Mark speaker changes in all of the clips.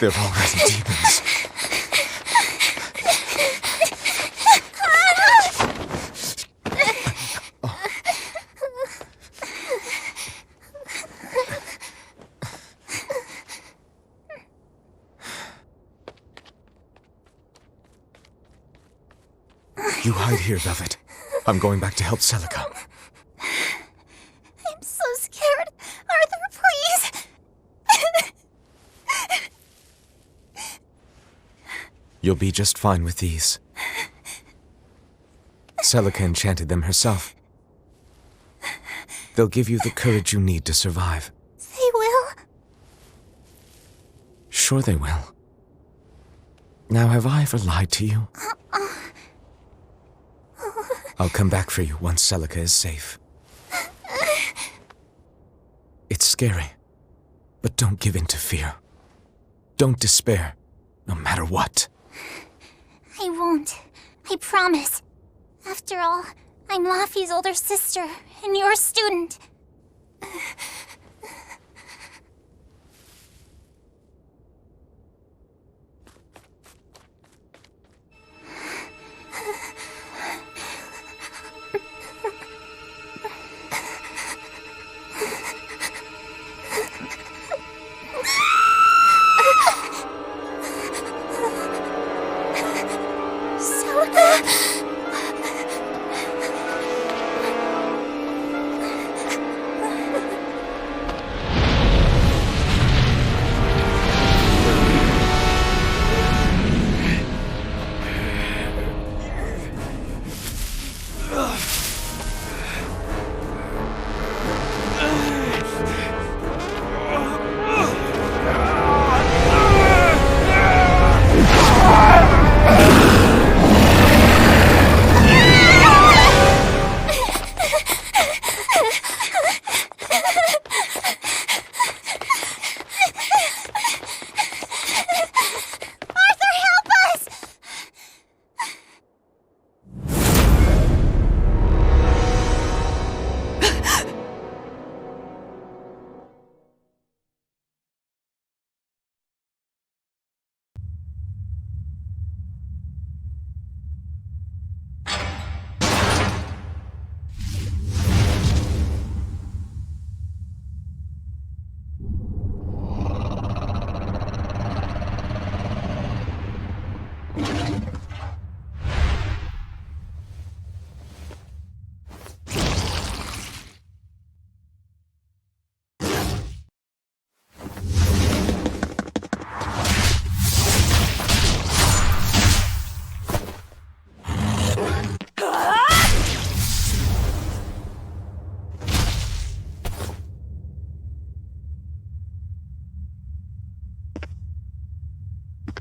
Speaker 1: They're already demons. You hide here, Velvet. I'm going back to help Celica.
Speaker 2: I'm so scared. Arthur, please.
Speaker 1: You'll be just fine with these. Celica enchanted them herself. They'll give you the courage you need to survive.
Speaker 2: They will?
Speaker 1: Sure they will. Now, have I ever lied to you? I'll come back for you once Celica is safe. It's scary, but don't give in to fear. Don't despair, no matter what.
Speaker 2: I won't. I promise. After all, I'm Laffy's older sister, and your student.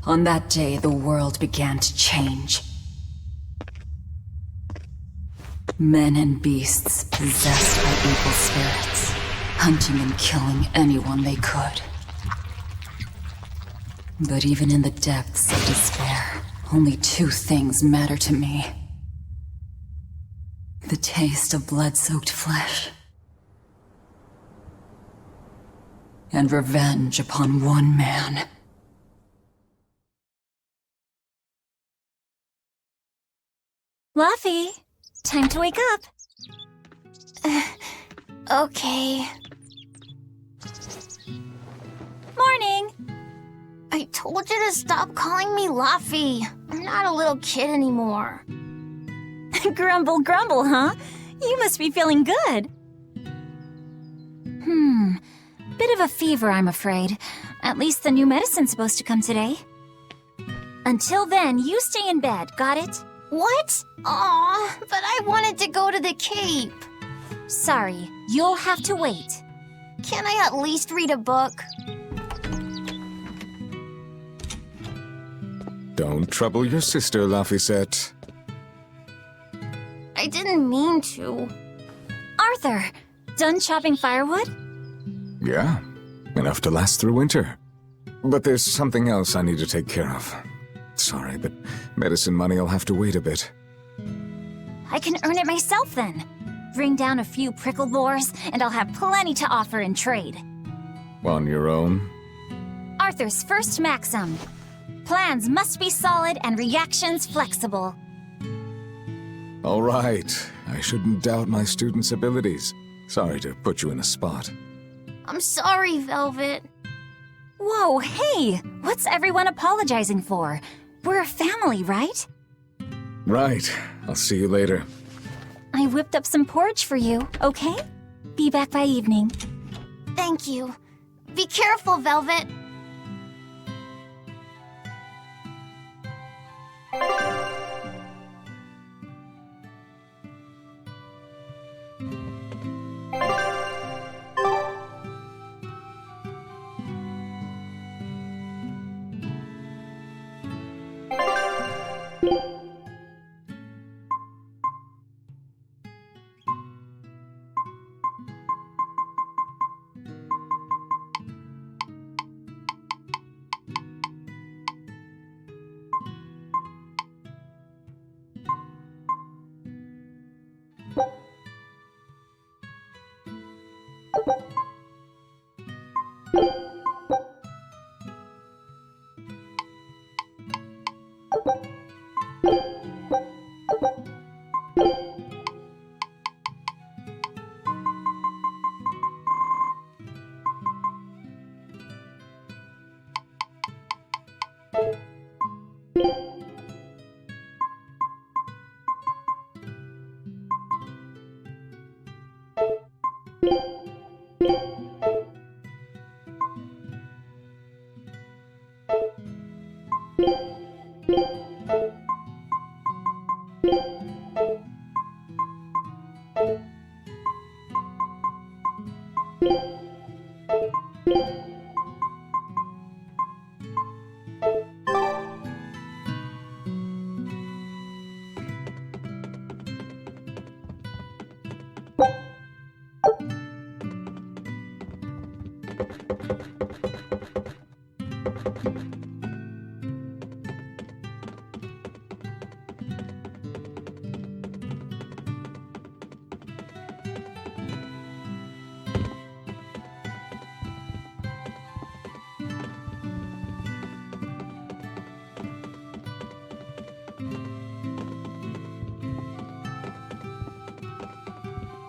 Speaker 3: On that day, the world began to change. Men and beasts possessed by evil spirits, hunting and killing anyone they could. But even in the depths of despair, only two things matter to me. The taste of blood-soaked flesh, and revenge upon one man.
Speaker 2: Laffy, time to wake up. Okay. Morning. I told you to stop calling me Laffy. I'm not a little kid anymore. Grumble, grumble, huh? You must be feeling good. Bit of a fever, I'm afraid. At least the new medicine's supposed to come today. Until then, you stay in bed, got it? What? Aw, but I wanted to go to the Cape. Sorry, you'll have to wait. Can I at least read a book?
Speaker 1: Don't trouble your sister, Laphicet.
Speaker 2: I didn't mean to. Arthur, done chopping firewood?
Speaker 1: Yeah, enough to last through winter. But there's something else I need to take care of. Sorry, but medicine money'll have to wait a bit.
Speaker 2: I can earn it myself then. Bring down a few prickle boars, and I'll have plenty to offer in trade.
Speaker 1: On your own?
Speaker 2: Arthur's first maxim. Plans must be solid and reactions flexible.
Speaker 1: All right. I shouldn't doubt my students' abilities. Sorry to put you in a spot.
Speaker 2: I'm sorry, Velvet. Whoa, hey! What's everyone apologizing for? We're a family, right?
Speaker 1: Right. I'll see you later.
Speaker 2: I whipped up some porridge for you, okay? Be back by evening. Thank you. Be careful, Velvet.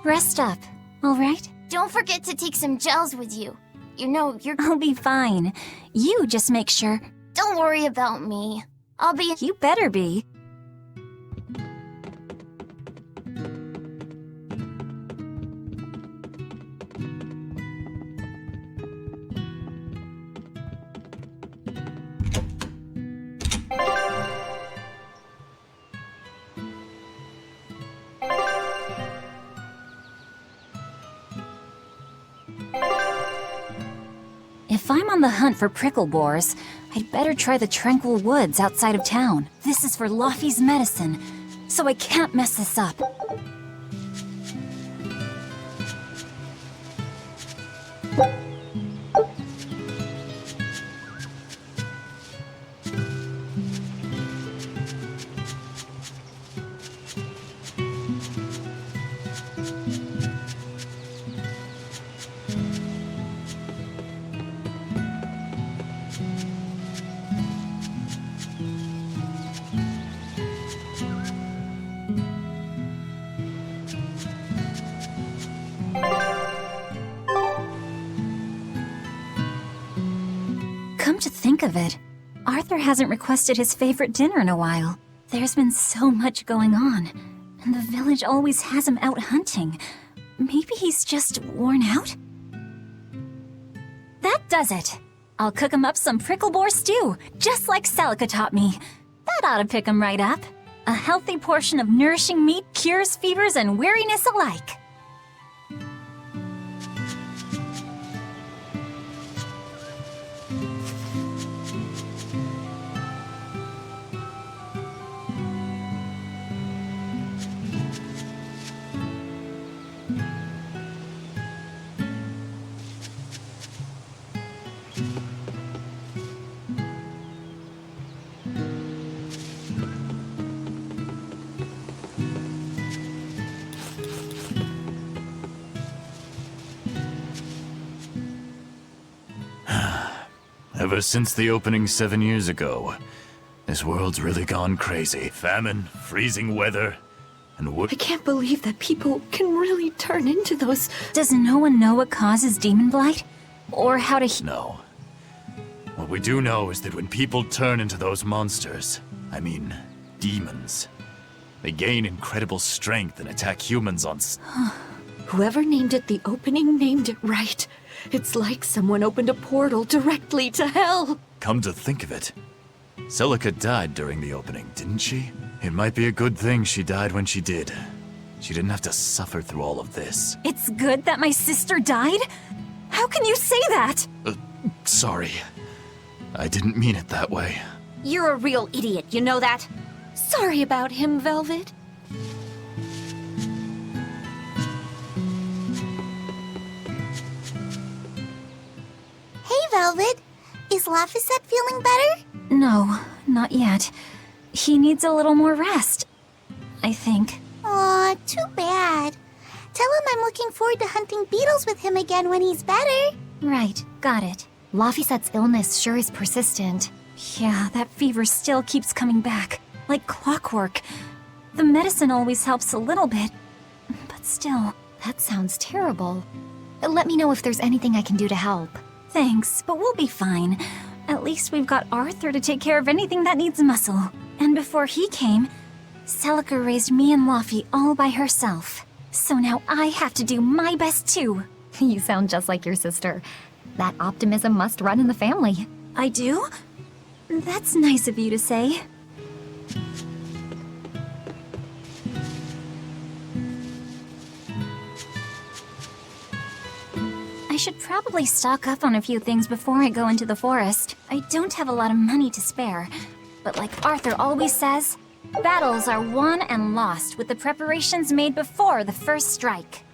Speaker 2: Rest up, all right? Don't forget to take some gels with you. You know, I'll be fine. You just make sure... Don't worry about me. I'll be... You better be. If I'm on the hunt for prickle boars, I'd better try the tranquil woods outside of town. This is for Laffy's medicine, so I can't mess this up. Come to think of it, Arthur hasn't requested his favorite dinner in a while. There's been so much going on, and the village always has him out hunting. Maybe he's just worn out? That does it! I'll cook him up some prickle boar stew, just like Celica taught me. That ought to pick him right up. A healthy portion of nourishing meat cures fevers and weariness alike.
Speaker 4: Ever since the opening 7 years ago, this world's really gone crazy. Famine, freezing weather, and
Speaker 5: I can't believe that people can really turn into those...
Speaker 2: Does no one know what causes demon blight? Or how to
Speaker 4: No. What we do know is that when people turn into those monsters, I mean, demons, they gain incredible strength and attack humans on...
Speaker 5: Whoever named it the opening named it right. It's like someone opened a portal directly to hell.
Speaker 4: Come to think of it, Celica died during the opening, didn't she? It might be a good thing she died when she did. She didn't have to suffer through all of this.
Speaker 2: It's good that my sister died? How can you say that?
Speaker 4: Sorry. I didn't mean it that way.
Speaker 5: You're a real idiot, you know that? Sorry about him, Velvet.
Speaker 6: Hey, Velvet. Is Laphicet feeling better?
Speaker 2: No, not yet. He needs a little more rest, I think.
Speaker 6: Aw, too bad. Tell him I'm looking forward to hunting beetles with him again when he's better.
Speaker 2: Right, got it.
Speaker 7: Laphicet's illness sure is persistent.
Speaker 2: Yeah, that fever still keeps coming back, like clockwork. The medicine always helps a little bit, but still.
Speaker 7: That sounds terrible. Let me know if there's anything I can do to help.
Speaker 2: Thanks, but we'll be fine. At least we've got Arthur to take care of anything that needs muscle. And before he came, Celica raised me and Laffy all by herself. So now I have to do my best too.
Speaker 7: You sound just like your sister. That optimism must run in the family.
Speaker 2: I do? That's nice of you to say. I should probably stock up on a few things before I go into the forest. I don't have a lot of money to spare, but like Arthur always says, battles are won and lost with the preparations made before the first strike.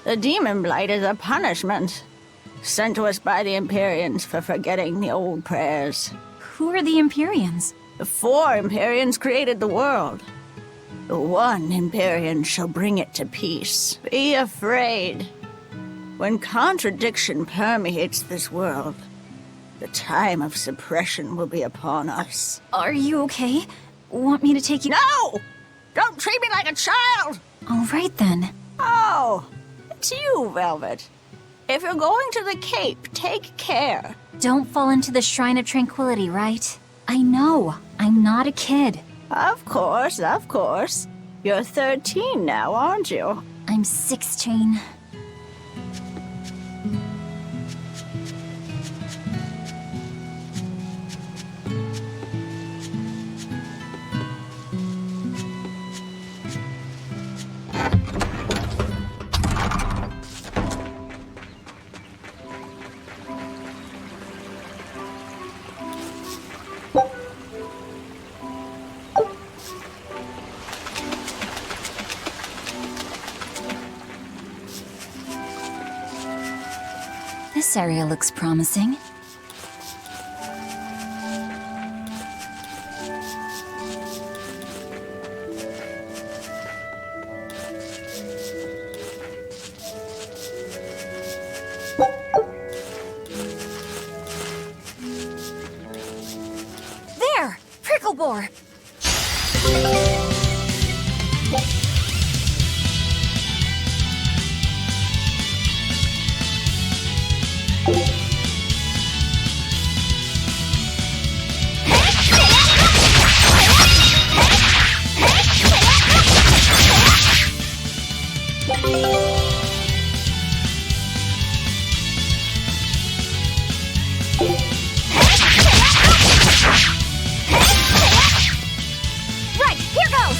Speaker 8: The demon blight is a punishment sent to us by the Empyreans for forgetting the old prayers.
Speaker 2: Who are the Empyreans?
Speaker 8: The 4 Empyreans created the world. The 1 Empyrean shall bring it to peace. Be afraid. When contradiction permeates this world, the time of suppression will be upon us.
Speaker 2: Are you okay? Want me to take you—
Speaker 8: No! Don't treat me like a child!
Speaker 2: All right then.
Speaker 8: Oh, it's you, Velvet. If you're going to the Cape, take care.
Speaker 2: Don't fall into the Shrine of Tranquility, right? I know. I'm not a kid.
Speaker 8: Of course, of course. You're 13 now, aren't you?
Speaker 2: I'm 16. Berseria looks promising. There! Pricklebore! Right, here goes!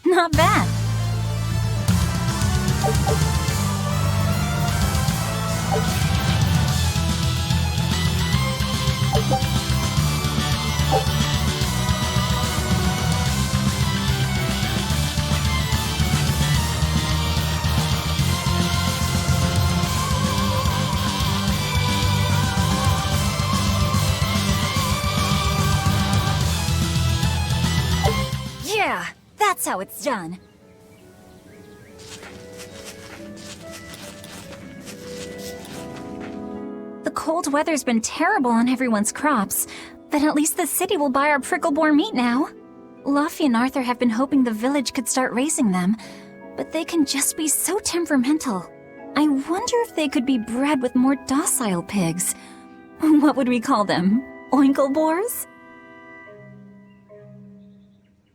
Speaker 2: Not bad. Yeah, that's how it's done. The cold weather's been terrible on everyone's crops, but at least the city will buy our pricklebore meat now. Luffy and Arthur have been hoping the village could start raising them, but they can just be so temperamental. I wonder if they could be bred with more docile pigs. What would we call them? Oinklebores?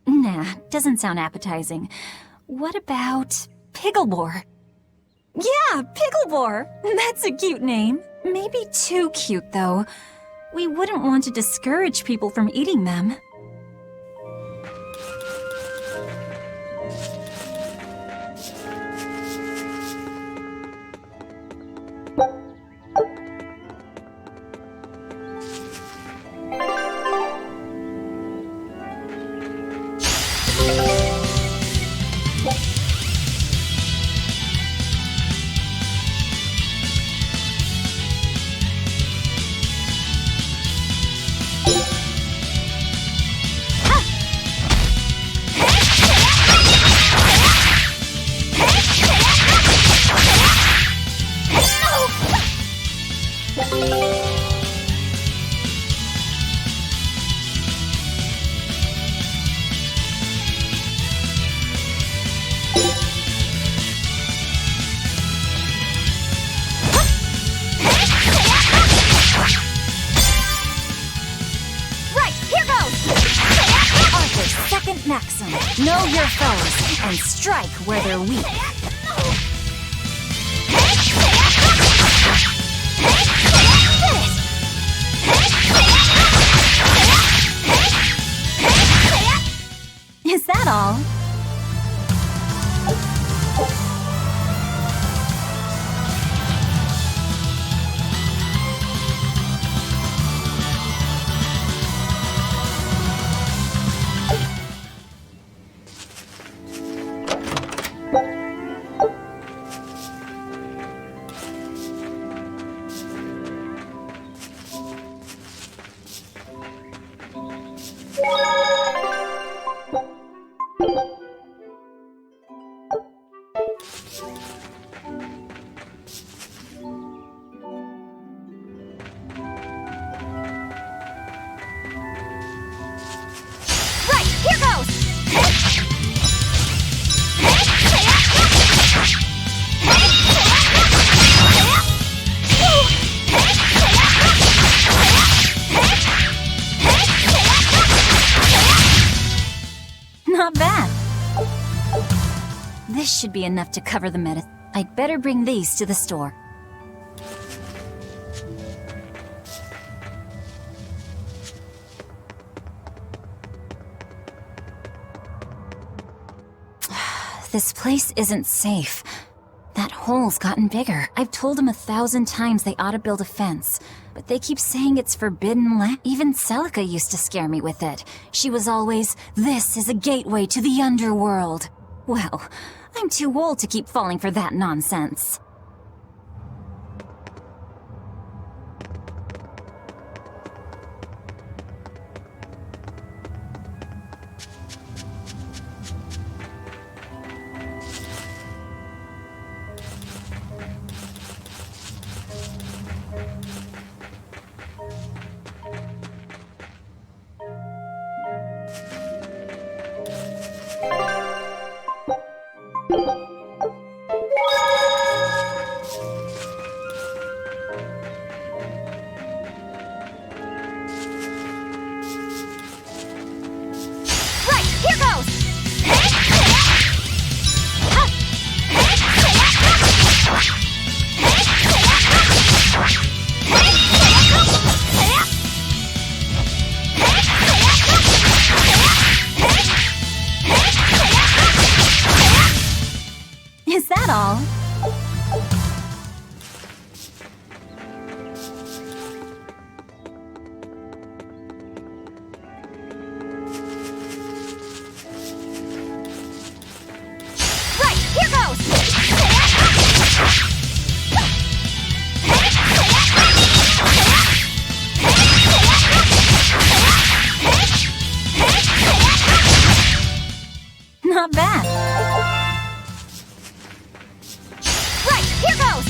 Speaker 2: Nah, doesn't sound appetizing. What about Picklebore? Yeah, Picklebore! That's a cute name. Maybe too cute, though. We wouldn't want to discourage people from eating them. Second maxim, know your foes and strike where they're weak. Is that all? Not bad. This should be enough to cover the medicine. I'd better bring these to the store. This place isn't safe. That hole's gotten bigger. I've told them 1,000 times they ought to build a fence, but they keep saying it's forbidden land. Even Celica used to scare me with it. She was always, "This is a gateway to the underworld." Well, I'm too old to keep falling for that nonsense. Is that all? Right, here goes! Not bad. Right, here goes!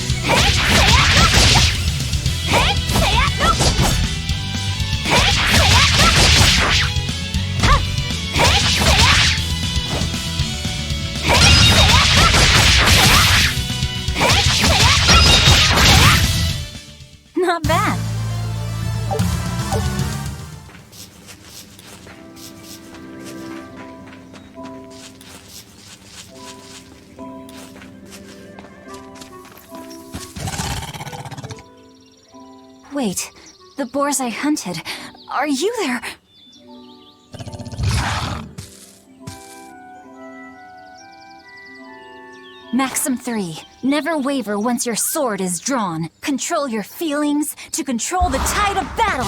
Speaker 2: Not bad. Wait, the boars I hunted. Are you there? Maxim 3. Never waver once your sword is drawn. Control your feelings to control the tide of battle.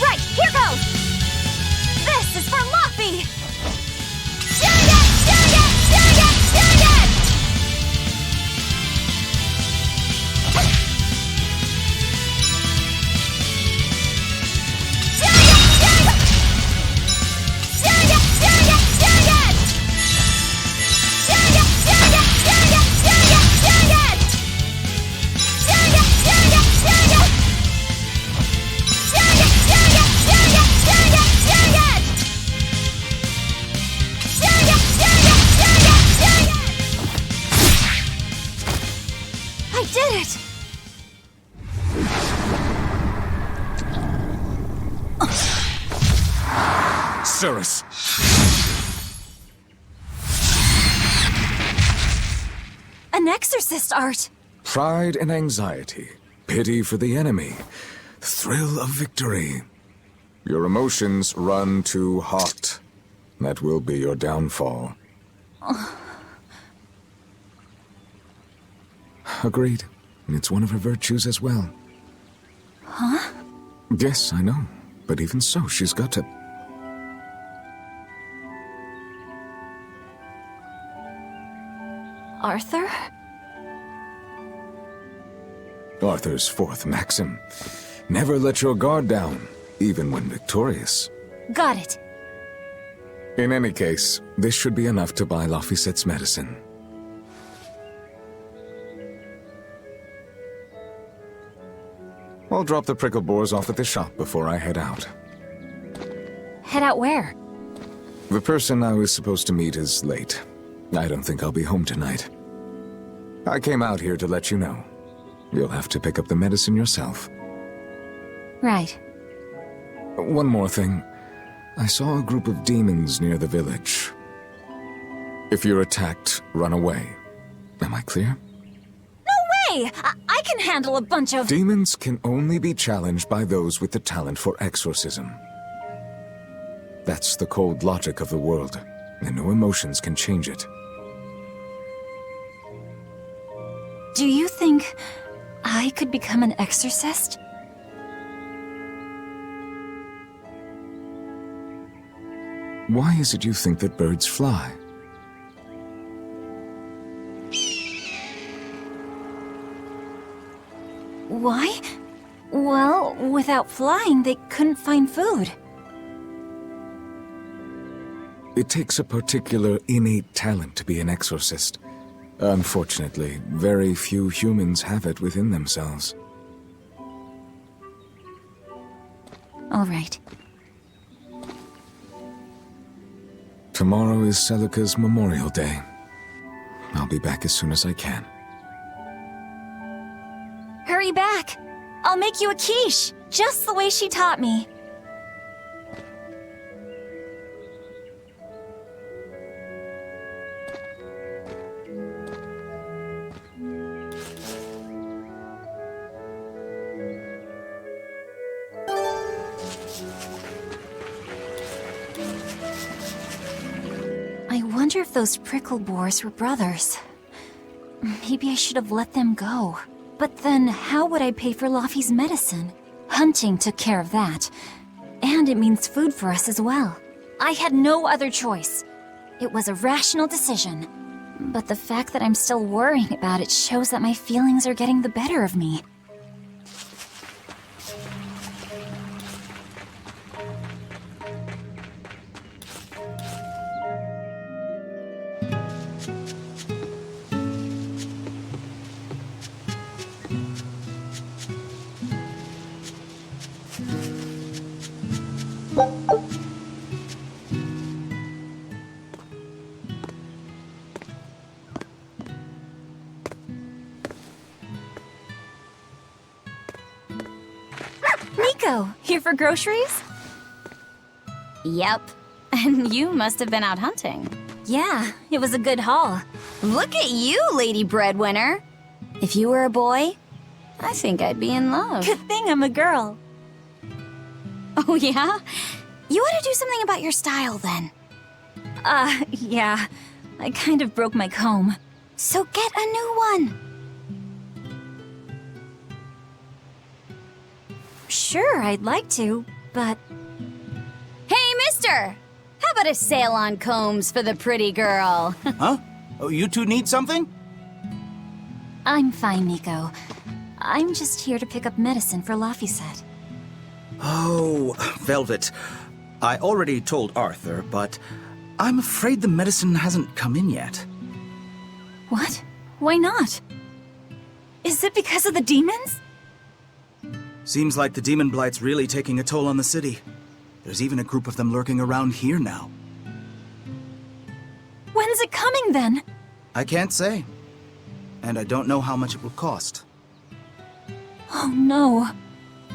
Speaker 2: Right, here goes! This is for Luffy! I did it!
Speaker 1: Cirrus!
Speaker 2: An exorcist art!
Speaker 1: Pride and anxiety, pity for the enemy, the thrill of victory. Your emotions run too hot. That will be your downfall. Agreed. It's one of her virtues as well.
Speaker 2: Huh?
Speaker 1: Yes, I know. But even so, she's got to...
Speaker 2: Arthur?
Speaker 1: Arthur's fourth maxim. Never let your guard down. even when victorious.
Speaker 2: Got it.
Speaker 1: In any case, this should be enough to buy Laphicet's medicine. I'll drop the prickle boars off at the shop before I head out.
Speaker 2: Head out where?
Speaker 1: The person I was supposed to meet is late. I don't think I'll be home tonight. I came out here to let you know. You'll have to pick up the medicine yourself.
Speaker 2: Right.
Speaker 1: One more thing. I saw a group of demons near the village. If you're attacked, run away. Am I clear?
Speaker 2: Hey, I can handle a bunch of...
Speaker 1: Demons can only be challenged by those with the talent for exorcism. That's the cold logic of the world, and no emotions can change it.
Speaker 2: Do you think I could become an exorcist?
Speaker 1: Why is it you think that birds fly?
Speaker 2: Why? Well, without flying, they couldn't find food.
Speaker 1: It takes a particular innate talent to be an exorcist. Unfortunately, very few humans have it within themselves.
Speaker 2: All right.
Speaker 1: Tomorrow is Celica's Memorial Day. I'll be back as soon as I can.
Speaker 2: Hurry back! I'll make you a quiche, just the way she taught me. I wonder if those prickle boars were brothers. Maybe I should have let them go. But then, how would I pay for Laffy's medicine? Hunting took care of that. And it means food for us as well. I had no other choice. It was a rational decision. But the fact that I'm still worrying about it shows that my feelings are getting the better of me. Nico, here for groceries?
Speaker 9: Yep. And you must have been out hunting.
Speaker 2: Yeah, it was a good haul.
Speaker 9: Look at you, Lady Breadwinner. If you were a boy, I think I'd be in love.
Speaker 2: Good thing I'm a girl.
Speaker 9: Oh, yeah? You ought to do something about your style, then.
Speaker 2: Yeah. I kind of broke my comb.
Speaker 9: So get a new one.
Speaker 2: Sure, I'd like to, but...
Speaker 9: Hey, mister! How about a sale on combs for the pretty girl?
Speaker 10: Huh? Oh, you two need something?
Speaker 2: I'm fine, Nico. I'm just here to pick up medicine for Laphicet.
Speaker 10: Oh, Velvet. I already told Arthur, but I'm afraid the medicine hasn't come in yet.
Speaker 2: What? Why not? Is it because of the demons?
Speaker 10: Seems like the demon blight's really taking a toll on the city. There's even a group of them lurking around here now.
Speaker 2: When's it coming, then?
Speaker 10: I can't say. And I don't know how much it will cost.
Speaker 2: Oh, no.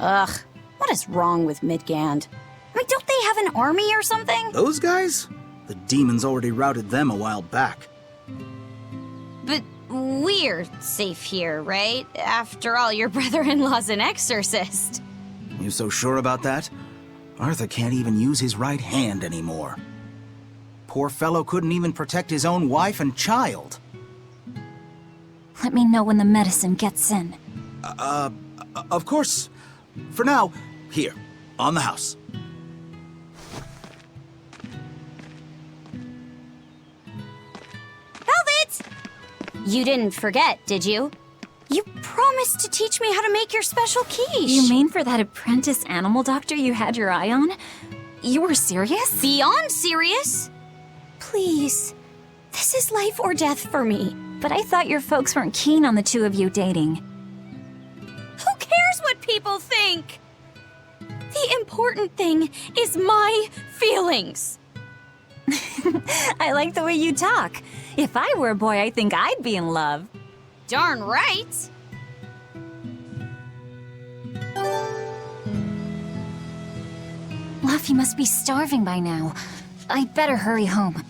Speaker 9: Ugh, what is wrong with Midgand? I mean, don't they have an army or something?
Speaker 10: Those guys? The demons already routed them a while back.
Speaker 9: But we're safe here, right? After all, your brother-in-law's an exorcist.
Speaker 10: You so sure about that? Arthur can't even use his right hand anymore. Poor fellow couldn't even protect his own wife and child.
Speaker 2: Let me know when the medicine gets in.
Speaker 10: Of course. For now, here, on the house.
Speaker 9: Velvet! You didn't forget, did you?
Speaker 2: You
Speaker 9: promised to teach me how to make your special quiche.
Speaker 2: You mean for that apprentice animal doctor you had your eye on? You were serious?
Speaker 9: Beyond serious? Please. This is life or death for me.
Speaker 2: But I thought your folks weren't keen on the two of you dating.
Speaker 9: Who cares what people think? The important thing is my feelings.
Speaker 2: I like the way you talk. If I were a boy, I think I'd be in love.
Speaker 9: Darn right.
Speaker 2: Luffy must be starving by now. I'd better hurry home.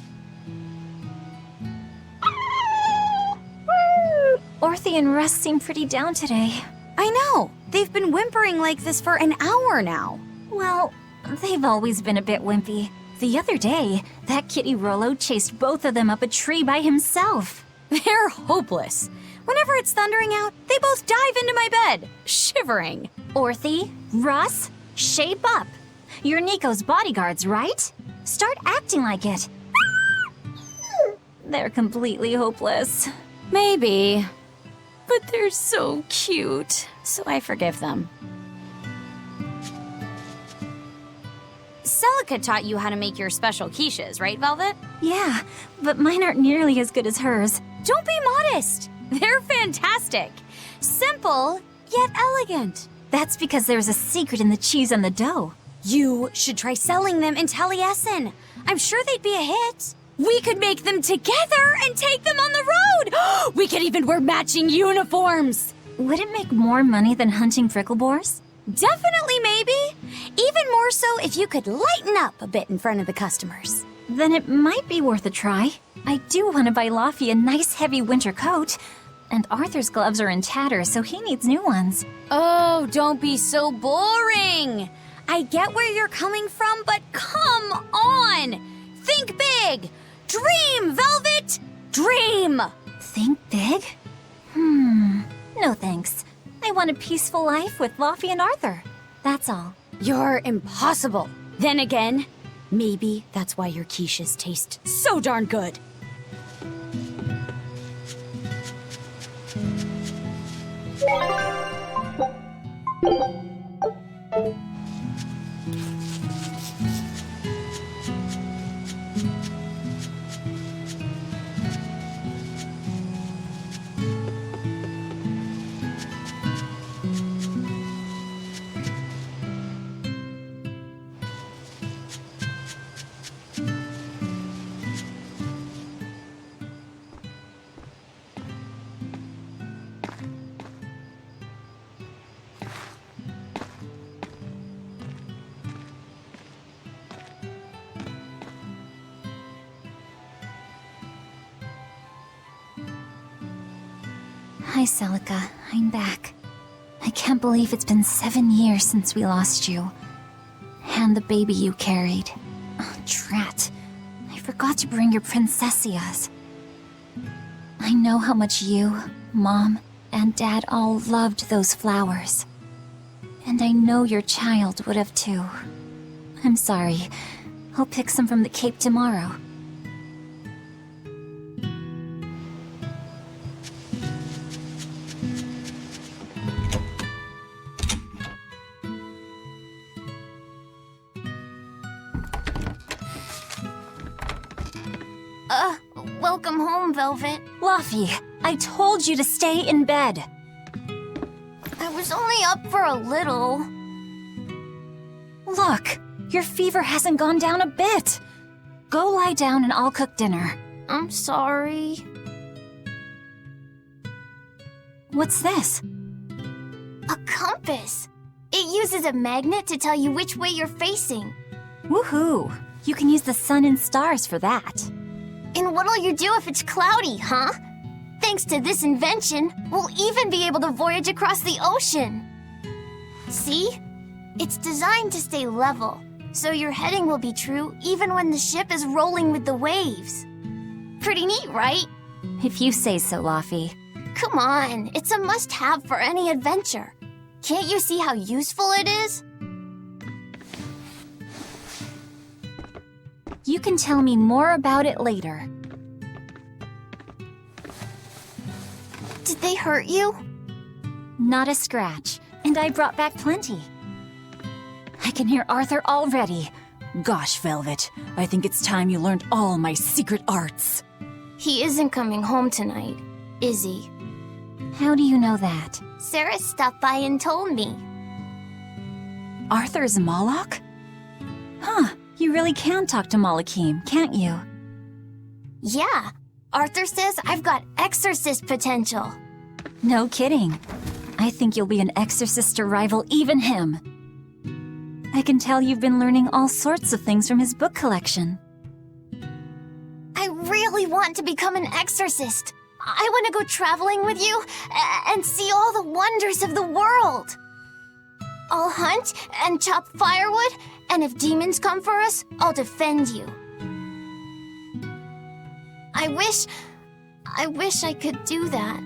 Speaker 2: Orthy and Russ seem pretty down today.
Speaker 9: I know. They've been whimpering like this for an hour now.
Speaker 2: Well, they've always been a bit wimpy. The other day, that kitty Rollo chased both of them up a tree by himself.
Speaker 9: They're hopeless. Whenever it's thundering out, they both dive into my bed, shivering.
Speaker 2: Orthy, Russ, shape up. You're Nico's bodyguards, right? Start acting like it. They're completely hopeless.
Speaker 9: Maybe. But they're so cute, so I forgive them. Celica taught you how to make your special quiches, right, Velvet?
Speaker 2: Yeah, but mine aren't nearly as good as hers.
Speaker 9: Don't be modest. They're fantastic. Simple, yet elegant.
Speaker 2: That's because there's a secret in the cheese and the dough.
Speaker 9: You should try selling them in Taliesin. I'm sure they'd be a hit. We could make them together and take them on the road! We could even wear matching uniforms!
Speaker 2: Would it make more money than hunting fricklebores?
Speaker 9: Definitely, maybe. Even more so if you could lighten up a bit in front of the customers.
Speaker 2: Then it might be worth a try. I do want to buy Luffy a nice heavy winter coat. And Arthur's gloves are in tatters, so he needs new ones.
Speaker 9: Oh, don't be so boring! I get where you're coming from, but come on! Think big! Dream, Velvet! Dream!
Speaker 2: Think big? No thanks. I want a peaceful life with Luffy and Arthur. That's all.
Speaker 9: You're impossible. Then again, maybe that's why your quiches taste so darn good.
Speaker 2: Hi, Celica. I'm back. I can't believe it's been 7 years since we lost you. And the baby you carried. Oh, drat. I forgot to bring your princessias. I know how much you, Mom, and Dad all loved those flowers. And I know your child would have too. I'm sorry. I'll pick some from the Cape tomorrow.
Speaker 6: Welcome home, Velvet.
Speaker 2: Luffy, I told you to stay in bed.
Speaker 6: I was only up for a little.
Speaker 2: Look, your fever hasn't gone down a bit. Go lie down and I'll cook dinner.
Speaker 6: I'm sorry.
Speaker 2: What's this?
Speaker 6: A compass. It uses a magnet to tell you which way you're facing.
Speaker 2: Woohoo! You can use the sun and stars for that.
Speaker 6: And what'll you do if it's cloudy, huh? Thanks to this invention, we'll even be able to voyage across the ocean. See? It's designed to stay level, so your heading will be true even when the ship is rolling with the waves. Pretty neat, right?
Speaker 2: If you say so, Luffy.
Speaker 6: Come on, it's a must-have for any adventure. Can't you see how useful it is?
Speaker 2: You can tell me more about it later.
Speaker 6: Did they hurt you?
Speaker 2: Not a scratch, and I brought back plenty. I can hear Arthur already.
Speaker 5: Gosh, Velvet, I think it's time you learned all my secret arts.
Speaker 6: He isn't coming home tonight, is he?
Speaker 2: How do you know that?
Speaker 6: Sarah stopped by and told me.
Speaker 5: Arthur's Moloch?
Speaker 2: Huh, you really can talk to Malakim, can't you?
Speaker 6: Yeah, Arthur says I've got exorcist potential.
Speaker 2: No kidding. I think you'll be an exorcist to rival even him. I can tell you've been learning all sorts of things from his book collection.
Speaker 6: I really want to become an exorcist. I want to go traveling with you and see all the wonders of the world. I'll hunt and chop firewood, and if demons come for us, I'll defend you. I wish I could do that.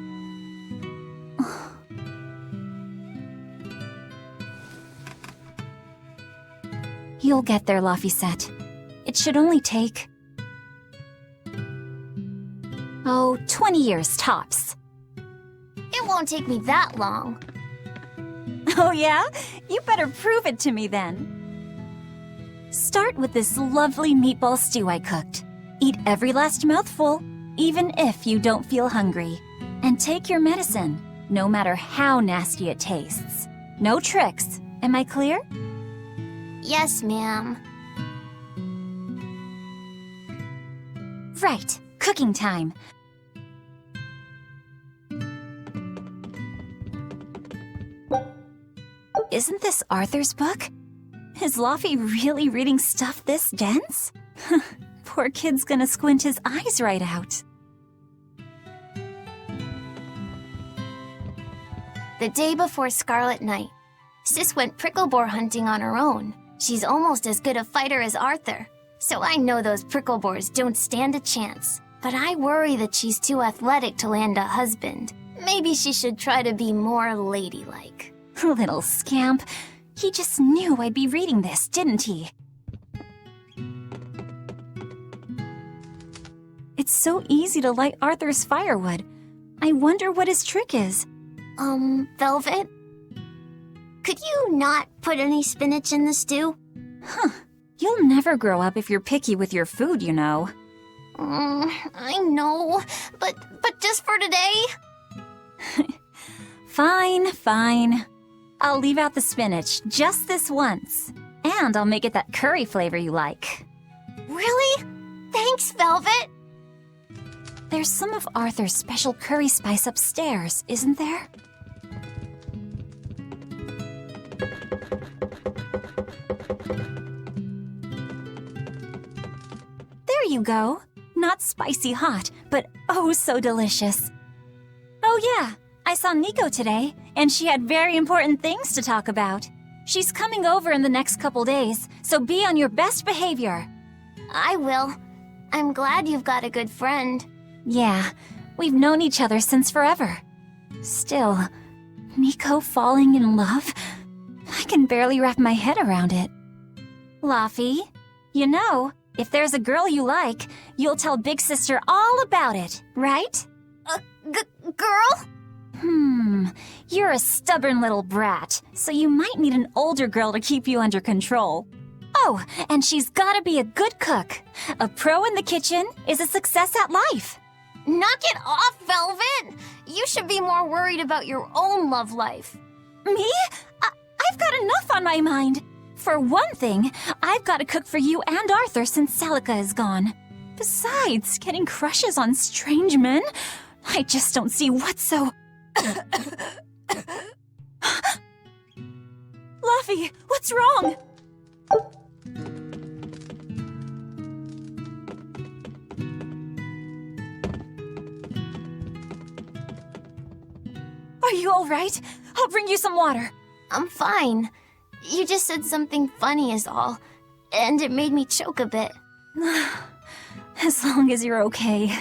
Speaker 2: You'll get there, Laphicet. It should only take... 20 years tops.
Speaker 6: It won't take me that long.
Speaker 2: Oh yeah? You better prove it to me then. Start with this lovely meatball stew I cooked. Eat every last mouthful, even if you don't feel hungry. And take your medicine, no matter how nasty it tastes. No tricks. Am I clear?
Speaker 6: Yes, ma'am.
Speaker 2: Right. Cooking time. Isn't this Arthur's book? Is Laffy really reading stuff this dense? Poor kid's gonna squint his eyes right out.
Speaker 6: The day before Scarlet Night, Sis went prickle-boar hunting on her own. She's almost as good a fighter as Arthur, so I know those prickle-boars don't stand a chance. But I worry that she's too athletic to land a husband. Maybe she should try to be more ladylike.
Speaker 2: Little scamp. He just knew I'd be reading this, didn't he? It's so easy to light Arthur's firewood. I wonder what his trick is.
Speaker 6: Velvet? Could you not put any spinach in the stew?
Speaker 2: Huh. You'll never grow up if you're picky with your food, you know.
Speaker 6: I know, but just for today?
Speaker 2: Fine. I'll leave out the spinach just this once. And I'll make it that curry flavor you like.
Speaker 6: Really? Thanks, Velvet!
Speaker 2: There's some of Arthur's special curry spice upstairs, isn't there? There you go. Not spicy hot, but oh so delicious. Oh yeah, I saw Nico today, and she had very important things to talk about. She's coming over in the next couple days, so be on your best behavior.
Speaker 6: I will. I'm glad you've got a good friend.
Speaker 2: Yeah, we've known each other since forever. Still, Nico falling in love? I can barely wrap my head around it. Laffy, you know, if there's a girl you like, you'll tell Big Sister all about it, right?
Speaker 6: Girl?
Speaker 2: You're a stubborn little brat, so you might need an older girl to keep you under control. Oh, and she's gotta be a good cook. A pro in the kitchen is a success at life.
Speaker 6: Knock it off, Velvet! You should be more worried about your own love life.
Speaker 2: Me? I've got enough on my mind. For one thing, I've got to cook for you and Arthur since Celica is gone. Besides, getting crushes on strange men? I just don't see what's so... Laffy, what's wrong? Are you all right? I'll bring you some water.
Speaker 6: I'm fine. You just said something funny is all, and it made me choke a bit.
Speaker 2: As long as you're okay.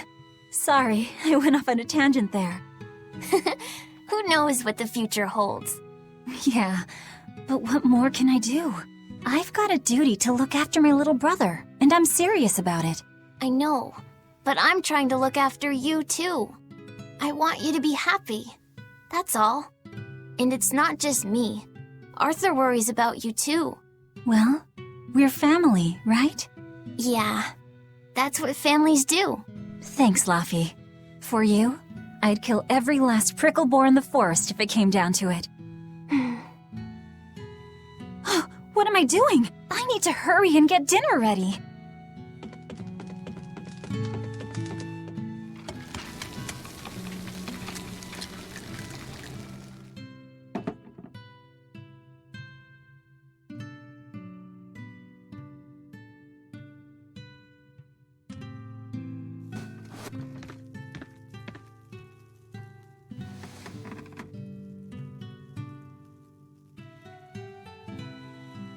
Speaker 2: Sorry, I went off on a tangent there.
Speaker 6: Who knows what the future holds?
Speaker 2: Yeah, but what more can I do? I've got a duty to look after my little brother, and I'm serious about it.
Speaker 6: I know, but I'm trying to look after you too. I want you to be happy. That's all. And it's not just me. Arthur worries about you too.
Speaker 2: Well, we're family, right?
Speaker 6: Yeah, that's what families do.
Speaker 2: Thanks, Laffy. For you, I'd kill every last prickle boar in the forest if it came down to it. What am I doing? I need to hurry and get dinner ready.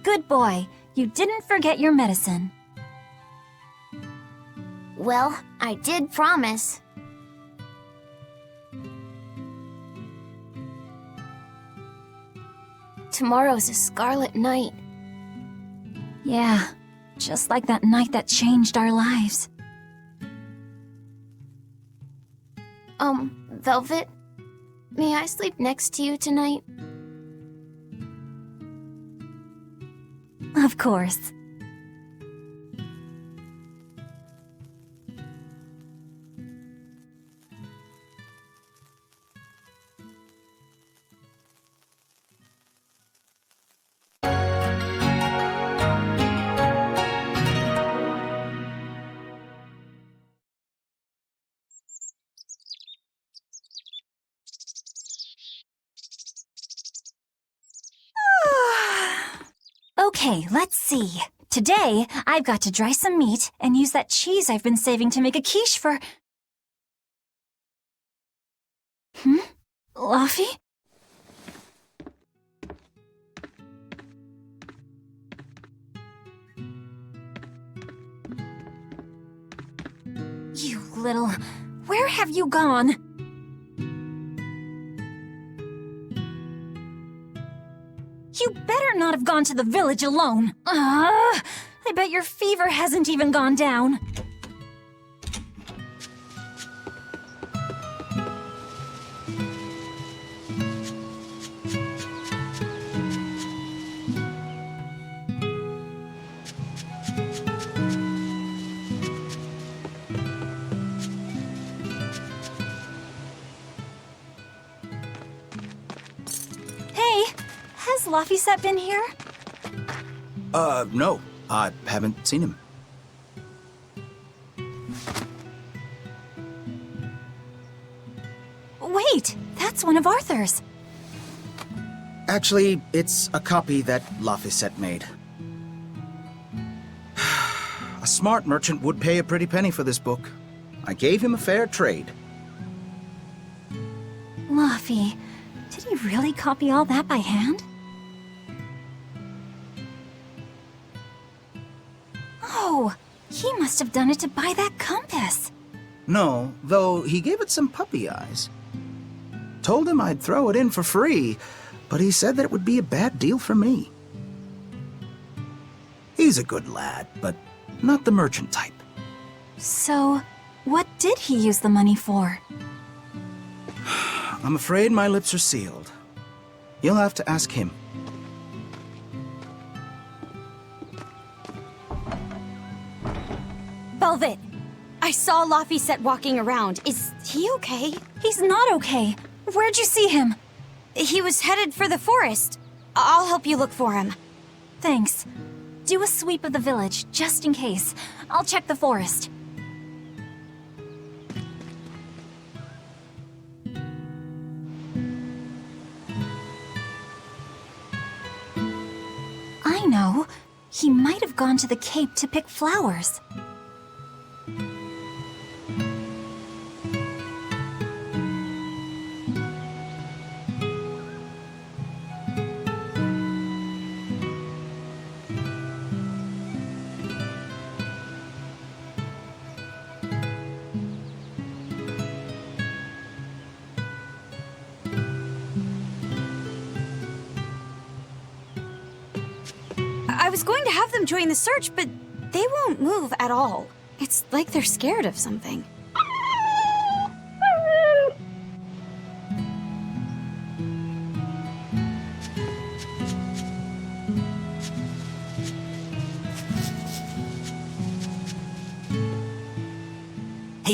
Speaker 2: Good boy. You didn't forget your medicine.
Speaker 6: Well, I did promise. Tomorrow's a scarlet night.
Speaker 2: Yeah, just like that night that changed our lives.
Speaker 6: Velvet? May I sleep next to you tonight?
Speaker 2: Of course. Okay, let's see. Today, I've got to dry some meat and use that cheese I've been saving to make a quiche for... Laffy? You little... Where have you gone? You better not have gone to the village alone. I bet your fever hasn't even gone down. Has Laffy been here?
Speaker 10: No. I haven't seen him.
Speaker 2: Wait, that's one of Arthur's.
Speaker 10: Actually, it's a copy that Laffy made. A smart merchant would pay a pretty penny for this book. I gave him a fair trade.
Speaker 2: Laffy, did he really copy all that by hand? Oh, he must have done it to buy that compass.
Speaker 10: No, though he gave it some puppy eyes. Told him I'd throw it in for free, but he said that it would be a bad deal for me. He's a good lad, but not the merchant type.
Speaker 2: So, what did he use the money for?
Speaker 10: I'm afraid my lips are sealed. You'll have to ask him.
Speaker 9: Velvet, I saw Laffy walking around. Is he okay?
Speaker 2: He's not okay. Where'd you see him?
Speaker 9: He was headed for the forest. I'll help you look for him.
Speaker 2: Thanks. Do a sweep of the village, just in case. I'll check the forest. I know. He might have gone to the Cape to pick flowers.
Speaker 9: I was going to have them join the search, but they won't move at all. It's like they're scared of something.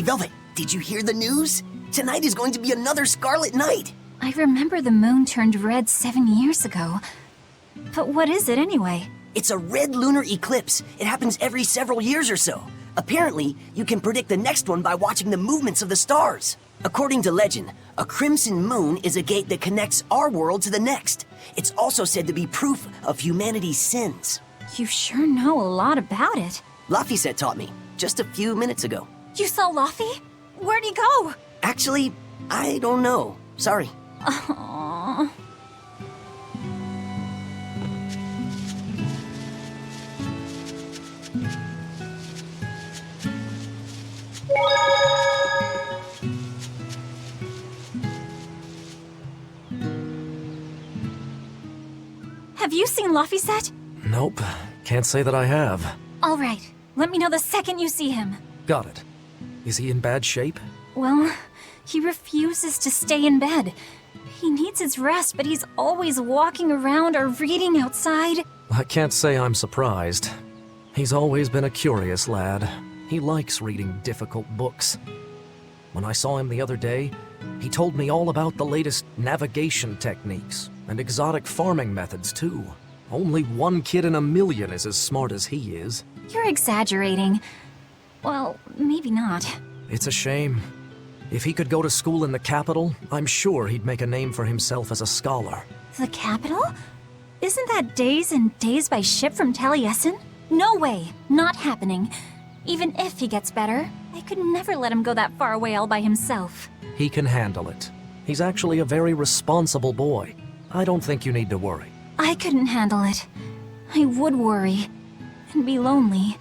Speaker 11: Hey, Velvet, did you hear the news? Tonight is going to be another Scarlet Night.
Speaker 2: I remember the moon turned red 7 years ago. But what is it anyway?
Speaker 11: It's a red lunar eclipse. It happens every several years or so. Apparently, you can predict the next one by watching the movements of the stars. According to legend, a crimson moon is a gate that connects our world to the next. It's also said to be proof of humanity's sins.
Speaker 2: You sure know a lot about it.
Speaker 11: Laphicet taught me, just a few minutes ago.
Speaker 2: You saw Laffy? Where'd he go?
Speaker 11: Actually, I don't know. Sorry.
Speaker 2: Aww. Have you seen Laphicet?
Speaker 12: Nope. Can't say that I have.
Speaker 2: All right. Let me know the second you see him.
Speaker 12: Got it. Is he in bad shape?
Speaker 2: Well, he refuses to stay in bed. He needs his rest, but he's always walking around or reading outside.
Speaker 12: I can't say I'm surprised. He's always been a curious lad. He likes reading difficult books. When I saw him the other day, he told me all about the latest navigation techniques and exotic farming methods, too. Only one kid in a million is as smart as he is.
Speaker 2: You're exaggerating. Well, maybe not.
Speaker 12: It's a shame. If he could go to school in the capital, I'm sure he'd make a name for himself as a scholar.
Speaker 2: The capital? Isn't that days and days by ship from Taliesin? No way. Not happening. Even if he gets better, I could never let him go that far away all by himself.
Speaker 12: He can handle it. He's actually a very responsible boy. I don't think you need to worry.
Speaker 2: I couldn't handle it. I would worry. And be lonely.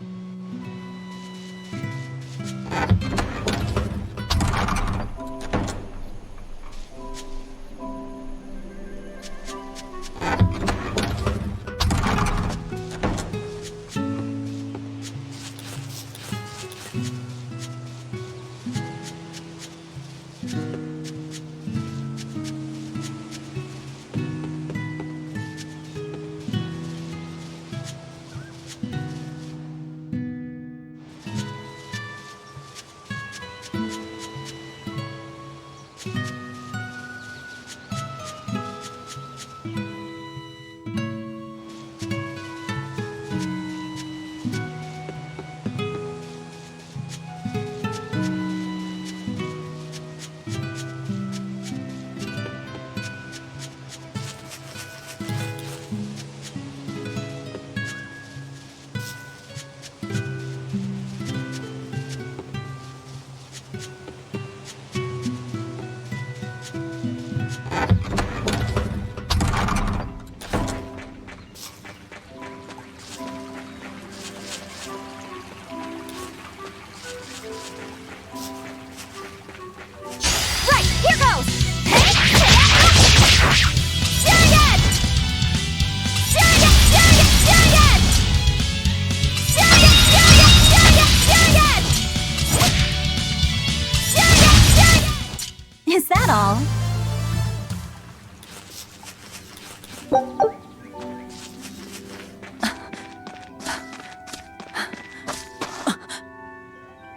Speaker 2: Is that all?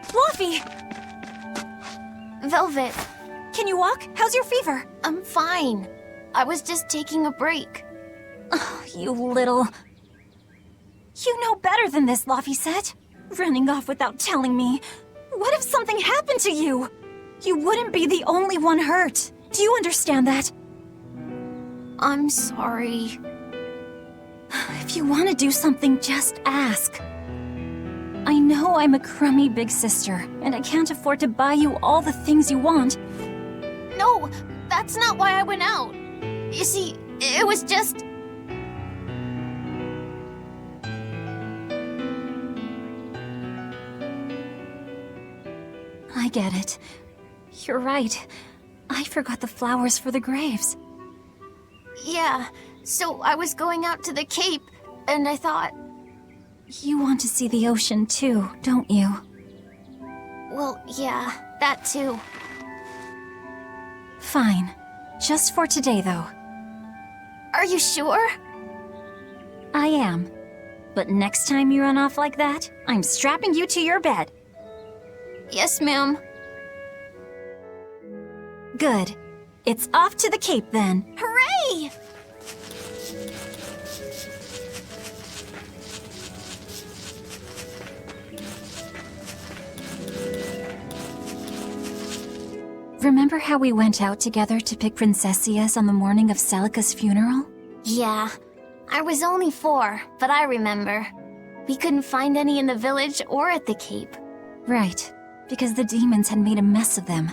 Speaker 2: Fluffy!
Speaker 6: Velvet,
Speaker 2: Can you walk? How's your fever?
Speaker 6: I'm fine. I was just taking a break.
Speaker 2: Oh, you little... You know better than this, Laphicet. Running off without telling me. What if something happened to you? You wouldn't be the only one hurt. Do you understand that?
Speaker 6: I'm sorry.
Speaker 2: If you want to do something, just ask. I know I'm a crummy big sister, and I can't afford to buy you all the things you want.
Speaker 6: No, that's not why I went out. You see, it was just...
Speaker 2: I get it. You're right. I forgot the flowers for the graves.
Speaker 6: Yeah, so I was going out to the Cape, and I thought...
Speaker 2: You want to see the ocean too, don't you?
Speaker 6: Well, yeah, that too.
Speaker 2: Fine. Just for today, though.
Speaker 6: Are you sure?
Speaker 2: I am. But next time you run off like that, I'm strapping you to your bed.
Speaker 6: Yes, ma'am.
Speaker 2: Good. It's off to the Cape then.
Speaker 6: Hooray!
Speaker 2: Remember how we went out together to pick princessias on the morning of Celica's funeral?
Speaker 6: Yeah. I was only 4, but I remember. We couldn't find any in the village or at the Cape.
Speaker 2: Right, because the demons had made a mess of them.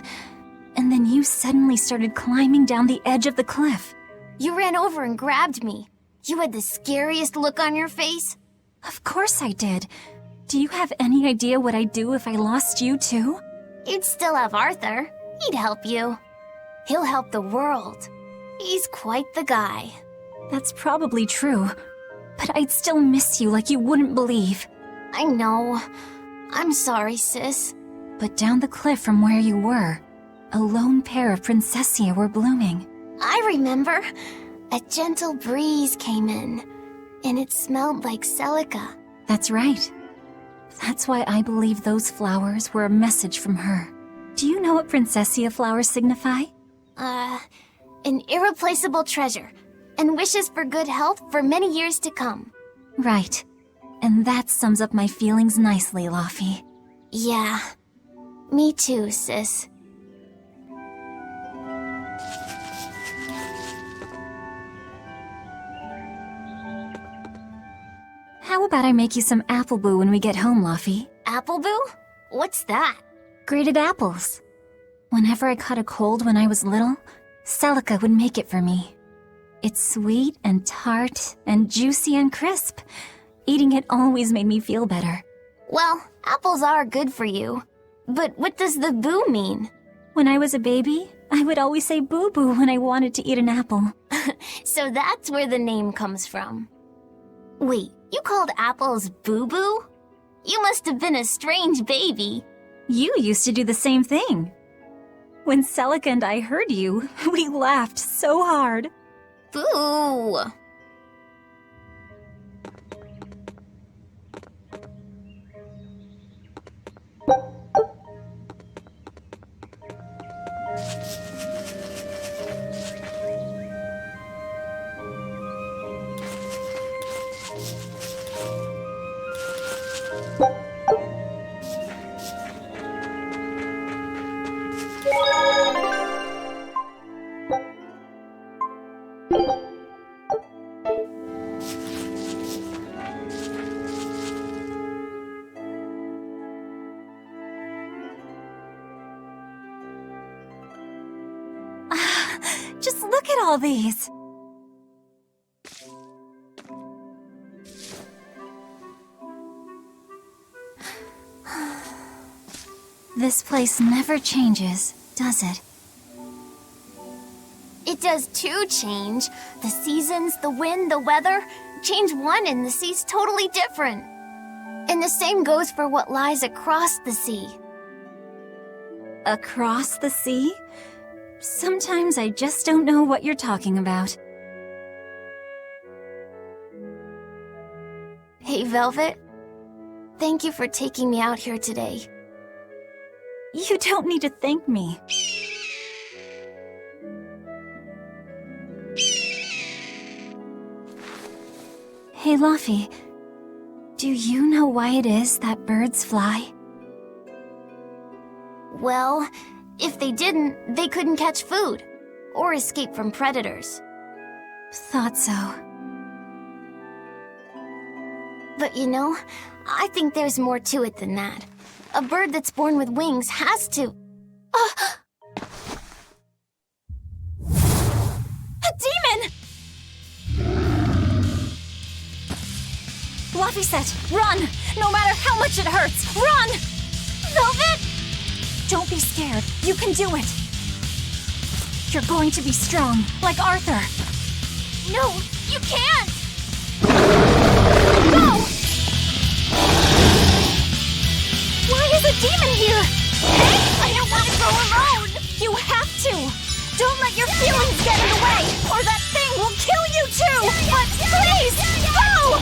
Speaker 2: And then you suddenly started climbing down the edge of the cliff.
Speaker 6: You ran over and grabbed me. You had the scariest look on your face.
Speaker 2: Of course I did. Do you have any idea what I'd do if I lost you too?
Speaker 6: You'd still have Arthur. He'd help you. He'll help the world. He's quite the guy.
Speaker 2: That's probably true. But I'd still miss you like you wouldn't believe.
Speaker 6: I know. I'm sorry, sis.
Speaker 2: But down the cliff from where you were, a lone pair of princessia were blooming.
Speaker 6: I remember. A gentle breeze came in, and it smelled like Celica.
Speaker 2: That's right. That's why I believe those flowers were a message from her. Do you know what princessia flowers signify?
Speaker 6: An irreplaceable treasure, and wishes for good health for many years to come.
Speaker 2: Right. And that sums up my feelings nicely, Laufey.
Speaker 6: Yeah. Me too, sis.
Speaker 2: How about I make you some apple boo when we get home, Laufey?
Speaker 6: Apple boo? What's that?
Speaker 2: Grated apples. Whenever I caught a cold when I was little, Celica would make it for me. It's sweet and tart and juicy and crisp. Eating it always made me feel better.
Speaker 6: Well, apples are good for you. But what does the boo mean?
Speaker 2: When I was a baby, I would always say boo-boo when I wanted to eat an apple.
Speaker 6: So that's where the name comes from. Wait, you called apples boo-boo? You must have been a strange baby.
Speaker 2: You used to do the same thing. When Celica and I heard you, we laughed so hard.
Speaker 6: Boo!
Speaker 2: Just look at all these. This place never changes, does it?
Speaker 6: It does too change. The seasons, the wind, the weather. Change one and the sea's totally different. And the same goes for what lies across the sea.
Speaker 2: Across the sea? Sometimes I just don't know what you're talking about.
Speaker 6: Hey, Velvet. Thank you for taking me out here today.
Speaker 2: You don't need to thank me. Hey, Laufey. Do you know why it is that birds fly?
Speaker 6: Well, if they didn't, they couldn't catch food or escape from predators.
Speaker 2: Thought so.
Speaker 6: But you know, I think there's more to it than that. A bird that's born with wings has to...
Speaker 2: A demon! Laufey said, run! No matter how much it hurts, run!
Speaker 6: Velvet?
Speaker 2: Don't be scared. You can do it. You're going to be strong, like Arthur.
Speaker 6: No, you can't!
Speaker 2: Go! Why is a demon here?
Speaker 6: Hey, I don't want to go alone!
Speaker 2: You have to! Don't let your feelings get in the way, or that thing will kill you too! But please, go!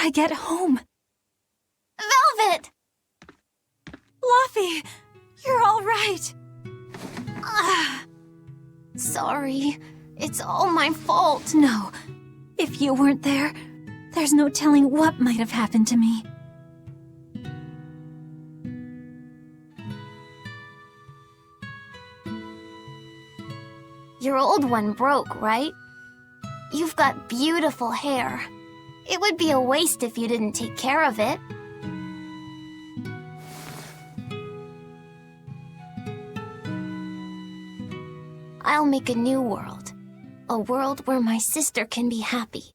Speaker 2: I get home?
Speaker 6: Velvet!
Speaker 2: Luffy, you're all right.
Speaker 6: Sorry. It's all my fault.
Speaker 2: No, if you weren't there, there's no telling what might have happened to me.
Speaker 6: Your old one broke, right? You've got beautiful hair. It would be a waste if you didn't take care of it. I'll make a new world. A world where my sister can be happy.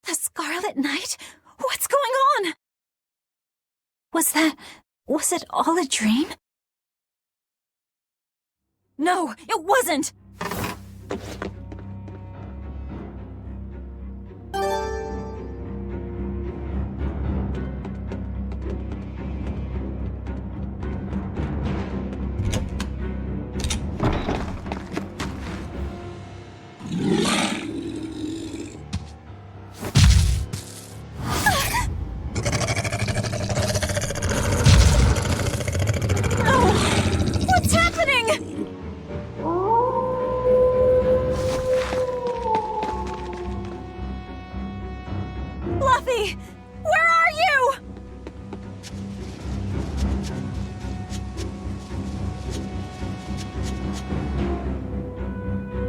Speaker 2: The Scarlet Knight? What's going on? Was it all a dream? No, it wasn't! Luffy! Where are you?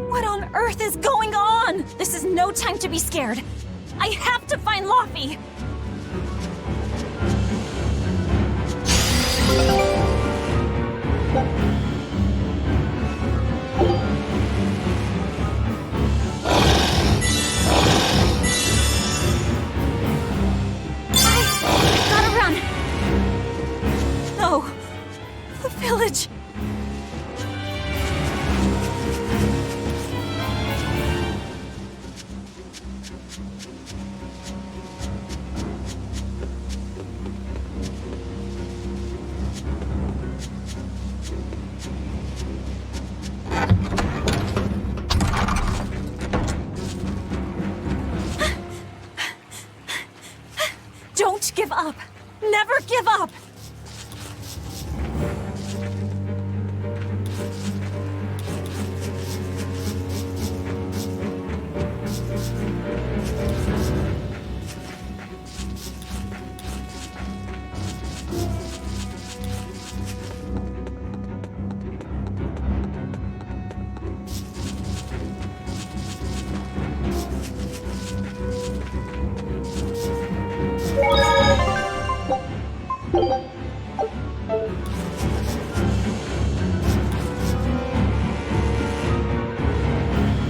Speaker 2: What on earth is going on? This is no time to be scared. I have to find Luffy! Village. Don't give up. Never give up.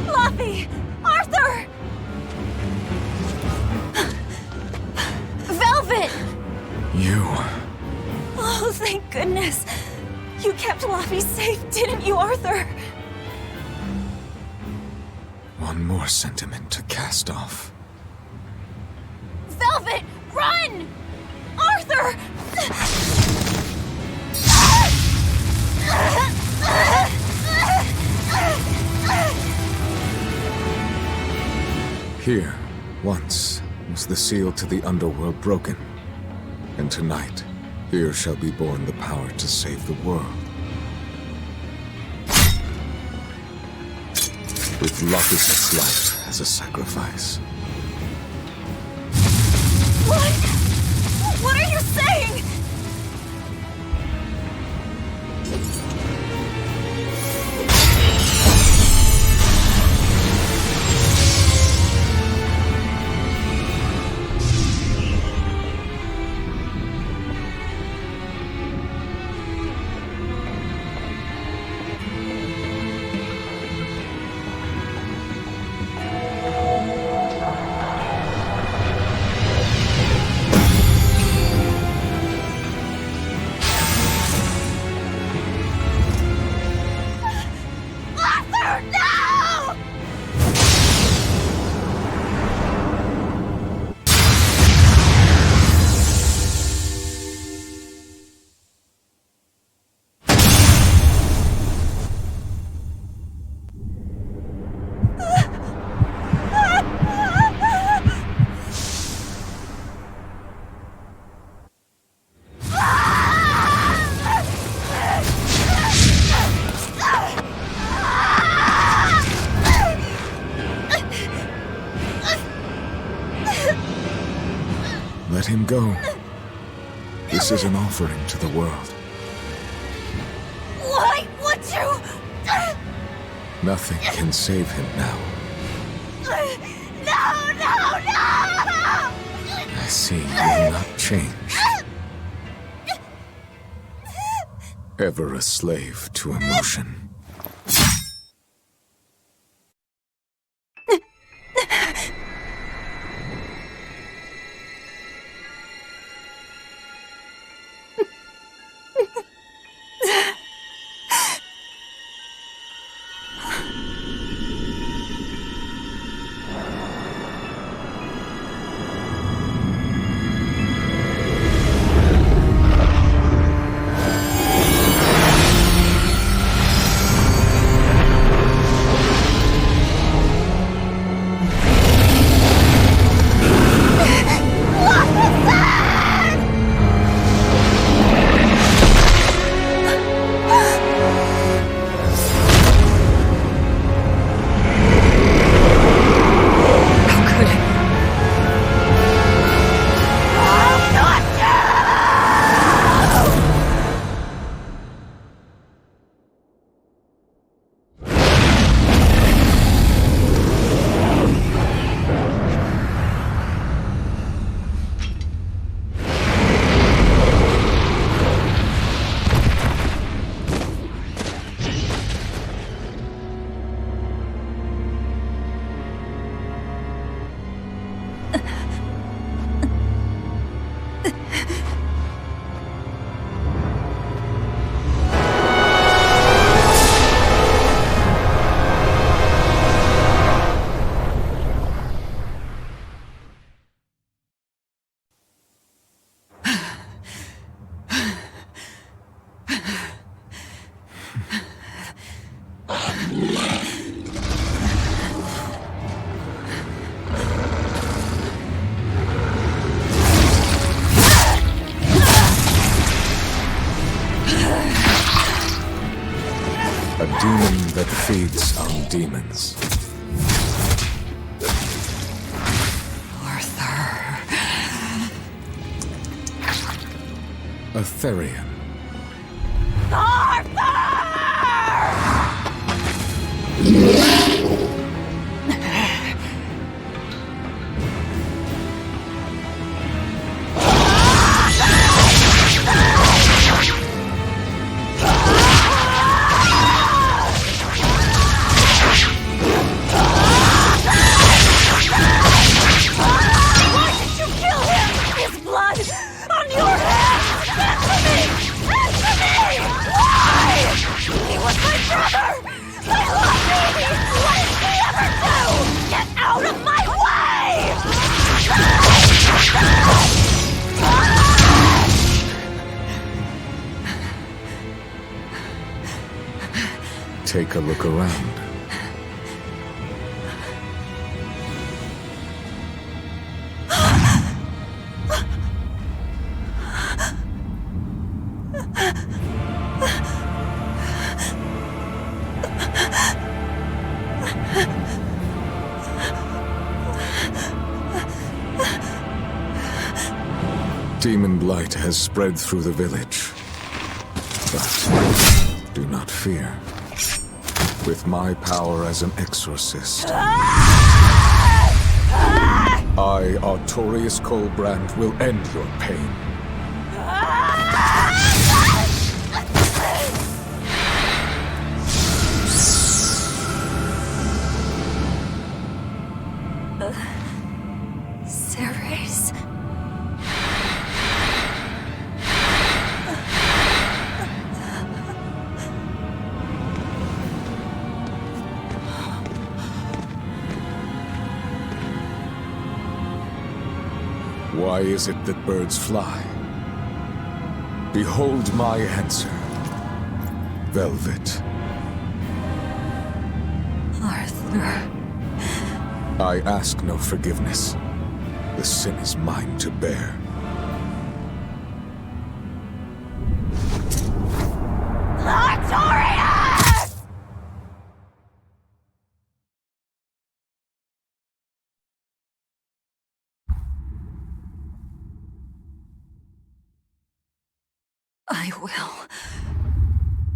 Speaker 2: Luffy! Arthur!
Speaker 6: Velvet!
Speaker 1: You.
Speaker 2: Oh, thank goodness. You kept Luffy safe, didn't you, Arthur?
Speaker 1: One more sentiment to cast off.
Speaker 6: Velvet, run! Arthur!
Speaker 1: Here, once, was the seal to the underworld broken. And tonight, here shall be born the power to save the world. With Lopus's life as a sacrifice.
Speaker 2: What? What are you saying?
Speaker 1: let him go. This is an offering to the world.
Speaker 6: Why would you?
Speaker 1: Nothing can save him now.
Speaker 6: No, no, no!
Speaker 1: I see you will not change. Ever a slave to emotion. A demon that feeds on demons.
Speaker 3: Arthur.
Speaker 1: A Therian. Take a look around. Demon blight has spread through the village. But do not fear. With my power as an exorcist, I, Artorius Colbrand, will end your pain.
Speaker 5: Ceres.
Speaker 1: Why is it that birds fly? Behold my answer. Velvet.
Speaker 5: Arthur.
Speaker 1: I ask no forgiveness. The sin is mine to bear.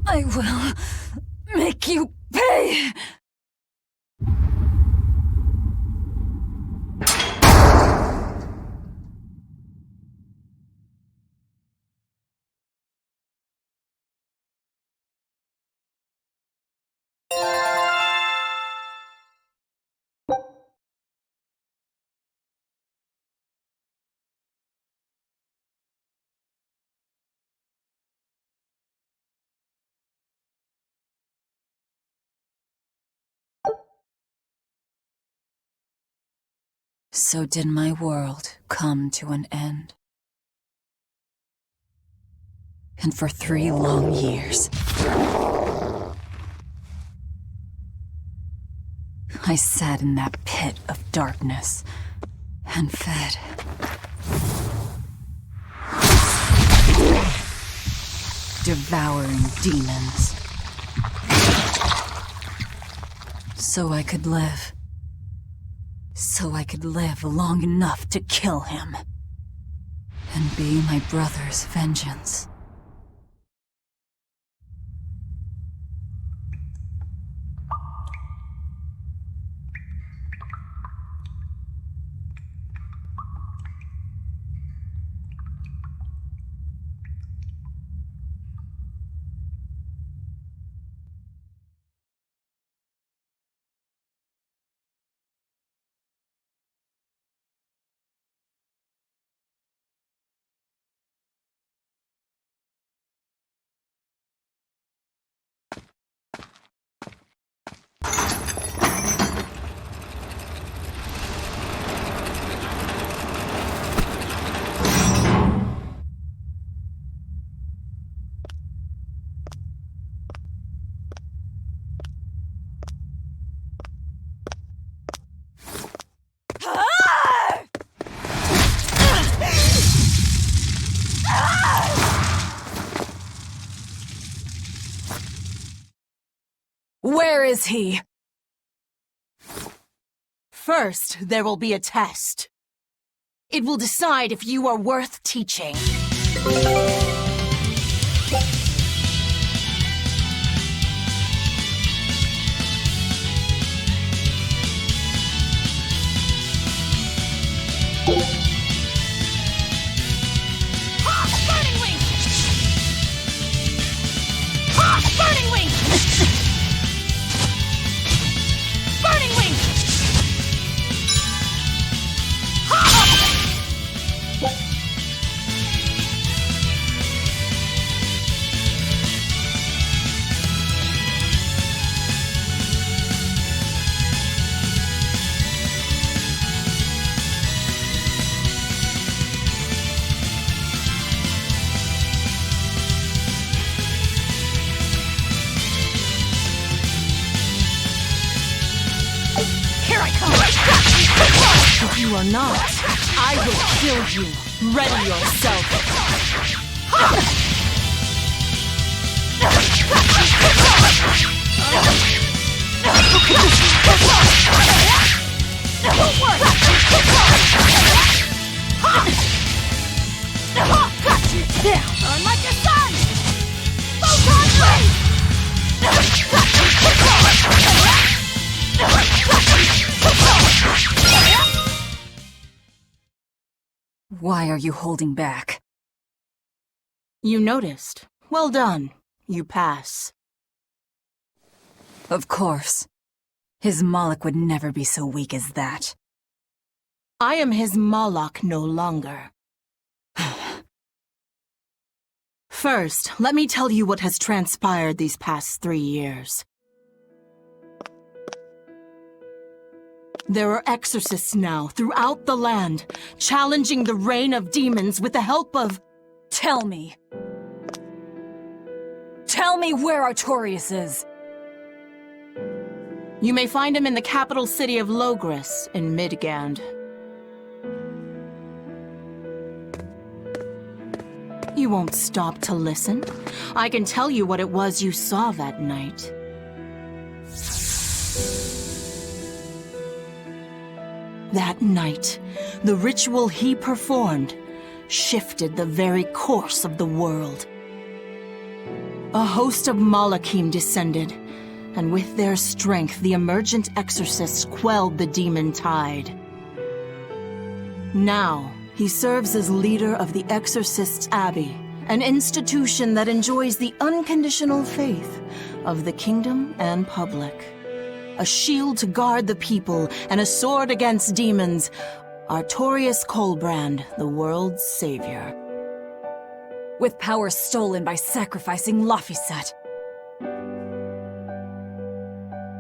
Speaker 3: I will make you pay! So did my world come to an end. And for 3 long years, I sat in that pit of darkness and fed. Devouring demons. So I could live. So I could live long enough to kill him. And be my brother's vengeance. Where is he?
Speaker 13: First, there will be a test. It will decide if you are worth teaching. If you are not, I will kill you. Ready yourself. Got you down. Burn like a sun. Photon blade.
Speaker 3: Why are you holding back?
Speaker 13: You noticed. Well done. You pass.
Speaker 3: Of course. His Moloch would never be so weak as that.
Speaker 13: I am his Moloch no longer. First, let me tell you what has transpired these past 3 years. There are exorcists now throughout the land, challenging the reign of demons with the help of...
Speaker 3: Tell me. Tell me where Artorias is.
Speaker 13: You may find him in the capital city of Logris in Midgand. You won't stop to listen? I can tell you what it was you saw that night. That night, the ritual he performed shifted the very course of the world. A host of Malachim descended, and with their strength, the emergent exorcists quelled the demon tide. Now, he serves as leader of the Exorcists' Abbey, an institution that enjoys the unconditional faith of the kingdom and public. A shield to guard the people and a sword against demons, Artorius Colbrand, the world's savior.
Speaker 3: With power stolen by sacrificing Laphicet.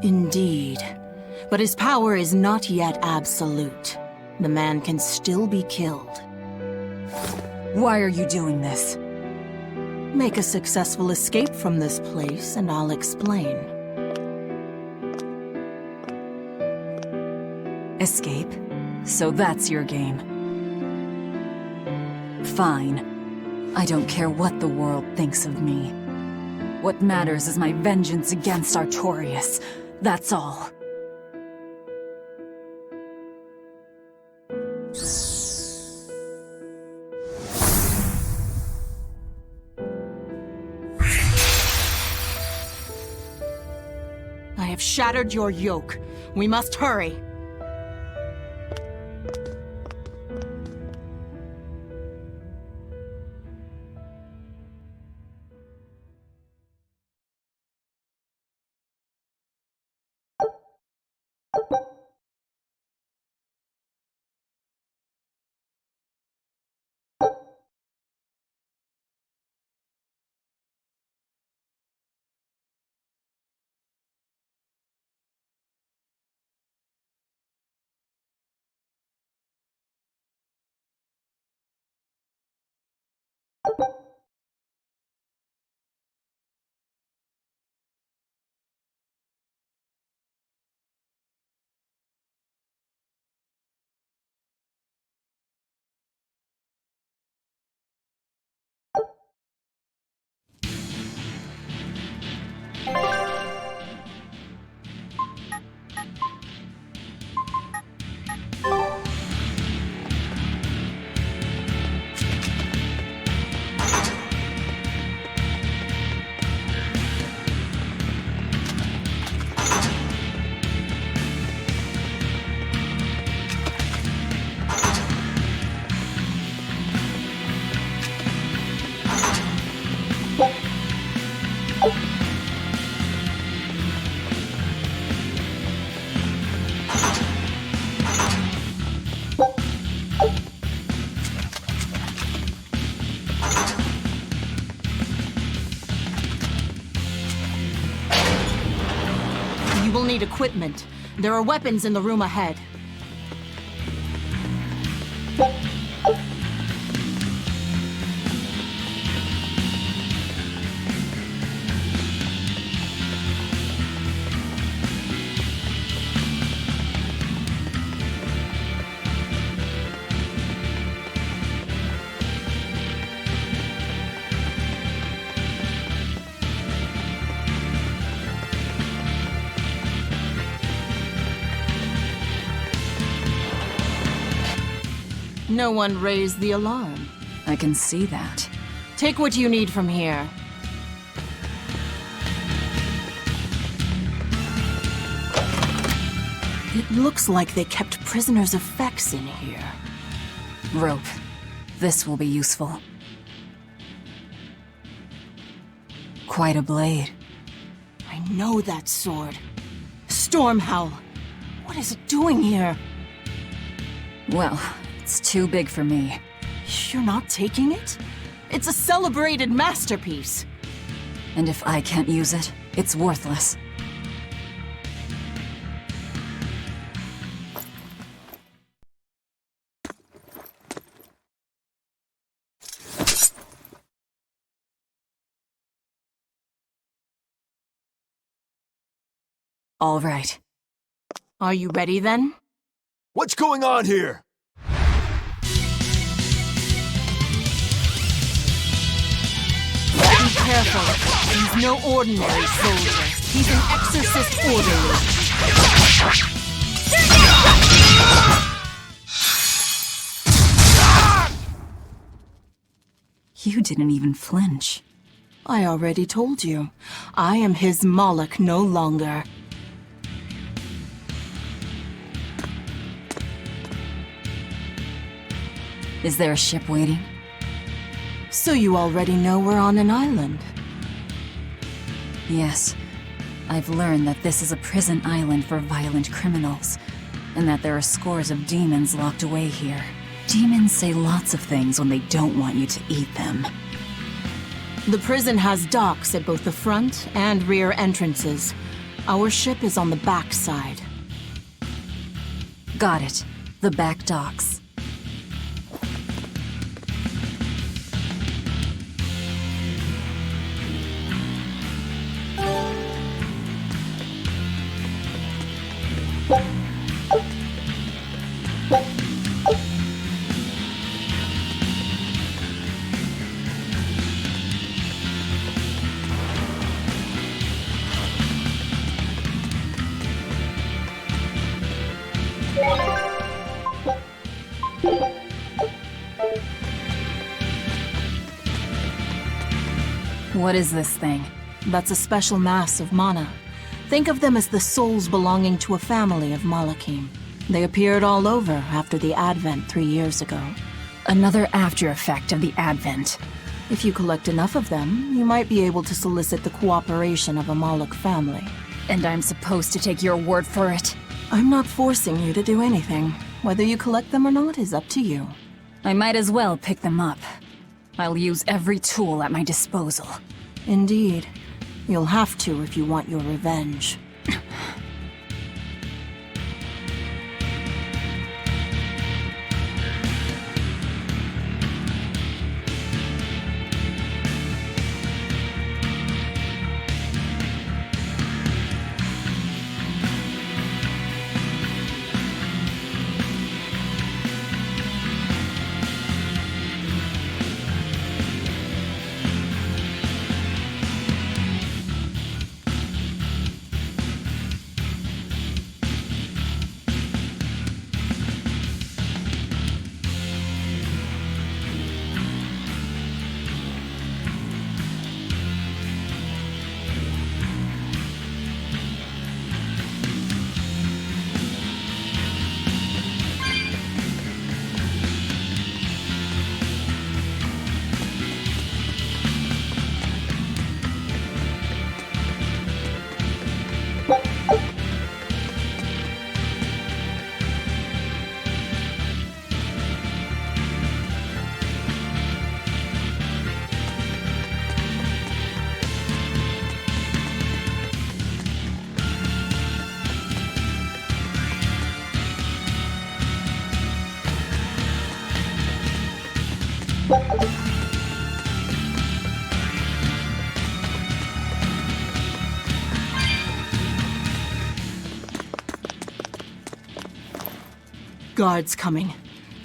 Speaker 13: Indeed. But his power is not yet absolute. The man can still be killed.
Speaker 3: Why are you doing this?
Speaker 13: Make a successful escape from this place, and I'll explain.
Speaker 3: Escape? So that's your game. Fine. I don't care what the world thinks of me. What matters is my vengeance against Artorius. That's all.
Speaker 13: I have shattered your yoke. We must hurry. You will need equipment. There are weapons in the room ahead. No one raised the alarm.
Speaker 3: I can see that.
Speaker 13: Take what you need from here. It looks like they kept prisoners' effects in here.
Speaker 3: Rope. This will be useful. Quite a blade.
Speaker 13: I know that sword. Stormhowl. What is it doing here?
Speaker 3: Well, it's too big for me.
Speaker 13: You're not taking it? It's a celebrated masterpiece.
Speaker 3: And if I can't use it, it's worthless. All right.
Speaker 13: Are you ready then?
Speaker 14: What's going on here?
Speaker 13: Be careful. He's no ordinary soldier. He's an exorcist orderly.
Speaker 3: You didn't even flinch.
Speaker 13: I already told you. I am his Moloch no longer.
Speaker 3: Is there a ship waiting?
Speaker 13: So you already know we're on an island?
Speaker 3: Yes. I've learned that this is a prison island for violent criminals, and that there are scores of demons locked away here. Demons say lots of things when they don't want you to eat them.
Speaker 13: The prison has docks at both the front and rear entrances. Our ship is on the back side.
Speaker 3: Got it. The back docks. What is this thing?
Speaker 13: That's a special mass of mana. Think of them as the souls belonging to a family of Malachim. They appeared all over after the Advent 3 years ago.
Speaker 3: Another after effect of the Advent.
Speaker 13: If you collect enough of them, you might be able to solicit the cooperation of a Moloch family.
Speaker 3: And I'm supposed to take your word for it?
Speaker 13: I'm not forcing you to do anything. Whether you collect them or not is up to you.
Speaker 3: I might as well pick them up. I'll use every tool at my disposal.
Speaker 13: Indeed. You'll have to if you want your revenge. Guards coming.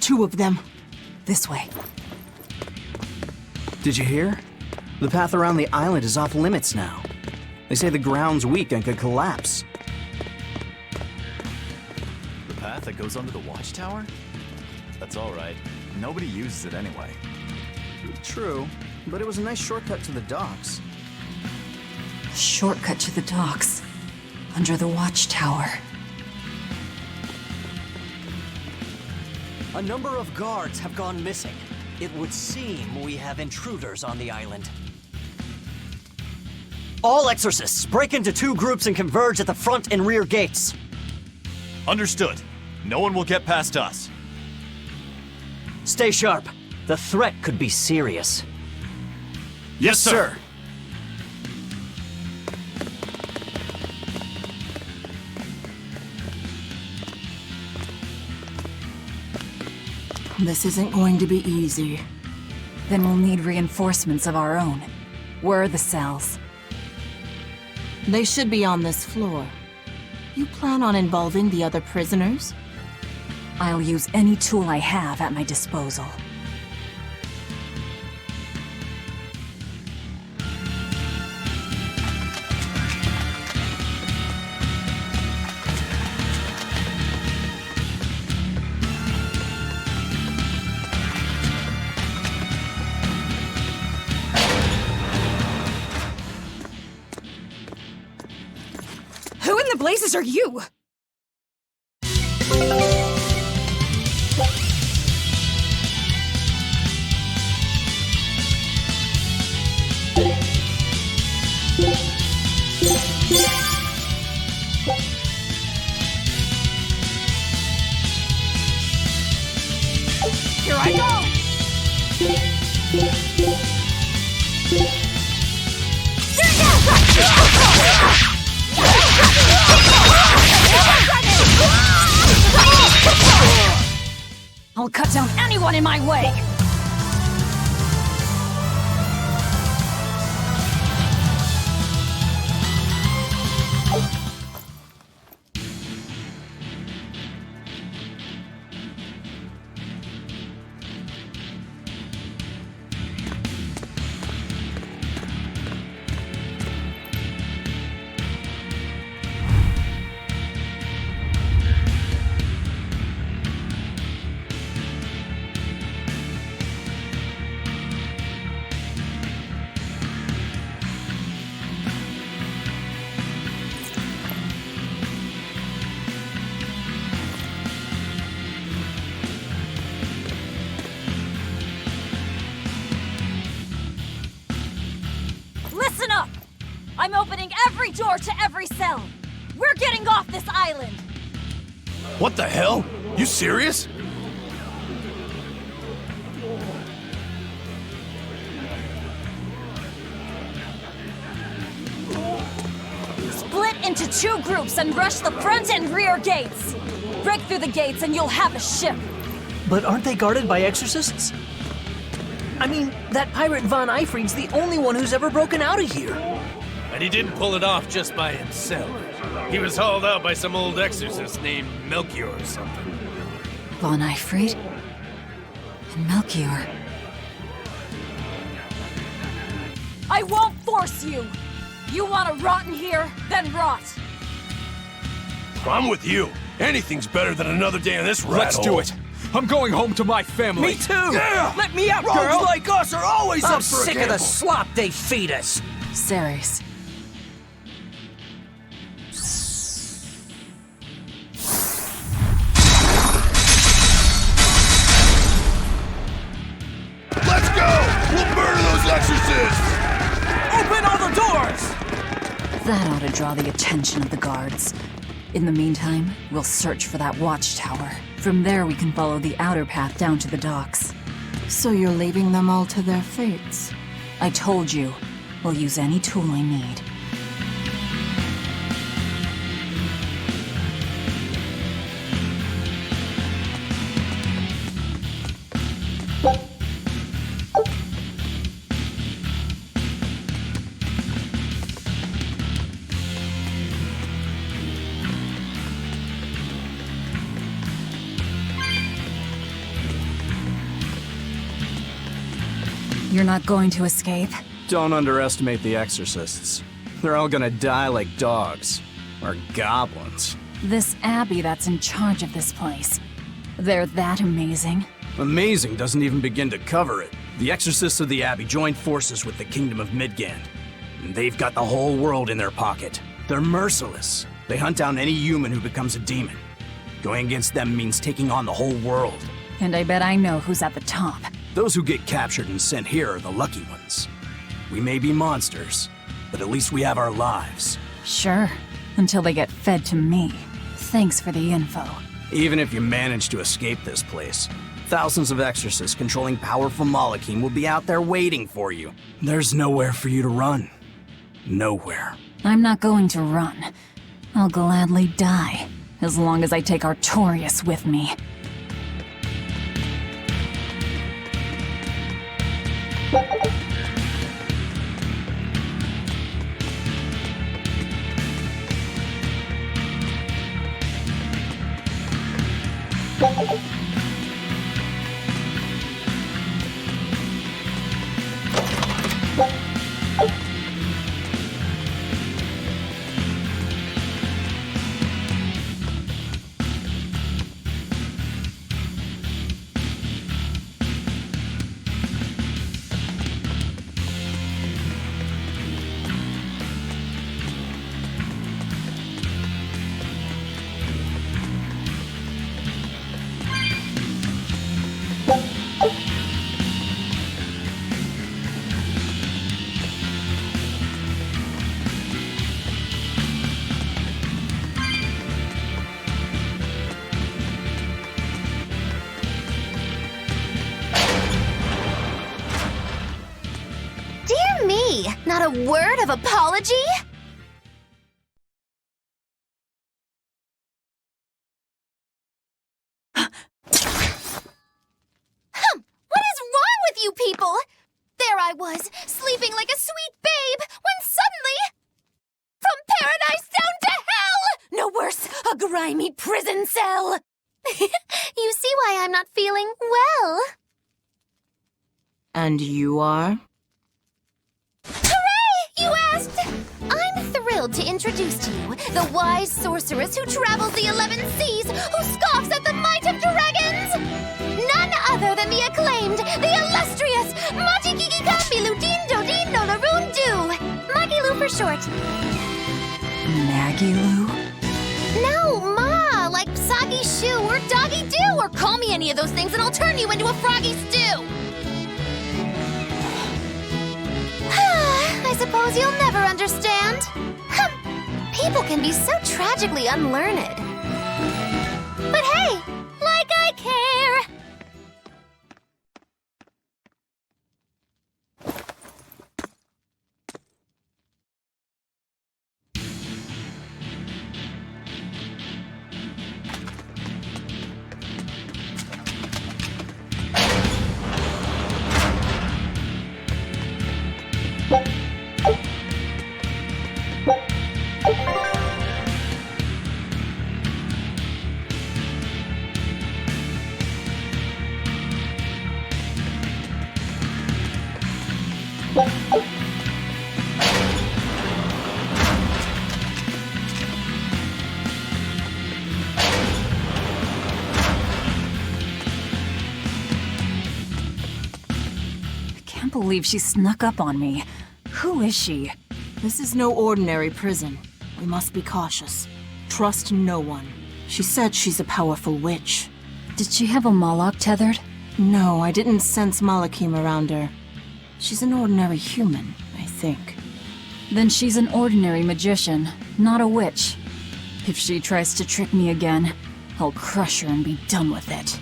Speaker 13: 2 of them.
Speaker 3: This way.
Speaker 10: Did you hear? The path around the island is off limits now. They say the ground's weak and could collapse.
Speaker 4: The path that goes under the watchtower? That's all right. Nobody uses it anyway.
Speaker 10: True, but it was a nice shortcut to the docks.
Speaker 3: Shortcut to the docks. Under the watchtower.
Speaker 11: A number of guards have gone missing. It would seem we have intruders on the island. All exorcists, break into 2 groups and converge at the front and rear gates.
Speaker 4: Understood. No one will get past us.
Speaker 11: Stay sharp. The threat could be serious.
Speaker 4: Yes, sir.
Speaker 13: This isn't going to be easy.
Speaker 3: Then we'll need reinforcements of our own. Where are the cells?
Speaker 13: They should be on this floor. You plan on involving the other prisoners?
Speaker 3: I'll use any tool I have at my disposal.
Speaker 9: blazes are you? Here I go! I'll cut down anyone in my way! Listen up! I'm opening every door to every cell! We're getting off this island!
Speaker 14: What the hell? You serious?
Speaker 9: Split into 2 groups and rush the front and rear gates! Break through the gates and you'll have a ship!
Speaker 15: But aren't they guarded by exorcists? I mean, that pirate Von Eyfried's the only one who's ever broken out of here.
Speaker 16: And he didn't pull it off just by himself. He was hauled out by some old exorcist named Melchior or something.
Speaker 3: Von Eyfried? And Melchior.
Speaker 9: I won't force you! You want to rot in here? Then rot!
Speaker 14: I'm with you. Anything's better than another day in this rat
Speaker 1: Let's do
Speaker 14: hole.
Speaker 1: it. I'm going home to my family.
Speaker 15: Me too!
Speaker 14: Yeah!
Speaker 15: Let me out,
Speaker 10: Rogues
Speaker 15: girl!
Speaker 10: like us are always
Speaker 15: I'm
Speaker 10: up for a
Speaker 15: sick of
Speaker 10: gamble.
Speaker 15: the slop they feed us!
Speaker 3: Ceres.
Speaker 14: Let's go! We'll murder those exorcists!
Speaker 15: Open all the doors!
Speaker 3: That ought to draw the attention of the guards. In the meantime, we'll search for that watchtower. From there, we can follow the outer path down to the docks.
Speaker 13: So you're leaving them all to their fates?
Speaker 3: I told you, we'll use any tool I need. You're not going to escape?
Speaker 10: Don't underestimate the exorcists. They're all gonna die like dogs. Or goblins.
Speaker 3: This abbey that's in charge of this place. They're that amazing?
Speaker 10: Amazing doesn't even begin to cover it. The exorcists of the abbey joined forces with the kingdom of Midgand. And they've got the whole world in their pocket. They're merciless. They hunt down any human who becomes a demon. Going against them means taking on the whole world.
Speaker 3: And I bet I know who's at the top.
Speaker 10: Those who get captured and sent here are the lucky ones. We may be monsters, but at least we have our lives.
Speaker 3: Sure, until they get fed to me. Thanks for the info.
Speaker 10: Even if you manage to escape this place, thousands of exorcists controlling powerful Malachim will be out there waiting for you. There's nowhere for you to run. Nowhere.
Speaker 3: I'm not going to run. I'll gladly die, as long as I take Artorias with me.
Speaker 6: A word of apology? What is wrong with you people? There I was, sleeping like a sweet babe, when suddenly... From paradise down to hell! No worse, a grimy prison cell! You see why I'm not feeling well.
Speaker 13: And you are?
Speaker 6: Hooray! You asked! I'm thrilled to introduce to you the wise sorceress who travels the 11 seas, who scoffs at the might of dragons! None other than the acclaimed, the illustrious Majikikikambilu Dindo Dindo Laroon Do! Magilu for short.
Speaker 3: Maggie-Lou?
Speaker 6: No, Ma! Like Soggy Shoe or Doggy Doo, or call me any of those things and I'll turn you into a froggy stew! I suppose you'll never understand. People can be so tragically unlearned. But hey, like I care!
Speaker 3: I can't believe she snuck up on me. Who is she?
Speaker 13: This is no ordinary prison. We must be cautious. Trust no one. She said she's a powerful witch.
Speaker 3: Did she have a Moloch tethered?
Speaker 13: No, I didn't sense Malakim around her. She's an ordinary human, I think.
Speaker 3: Then she's an ordinary magician, not a witch. If she tries to trick me again, I'll crush her and be done with it.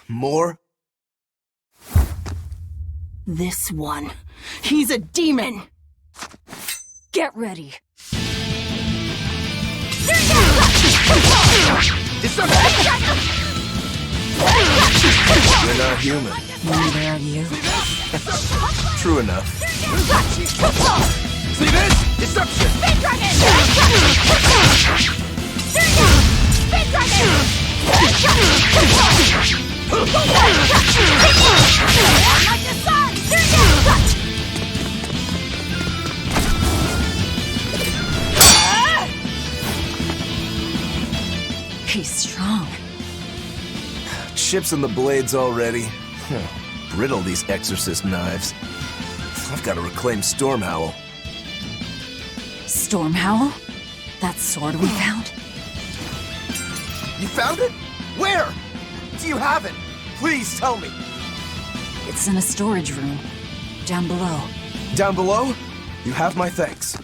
Speaker 11: More?
Speaker 13: This one. He's a demon!
Speaker 3: Get ready.
Speaker 14: You're not human.
Speaker 3: Neither are you.
Speaker 14: True enough.
Speaker 16: See this? Deception!
Speaker 6: Big Dragon! Big Dragon! Like the sun!
Speaker 3: He's strong.
Speaker 14: Chips in the blades already. Brittle, these exorcist knives. I've got to reclaim Stormhowl.
Speaker 3: Stormhowl? That sword we found?
Speaker 14: You found it? Where? Do you have it? Please tell me.
Speaker 3: It's in a storage room. Down below.
Speaker 14: Down below? You have my thanks.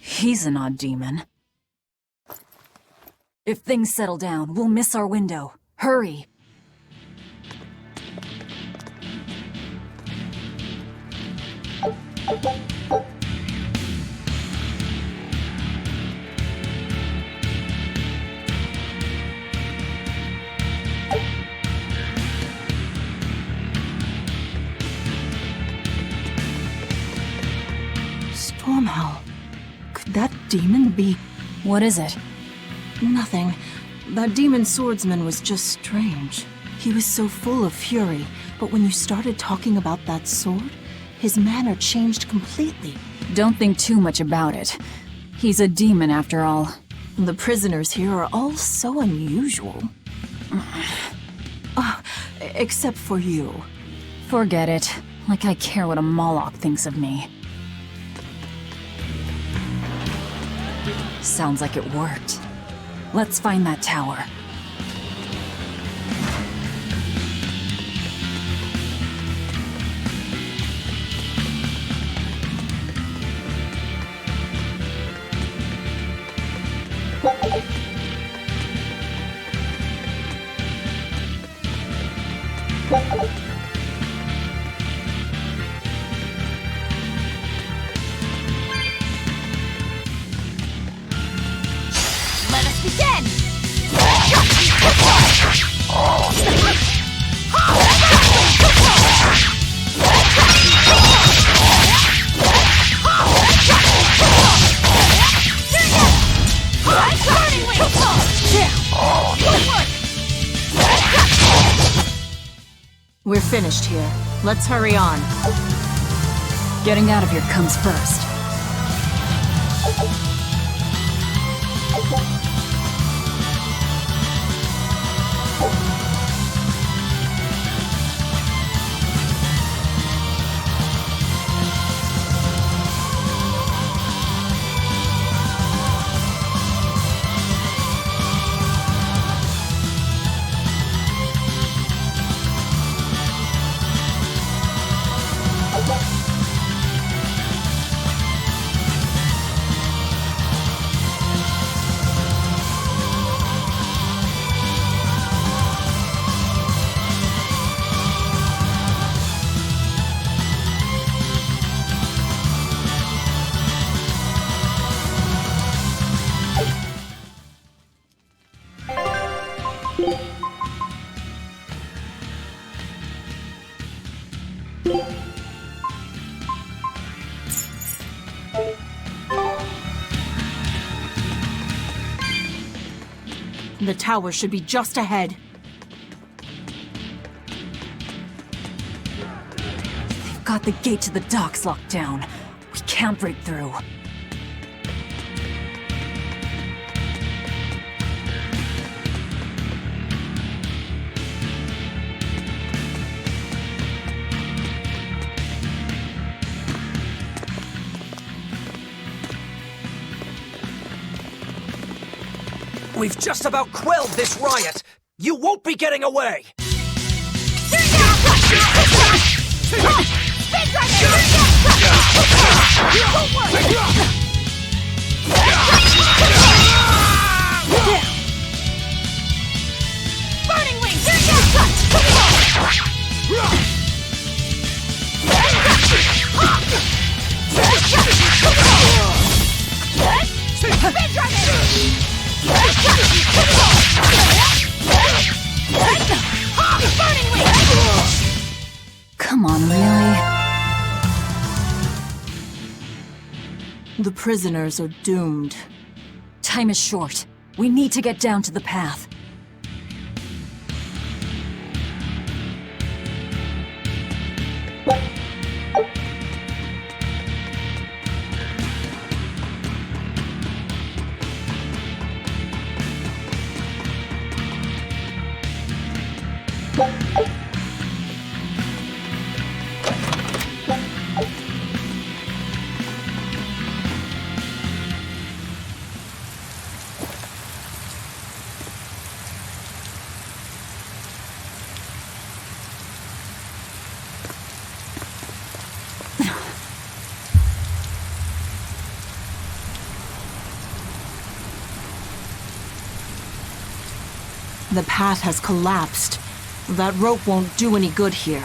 Speaker 3: He's an odd demon. If things settle down, we'll miss our window. Hurry!
Speaker 13: Stormhowl. Could that demon be...
Speaker 3: What is it?
Speaker 13: Nothing. That demon swordsman was just strange. He was so full of fury, but when you started talking about that sword, his manner changed completely.
Speaker 3: Don't think too much about it. He's a demon after all.
Speaker 13: The prisoners here are all so unusual. Except for you.
Speaker 3: Forget it. Like I care what a Moloch thinks of me. Sounds like it worked. Let's find that tower.
Speaker 6: Let us begin!
Speaker 13: We're finished here. Let's hurry on.
Speaker 3: Getting out of here comes first.
Speaker 13: The tower should be just ahead.
Speaker 3: They've got the gate to the docks locked down. We can't break through.
Speaker 12: We've just about quelled this riot! You won't be getting away!
Speaker 9: Burning wings!
Speaker 3: Come on, really?
Speaker 13: The prisoners are doomed.
Speaker 3: Time is short. We need to get down to the path.
Speaker 13: The path has collapsed. That rope won't do any good here.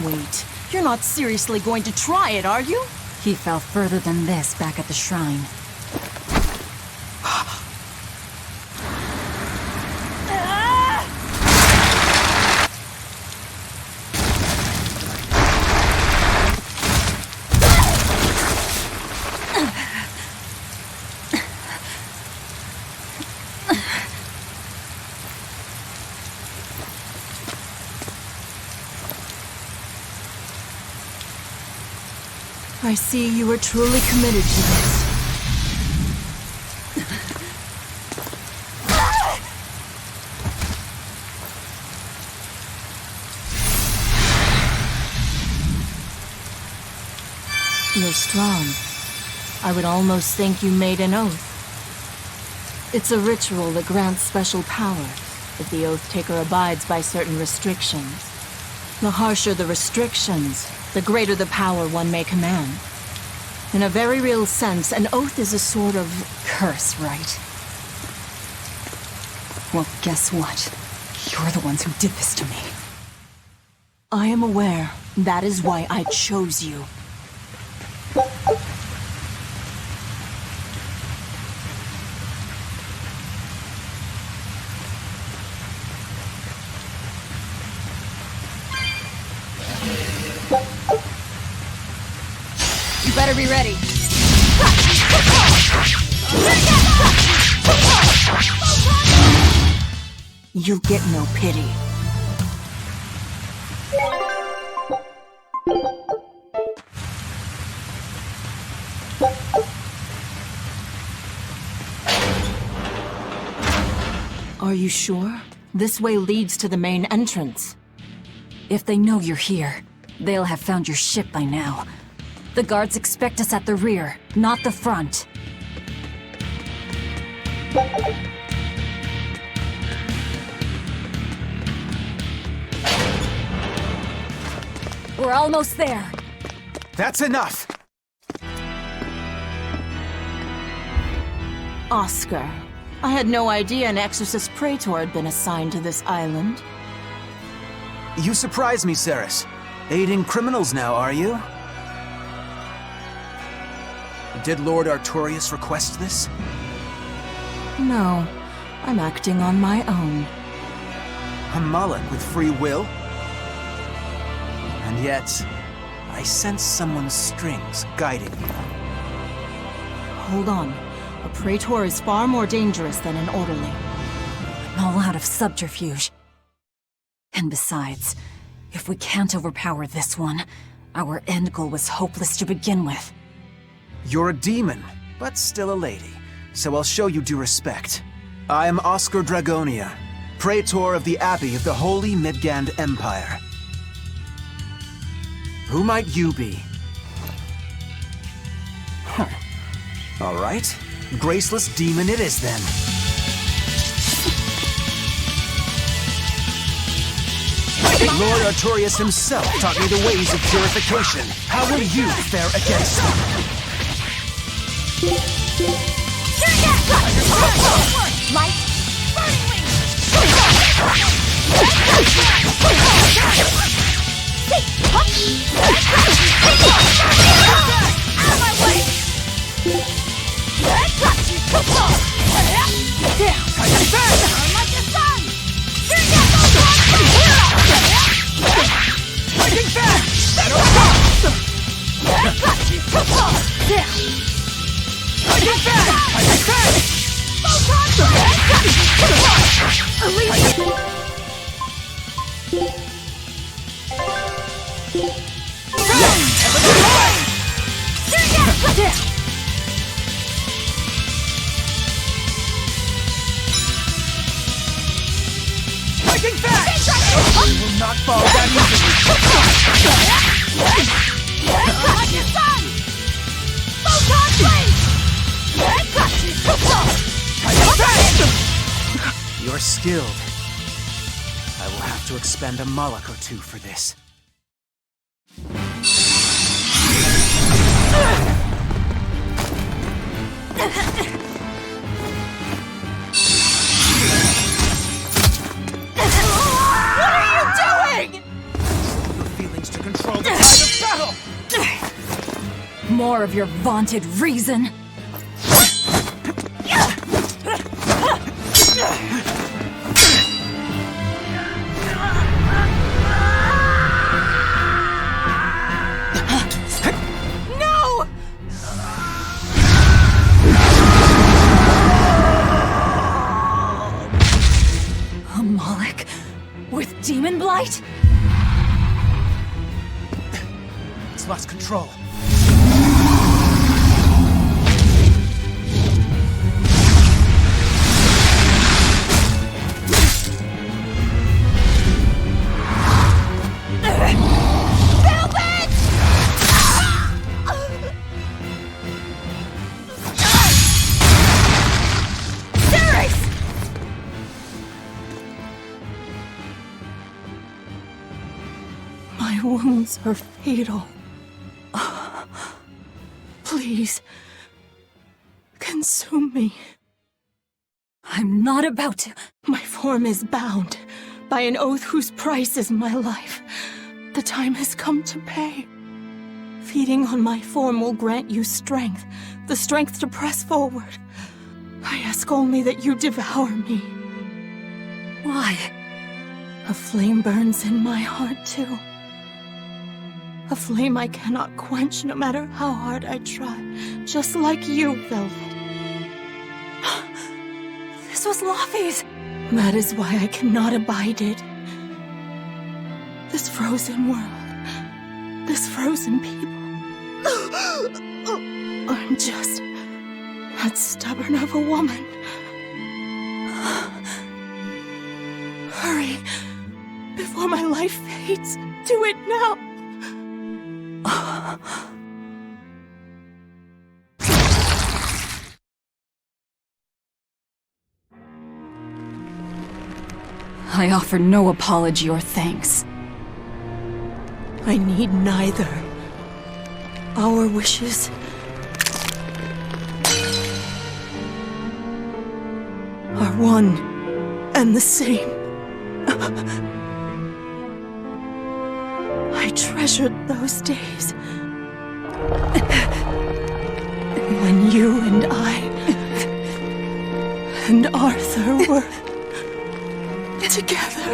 Speaker 13: Wait, you're not seriously going to try it, are you?
Speaker 3: He fell further than this back at the shrine.
Speaker 13: I see you are truly committed to this. You're strong. I would almost think you made an oath. It's a ritual that grants special power if the oath taker abides by certain restrictions. The harsher the restrictions, the greater the power one may command. In a very real sense, an oath is a sort of
Speaker 3: curse, right? Well, guess what? You're the ones who did this to me.
Speaker 13: I am aware. That is why I chose you.
Speaker 9: You better be ready.
Speaker 13: You'll get no pity. Are you sure? This way leads to the main entrance.
Speaker 3: If they know you're here, they'll have found your ship by now. The guards expect us at the rear, not the front. We're almost there.
Speaker 17: That's enough!
Speaker 13: Oscar, I had no idea an Exorcist Praetor had been assigned to this island.
Speaker 17: You surprise me, Ceres. Aiding criminals now, are you? Did Lord Artorius request this?
Speaker 13: No, I'm acting on my own.
Speaker 17: A Moloch with free will? And yet, I sense someone's strings guiding you.
Speaker 13: Hold on. A praetor is far more dangerous than an orderly.
Speaker 3: I'm all out of subterfuge. And besides, if we can't overpower this one, our end goal was hopeless to begin with.
Speaker 17: You're a demon, but still a lady, so I'll show you due respect. I am Oscar Dragonia, Praetor of the Abbey of the Holy Midgand Empire. Who might you be? Huh. All right, graceless demon it is then. Lord Artorius himself taught me the ways of purification. How will you fare against him?
Speaker 9: Light, burning wings! Out of my way! I'm like the sun!
Speaker 17: Fighting back! Fighting back! You will not fall that
Speaker 9: Like the sun! Photon blade!
Speaker 17: You're skilled. I will have to expend a Moloch or two for this.
Speaker 9: What are you doing?
Speaker 17: Your feelings to control the tide of battle!
Speaker 3: More of your vaunted reason!
Speaker 9: No!
Speaker 3: A Moloch with demon blight?
Speaker 17: It's lost control.
Speaker 13: My wounds are fatal. Please, consume me.
Speaker 3: I'm not about to.
Speaker 13: My form is bound by an oath whose price is my life. The time has come to pay. Feeding on my form will grant you strength, the strength to press forward. I ask only that you devour me.
Speaker 3: Why?
Speaker 13: A flame burns in my heart, too. A flame I cannot quench no matter how hard I try. Just like you, Velvet.
Speaker 3: This was Laffy's.
Speaker 13: That is why I cannot abide it. This frozen world. This frozen people. I'm just that stubborn of a woman. Hurry, before my life fades. Do it now.
Speaker 3: I offer no apology or thanks.
Speaker 13: I need neither. Our wishes are one and the same. I treasured those days when you and I and Arthur were together.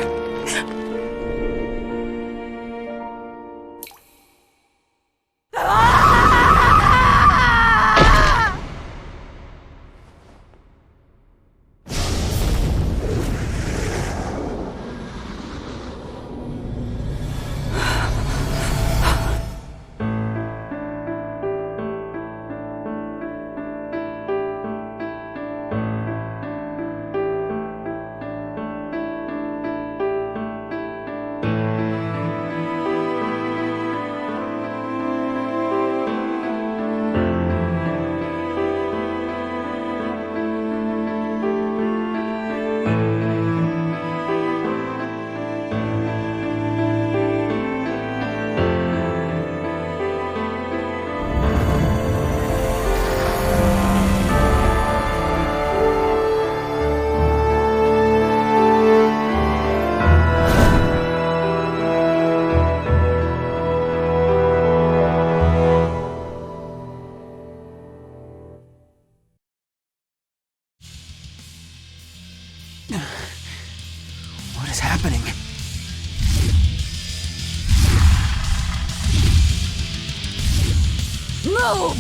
Speaker 3: Move!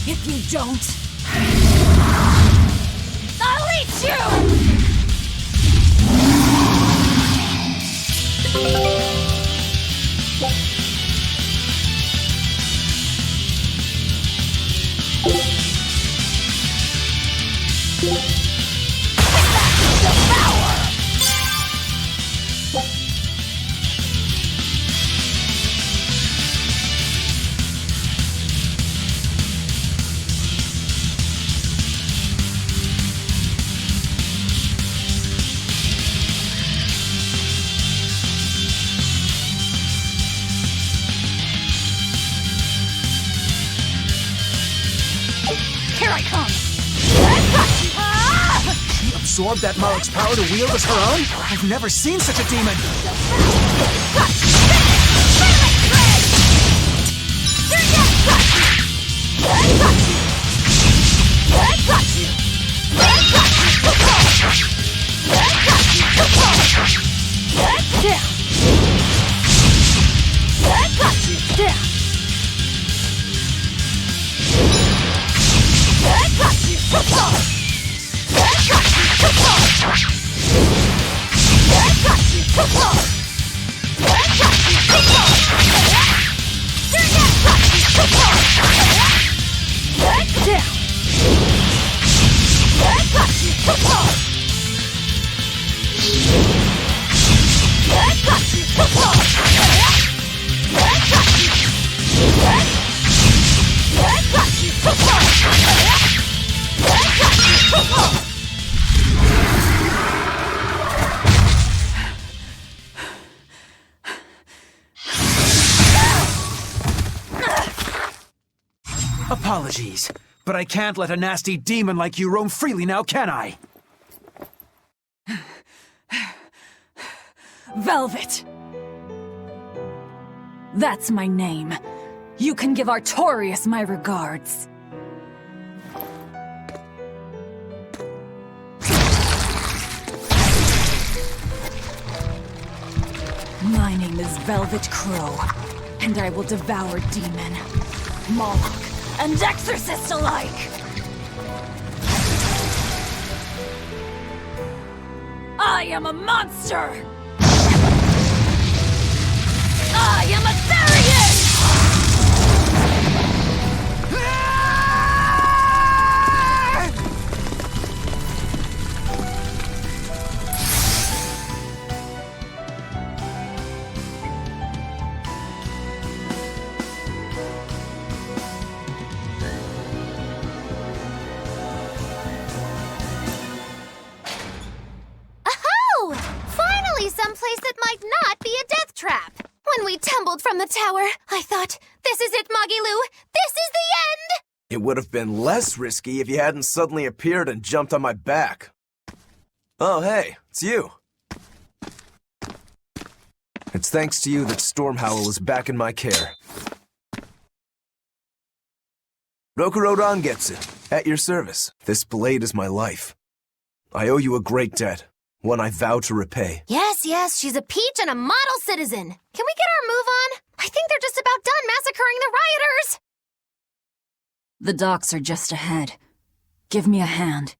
Speaker 3: If you don't, I'll eat you! Here I come!
Speaker 17: She absorbed that Malik's power to wield as her own? I've never seen such a demon! Apologies, but I can't let a nasty demon like you roam freely now, can I?
Speaker 3: Velvet! That's my name. You can give Artorias my regards. My name is Velvet Crow, and I will devour demon, Moloch, and exorcist alike! I am a monster! I am a Therian!
Speaker 6: Aho! Finally someplace that might not be a death trap. When we tumbled from the tower, I thought, this is it, Moggy-Lou! This is the end!
Speaker 14: It would have been less risky if you hadn't suddenly appeared and jumped on my back. Oh, hey, it's you. It's thanks to you that Stormhowl is back in my care. Rokuro Rangetsu, at your service. This blade is my life. I owe you a great debt, one I vow to repay.
Speaker 6: Yes, she's a peach and a model citizen. Can we get our move on? I think they're just about done massacring the rioters!
Speaker 3: The docks are just ahead. Give me a hand.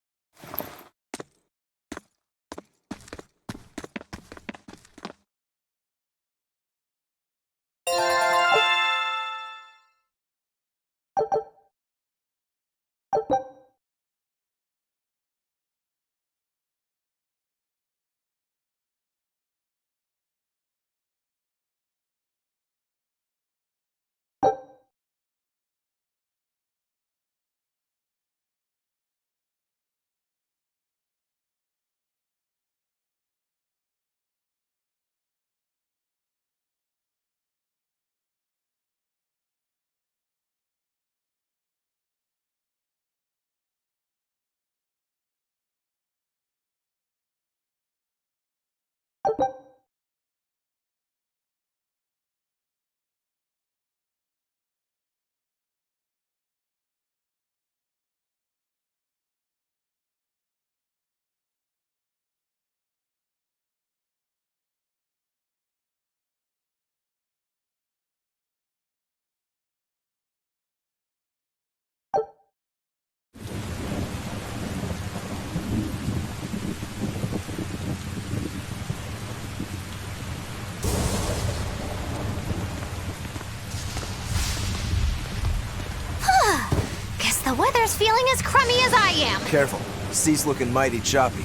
Speaker 6: The weather's feeling as crummy as I am.
Speaker 14: Careful. The sea's looking mighty choppy.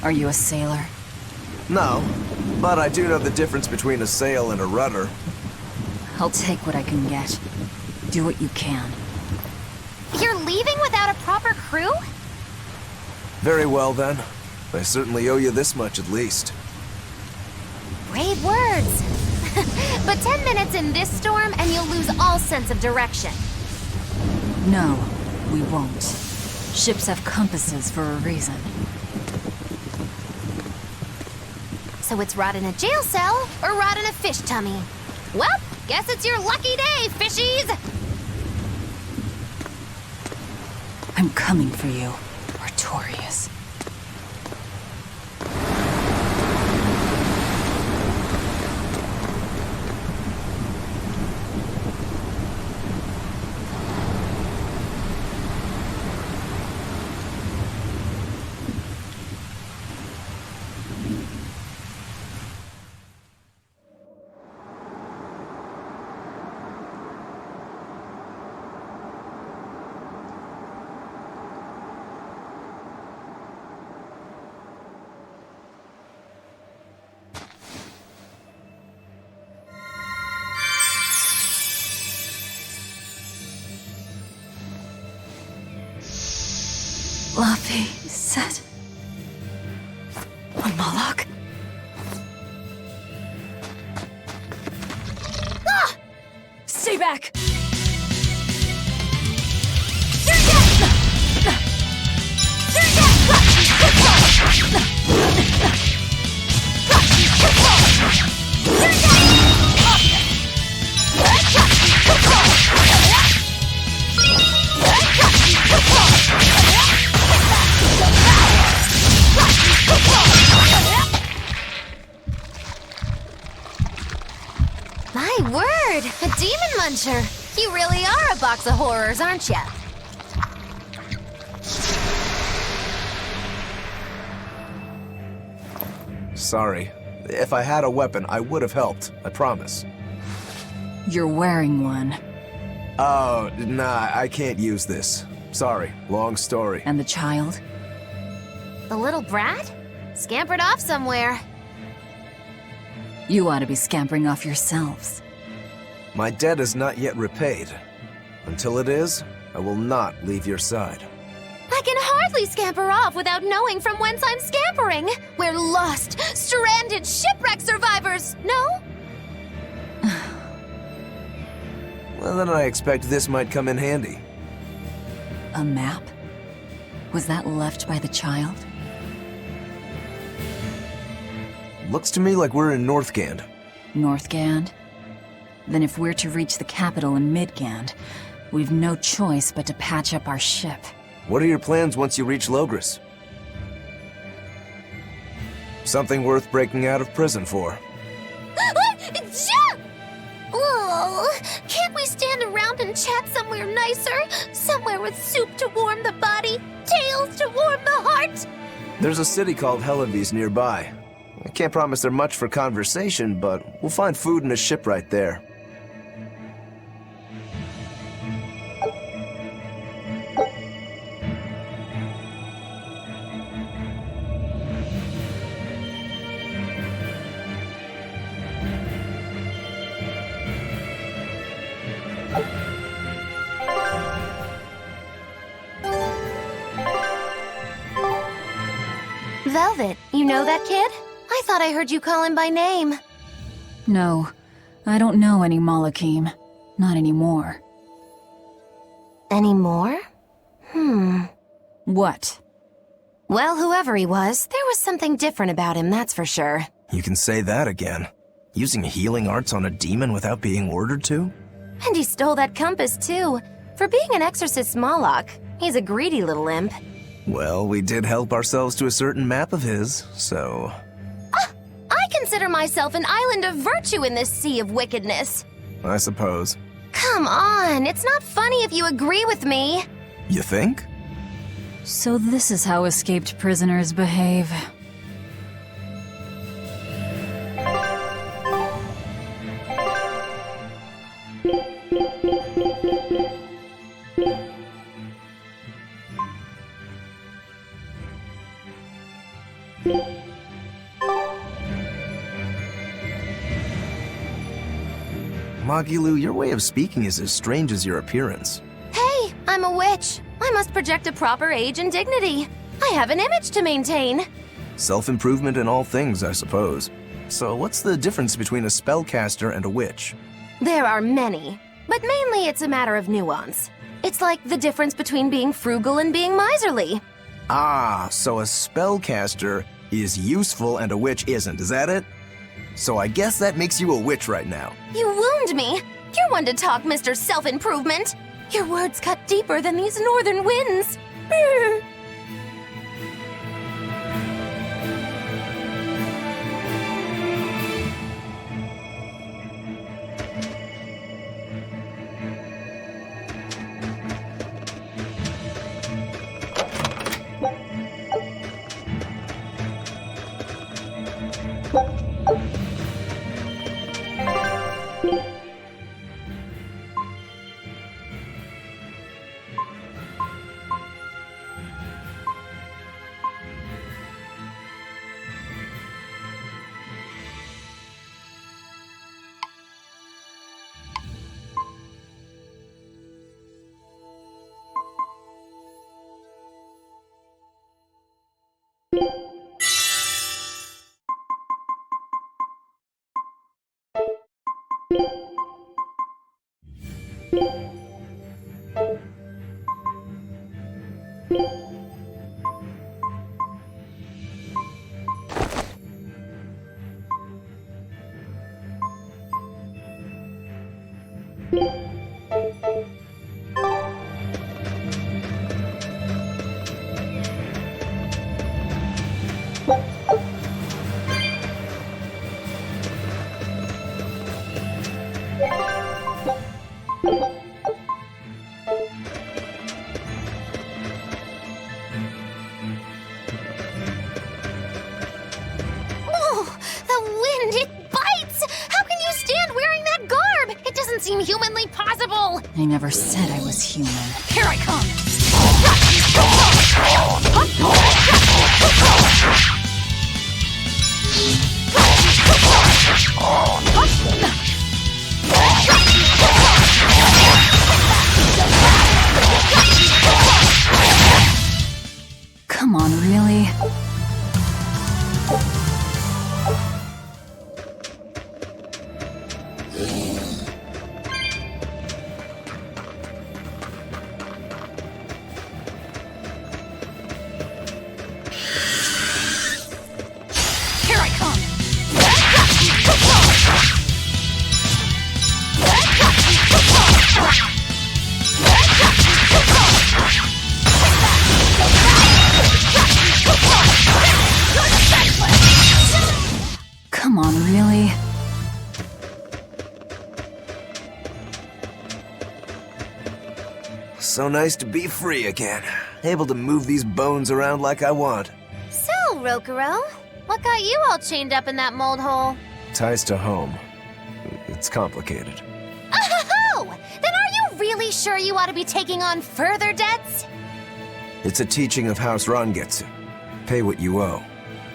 Speaker 3: Are you a sailor?
Speaker 14: No, but I do know the difference between a sail and a rudder.
Speaker 3: I'll take what I can get. Do what you can.
Speaker 6: You're leaving without a proper crew?
Speaker 14: Very well, then. I certainly owe you this much at least.
Speaker 6: Brave words. But 10 minutes in this storm and you'll lose all sense of direction.
Speaker 3: No, we won't. Ships have compasses for a reason.
Speaker 6: So it's rot in a jail cell or rot in a fish tummy? Well, guess it's your lucky day, fishies!
Speaker 3: I'm coming for you, Artorias. Laffy said... on Moloch?
Speaker 6: Ah!
Speaker 3: Stay back!
Speaker 6: My word, a demon muncher. You really are a box of horrors, aren't you?
Speaker 14: Sorry. If I had a weapon, I would have helped. I promise.
Speaker 3: You're wearing one.
Speaker 14: Oh, nah, I can't use this. Sorry, long story.
Speaker 3: And the child?
Speaker 6: The little brat? Scampered off somewhere.
Speaker 3: You ought to be scampering off yourselves.
Speaker 14: My debt is not yet repaid. Until it is, I will not leave your side.
Speaker 6: I can hardly scamper off without knowing from whence I'm scampering. We're lost, stranded shipwreck survivors, no?
Speaker 14: Well, then I expect this might come in handy.
Speaker 3: A map? Was that left by the child?
Speaker 14: Looks to me like we're in Northgand.
Speaker 3: Northgand? Then if we're to reach the capital in Midgand, we've no choice but to patch up our ship.
Speaker 14: What are your plans once you reach Logris? Something worth breaking out of prison for.
Speaker 6: Oh, can't we stand around and chat somewhere nicer? Somewhere with soup to warm the body, tales to warm the heart?
Speaker 14: There's a city called Helavis nearby. I can't promise they're much for conversation, but we'll find food and a ship right there.
Speaker 6: Velvet, you know that kid? I thought I heard you call him by name.
Speaker 3: No, I don't know any Malakim. Not anymore.
Speaker 6: Anymore?
Speaker 3: What?
Speaker 6: Well, whoever he was, there was something different about him, that's for sure.
Speaker 14: You can say that again. Using healing arts on a demon without being ordered to?
Speaker 6: And he stole that compass, too. For being an exorcist Moloch, he's a greedy little imp.
Speaker 14: Well, we did help ourselves to a certain map of his, so...
Speaker 6: I consider myself an island of virtue in this sea of wickedness.
Speaker 14: I suppose.
Speaker 6: Come on, it's not funny if you agree with me.
Speaker 14: You think?
Speaker 3: So this is how escaped prisoners behave.
Speaker 14: Magilu, your way of speaking is as strange as your appearance.
Speaker 6: Hey, I'm a witch. I must project a proper age and dignity. I have an image to maintain.
Speaker 14: Self-improvement in all things, I suppose. So what's the difference between a spellcaster and a witch?
Speaker 6: There are many, but mainly it's a matter of nuance. It's like the difference between being frugal and being miserly.
Speaker 14: Ah, so a spellcaster is useful and a witch isn't, is that it? So I guess that makes you a witch right now.
Speaker 6: You wound me. You're one to talk, Mr. Self-Improvement. Your words cut deeper than these northern winds. Brr. Seem humanly possible!
Speaker 3: I never said I was human.
Speaker 6: Here I come!
Speaker 3: Come on, really? Come on, really?
Speaker 14: So nice to be free again. Able to move these bones around like I want.
Speaker 6: So, Rokuro, what got you all chained up in that mold hole?
Speaker 14: Ties to home. It's complicated.
Speaker 6: Oh! Then are you really sure you ought to be taking on further debts?
Speaker 14: It's a teaching of House Rangetsu. Pay what you owe.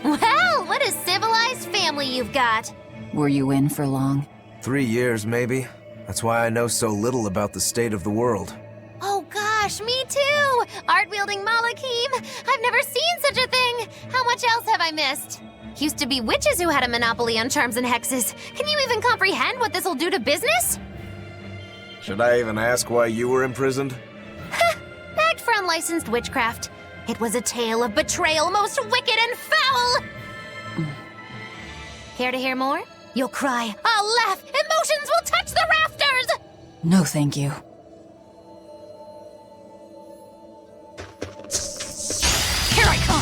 Speaker 6: Well, what a civilized family you've got.
Speaker 3: Were you in for long?
Speaker 14: 3 years, maybe. That's why I know so little about the state of the world.
Speaker 6: Oh gosh, me too! Art-wielding Malakim! I've never seen such a thing! How much else have I missed? Used to be witches who had a monopoly on charms and hexes. Can you even comprehend what this'll do to business?
Speaker 14: Should I even ask why you were imprisoned?
Speaker 6: Bagged for unlicensed witchcraft. It was a tale of betrayal most wicked and foul! Care to hear more? You'll cry, I'll laugh, emotions will touch the rafters!
Speaker 3: No, thank you.
Speaker 6: Here I come!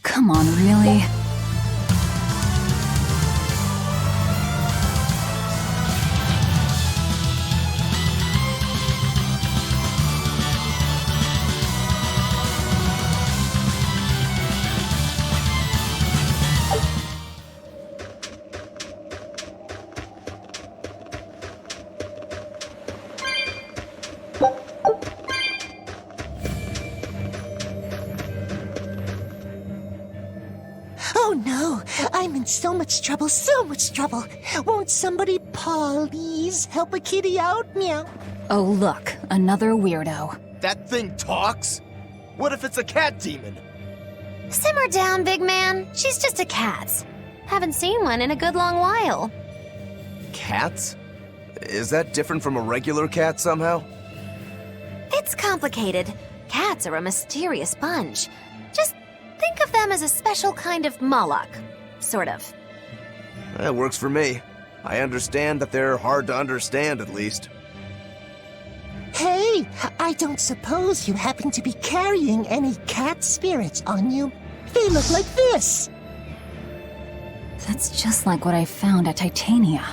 Speaker 3: Come on, really?
Speaker 18: Oh no, I'm in so much trouble, so much trouble. Won't somebody please help a kitty out? Meow.
Speaker 3: Oh, look, another weirdo.
Speaker 19: That thing talks? What if it's a cat demon?
Speaker 6: Simmer down, big man. She's just a cat. Haven't seen one in a good long while.
Speaker 14: Cats? Is that different from a regular cat somehow?
Speaker 6: It's complicated. Cats are a mysterious bunch. Just think of them as a special kind of Moloch. Sort of.
Speaker 14: That works for me. I understand that they're hard to understand, at least.
Speaker 18: Hey, I don't suppose you happen to be carrying any cat spirits on you? They look like this.
Speaker 3: That's just like what I found at Titania.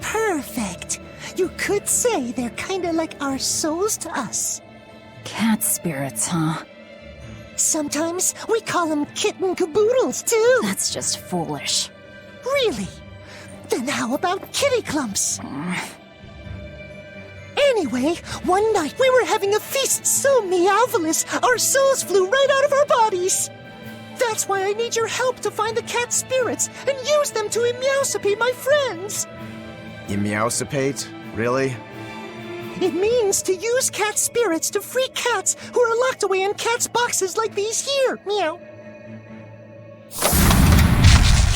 Speaker 18: Perfect. You could say they're kinda like our souls to us.
Speaker 3: Cat spirits, huh?
Speaker 18: Sometimes we call them kitten caboodles, too.
Speaker 3: That's just foolish.
Speaker 18: Really? Then how about kitty clumps? Anyway, one night we were having a feast so meowvelous, our souls flew right out of our bodies. That's why I need your help to find the cat spirits and use them to meowsipate my friends.
Speaker 14: Meowsipate? Really?
Speaker 18: It means to use cat spirits to free cats who are locked away in cats' boxes like these here. Meow.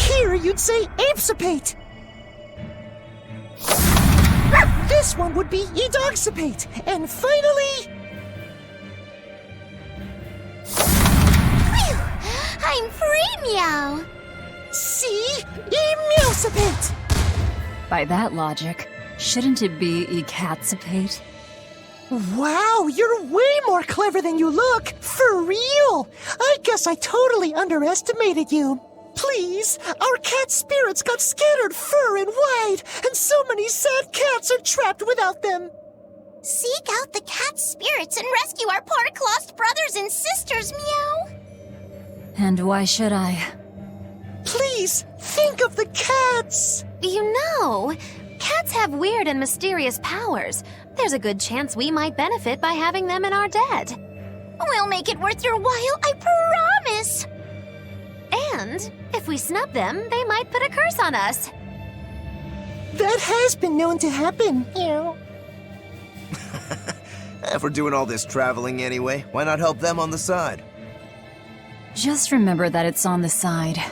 Speaker 18: Here you'd say apesipate. This one would be edogsipate. And finally...
Speaker 6: Phew! I'm free, meow!
Speaker 18: See? Meowsipate!
Speaker 3: By that logic, shouldn't it be ecatsipate?
Speaker 18: Wow, you're way more clever than you look! For real! I guess I totally underestimated you. Please, our cat spirits got scattered far and wide, and so many sad cats are trapped without them.
Speaker 6: Seek out the cat spirits and rescue our poor lost brothers and sisters, meow!
Speaker 3: And why should I?
Speaker 18: Please, think of the cats!
Speaker 6: You know, cats have weird and mysterious powers. There's a good chance we might benefit by having them in our debt. We'll make it worth your while, I promise! And if we snub them, they might put a curse on us.
Speaker 18: That has been known to happen, meow.
Speaker 14: If we're doing all this traveling anyway, why not help them on the side?
Speaker 3: Just remember that it's on the side.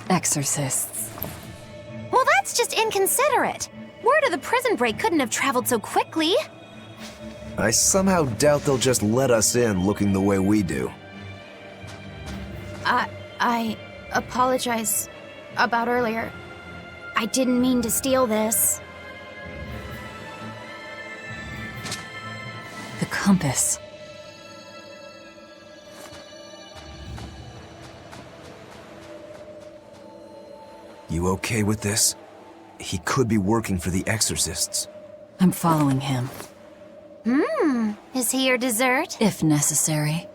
Speaker 3: Exorcists.
Speaker 6: Well, that's just inconsiderate. Word of the prison break couldn't have traveled so quickly.
Speaker 14: I somehow doubt they'll just let us in looking the way we do.
Speaker 9: I apologize about earlier. I didn't mean to steal this.
Speaker 3: The compass.
Speaker 14: You okay with this? He could be working for the exorcists.
Speaker 3: I'm following him.
Speaker 6: Is he your dessert?
Speaker 3: If necessary.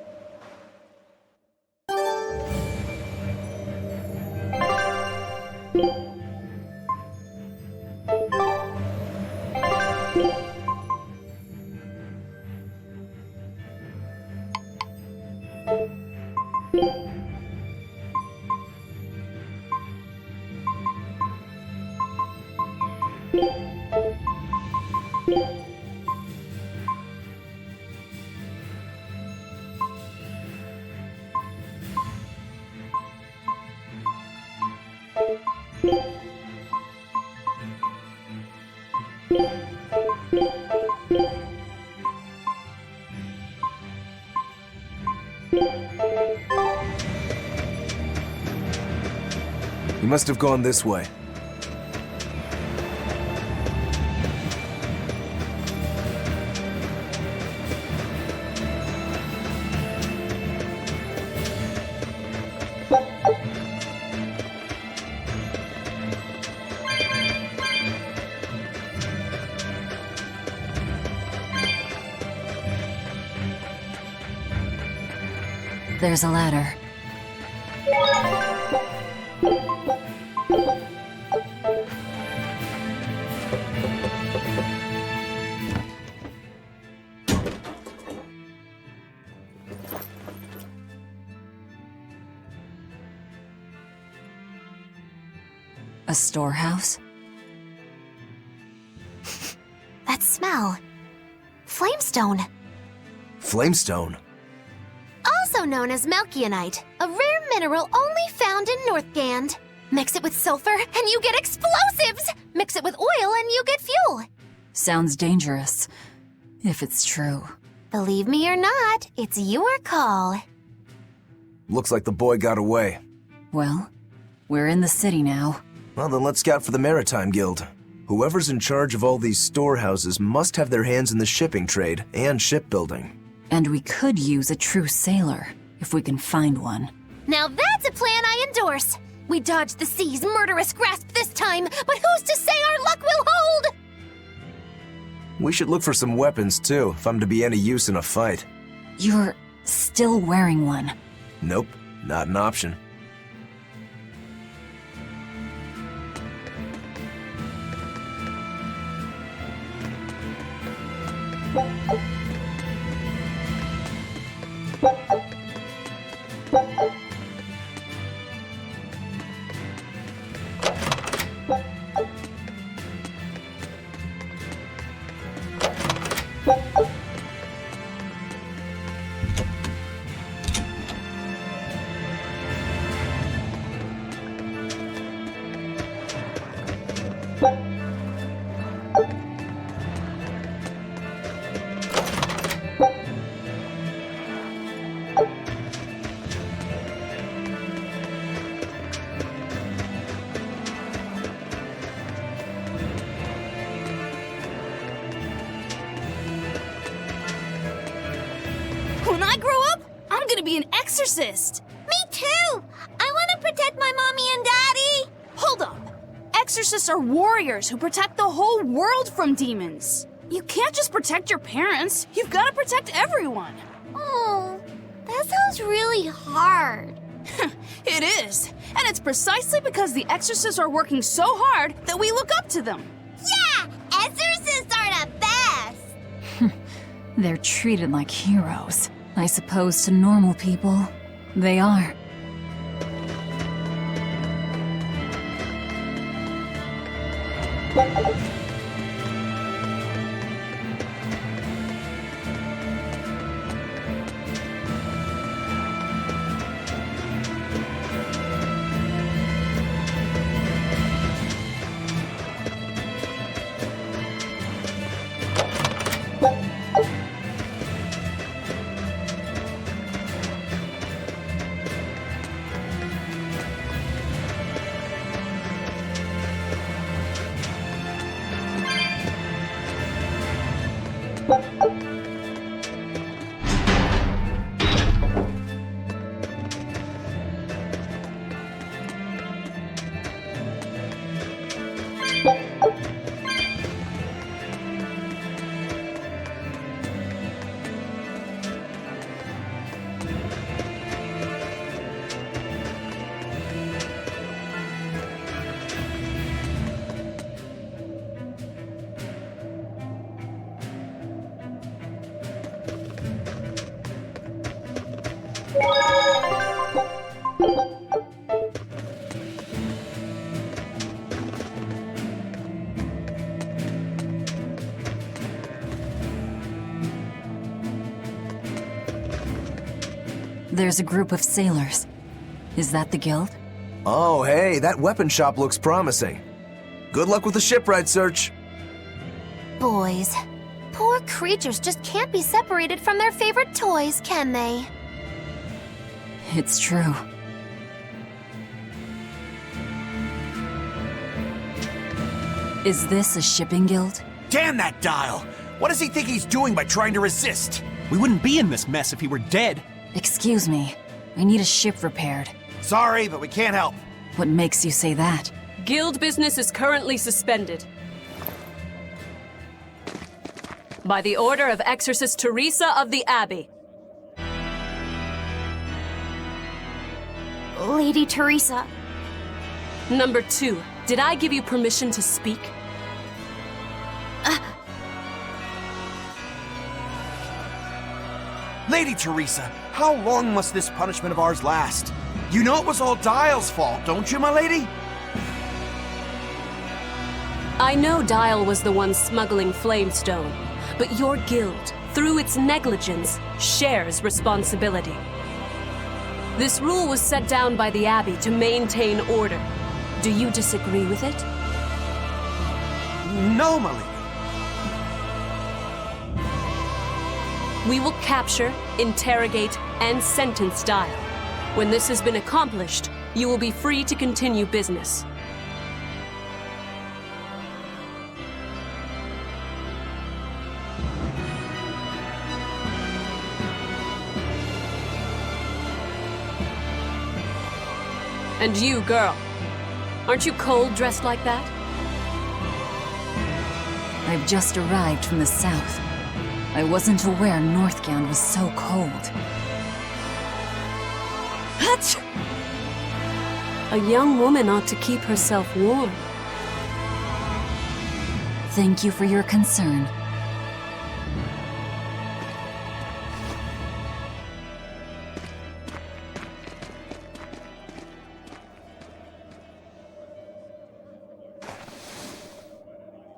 Speaker 14: He must have gone this way.
Speaker 3: There's a ladder. A storehouse?
Speaker 6: That smell. Flamestone.
Speaker 14: Flamestone?
Speaker 6: Also known as Melkionite, a rare mineral only found in Northgand. Mix it with sulfur and you get explosives! Mix it with oil and you get fuel!
Speaker 3: Sounds dangerous. If it's true.
Speaker 6: Believe me or not, it's your call.
Speaker 14: Looks like the boy got away.
Speaker 3: Well, we're in the city now.
Speaker 14: Well, then let's scout for the Maritime Guild. Whoever's in charge of all these storehouses must have their hands in the shipping trade and shipbuilding.
Speaker 3: And we could use a true sailor, if we can find one.
Speaker 6: Now that's a plan I endorse! We dodged the sea's murderous grasp this time, but who's to say our luck will hold?
Speaker 14: We should look for some weapons, too, if I'm to be any use in a fight.
Speaker 3: You're still wearing one.
Speaker 14: Nope, not an option.
Speaker 9: When I grow up, I'm gonna be an exorcist.
Speaker 6: Me too! I want to protect my mommy and daddy!
Speaker 9: Hold up. Exorcists are warriors who protect the whole world from demons. You can't just protect your parents. You've got to protect everyone.
Speaker 6: Oh, that sounds really hard.
Speaker 9: It is. And it's precisely because the exorcists are working so hard that we look up to them.
Speaker 6: Yeah! Exorcists are the best!
Speaker 3: They're treated like heroes. I suppose to normal people, they are. There's a group of sailors. Is that the guild?
Speaker 14: Oh, hey, that weapon shop looks promising. Good luck with the shipwright search.
Speaker 6: Boys, poor creatures just can't be separated from their favorite toys, can they?
Speaker 3: It's true. Is this a shipping guild?
Speaker 20: Damn that dial! What does he think he's doing by trying to resist? We wouldn't be in this mess if he were dead.
Speaker 3: Excuse me. I need a ship repaired.
Speaker 20: Sorry, but we can't help.
Speaker 3: What makes you say that?
Speaker 21: Guild business is currently suspended. By the order of Exorcist Teresa of the Abbey.
Speaker 6: Lady Teresa.
Speaker 21: Number 2, did I give you permission to speak?
Speaker 20: Lady Teresa, how long must this punishment of ours last? You know it was all Dial's fault, don't you, my lady?
Speaker 21: I know Dial was the one smuggling Flamestone, but your guild, through its negligence, shares responsibility. This rule was set down by the Abbey to maintain order. Do you disagree with it?
Speaker 20: No, my lady.
Speaker 21: We will capture, interrogate, and sentence Dial. When this has been accomplished, you will be free to continue business. And you, girl, aren't you cold dressed like that?
Speaker 3: I've just arrived from the south. I wasn't aware Northgand was so cold.
Speaker 21: A young woman ought to keep herself warm.
Speaker 3: Thank you for your concern.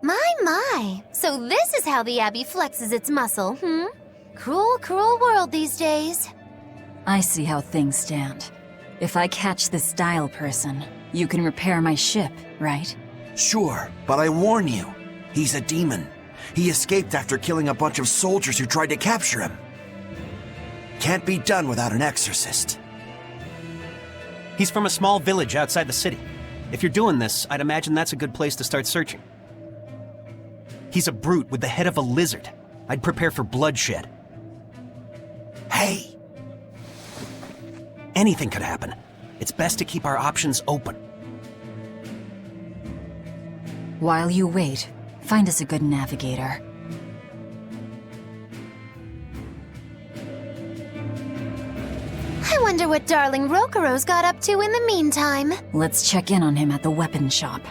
Speaker 6: My. So this is how the Abbey flexes its muscle, hmm? Cruel, cruel world these days.
Speaker 3: I see how things stand. If I catch this Dial person, you can repair my ship, right?
Speaker 20: Sure, but I warn you, he's a demon. He escaped after killing a bunch of soldiers who tried to capture him. Can't be done without an exorcist.
Speaker 22: He's from a small village outside the city. If you're doing this, I'd imagine that's a good place to start searching. He's a brute with the head of a lizard. I'd prepare for bloodshed.
Speaker 20: Hey!
Speaker 22: Anything could happen. It's best to keep our options open.
Speaker 3: While you wait, find us a good navigator.
Speaker 6: I wonder what darling Rokuro's got up to in the meantime.
Speaker 3: Let's check in on him at the weapon shop.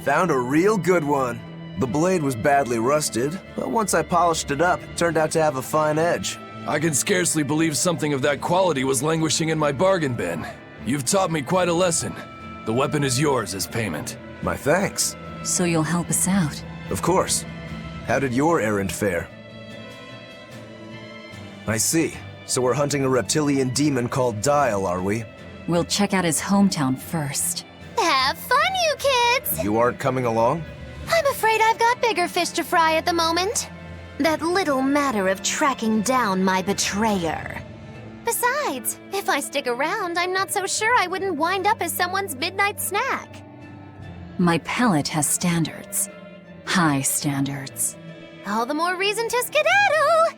Speaker 14: Found a real good one. The blade was badly rusted, but once I polished it up, it turned out to have a fine edge.
Speaker 7: I can scarcely believe something of that quality was languishing in my bargain bin. You've taught me quite a lesson. The weapon is yours as payment.
Speaker 14: My thanks.
Speaker 3: So you'll help us out?
Speaker 14: Of course. How did your errand fare? I see. So we're hunting a reptilian demon called Dial, are we?
Speaker 3: We'll check out his hometown first.
Speaker 6: Have fun, you kids!
Speaker 14: You aren't coming along?
Speaker 6: I'm afraid I've got bigger fish to fry at the moment. That little matter of tracking down my betrayer. Besides, if I stick around, I'm not so sure I wouldn't wind up as someone's midnight snack.
Speaker 3: My palate has standards. High standards.
Speaker 6: All the more reason to skedaddle!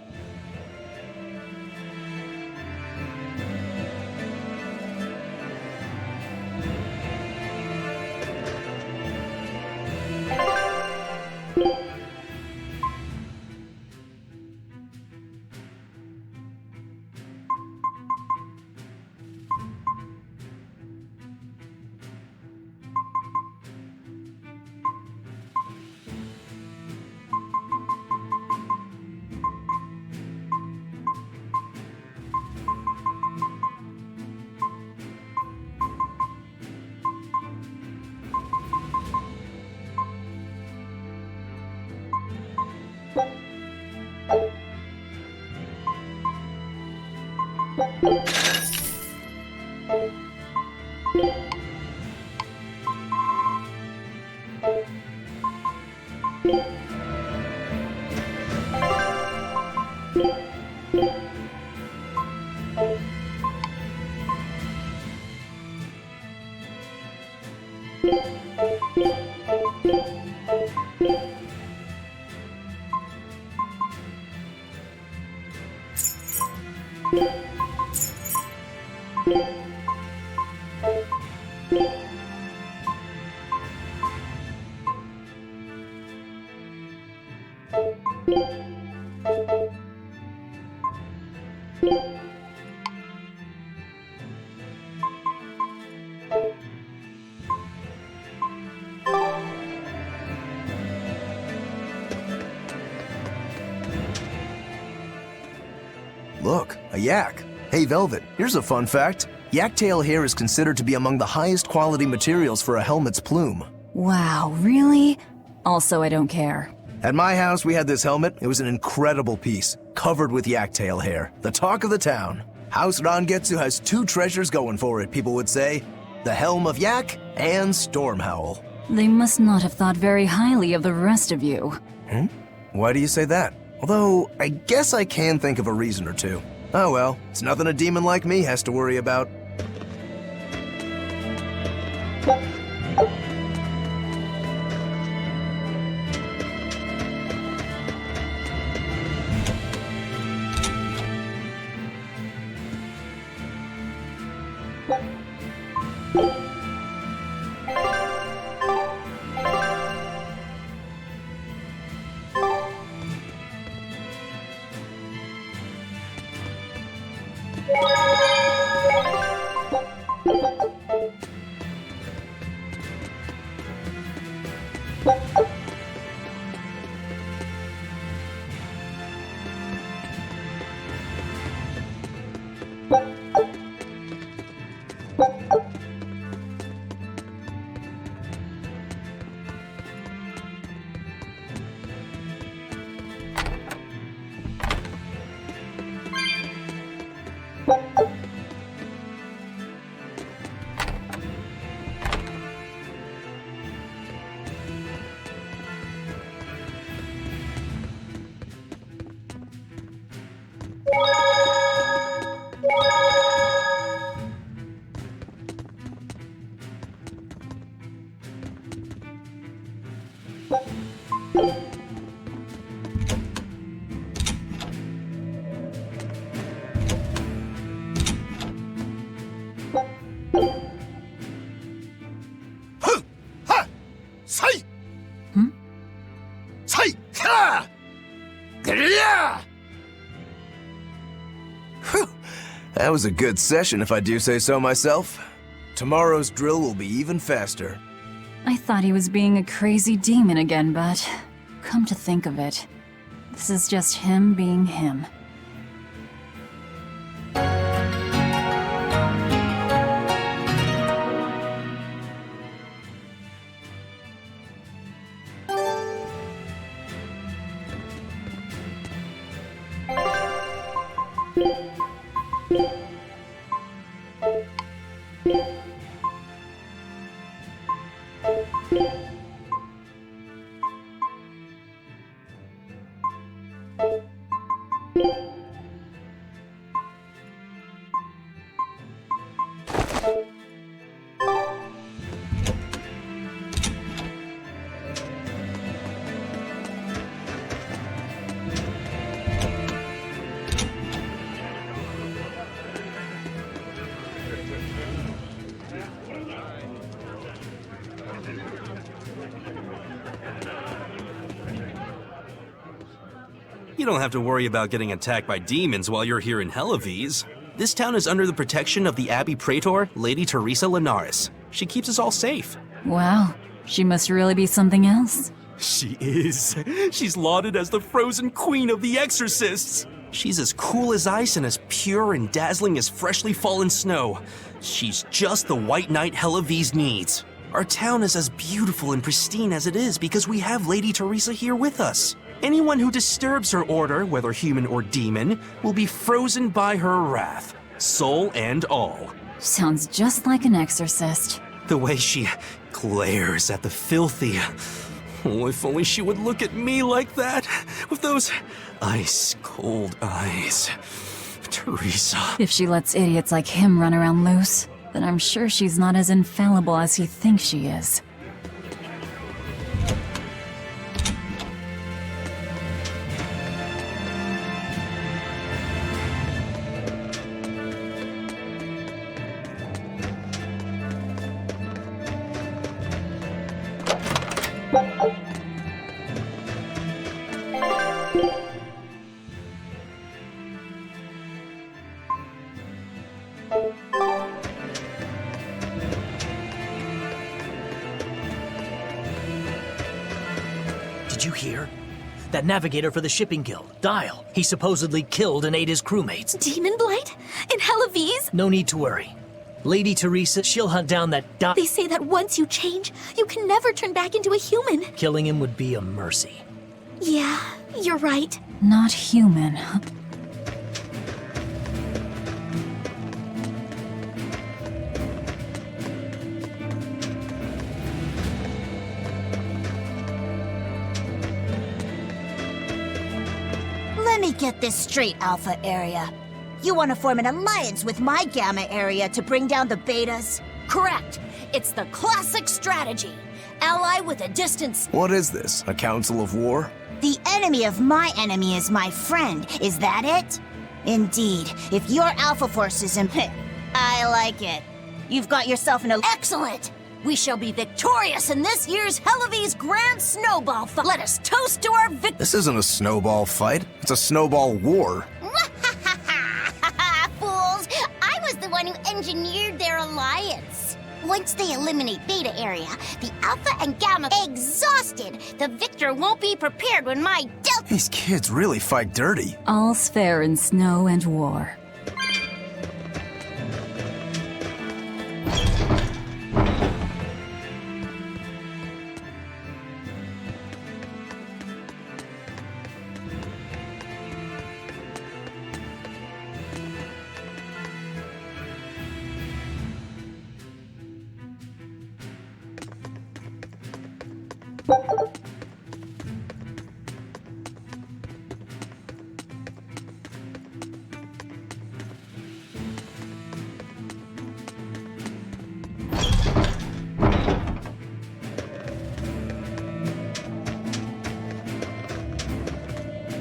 Speaker 14: Look, a yak. Hey, Velvet, here's a fun fact. Yak tail hair is considered to be among the highest quality materials for a helmet's plume.
Speaker 3: Wow, really? Also, I don't care.
Speaker 14: At my house, we had this helmet. It was an incredible piece, covered with yak tail hair. The talk of the town. House Rangetsu has two treasures going for it, people would say. The Helm of Yak and Stormhowl.
Speaker 3: They must not have thought very highly of the rest of you.
Speaker 14: Why do you say that? Although, I guess I can think of a reason or two. Oh well, it's nothing a demon like me has to worry about. That was a good session, if I do say so myself. Tomorrow's drill will be even faster.
Speaker 3: I thought he was being a crazy demon again, but come to think of it, this is just him being him.
Speaker 2: You don't have to worry about getting attacked by demons while you're here in Helives. This town is under the protection of the Abbey Praetor, Lady Teresa Linares. She keeps us all safe.
Speaker 3: Wow, she must really be something else.
Speaker 2: She is. She's lauded as the frozen queen of the exorcists. She's as cool as ice and as pure and dazzling as freshly fallen snow. She's just the white knight Helives needs. Our town is as beautiful and pristine as it is because we have Lady Teresa here with us. Anyone who disturbs her order, whether human or demon, will be frozen by her wrath, soul and all.
Speaker 3: Sounds just like an exorcist.
Speaker 2: The way she glares at the filthy. Oh, if only she would look at me like that, with those ice-cold eyes. Teresa.
Speaker 3: If she lets idiots like him run around loose, then I'm sure she's not as infallible as he thinks she is.
Speaker 15: Did you hear? That navigator for the shipping guild, Dial, he supposedly killed and ate his crewmates.
Speaker 5: Demon Blight? In Helives?
Speaker 15: No need to worry. Lady Teresa, she'll hunt down that
Speaker 5: They say that once you change, you can never turn back into a human.
Speaker 15: Killing him would be a mercy.
Speaker 5: Yeah, you're right.
Speaker 3: Not human.
Speaker 8: Let me get this straight, Alpha Area. You want to form an alliance with my Gamma Area to bring down the Betas?
Speaker 9: Correct. It's the classic strategy. Ally with a distance.
Speaker 14: What is this, a council of war?
Speaker 8: The enemy of my enemy is my friend. Is that it? Indeed. If your Alpha Force is I like it. You've got yourself an
Speaker 9: Excellent! We shall be victorious in this year's Helives Grand Snowball Fight. Let us toast to our victory.
Speaker 14: This isn't a snowball fight. It's a snowball war.
Speaker 6: Fools! I was the one who engineered their alliance. Once they eliminate Beta Area, the Alpha and Gamma exhausted, the victor won't be prepared when my Delta...
Speaker 14: These kids really fight dirty.
Speaker 3: All's fair in snow and war.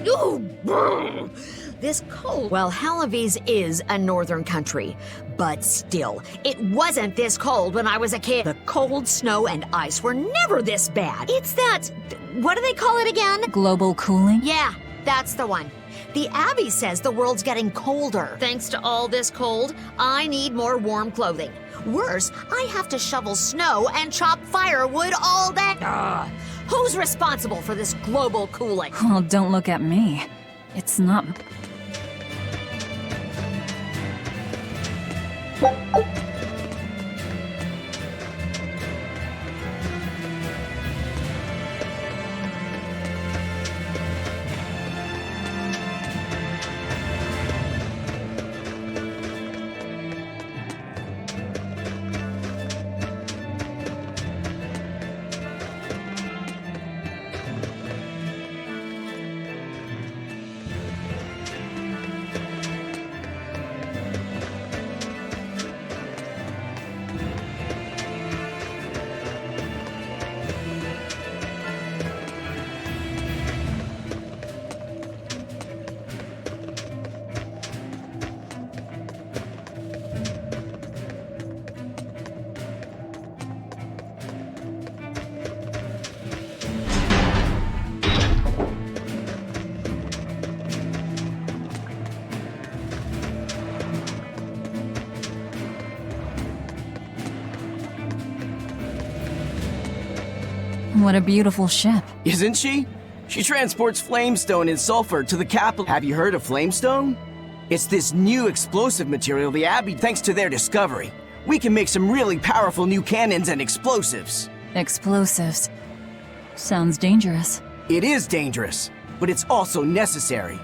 Speaker 1: Ooh, this cold. Well, Halavis is a northern country, but still, it wasn't this cold when I was a kid. The cold, snow, and ice were never this bad. It's that. What do they call it again?
Speaker 3: Global cooling?
Speaker 1: Yeah, that's the one. The Abbey says the world's getting colder. Thanks to all this cold, I need more warm clothing. Worse, I have to shovel snow and chop firewood all day. Ugh. Who's responsible for this global cooling?
Speaker 3: Well, don't look at me. It's not... What a beautiful ship.
Speaker 11: Isn't she? She transports flamestone and sulfur to the capital. Have you heard of flamestone? It's this new explosive material the Abbey, thanks to their discovery. We can make some really powerful new cannons and explosives.
Speaker 3: Explosives. Sounds dangerous.
Speaker 11: It is dangerous, but it's also necessary.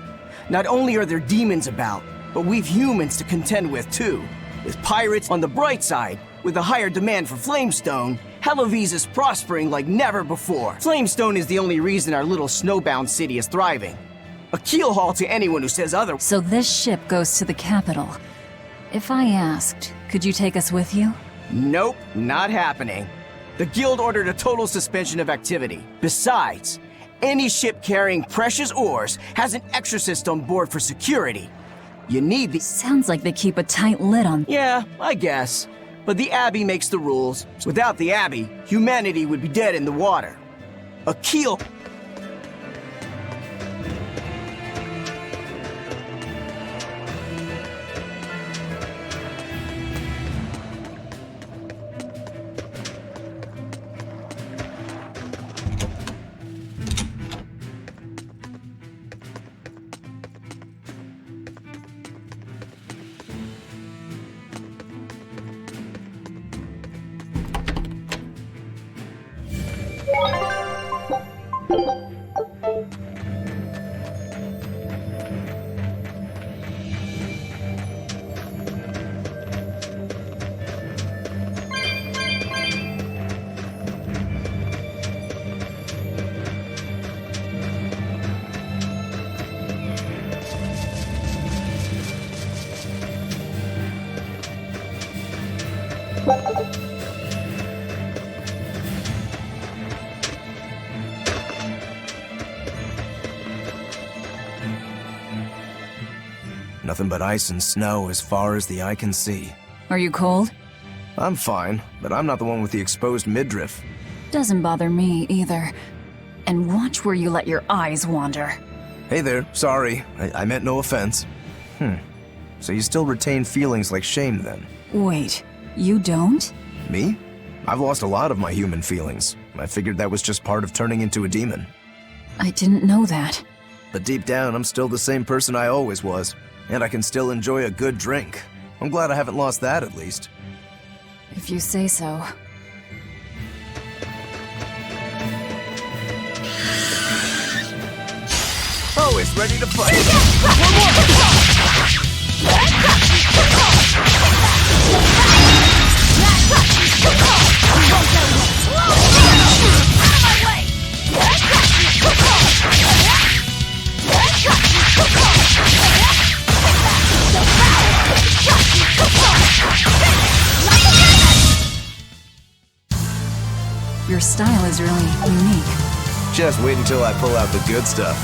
Speaker 11: Not only are there demons about, but we've humans to contend with too. With pirates on the bright side, with a higher demand for flamestone, Halavis is prospering like never before. Flamestone is the only reason our little snowbound city is thriving. A keelhaul to anyone who says otherwise.
Speaker 3: So this ship goes to the capital. If I asked, could you take us with you?
Speaker 11: Nope, not happening. The guild ordered a total suspension of activity. Besides, any ship carrying precious ores has an exorcist on board for security. You need the...
Speaker 3: Sounds like they keep a tight lid on...
Speaker 11: Yeah, I guess. But the Abbey makes the rules. Without the Abbey, humanity would be dead in the water. A keel...
Speaker 14: Nothing but ice and snow as far as the eye can see.
Speaker 3: Are you cold?
Speaker 14: I'm fine, but I'm not the one with the exposed midriff.
Speaker 3: Doesn't bother me either. And watch where you let your eyes wander.
Speaker 14: Hey there, sorry. I meant no offense. So you still retain feelings like shame then?
Speaker 3: Wait, you don't?
Speaker 14: Me? I've lost a lot of my human feelings. I figured that was just part of turning into a demon.
Speaker 3: I didn't know that.
Speaker 14: But deep down, I'm still the same person I always was. And I can still enjoy a good drink. I'm glad I haven't lost that, at least.
Speaker 3: If you say so.
Speaker 14: Oh, it's ready to fight!
Speaker 3: Your style is really unique.
Speaker 14: Just wait until I pull out the good stuff.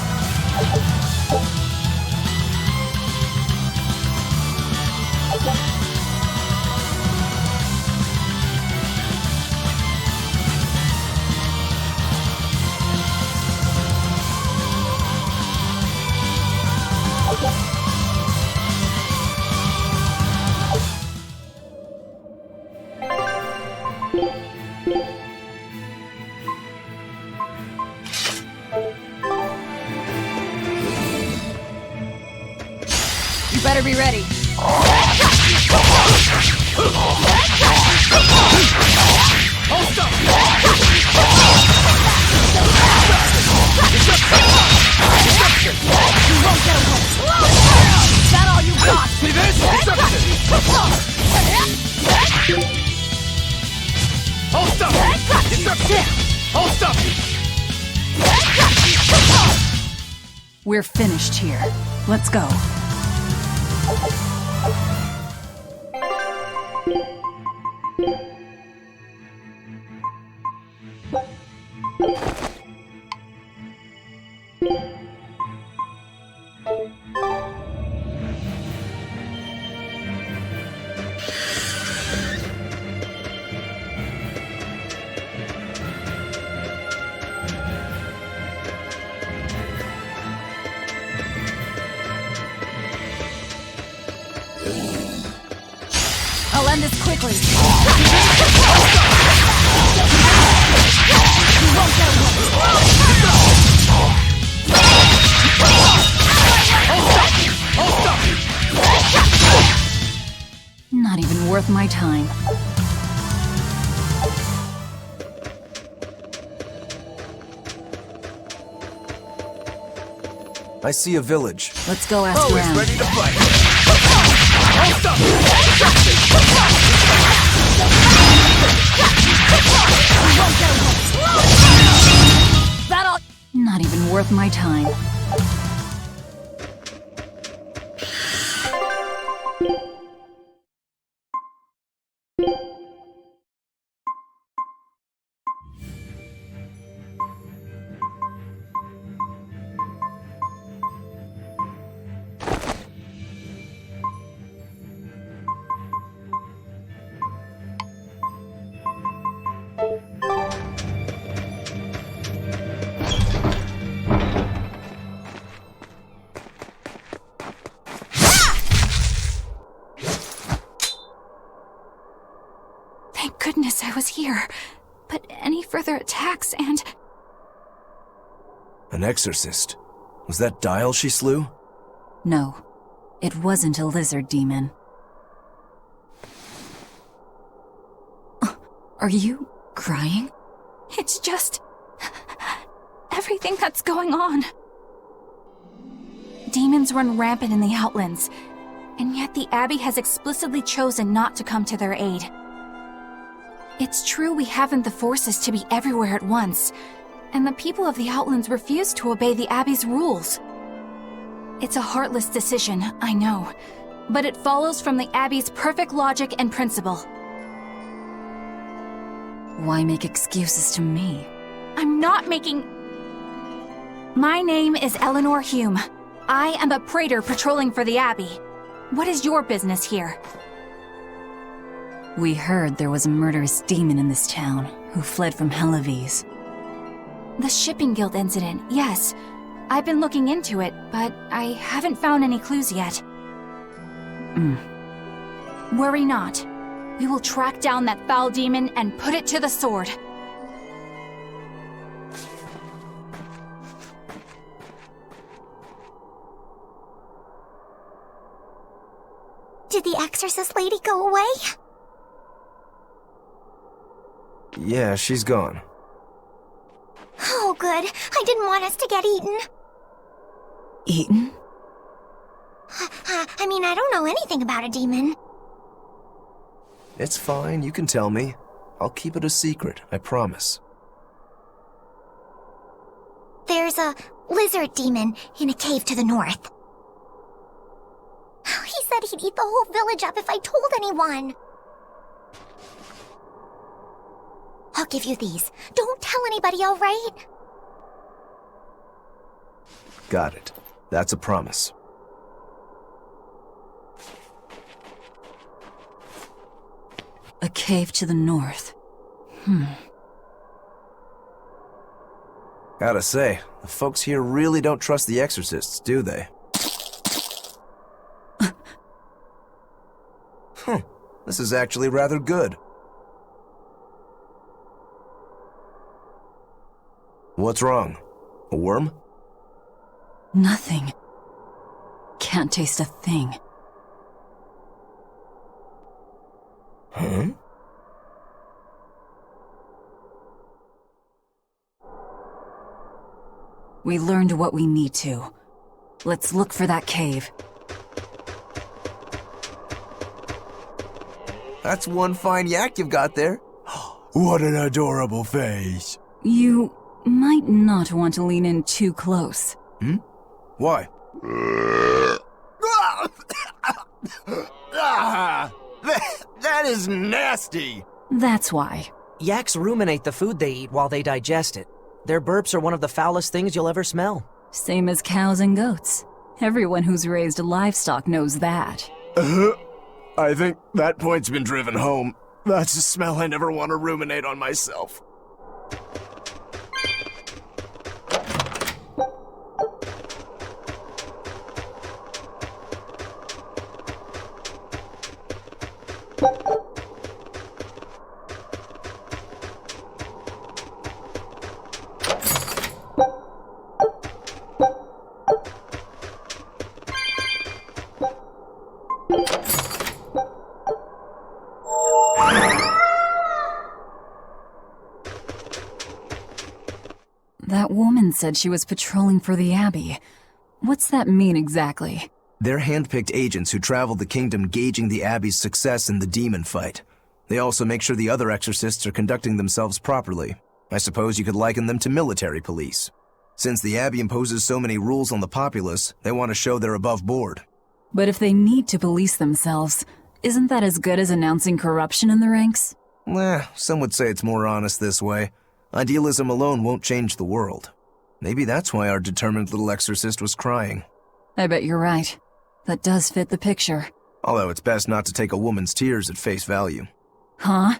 Speaker 9: You better be ready.
Speaker 6: Is that all you got?
Speaker 7: See this?
Speaker 6: Hold up!
Speaker 7: Hold up!
Speaker 3: We're finished here. Let's go.
Speaker 9: I'll end this quickly.
Speaker 3: Not even worth my time.
Speaker 14: I see a village.
Speaker 3: Let's go ask
Speaker 14: Always
Speaker 3: around.
Speaker 14: ready to fight.
Speaker 9: That'll...
Speaker 3: Not even worth my time.
Speaker 5: Thank goodness I was here. But any further attacks and...
Speaker 14: An exorcist. Was that Dial she slew?
Speaker 3: No, it wasn't a lizard demon. Are you crying?
Speaker 5: It's just... everything that's going on. Demons run rampant in the Outlands, and yet the Abbey has explicitly chosen not to come to their aid. It's true we haven't the forces to be everywhere at once, and the people of the Outlands refuse to obey the Abbey's rules. It's a heartless decision, I know, but it follows from the Abbey's perfect logic and principle.
Speaker 3: Why make excuses to me?
Speaker 5: I'm not making... My name is Eleanor Hume. I am a praetor patrolling for the Abbey. What is your business here?
Speaker 3: We heard there was a murderous demon in this town who fled from Helives.
Speaker 5: The Shipping Guild incident, yes. I've been looking into it, but I haven't found any clues yet. Worry not. We will track down that foul demon and put it to the sword.
Speaker 6: Did the exorcist lady go away?
Speaker 14: Yeah, she's gone.
Speaker 6: Oh, good. I didn't want us to get eaten.
Speaker 3: Eaten?
Speaker 6: I mean, I don't know anything about a demon.
Speaker 14: It's fine, you can tell me. I'll keep it a secret, I promise.
Speaker 6: There's a lizard demon in a cave to the north. He said he'd eat the whole village up if I told anyone. I'll give you these. Don't tell anybody, all right?
Speaker 14: Got it. That's a promise.
Speaker 3: A cave to the north.
Speaker 14: Gotta say, the folks here really don't trust the exorcists, do they? This is actually rather good. What's wrong? A worm?
Speaker 3: Nothing. Can't taste a thing.
Speaker 14: Huh?
Speaker 3: We learned what we need to. Let's look for that cave.
Speaker 14: That's one fine yak you've got there. What an adorable face.
Speaker 3: You might not want to lean in too close.
Speaker 14: Why?
Speaker 19: That is nasty!
Speaker 3: That's why.
Speaker 12: Yaks ruminate the food they eat while they digest it. Their burps are one of the foulest things you'll ever smell.
Speaker 3: Same as cows and goats. Everyone who's raised livestock knows that.
Speaker 14: I think that point's been driven home. That's a smell I never want to ruminate on myself.
Speaker 3: That woman said she was patrolling for the Abbey. What's that mean exactly?
Speaker 14: They're handpicked agents who travel the kingdom gauging the Abbey's success in the demon fight. They also make sure the other exorcists are conducting themselves properly. I suppose you could liken them to military police. Since the Abbey imposes so many rules on the populace, they want to show they're above board.
Speaker 3: But if they need to police themselves, isn't that as good as announcing corruption in the ranks?
Speaker 14: Some would say it's more honest this way. Idealism alone won't change the world. Maybe that's why our determined little exorcist was crying.
Speaker 3: I bet you're right. That does fit the picture.
Speaker 14: Although it's best not to take a woman's tears at face value.
Speaker 3: Huh?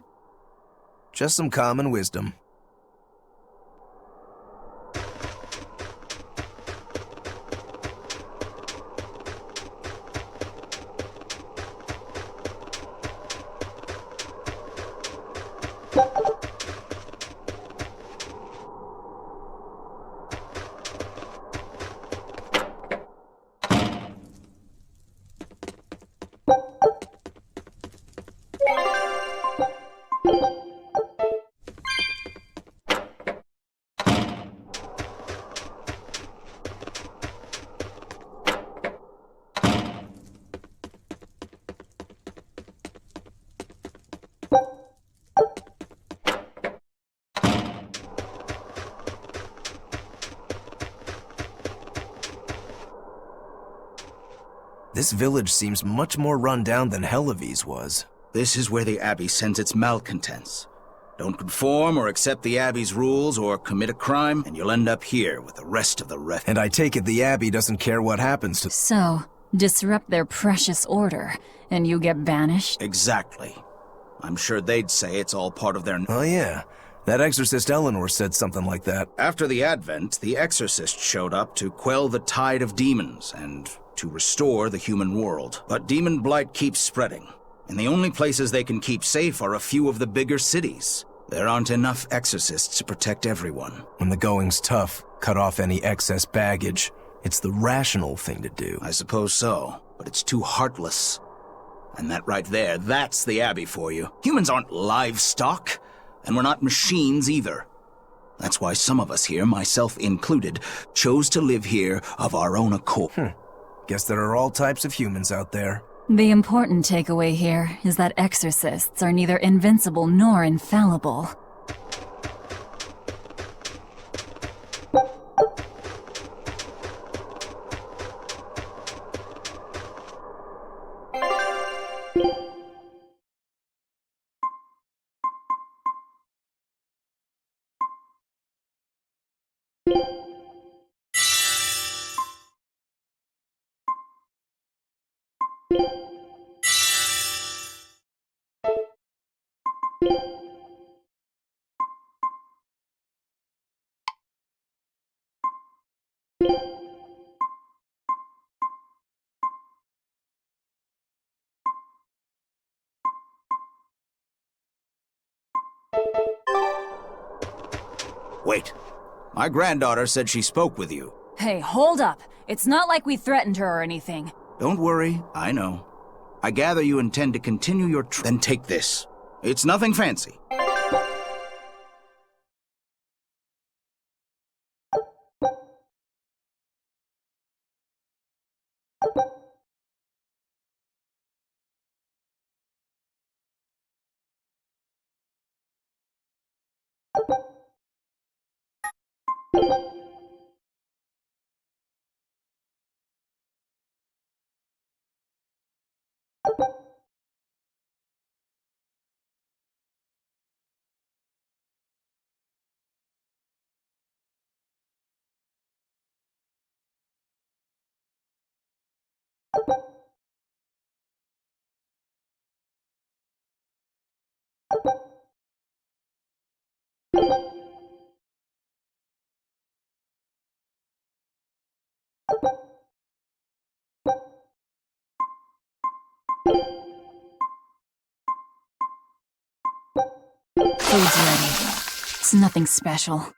Speaker 14: Just some common wisdom. This village seems much more run down than Helavi's was.
Speaker 4: This is where the Abbey sends its malcontents. Don't conform or accept the Abbey's rules or commit a crime, and you'll end up here with the rest of the ref.
Speaker 14: And I take it the Abbey doesn't care what happens to—
Speaker 3: So, disrupt their precious order, and you get banished?
Speaker 4: Exactly. I'm sure they'd say it's all part of their—
Speaker 14: Oh yeah, that exorcist Eleanor said something like that.
Speaker 4: After the Advent, the exorcist showed up to quell the tide of demons and to restore the human world. But demon blight keeps spreading, and the only places they can keep safe are a few of the bigger cities. There aren't enough exorcists to protect everyone.
Speaker 14: When the going's tough, cut off any excess baggage. It's the rational thing to do.
Speaker 4: I suppose so, but it's too heartless. And that right there, that's the Abbey for you. Humans aren't livestock, and we're not machines either. That's why some of us here, myself included, chose to live here of our own accord.
Speaker 14: Guess there are all types of humans out there.
Speaker 3: The important takeaway here is that exorcists are neither invincible nor infallible.
Speaker 4: Wait. My granddaughter said she spoke with you.
Speaker 3: Hey, hold up. It's not like we threatened her or anything.
Speaker 4: Don't worry, I know. I gather you intend to continue your Then take this. It's nothing fancy.
Speaker 3: Food's ready. It's nothing special.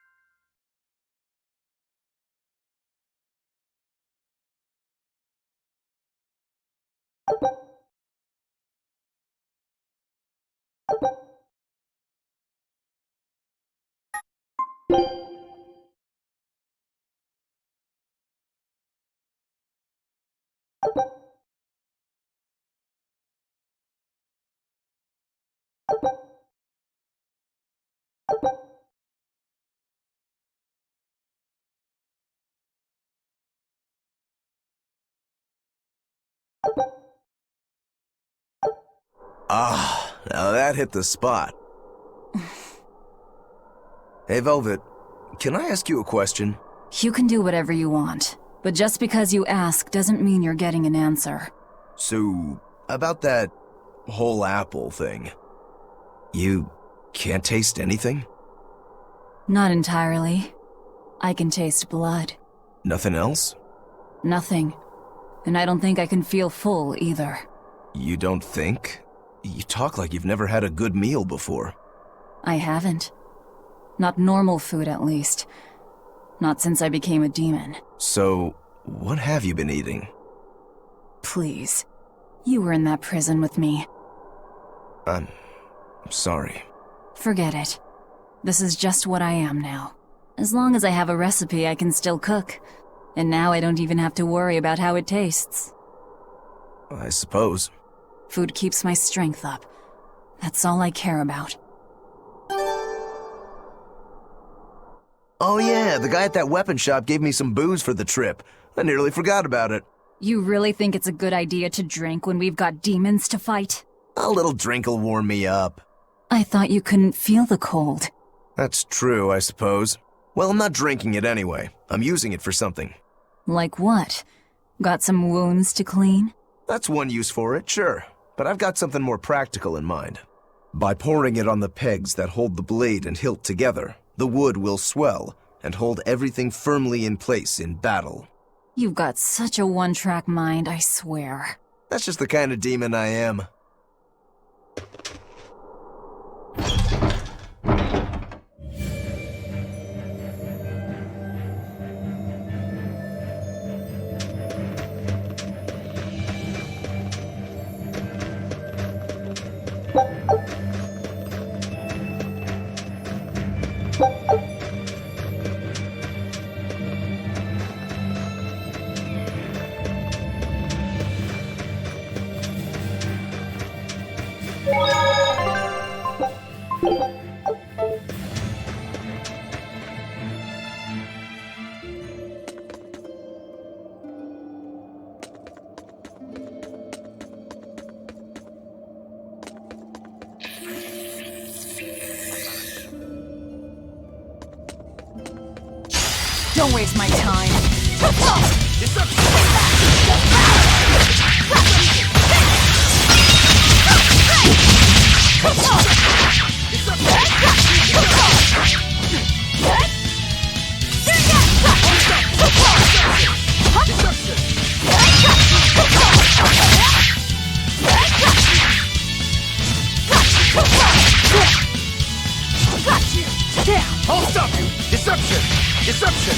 Speaker 14: Ah, now that hit the spot. Hey, Velvet, can I ask you a question?
Speaker 3: You can do whatever you want, but just because you ask doesn't mean you're getting an answer.
Speaker 14: So, about that whole apple thing, you can't taste anything?
Speaker 3: Not entirely. I can taste blood.
Speaker 14: Nothing else?
Speaker 3: Nothing. And I don't think I can feel full either.
Speaker 14: You don't think? You talk like you've never had a good meal before.
Speaker 3: I haven't. Not normal food, at least. Not since I became a demon.
Speaker 14: So, what have you been eating?
Speaker 3: Please. You were in that prison with me.
Speaker 14: I'm sorry.
Speaker 3: Forget it. This is just what I am now. As long as I have a recipe, I can still cook. And now I don't even have to worry about how it tastes.
Speaker 14: I suppose.
Speaker 3: Food keeps my strength up. That's all I care about.
Speaker 14: Oh yeah, the guy at that weapon shop gave me some booze for the trip. I nearly forgot about it.
Speaker 3: You really think it's a good idea to drink when we've got demons to fight?
Speaker 14: A little drink'll warm me up.
Speaker 3: I thought you couldn't feel the cold.
Speaker 14: That's true, I suppose. Well, I'm not drinking it anyway. I'm using it for something.
Speaker 3: Like what? Got some wounds to clean?
Speaker 14: That's one use for it, sure. But I've got something more practical in mind. By pouring it on the pegs that hold the blade and hilt together, the wood will swell and hold everything firmly in place in battle.
Speaker 3: You've got such a one-track mind, I swear.
Speaker 14: That's just the kind of demon I am.
Speaker 3: Don't waste my time.
Speaker 19: Disruption!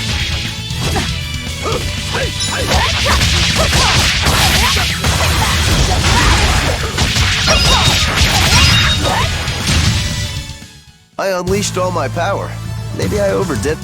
Speaker 14: I unleashed all my power. Maybe I overdid.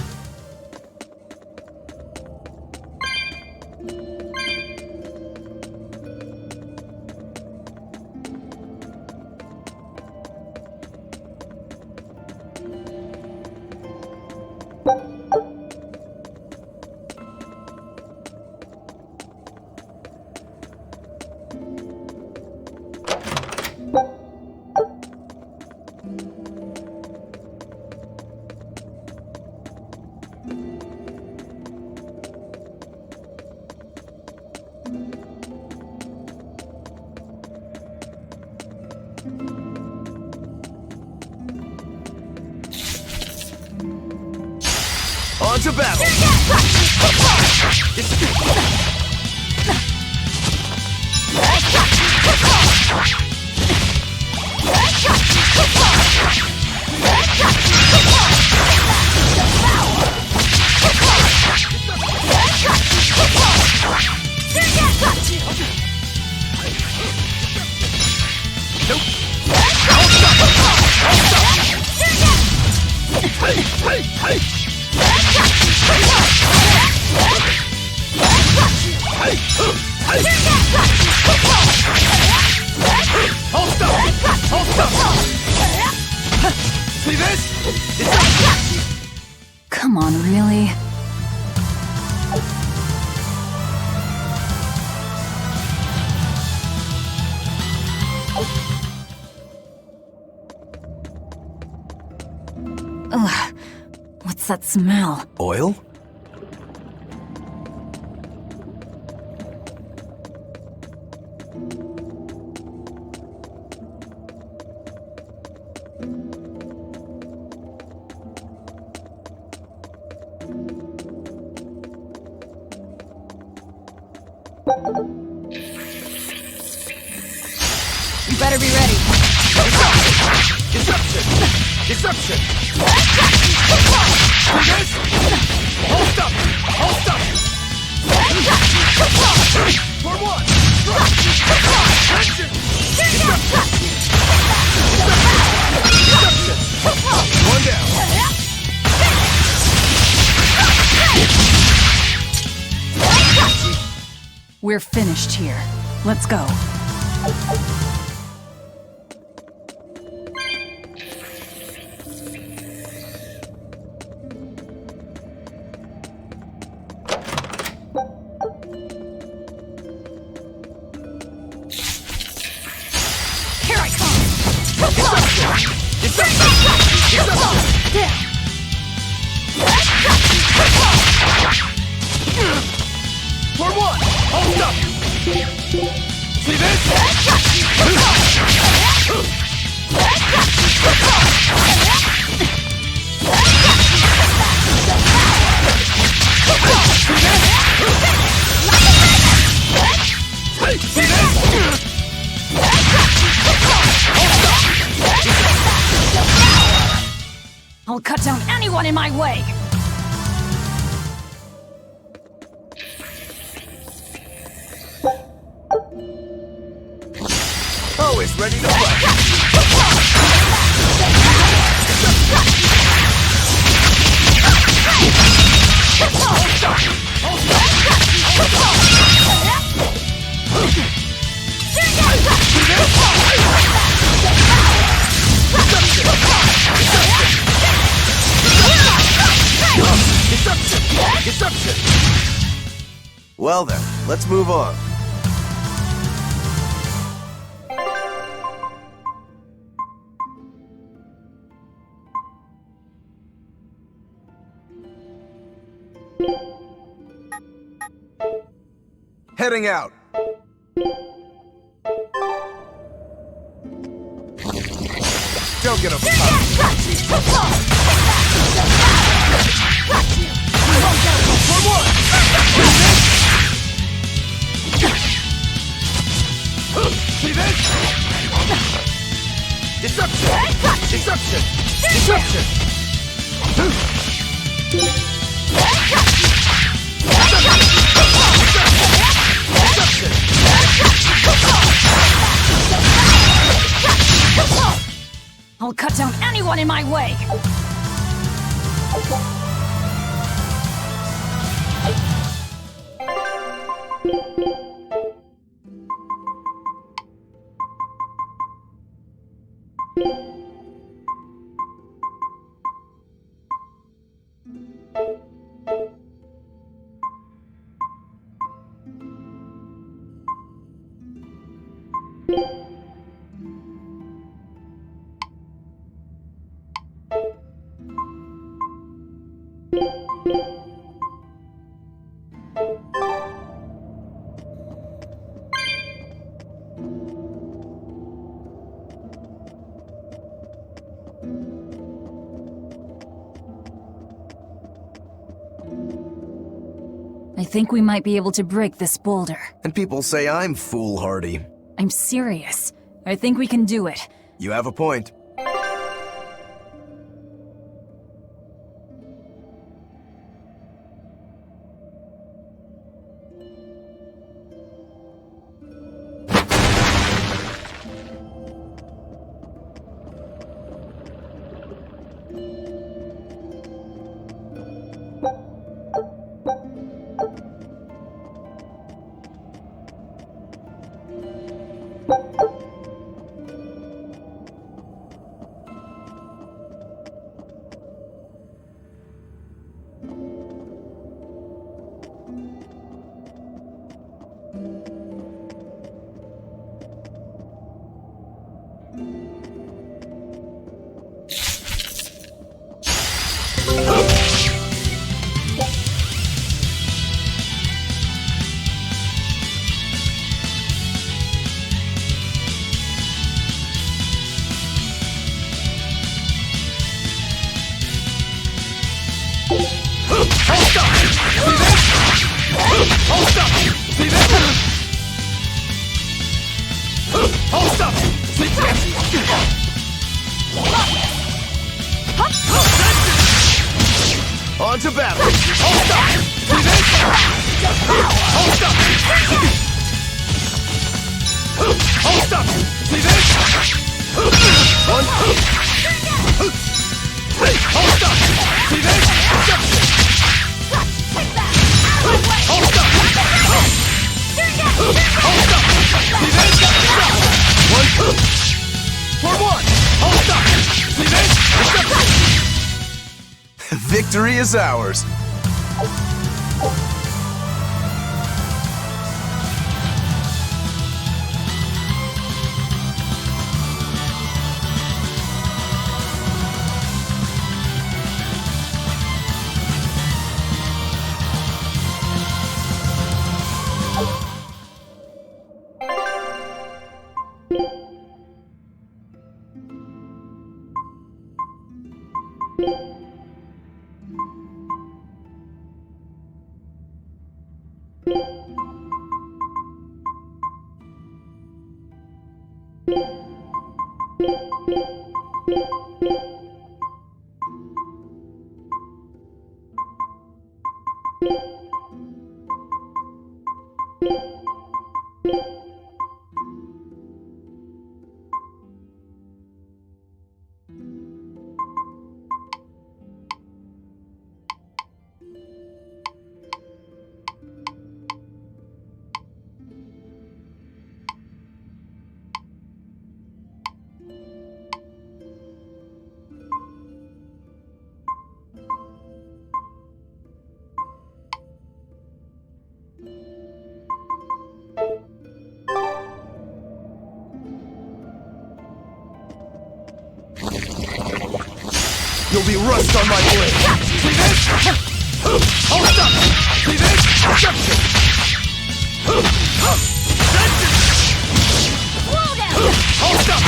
Speaker 19: On to battle! Hold up! Hold up! See this?
Speaker 3: Come on, really? Ugh. What's that smell?
Speaker 14: Oil?
Speaker 9: You better be ready.
Speaker 19: Disruption! Disruption! This? Hold up! Hold up! For one! Action! Disruption! Disruption! One down!
Speaker 3: We're finished here. Let's go.
Speaker 9: Here I come.
Speaker 19: For one! Hold up! See this? See this?
Speaker 9: I'll cut down anyone in my way.
Speaker 19: Always ready to fight.
Speaker 14: Well then, let's move on.
Speaker 20: Heading out. Don't get a
Speaker 19: See this? Disruption! Disruption! Disruption!
Speaker 9: I'll cut down anyone in my way!
Speaker 3: I think we might be able to break this boulder.
Speaker 14: And people say I'm foolhardy.
Speaker 3: I'm serious. I think we can do it.
Speaker 14: You have a point.
Speaker 20: On to battle! Hold up! See this? Hold up! Hold up! See this? One. Hold up! See this? Hold up! Hold up! See this? One. For one! Hold up! See this?
Speaker 14: Victory is ours.
Speaker 20: You'll be rust on my blade! See this? Hold up! See this? Deception!
Speaker 9: Slow down!
Speaker 20: Hold up!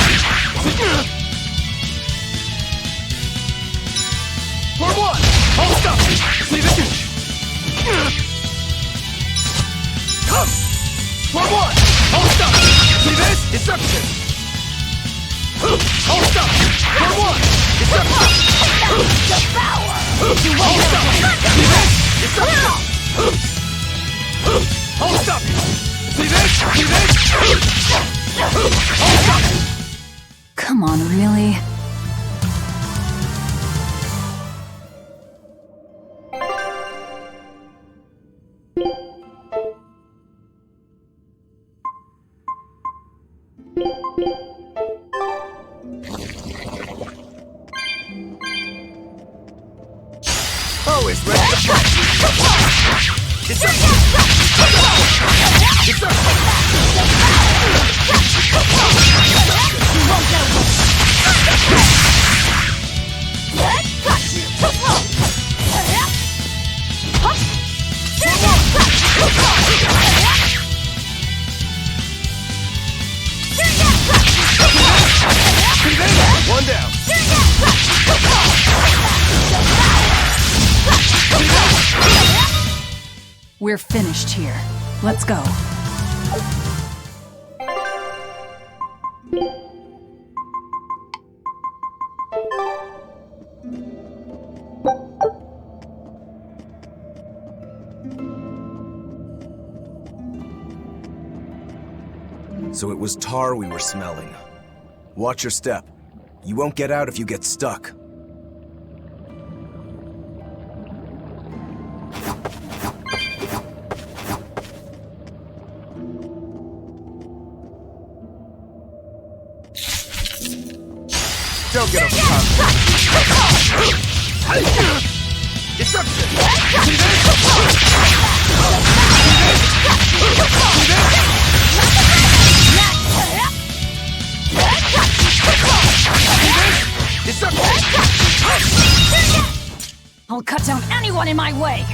Speaker 20: For one! Hold up! See this? For one! Hold up! See this? Deception! Hold up! For one! Deception!
Speaker 9: Devour!
Speaker 20: Hold up! See this? Deception!
Speaker 19: I'll stop you! See this? See this? I'll stop you!
Speaker 3: Come on, really?
Speaker 19: Always ready to fight! It's up! It's up!
Speaker 6: You won't get away!
Speaker 19: One down!
Speaker 3: We're finished here. Let's go.
Speaker 14: So it was tar we were smelling. Watch your step. You won't get out if you get stuck.
Speaker 19: Don't get over top. It's up! See this? It's up!
Speaker 9: I'll cut down anyone in my way!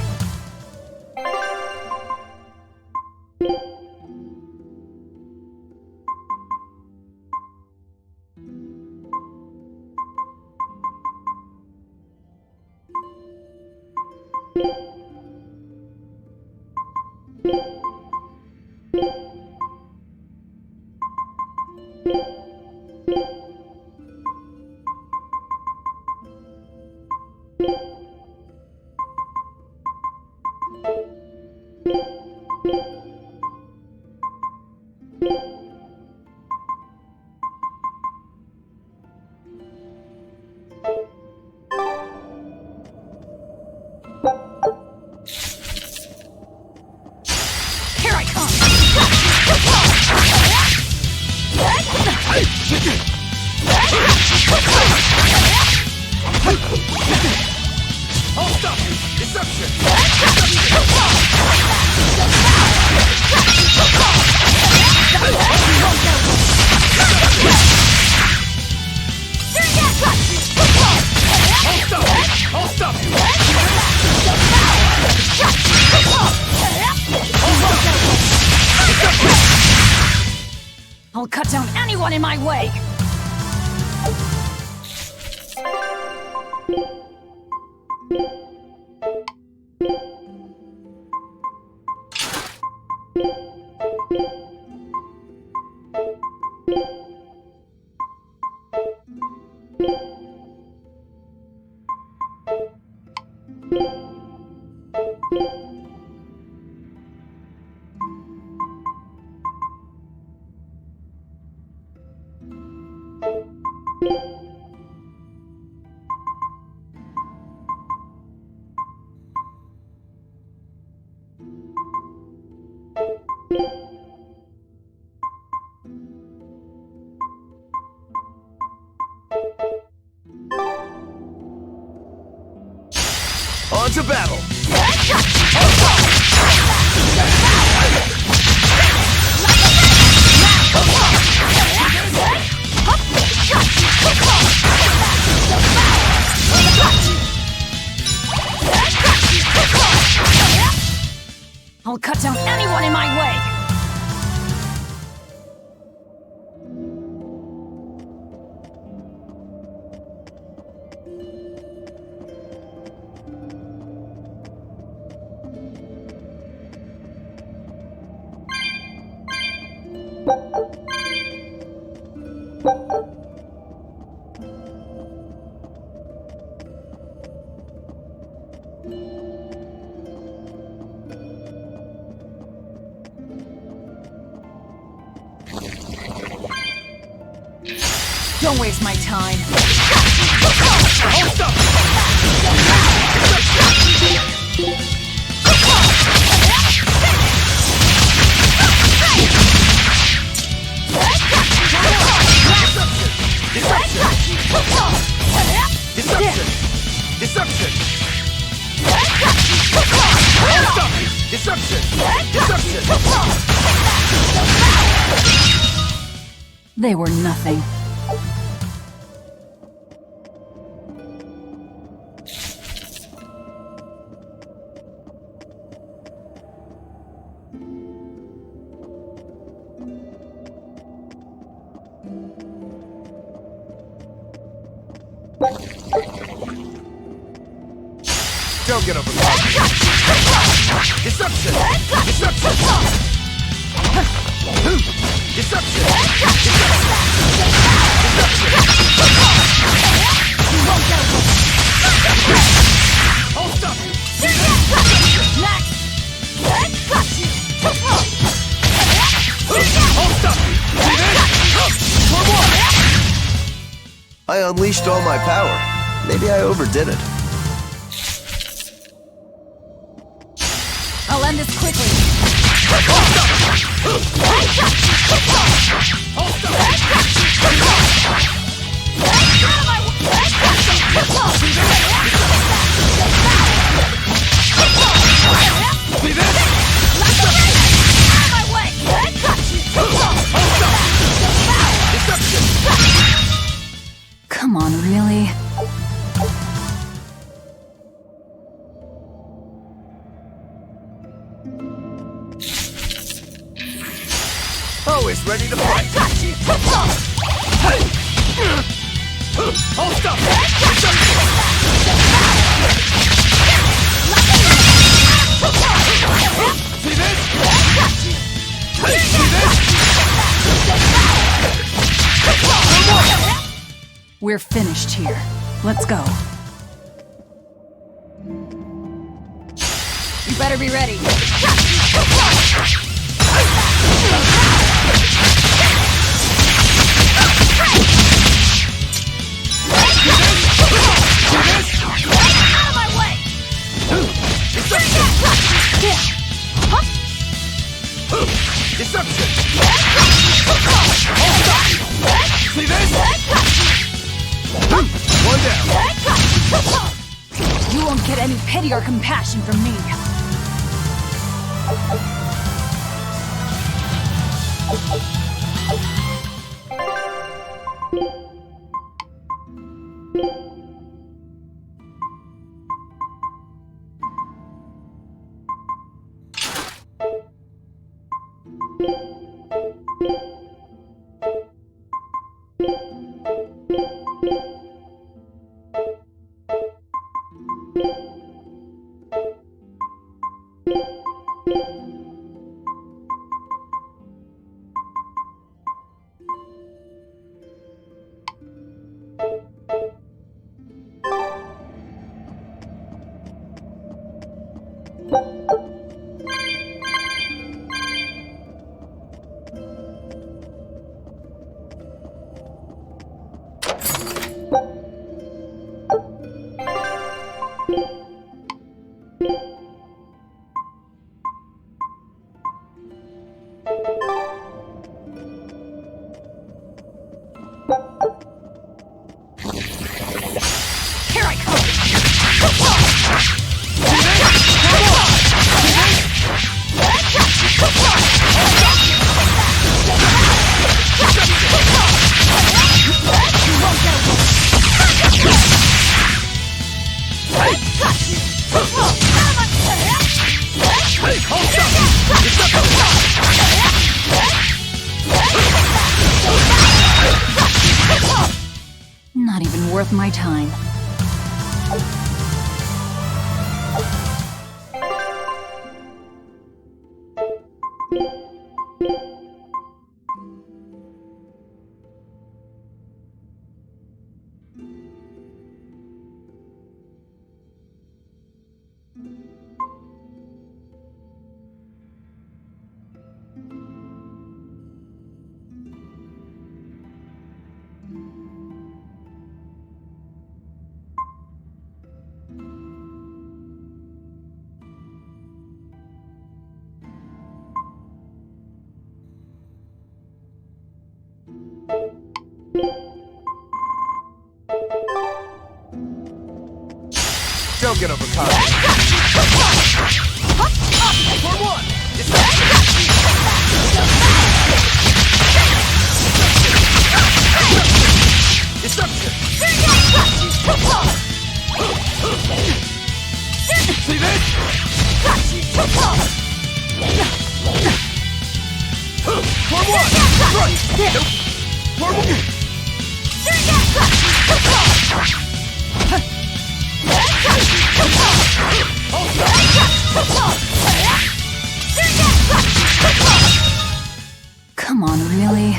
Speaker 9: Here I come!
Speaker 19: I'll stop you! Deception! I'll stop you!
Speaker 9: I'll cut down anyone in my way!
Speaker 19: On to battle!
Speaker 9: I'll cut down anyone in my way!
Speaker 3: Don't waste my time. They were nothing.
Speaker 19: Don't get over Deception! Deception! Deception! I'll stop you! I'll stop you! See this? For what?
Speaker 14: I unleashed all my power. Maybe I overdid it.
Speaker 3: I'll end this quickly. Come on, really?
Speaker 19: Always ready to fight! Hold up! See this? See this?
Speaker 3: We're finished here. Let's go. You better be ready.
Speaker 19: Deception! See this? One down.
Speaker 3: You won't get any pity or compassion from me. Not even worth my time.
Speaker 19: beacon of recovery. For one! Destruction! See this? For one! Right! Nope! For one!
Speaker 3: Come on, really?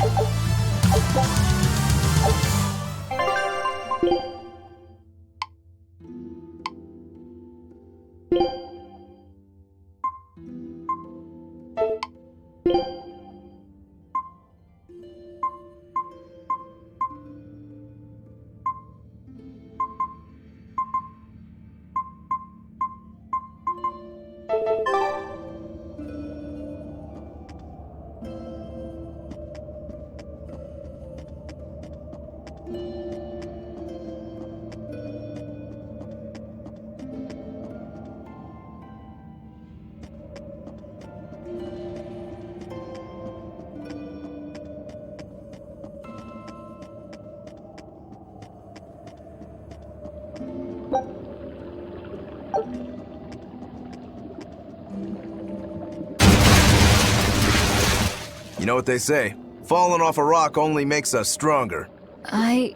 Speaker 14: You know what they say? Falling off a rock only makes us stronger.
Speaker 3: I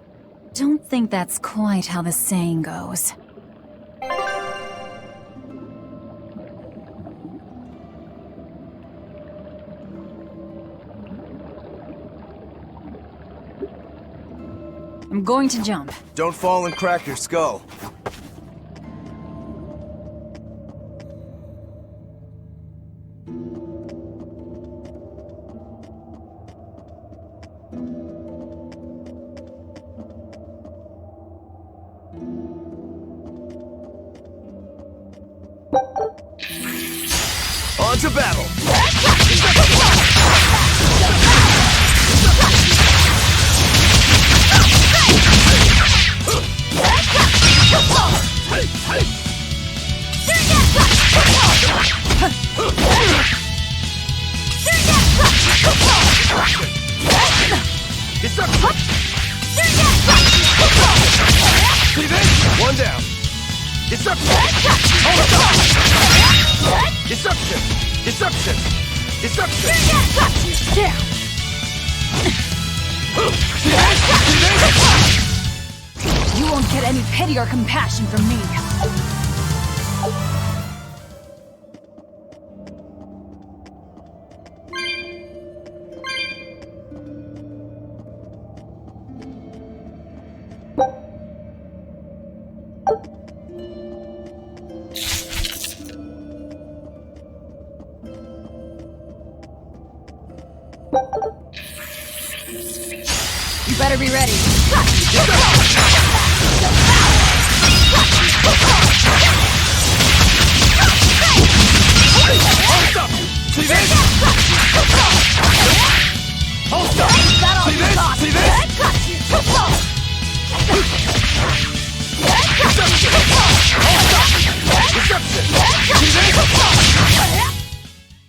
Speaker 3: don't think that's quite how the saying goes. I'm going to jump.
Speaker 14: Don't fall and crack your skull. On to battle!
Speaker 19: See this? One down. Destruction! Destruction! Destruction! Destruction!
Speaker 3: You won't get any pity or compassion from me. You better be ready.
Speaker 19: Hold up! See this? Hold up! See this? See this? Deception! Hold up! Deception! See this?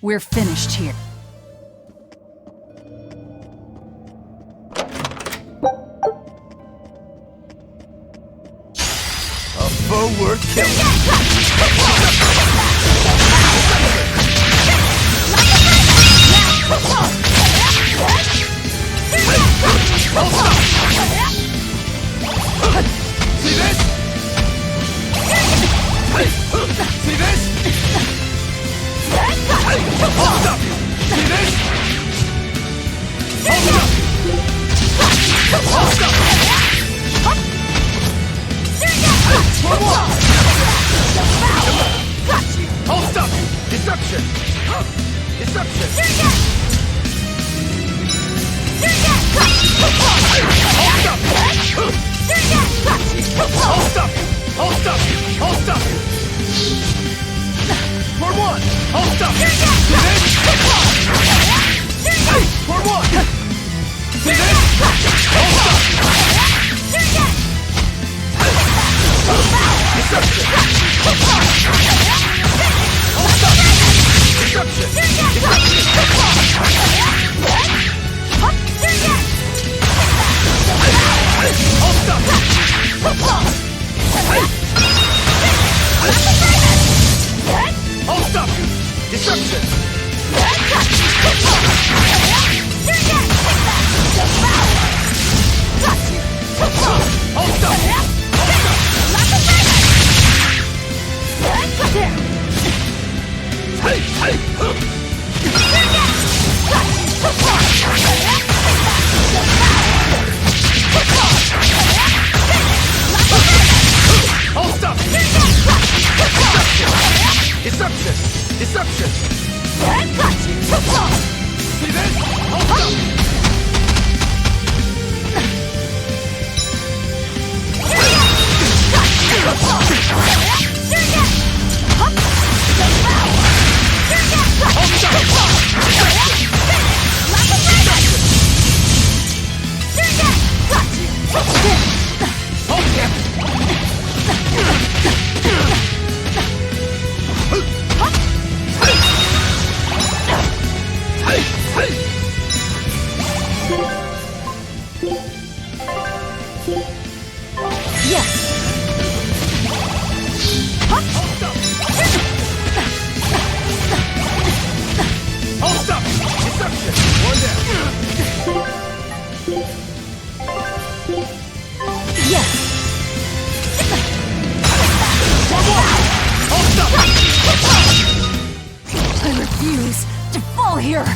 Speaker 3: We're finished here.
Speaker 14: A foe worth killing.
Speaker 19: See this? See this? Hold up! See this? Hold up! Hold up! One more! Hold up! Deception! Deception! Hold up! Deception! One down.
Speaker 5: Yes!
Speaker 19: One more! Hold up!
Speaker 5: I refuse to fall here!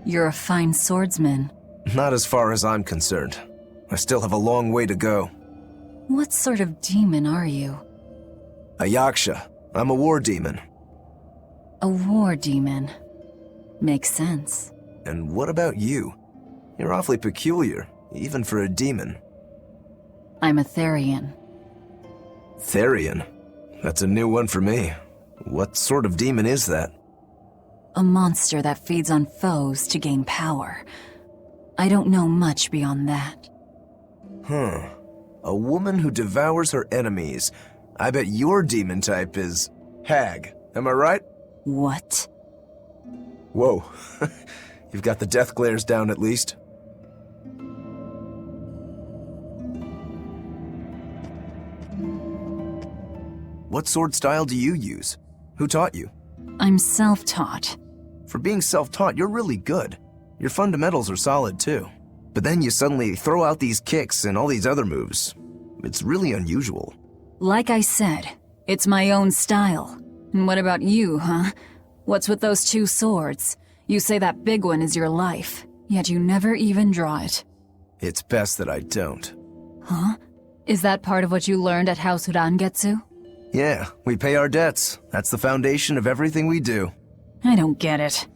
Speaker 5: You're a fine swordsman.
Speaker 14: Not as far as I'm concerned. I still have a long way to go.
Speaker 5: What sort of demon are you?
Speaker 14: A Yaksha. I'm a war demon.
Speaker 5: A war demon. Makes sense.
Speaker 14: And what about you? You're awfully peculiar, even for a demon.
Speaker 5: I'm a Therian.
Speaker 14: Therian? That's a new one for me. What sort of demon is that?
Speaker 5: A monster that feeds on foes to gain power. I don't know much beyond that.
Speaker 14: Huh. A woman who devours her enemies. I bet your demon type is hag. Am I right?
Speaker 5: What?
Speaker 14: Whoa. You've got the death glares down at least. What sword style do you use? Who taught you?
Speaker 5: I'm self-taught.
Speaker 14: For being self-taught, you're really good. Your fundamentals are solid too. But then you suddenly throw out these kicks and all these other moves. It's really unusual.
Speaker 5: Like I said, it's my own style. And what about you, huh? What's with those two swords? You say that big one is your life, yet you never even draw it.
Speaker 14: It's best that I don't.
Speaker 5: Huh? Is that part of what you learned at House Rangetsu?
Speaker 14: Yeah, we pay our debts. That's the foundation of everything we do.
Speaker 5: I don't get it.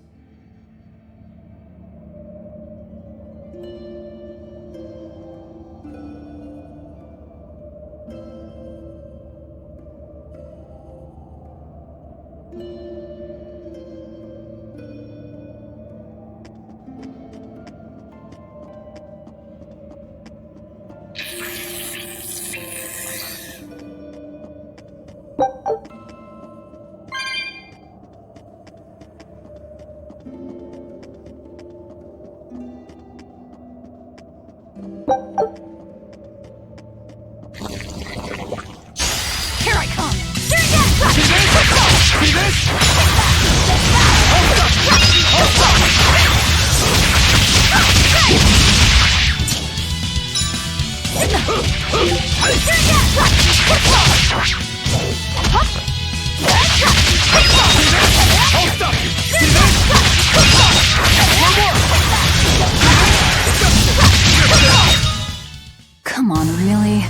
Speaker 5: Come on, really?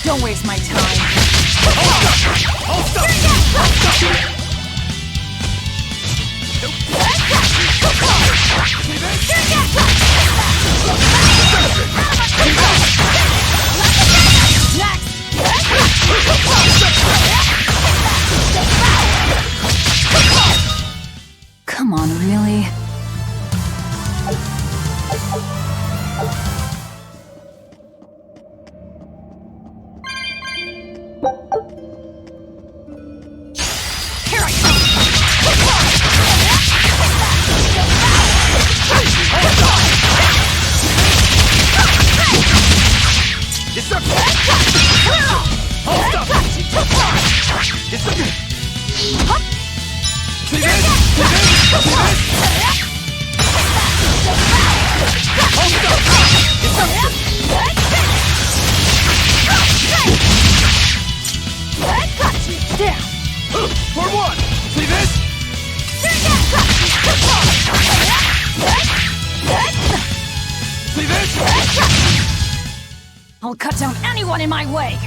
Speaker 3: Don't waste my time. Come on, really? I'll cut down anyone in my way!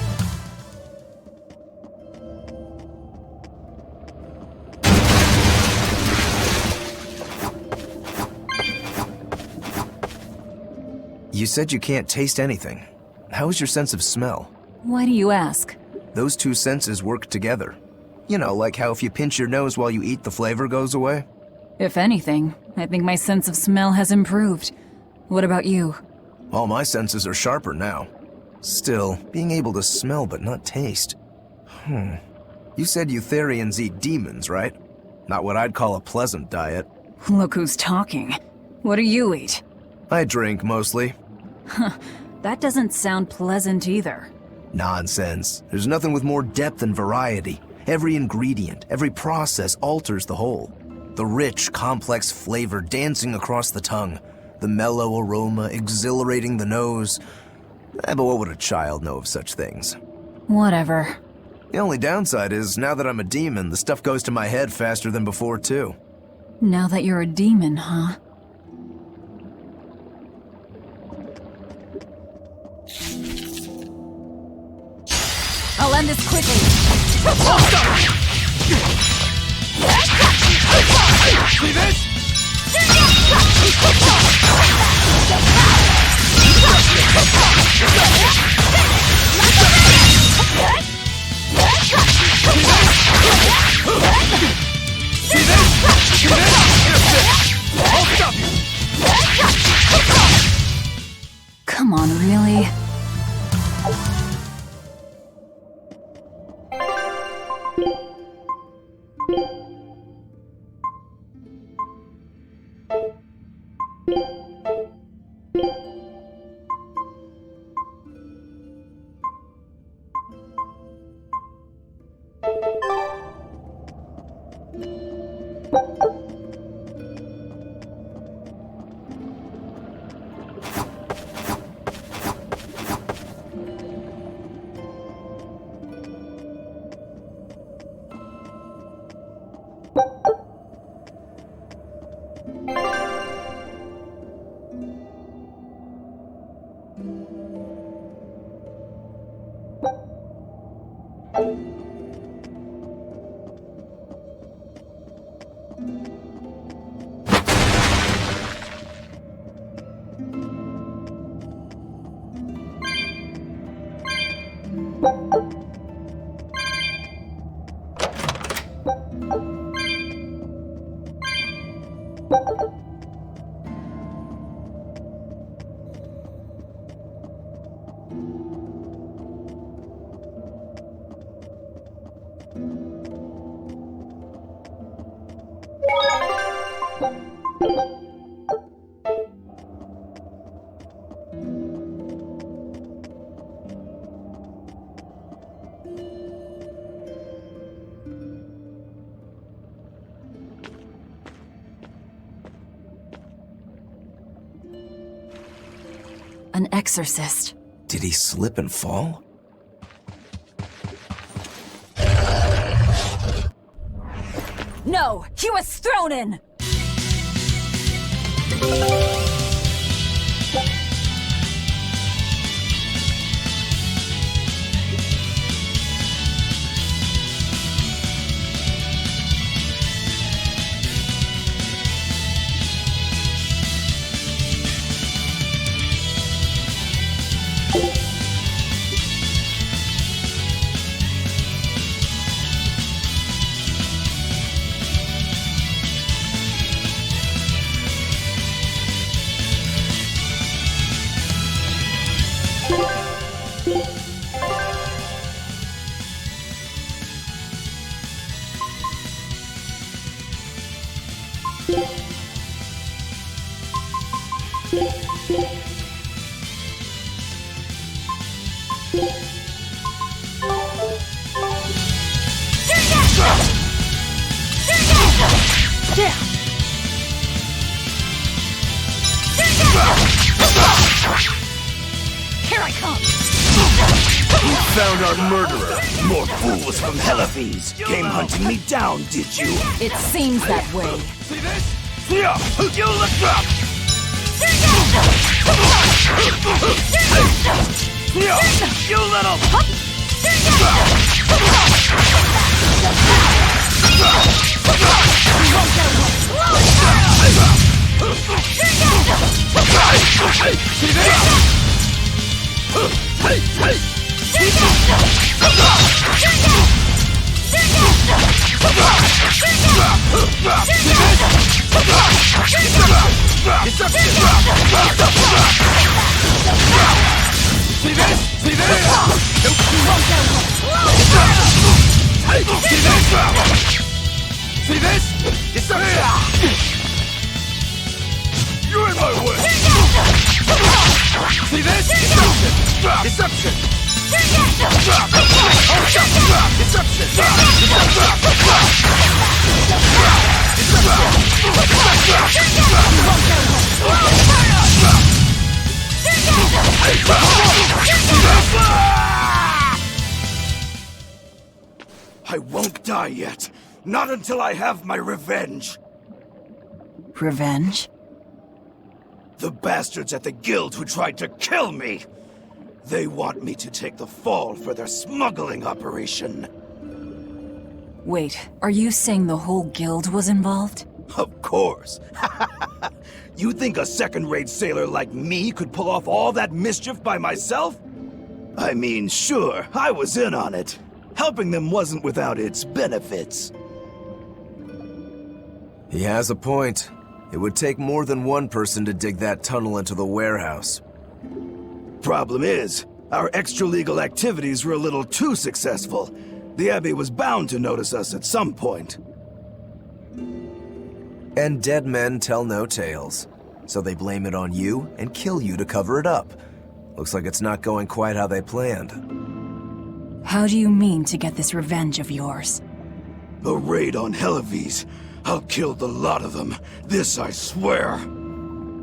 Speaker 14: You said you can't taste anything. How is your sense of smell?
Speaker 3: Why do you ask?
Speaker 14: Those two senses work together. You know, like how if you pinch your nose while you eat, the flavor goes away?
Speaker 3: If anything, I think my sense of smell has improved. What about you?
Speaker 14: All my senses are sharper now. Still, being able to smell but not taste. You said Eutherians eat demons, right? Not what I'd call a pleasant diet.
Speaker 3: Look who's talking. What do you eat?
Speaker 14: I drink, mostly.
Speaker 3: That doesn't sound pleasant either.
Speaker 14: Nonsense. There's nothing with more depth and variety. Every ingredient, every process alters the whole. The rich, complex flavor dancing across the tongue. The mellow aroma exhilarating the nose. But what would a child know of such things?
Speaker 3: Whatever.
Speaker 14: The only downside is, now that I'm a demon, the stuff goes to my head faster than before, too.
Speaker 3: Now that you're a demon, huh? I'll end this quickly.
Speaker 19: See this?
Speaker 3: Come on, really? An exorcist.
Speaker 14: Did he slip and fall?
Speaker 3: No! He was thrown in!
Speaker 8: Here I come!
Speaker 20: You found our murderer. More fools from Heliphes came hunting me down, did you?
Speaker 3: It seems that way.
Speaker 20: See this? Yeah, you look up! Yeah, you little... See this? See this? Deception! You're in my way! See this? Deception! Deception! I won't die yet. Not until I have my revenge.
Speaker 3: Revenge?
Speaker 20: The bastards at the guild who tried to kill me! They want me to take the fall for their smuggling operation.
Speaker 3: Wait, are you saying the whole guild was involved?
Speaker 20: Of course. You think a second-rate sailor like me could pull off all that mischief by myself? I mean, sure, I was in on it. Helping them wasn't without its benefits.
Speaker 14: He has a point. It would take more than one person to dig that tunnel into the warehouse.
Speaker 20: Problem is, our extra-legal activities were a little too successful. The Abbey was bound to notice us at some point.
Speaker 14: And dead men tell no tales. So they blame it on you and kill you to cover it up. Looks like it's not going quite how they planned.
Speaker 3: How do you mean to get this revenge of yours?
Speaker 20: A raid on Heliphes. I'll kill the lot of them. This I swear.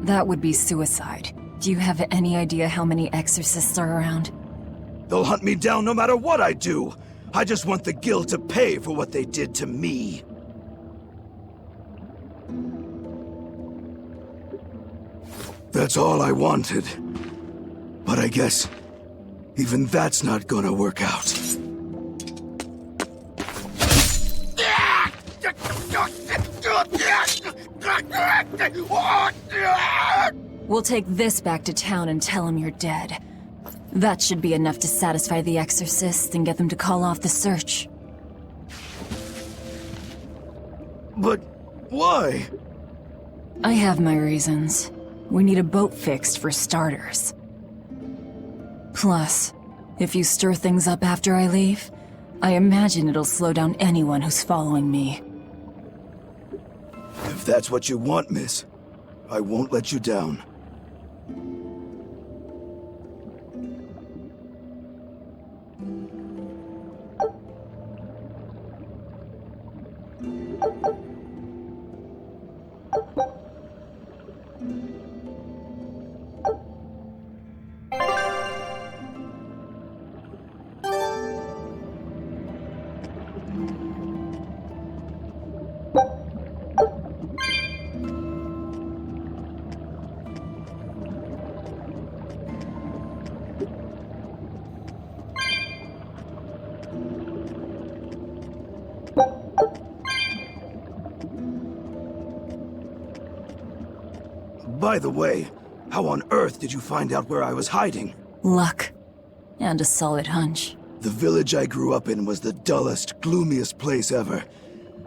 Speaker 3: That would be suicide. Do you have any idea how many exorcists are around?
Speaker 20: They'll hunt me down no matter what I do. I just want the guild to pay for what they did to me. That's all I wanted. But I guess even that's not gonna work out.
Speaker 3: We'll take this back to town and tell him you're dead. That should be enough to satisfy the exorcists and get them to call off the search.
Speaker 20: But why?
Speaker 3: I have my reasons. We need a boat fixed for starters. Plus, if you stir things up after I leave, I imagine it'll slow down anyone who's following me.
Speaker 20: If that's what you want, miss, I won't let you down. By the way, how on earth did you find out where I was hiding?
Speaker 3: Luck. And a solid hunch.
Speaker 20: The village I grew up in was the dullest, gloomiest place ever.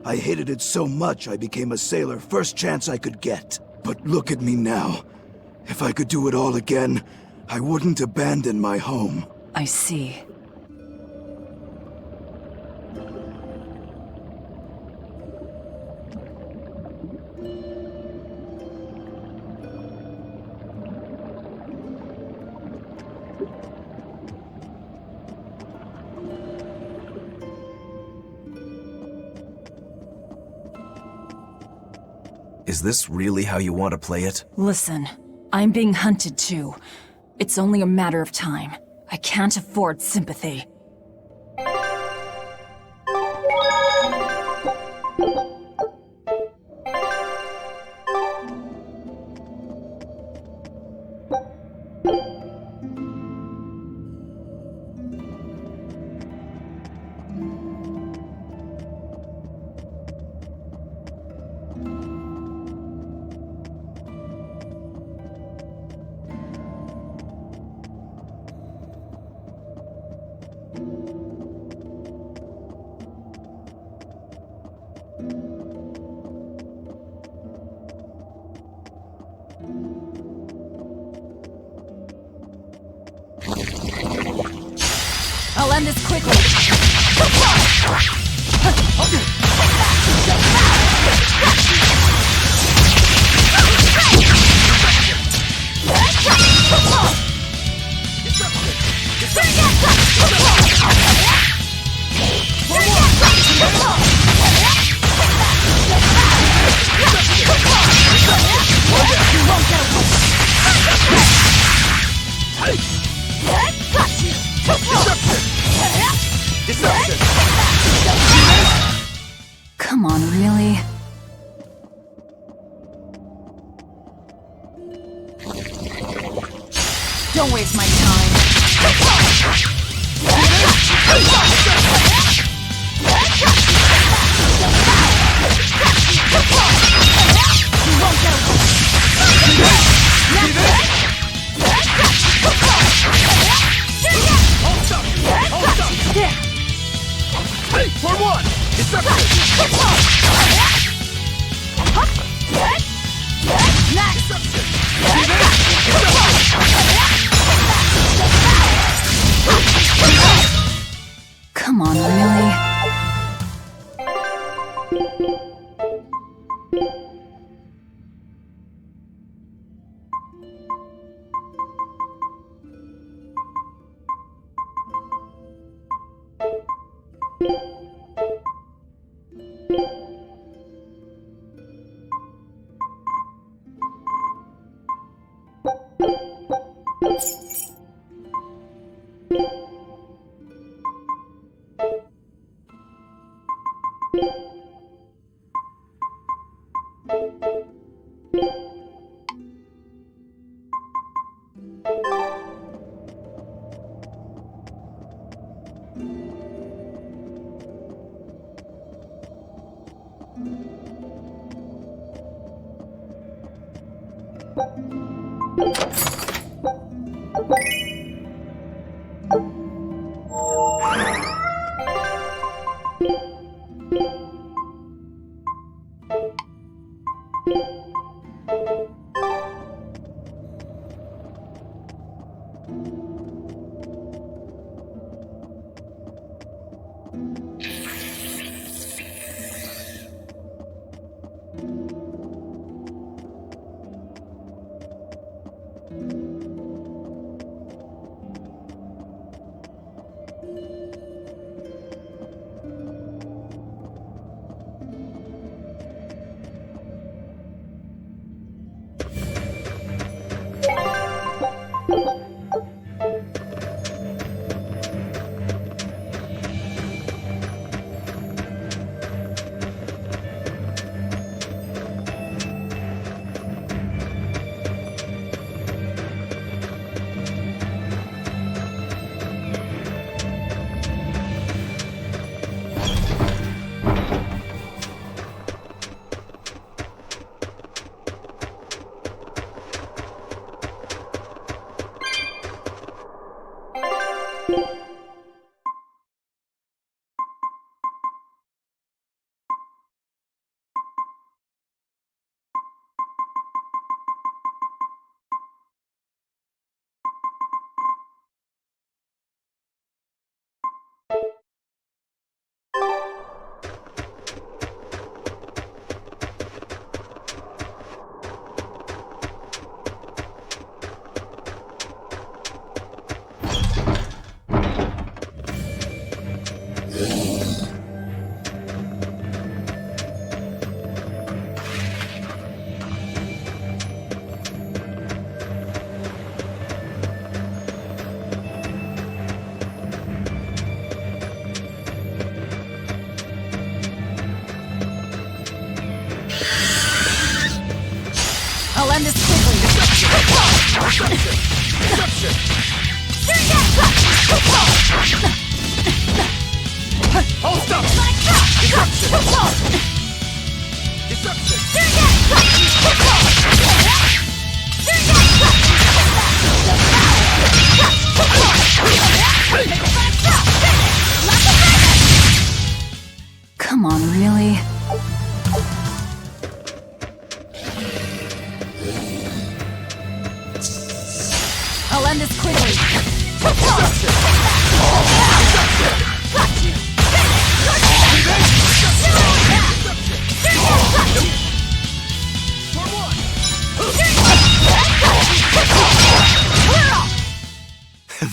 Speaker 20: I hated it so much I became a sailor first chance I could get. But look at me now. If I could do it all again, I wouldn't abandon my home.
Speaker 3: I see.
Speaker 14: Is this really how you want to play it?
Speaker 3: Listen, I'm being hunted too. It's only a matter of time. I can't afford sympathy. I'll end this quickly. Come on, really? Don't waste my time.
Speaker 19: Hey, for one! It's up!
Speaker 3: Come on, really?
Speaker 8: I'll end this quickly.
Speaker 19: Hold up!
Speaker 3: Come on, really?
Speaker 8: I'll end this quickly.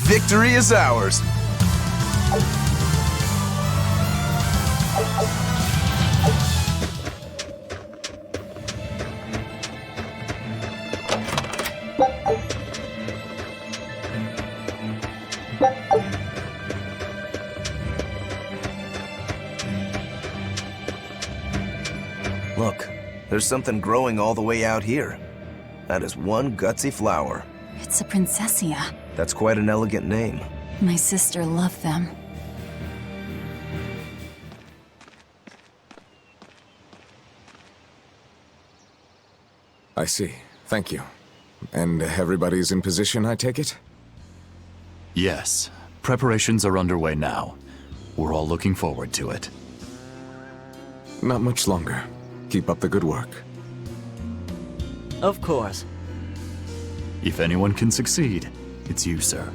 Speaker 14: Victory is ours. Look, there's something growing all the way out here. That is one gutsy flower.
Speaker 3: It's a Princessia.
Speaker 14: That's quite an elegant name.
Speaker 3: My sister loved them.
Speaker 10: I see. Thank you. And everybody's in position, I take it?
Speaker 16: Yes. Preparations are underway now. We're all looking forward to it.
Speaker 10: Not much longer. Keep up the good work.
Speaker 15: Of course.
Speaker 16: If anyone can succeed, it's you, sir.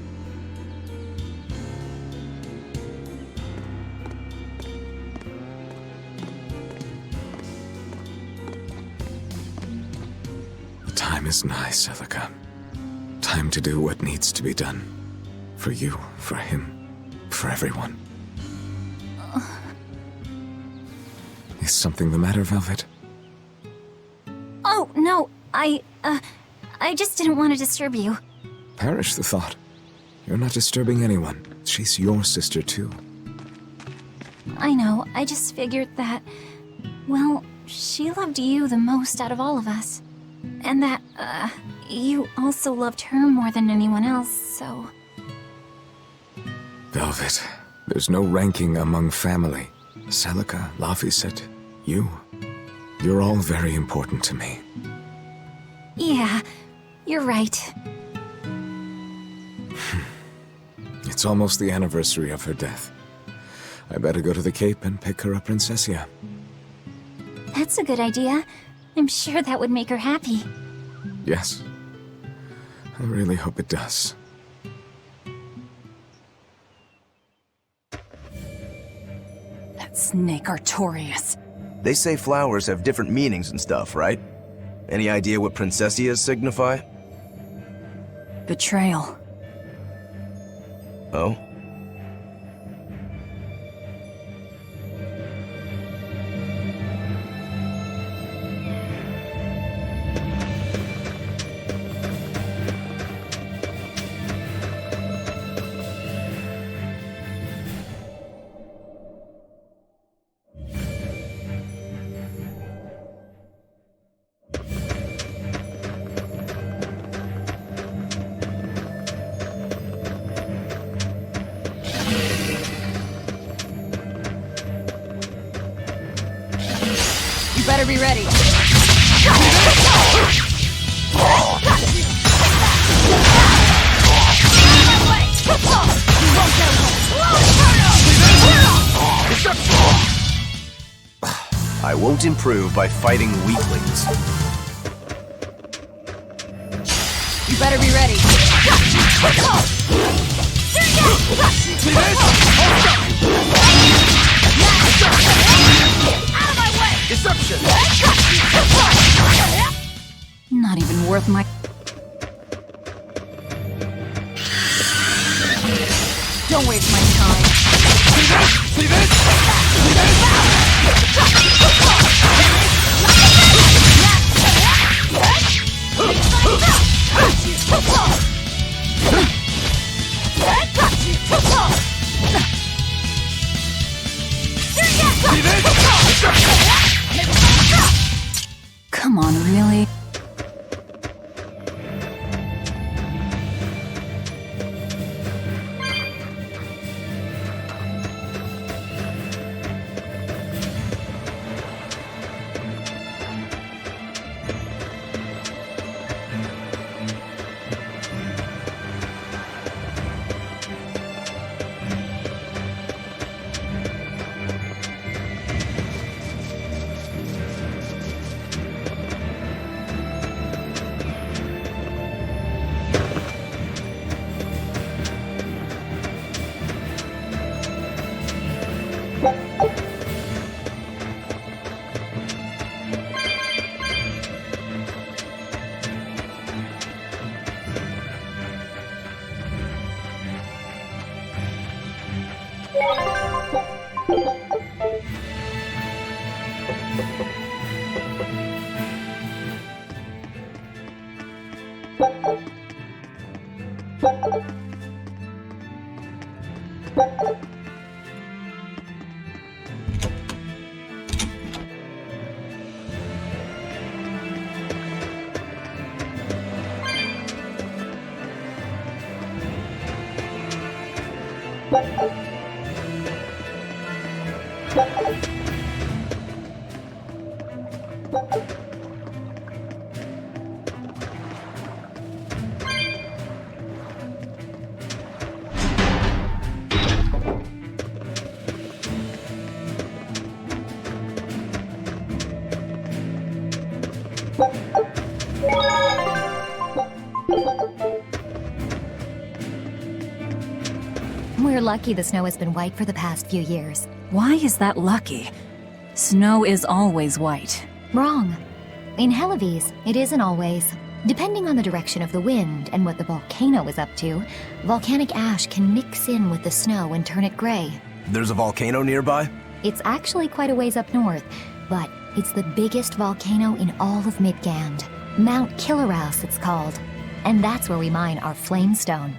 Speaker 10: The time is nigh, Celica. Time to do what needs to be done. For you, for him, for everyone. Is something the matter, Velvet?
Speaker 5: Oh, no, I just didn't want to disturb you.
Speaker 10: Perish the thought. You're not disturbing anyone. She's your sister, too.
Speaker 5: I know, I just figured that, well, she loved you the most out of all of us. And that, you also loved her more than anyone else, so...
Speaker 10: Velvet, there's no ranking among family. Celica, Laphicet, you. You're all very important to me.
Speaker 5: Yeah, you're right.
Speaker 10: It's almost the anniversary of her death. I better go to the Cape and pick her a Princessia.
Speaker 5: That's a good idea. I'm sure that would make her happy.
Speaker 10: Yes. I really hope it does.
Speaker 3: That snake Artorias.
Speaker 14: They say flowers have different meanings and stuff, right? Any idea what Princessias signify?
Speaker 3: Betrayal.
Speaker 14: Oh?
Speaker 8: You better be ready.
Speaker 14: I won't improve by fighting weaklings.
Speaker 8: You better be ready.
Speaker 3: Not even worth my...
Speaker 8: Don't
Speaker 3: Don't waste my time.
Speaker 19: See this? See
Speaker 3: Come on, really?
Speaker 1: We're lucky the snow has been white for the past few years.
Speaker 3: Why is that lucky? Snow is always white.
Speaker 1: Wrong. In Helives, it isn't always. Depending on the direction of the wind and what the volcano is up to, volcanic ash can mix in with the snow and turn it gray.
Speaker 14: There's a volcano nearby?
Speaker 1: It's actually quite a ways up north, but it's the biggest volcano in all of Midgand. Mount Killeraus, it's called. And that's where we mine our flamestone.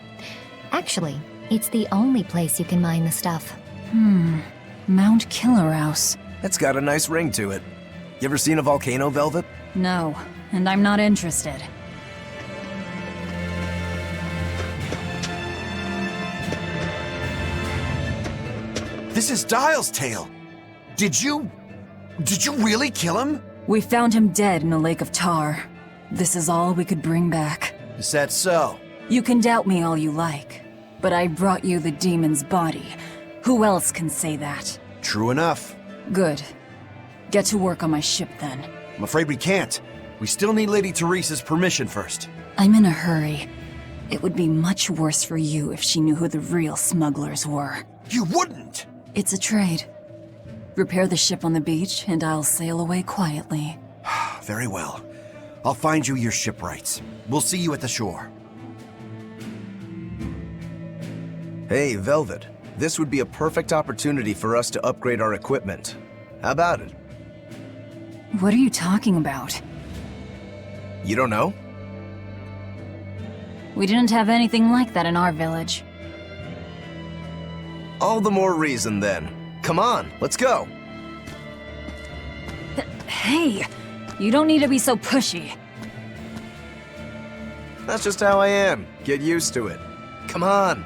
Speaker 1: Actually, it's the only place you can mine the stuff.
Speaker 3: Mount Killeraus.
Speaker 14: That's got a nice ring to it. You ever seen a volcano, Velvet?
Speaker 3: No, and I'm not interested.
Speaker 13: This is Dial's tale. Did you really kill him?
Speaker 3: We found him dead in a lake of tar. This is all we could bring back.
Speaker 13: Is that so?
Speaker 3: You can doubt me all you like, but I brought you the demon's body. Who else can say that?
Speaker 13: True enough.
Speaker 3: Good. Get to work on my ship then.
Speaker 13: I'm afraid we can't. We still need Lady Teresa's permission first.
Speaker 3: I'm in a hurry. It would be much worse for you if she knew who the real smugglers were.
Speaker 13: You wouldn't!
Speaker 3: It's a trade. Repair the ship on the beach, and I'll sail away quietly.
Speaker 13: Very well. I'll find you your shipwrights. We'll see you at the shore.
Speaker 14: Hey, Velvet. This would be a perfect opportunity for us to upgrade our equipment. How about it?
Speaker 3: What are you talking about?
Speaker 14: You don't know?
Speaker 3: We didn't have anything like that in our village.
Speaker 14: All the more reason, then. Come on, let's go.
Speaker 3: Hey, you don't need to be so pushy.
Speaker 14: That's just how I am. Get used to it. Come on.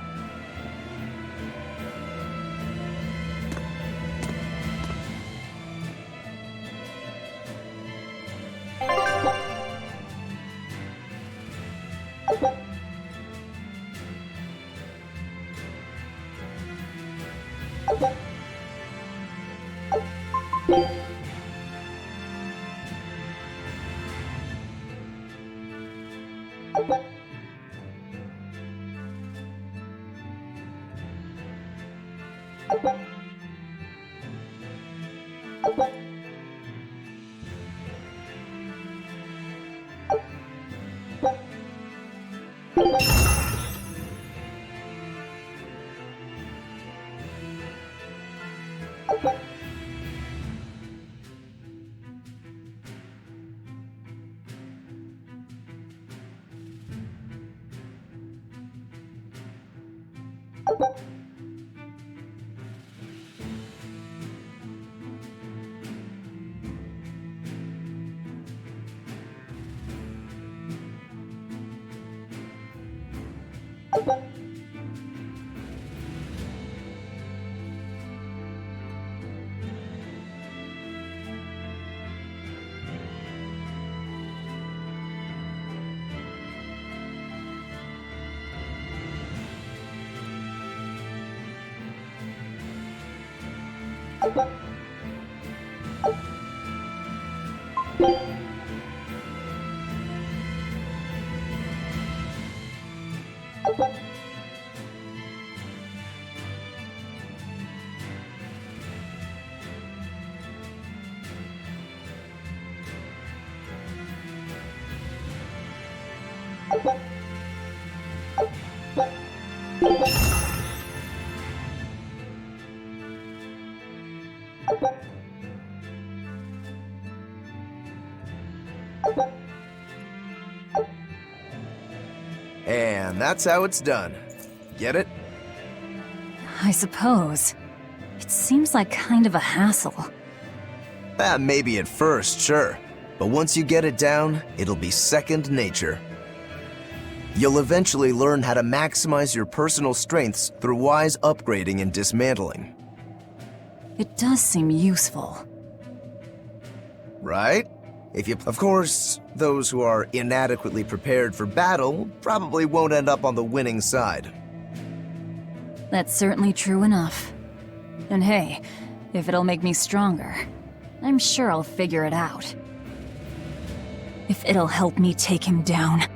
Speaker 14: And that's how it's done. Get it?
Speaker 3: I suppose. It seems like kind of a hassle.
Speaker 14: Maybe at first, sure. But once you get it down, it'll be second nature. You'll eventually learn how to maximize your personal strengths through wise upgrading and dismantling.
Speaker 3: It does seem useful.
Speaker 14: Right? Of course, those who are inadequately prepared for battle probably won't end up on the winning side.
Speaker 3: That's certainly true enough. And hey, if it'll make me stronger, I'm sure I'll figure it out. If it'll help me take him down.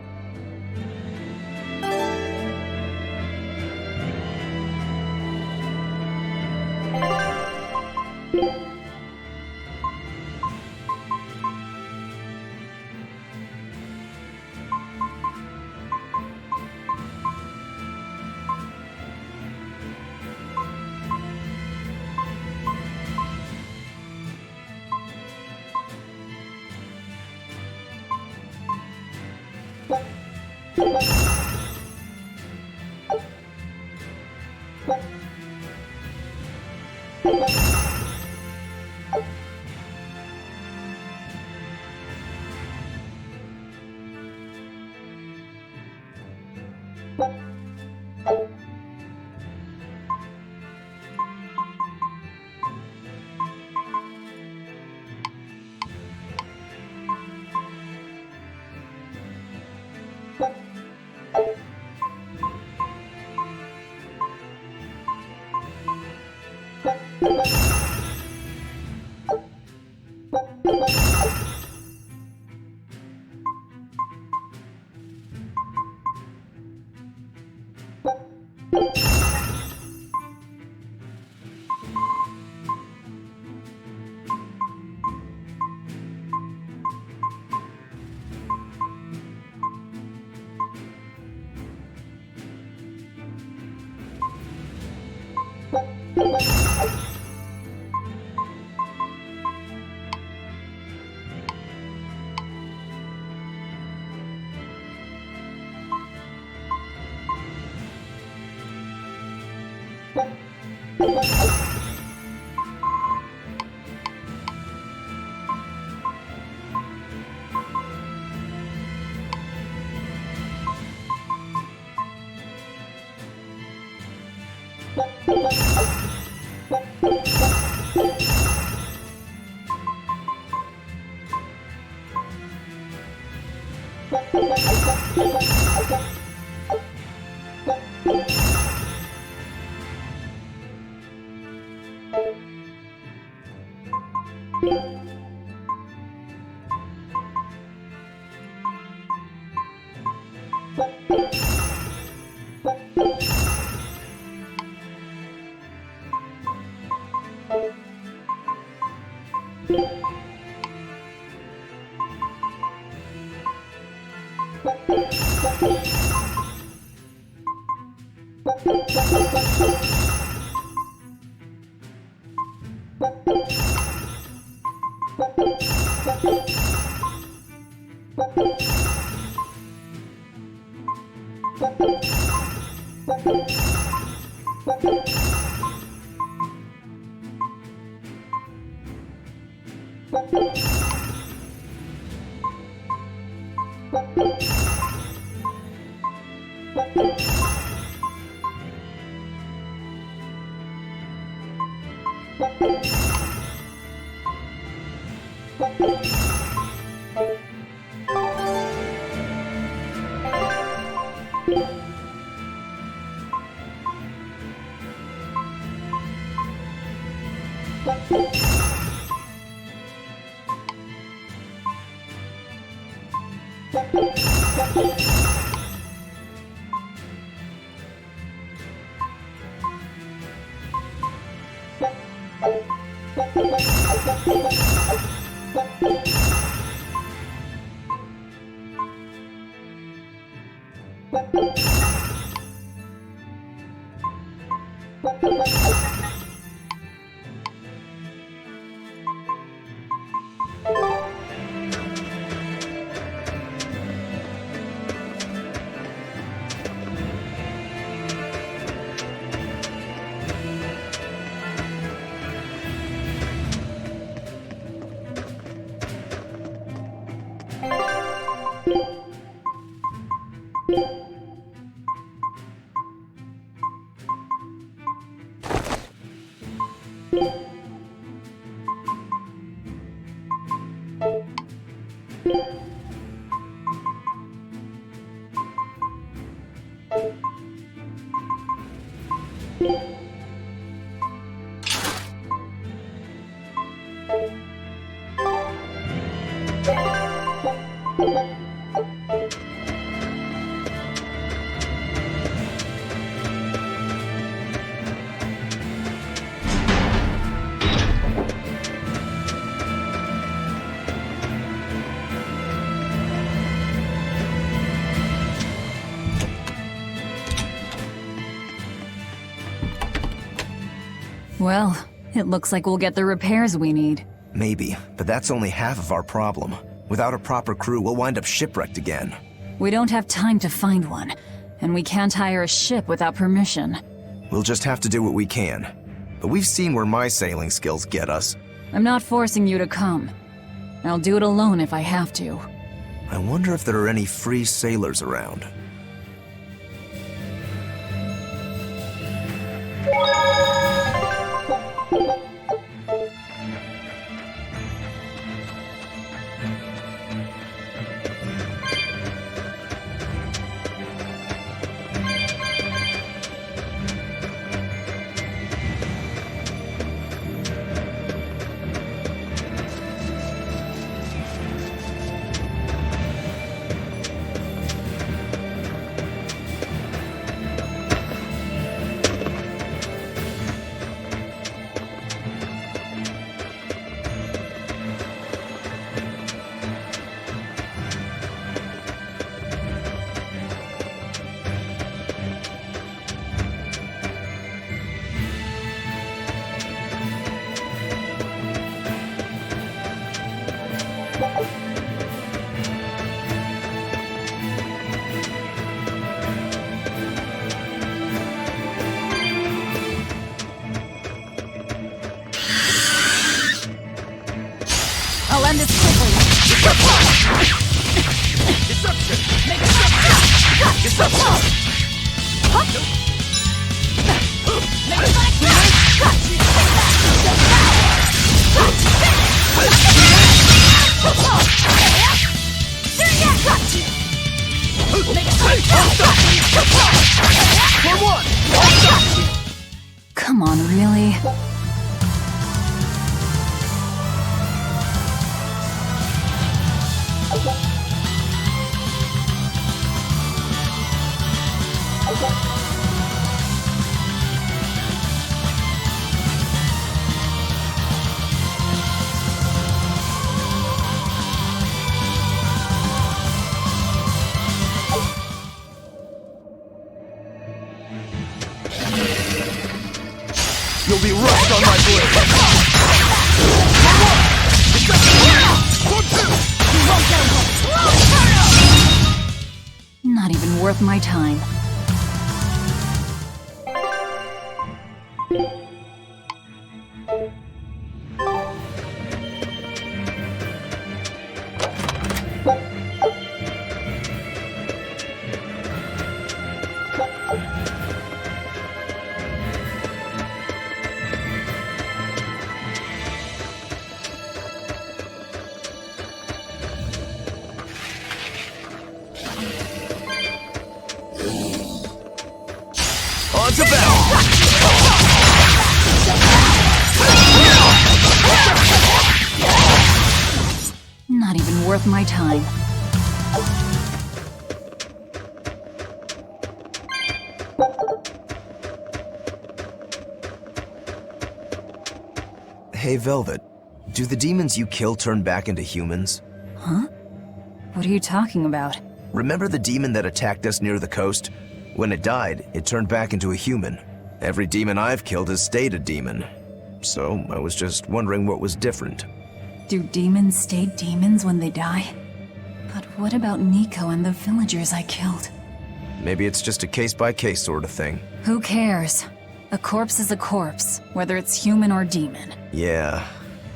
Speaker 3: Well, it looks like we'll get the repairs we need.
Speaker 14: Maybe, but that's only half of our problem. Without a proper crew, we'll wind up shipwrecked again.
Speaker 3: We don't have time to find one, and we can't hire a ship without permission.
Speaker 14: We'll just have to do what we can. But we've seen where my sailing skills get us.
Speaker 3: I'm not forcing you to come. I'll do it alone if I have to.
Speaker 14: I wonder if there are any free sailors around.
Speaker 3: I'll end this quickly. Come on, really?
Speaker 19: You'll be rushed on my blade!
Speaker 3: Not even worth my time. worth my time.
Speaker 14: Hey, Velvet. Do the demons you kill turn back into humans?
Speaker 3: Huh? What are you talking about?
Speaker 14: Remember the demon that attacked us near the coast? When it died, it turned back into a human. Every demon I've killed has stayed a demon. So, I was just wondering what was different.
Speaker 3: Do demons stay demons when they die? But what about Nico and the villagers I killed?
Speaker 14: Maybe it's just a case-by-case sort of thing.
Speaker 3: Who cares? A corpse is a corpse, whether it's human or demon.
Speaker 14: Yeah,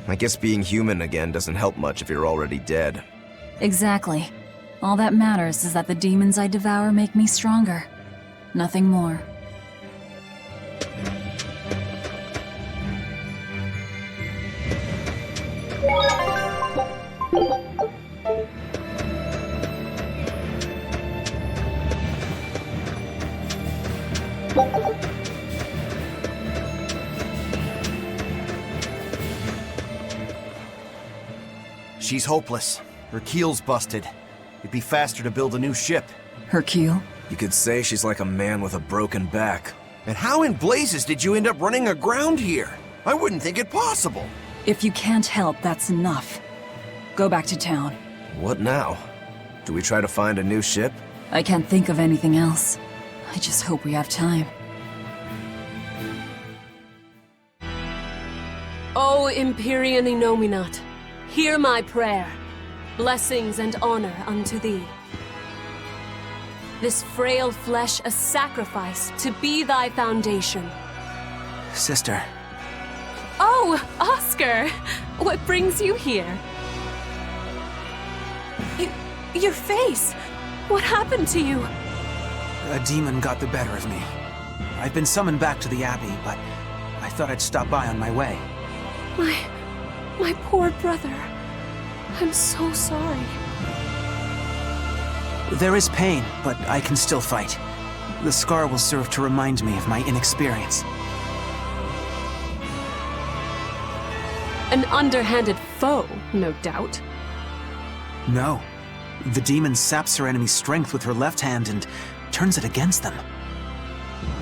Speaker 14: I guess being human again doesn't help much if you're already dead.
Speaker 3: Exactly. All that matters is that the demons I devour make me stronger. Nothing more.
Speaker 13: She's hopeless. Her keel's busted. It'd be faster to build a new ship.
Speaker 3: Her keel?
Speaker 14: You could say she's like a man with a broken back.
Speaker 13: And how in blazes did you end up running aground here? I wouldn't think it possible.
Speaker 3: If you can't help, that's enough. Go back to town.
Speaker 14: What now? Do we try to find a new ship?
Speaker 3: I can't think of anything else. I just hope we have time.
Speaker 21: O Empyrean Inominat, hear my prayer. Blessings and honor unto thee. This frail flesh a sacrifice to be thy foundation.
Speaker 2: Sister.
Speaker 21: Oh, Oscar! What brings you here? Your face! What happened to you?
Speaker 2: A demon got the better of me. I've been summoned back to the Abbey, but I thought I'd stop by on my way.
Speaker 21: My poor brother. I'm so sorry.
Speaker 2: There is pain, but I can still fight. The scar will serve to remind me of my inexperience.
Speaker 21: An underhanded foe, no doubt.
Speaker 2: No. The demon saps her enemy's strength with her left hand and turns it against them.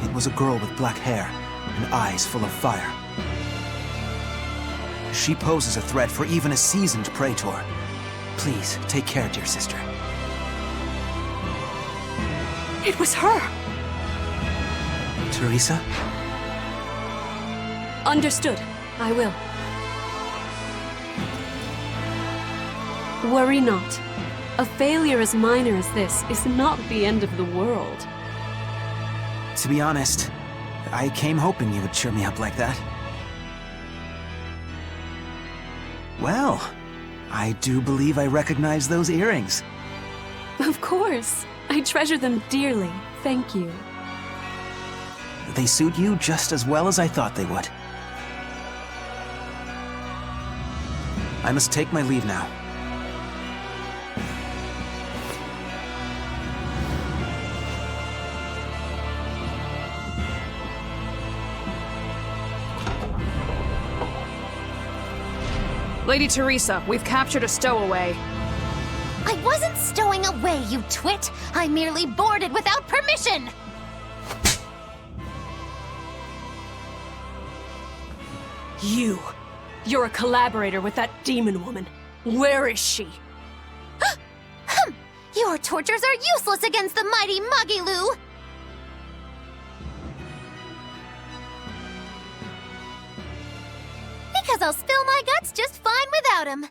Speaker 2: It was a girl with black hair and eyes full of fire. She poses a threat for even a seasoned praetor. Please, take care, dear sister.
Speaker 21: It was her!
Speaker 2: Teresa?
Speaker 21: Understood. I will. Worry not. A failure as minor as this is not the end of the world.
Speaker 2: To be honest, I came hoping you would cheer me up like that. Well, I do believe I recognize those earrings.
Speaker 21: Of course. I treasure them dearly. Thank you.
Speaker 2: They suit you just as well as I thought they would. I must take my leave now.
Speaker 17: Lady Teresa, we've captured a stowaway.
Speaker 6: I wasn't stowing away, you twit! I merely boarded without permission!
Speaker 21: You're a collaborator with that demon woman. Where is she?
Speaker 6: Your tortures are useless against the mighty Magilu! Because I'll spill my guts just fine without him.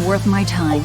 Speaker 3: worth my time.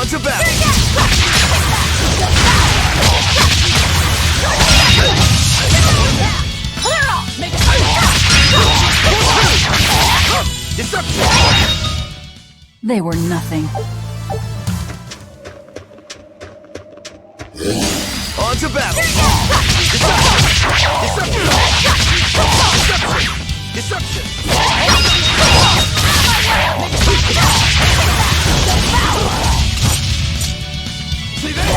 Speaker 13: On to battle!
Speaker 19: Clear off! Make it
Speaker 3: They were nothing.
Speaker 13: On to battle! Deception! See that?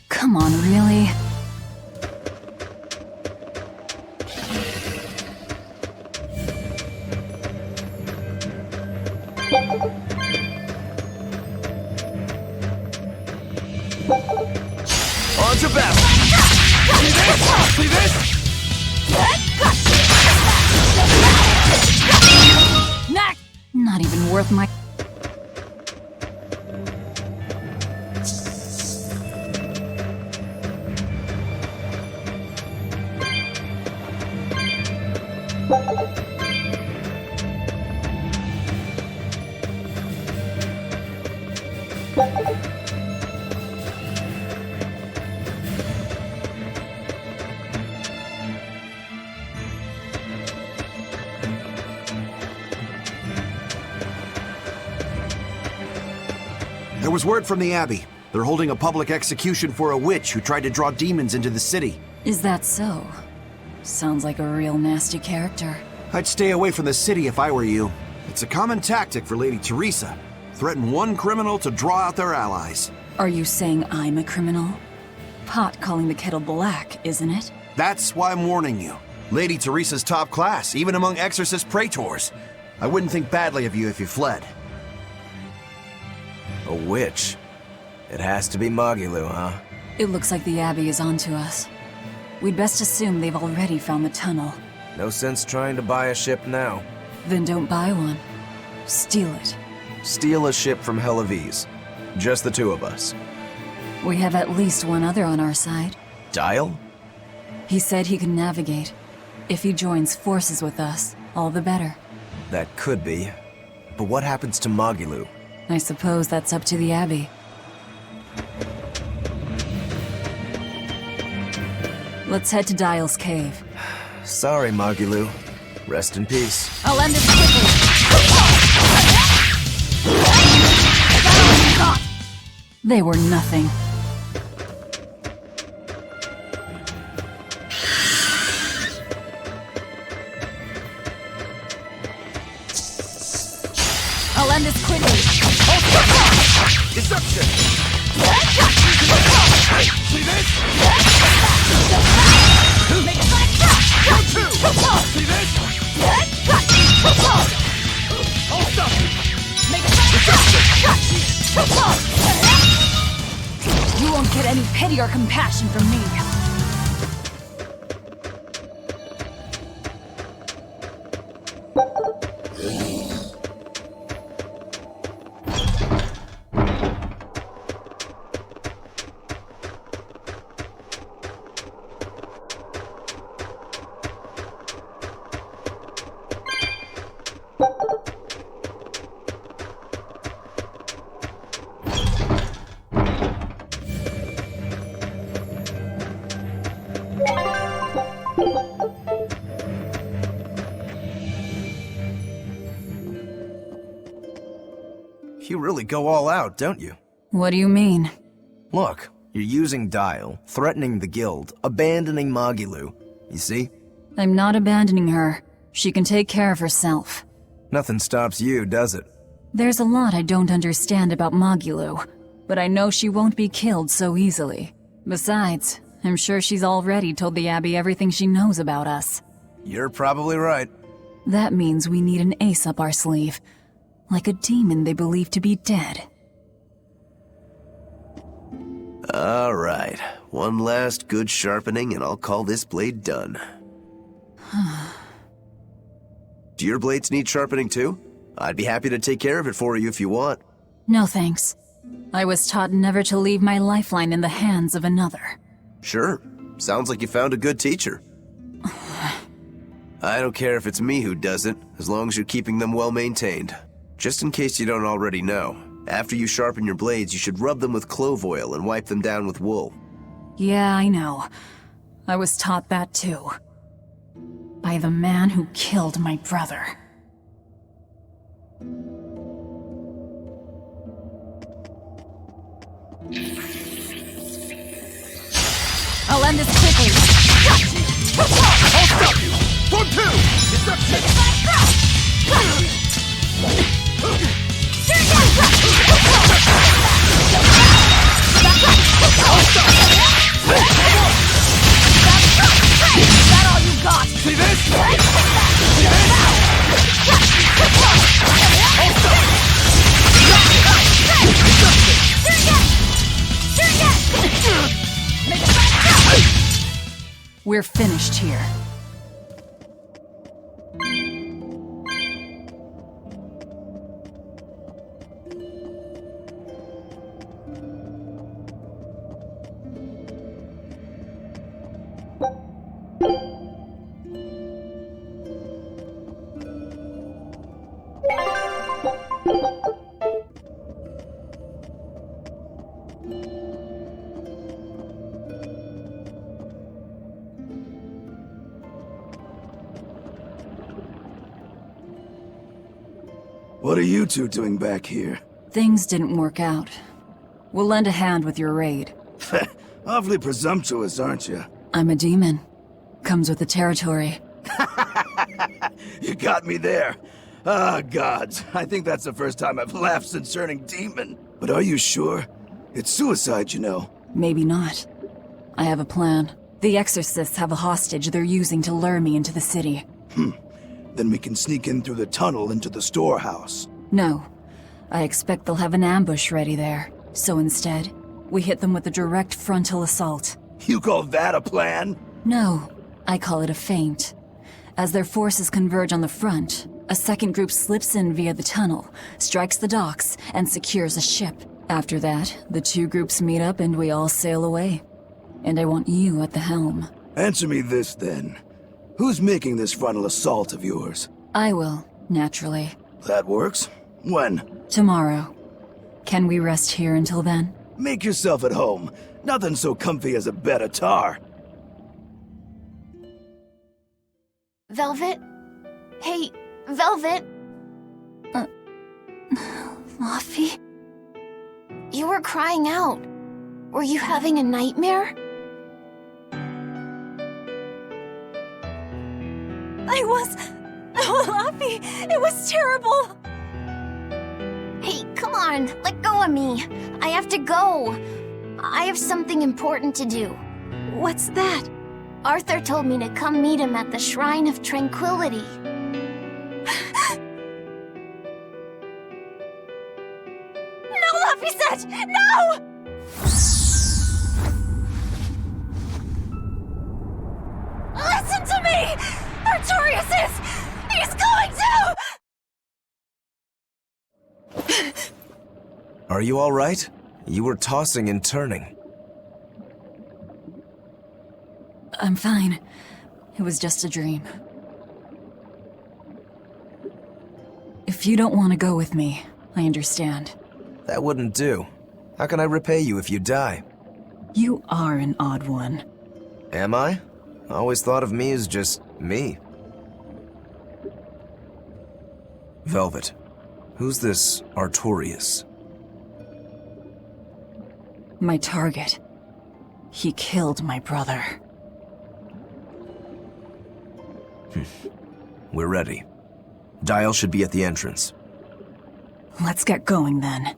Speaker 3: Come on, really?
Speaker 13: On to battle! See this?
Speaker 3: Not even worth my...
Speaker 18: There was word from the Abbey. They're holding a public execution for a witch who tried to draw demons into the city.
Speaker 3: Is that so? Sounds like a real nasty character.
Speaker 18: I'd stay away from the city if I were you. It's a common tactic for Lady Teresa. Threaten one criminal to draw out their allies.
Speaker 3: Are you saying I'm a criminal? Pot calling the kettle black, isn't it?
Speaker 18: That's why I'm warning you. Lady Teresa's top class, even among exorcist praetors. I wouldn't think badly of you if you fled.
Speaker 14: A witch? It has to be Magilu, huh?
Speaker 3: It looks like the Abbey is onto us. We'd best assume they've already found the tunnel.
Speaker 14: No sense trying to buy a ship now.
Speaker 3: Then don't buy one. Steal it.
Speaker 14: Steal a ship from Helavis. Just the two of us.
Speaker 3: We have at least one other on our side.
Speaker 14: Dial?
Speaker 3: He said he can navigate. If he joins forces with us, all the better.
Speaker 14: That could be. But what happens to Magilu?
Speaker 3: I suppose that's up to the Abbey. Let's head to Dial's cave.
Speaker 14: Sorry, Magilu. Rest in peace.
Speaker 3: I'll end this quickly. They were nothing. I'll end this quickly.
Speaker 13: Deception! See this? See this? Hold up!
Speaker 3: You won't get any pity or compassion from me.
Speaker 14: really go all out, don't you?
Speaker 3: What do you mean?
Speaker 14: Look, you're using Dial, threatening the guild, abandoning Magilu. You see?
Speaker 3: I'm not abandoning her. She can take care of herself.
Speaker 14: Nothing stops you, does it?
Speaker 3: There's a lot I don't understand about Magilu, but I know she won't be killed so easily. Besides, I'm sure she's already told the Abbey everything she knows about us.
Speaker 14: You're probably right.
Speaker 3: That means we need an ace up our sleeve. Like a demon they believe to be dead.
Speaker 11: Alright, one last good sharpening and I'll call this blade done. Do your blades need sharpening too? I'd be happy to take care of it for you if you want.
Speaker 3: No thanks. I was taught never to leave my lifeline in the hands of another.
Speaker 11: Sure, sounds like you found a good teacher. I don't care if it's me who does it, as long as you're keeping them well maintained. Just in case you don't already know, after you sharpen your blades, you should rub them with clove oil and wipe them down with wool.
Speaker 3: Yeah, I know. I was taught that too. By the man who killed my brother. I'll end this quickly.
Speaker 19: I'll stop you! Form 2! Deception! Is that all you got? See this? See this?
Speaker 3: We're finished here.
Speaker 20: What are you two doing back here?
Speaker 3: Things didn't work out. We'll lend a hand with your raid.
Speaker 20: Awfully presumptuous, aren't you?
Speaker 3: I'm a demon. Comes with the territory.
Speaker 20: You got me there. Ah, gods. I think that's the first time I've laughed since turning demon. But are you sure? It's suicide, you know.
Speaker 3: Maybe not. I have a plan. The exorcists have a hostage they're using to lure me into the city.
Speaker 20: Then we can sneak in through the tunnel into the storehouse.
Speaker 3: No. I expect they'll have an ambush ready there. So instead, we hit them with a direct frontal assault.
Speaker 20: You call that a plan?
Speaker 3: No. I call it a feint. As their forces converge on the front, a second group slips in via the tunnel, strikes the docks, and secures a ship. After that, the two groups meet up and we all sail away. And I want you at the helm.
Speaker 20: Answer me this, then. Who's making this frontal assault of yours?
Speaker 3: I will, naturally.
Speaker 20: That works. When?
Speaker 3: Tomorrow. Can we rest here until then?
Speaker 20: Make yourself at home. Nothing so comfy as a bed of tar.
Speaker 6: Velvet? Hey, Velvet?
Speaker 5: Laffy?
Speaker 6: You were crying out. Were you having a nightmare?
Speaker 5: I was... Oh, Laffy, it was terrible!
Speaker 6: Hey, come on, let go of me. I have to go. I have something important to do.
Speaker 5: What's that?
Speaker 6: Arthur told me to come meet him at the Shrine of Tranquility.
Speaker 5: No, Laffy said! No! Listen to me! Artorius is... He's going to...
Speaker 14: Are you all right? You were tossing and turning.
Speaker 3: I'm fine. It was just a dream. If you don't want to go with me, I understand.
Speaker 14: That wouldn't do. How can I repay you if you die?
Speaker 3: You are an odd one.
Speaker 14: Am I? I always thought of me as just me. Velvet, who's this Artorius?
Speaker 3: My target. He killed my brother.
Speaker 14: We're ready. Dial should be at the entrance.
Speaker 3: Let's get going then.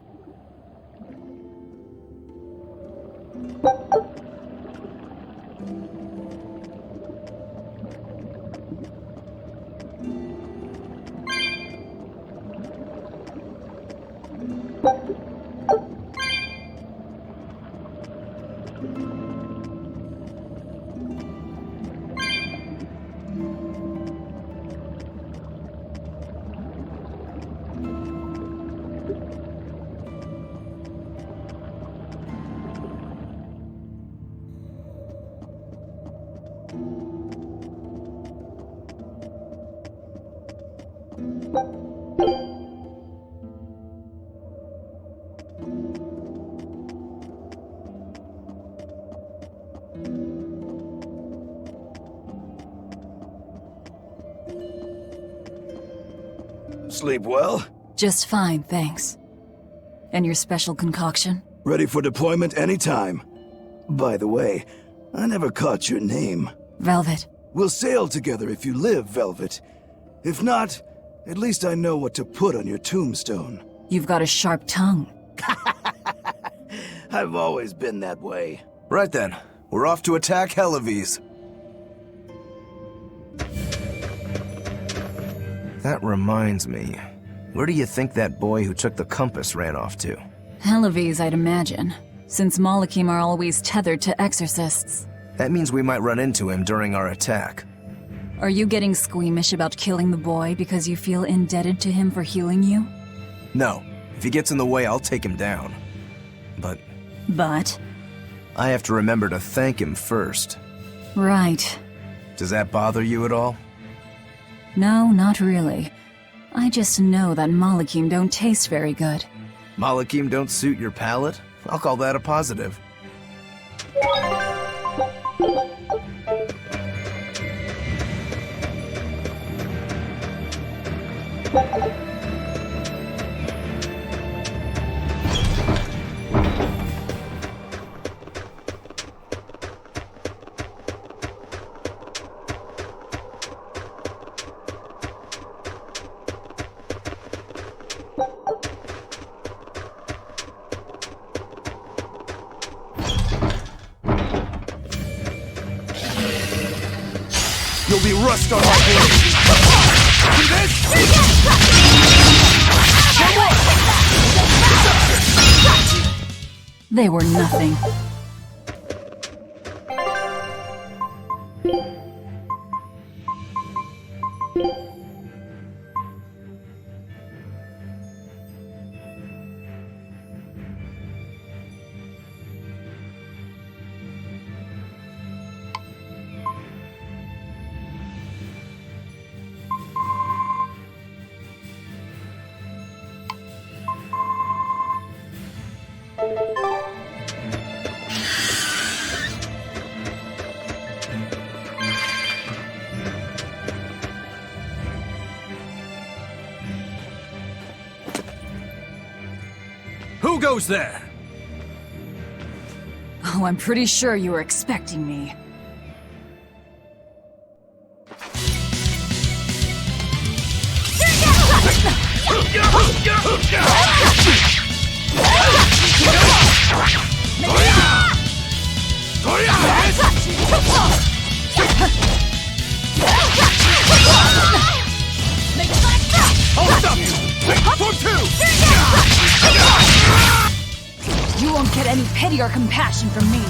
Speaker 20: Sleep well?
Speaker 3: Just fine, thanks. And your special concoction?
Speaker 20: Ready for deployment anytime. By the way, I never caught your name.
Speaker 3: Velvet.
Speaker 20: We'll sail together if you live, Velvet. If not, at least I know what to put on your tombstone.
Speaker 3: You've got a sharp tongue.
Speaker 20: I've always been that way.
Speaker 14: Right then, we're off to attack Helives. That reminds me, where do you think that boy who took the compass ran off to?
Speaker 3: Helives, I'd imagine, since Malakim are always tethered to exorcists.
Speaker 14: That means we might run into him during our attack.
Speaker 3: Are you getting squeamish about killing the boy because you feel indebted to him for healing you?
Speaker 14: No. If he gets in the way, I'll take him down.
Speaker 3: But?
Speaker 14: I have to remember to thank him first.
Speaker 3: Right.
Speaker 14: Does that bother you at all?
Speaker 3: No, not really. I just know that Malakim don't taste very good.
Speaker 14: Malakim don't suit your palate? I'll call that a positive.
Speaker 19: You'll be rust on my blade. See this?
Speaker 3: They were nothing.
Speaker 19: Who goes there?
Speaker 3: Oh, I'm pretty sure you were expecting me. You won't get any pity or compassion from me.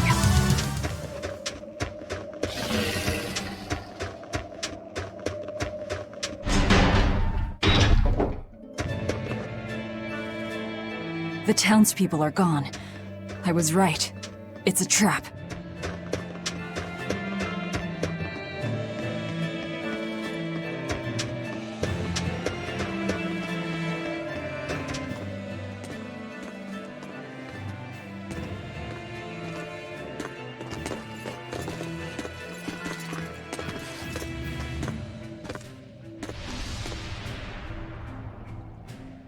Speaker 3: The townspeople are gone. I was right. It's a trap.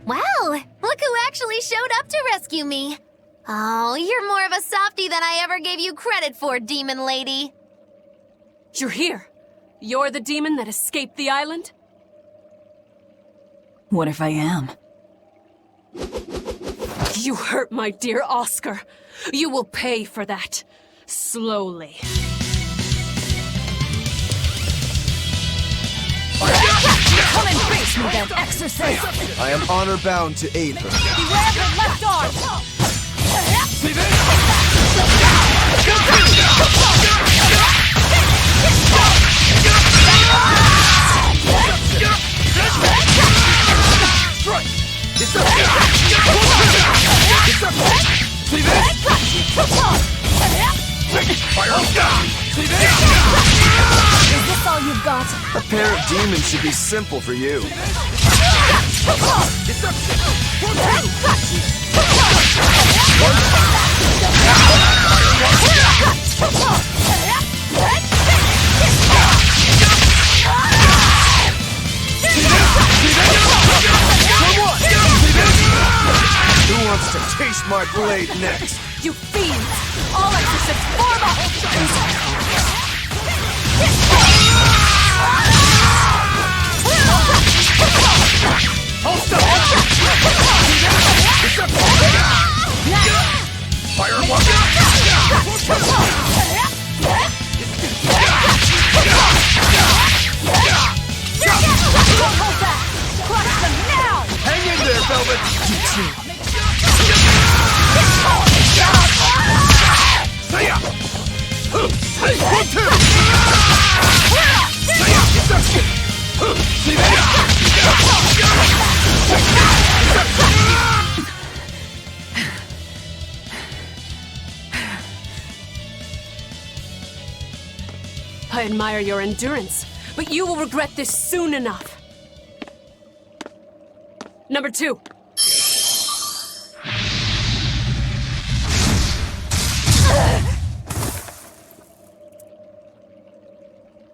Speaker 6: Wow! Look who actually showed up to rescue me! Oh, you're more of a softie than I ever gave you credit for, demon lady.
Speaker 21: You're here. You're the demon that escaped the island?
Speaker 3: What if I am?
Speaker 21: You hurt my dear Oscar. You will pay for that. Slowly.
Speaker 3: Come and face me then, exorcist!
Speaker 14: I am honor bound to aid her.
Speaker 3: Beware of her left arm!
Speaker 8: Is this all you've got?
Speaker 14: A pair of demons should be simple for you. Who wants to taste my blade next?
Speaker 21: You fiends! All exorcists form up!
Speaker 14: Hang in there, Velvet!
Speaker 21: I admire your endurance, but you will regret this soon enough. Number 2.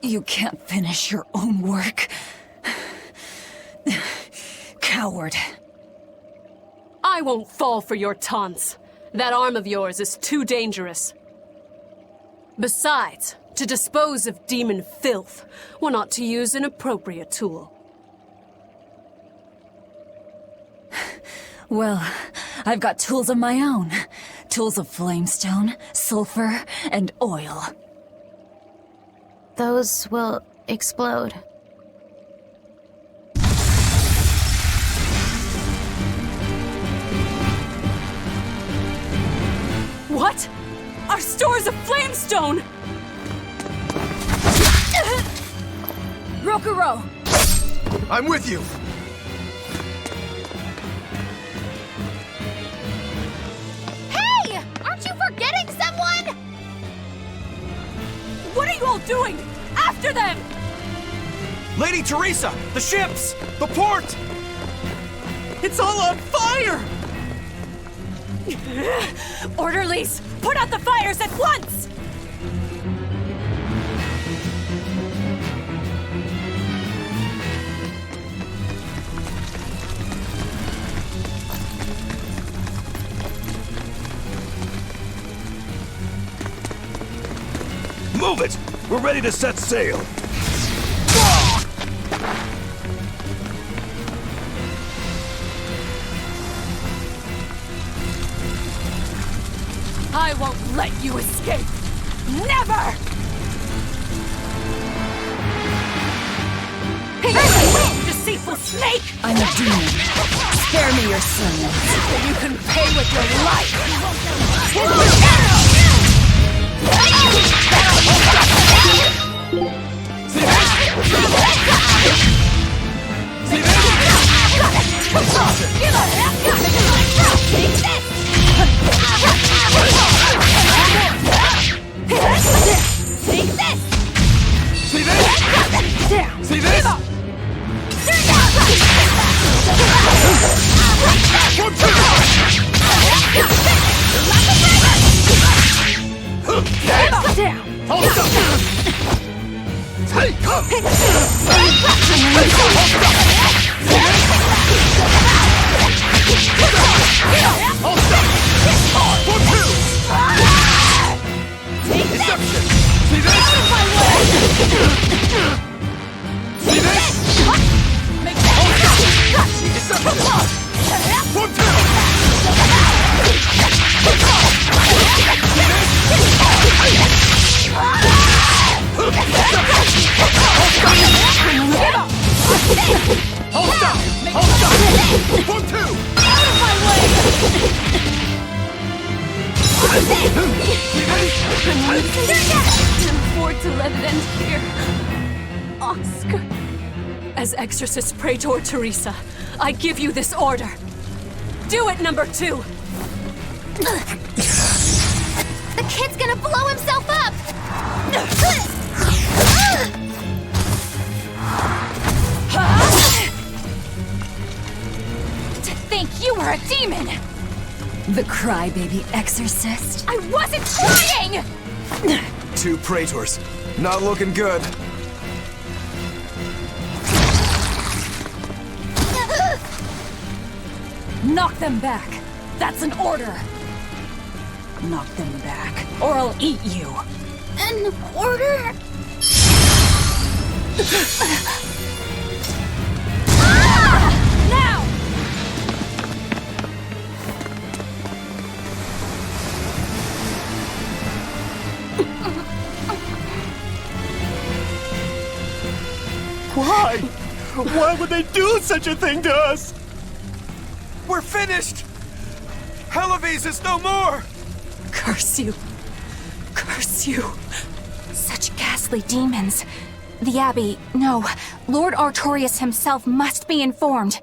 Speaker 3: You can't finish your own work. Coward.
Speaker 21: I won't fall for your taunts. That arm of yours is too dangerous. Besides, to dispose of demon filth, one ought to use an appropriate tool.
Speaker 3: Well, I've got tools of my own. Tools of flamestone, sulfur, and oil.
Speaker 6: Those will explode.
Speaker 21: What? Our stores of flamestone!
Speaker 3: Rokuro!
Speaker 14: I'm with you!
Speaker 6: Hey! Aren't you forgetting someone?
Speaker 21: What are you all doing? After them!
Speaker 2: Lady Teresa! The ships! The port! It's all on fire!
Speaker 21: Orderlies, put out the fires at once!
Speaker 20: Move it! We're ready to set sail!
Speaker 21: I won't let you escape! Never! Deceitful snake!
Speaker 3: I'm a demon. Spare me your sins.
Speaker 21: Then you can pay with your life!
Speaker 6: Take this!
Speaker 19: See this? See this? Hold up! Hey, come! Hold up!
Speaker 21: can't afford to let it end here. Oscar. As Exorcist Praetor Teresa, I give you this order. Do it, number 2!
Speaker 6: The kid's gonna blow himself up!
Speaker 5: To think you were a demon!
Speaker 3: The crybaby exorcist.
Speaker 5: I wasn't trying!
Speaker 14: 2 praetors. Not looking good.
Speaker 3: Knock them back. That's an order. Knock them back, or I'll eat you.
Speaker 6: An order?
Speaker 5: Now!
Speaker 2: Why? Why would they do such a thing to us?
Speaker 13: We're finished! Hellevese is no more!
Speaker 3: Curse you. Curse you.
Speaker 5: Such ghastly demons. The Abbey, no. Lord Artorius himself must be informed.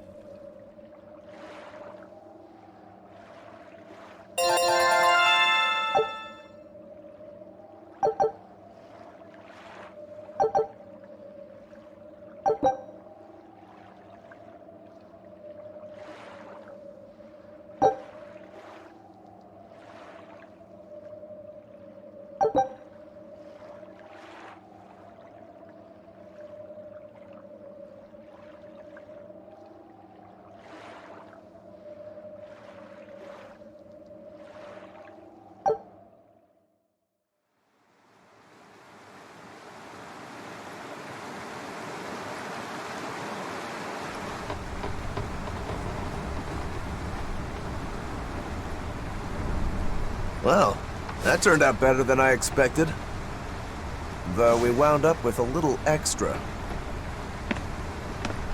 Speaker 14: Well, that turned out better than I expected. Though we wound up with a little extra.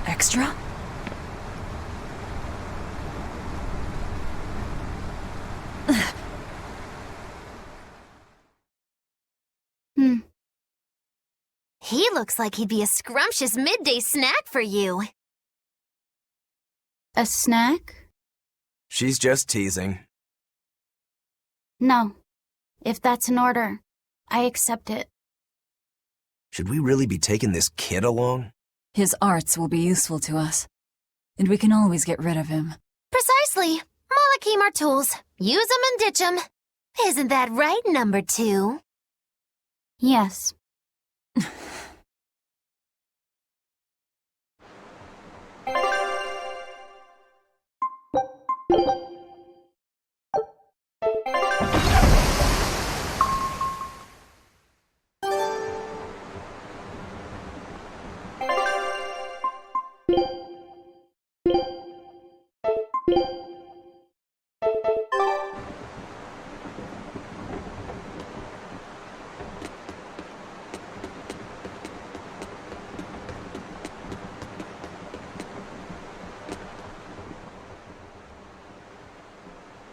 Speaker 3: Extra?
Speaker 6: He looks like he'd be a scrumptious midday snack for you.
Speaker 7: A snack?
Speaker 14: She's just teasing.
Speaker 7: No. If that's an order, I accept it.
Speaker 14: Should we really be taking this kid along?
Speaker 3: His arts will be useful to us. And we can always get rid of him.
Speaker 6: Precisely. Malachim are tools. Use 'em and ditch 'em. Isn't that right, number 2?
Speaker 7: Yes.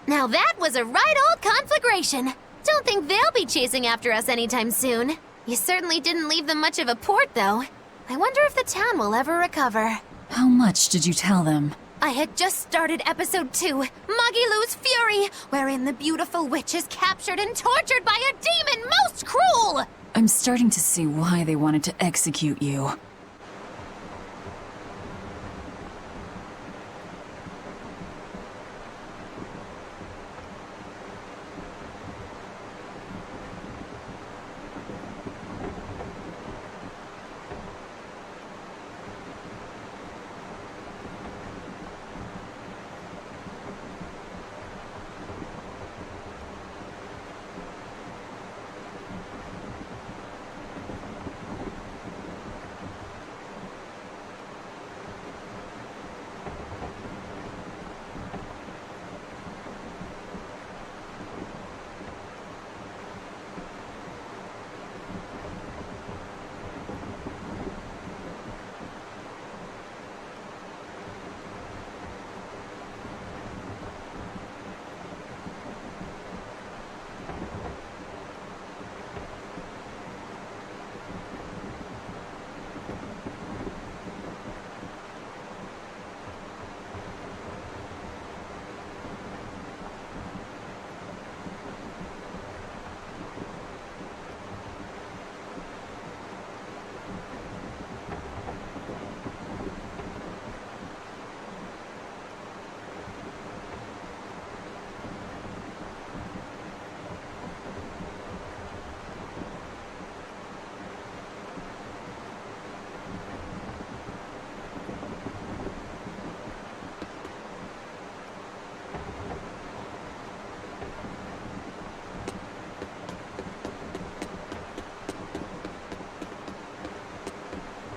Speaker 6: Now that was a right old conflagration. Don't think they'll be chasing after us anytime soon. You certainly didn't leave them much of a port, though. I wonder if the town will ever recover.
Speaker 3: How much did you tell them?
Speaker 6: I had just started episode 2, Magilou's Fury, wherein the beautiful witch is captured and tortured by a demon most cruel!
Speaker 3: I'm starting to see why they wanted to execute you.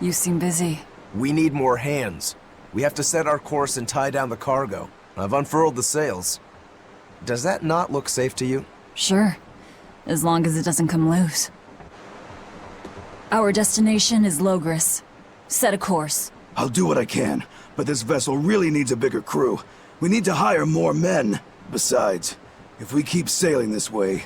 Speaker 3: You seem busy.
Speaker 14: We need more hands. We have to set our course and tie down the cargo. I've unfurled the sails. Does that not look safe to you?
Speaker 3: Sure, as long as it doesn't come loose. Our destination is Logris. Set a course.
Speaker 20: I'll do what I can, but this vessel really needs a bigger crew. We need to hire more men. Besides, if we keep sailing this way...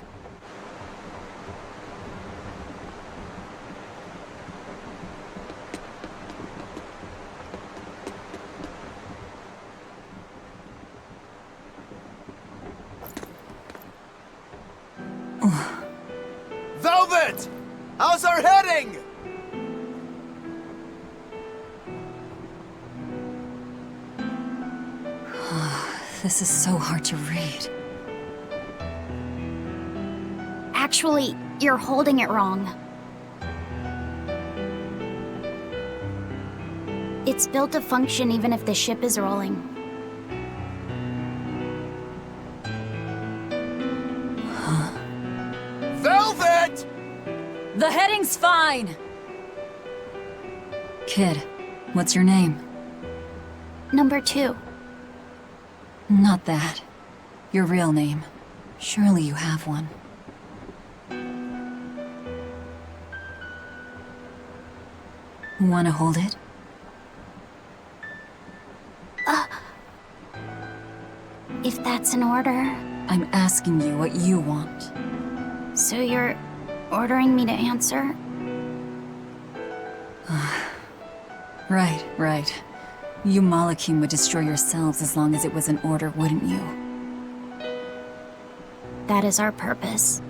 Speaker 14: Velvet! How's our heading?
Speaker 3: This is so hard to read.
Speaker 7: Actually, you're holding it wrong. It's built to function even if the ship is rolling.
Speaker 14: Velvet!
Speaker 3: The heading's fine! Kid, what's your name?
Speaker 7: Number 2.
Speaker 3: Not that. Your real name. Surely you have one. Wanna hold it?
Speaker 7: If that's an order...
Speaker 3: I'm asking you what you want.
Speaker 7: So you're ordering me to answer?
Speaker 3: Right. You Malakim would destroy yourselves as long as it was an order, wouldn't you?
Speaker 7: That is our purpose.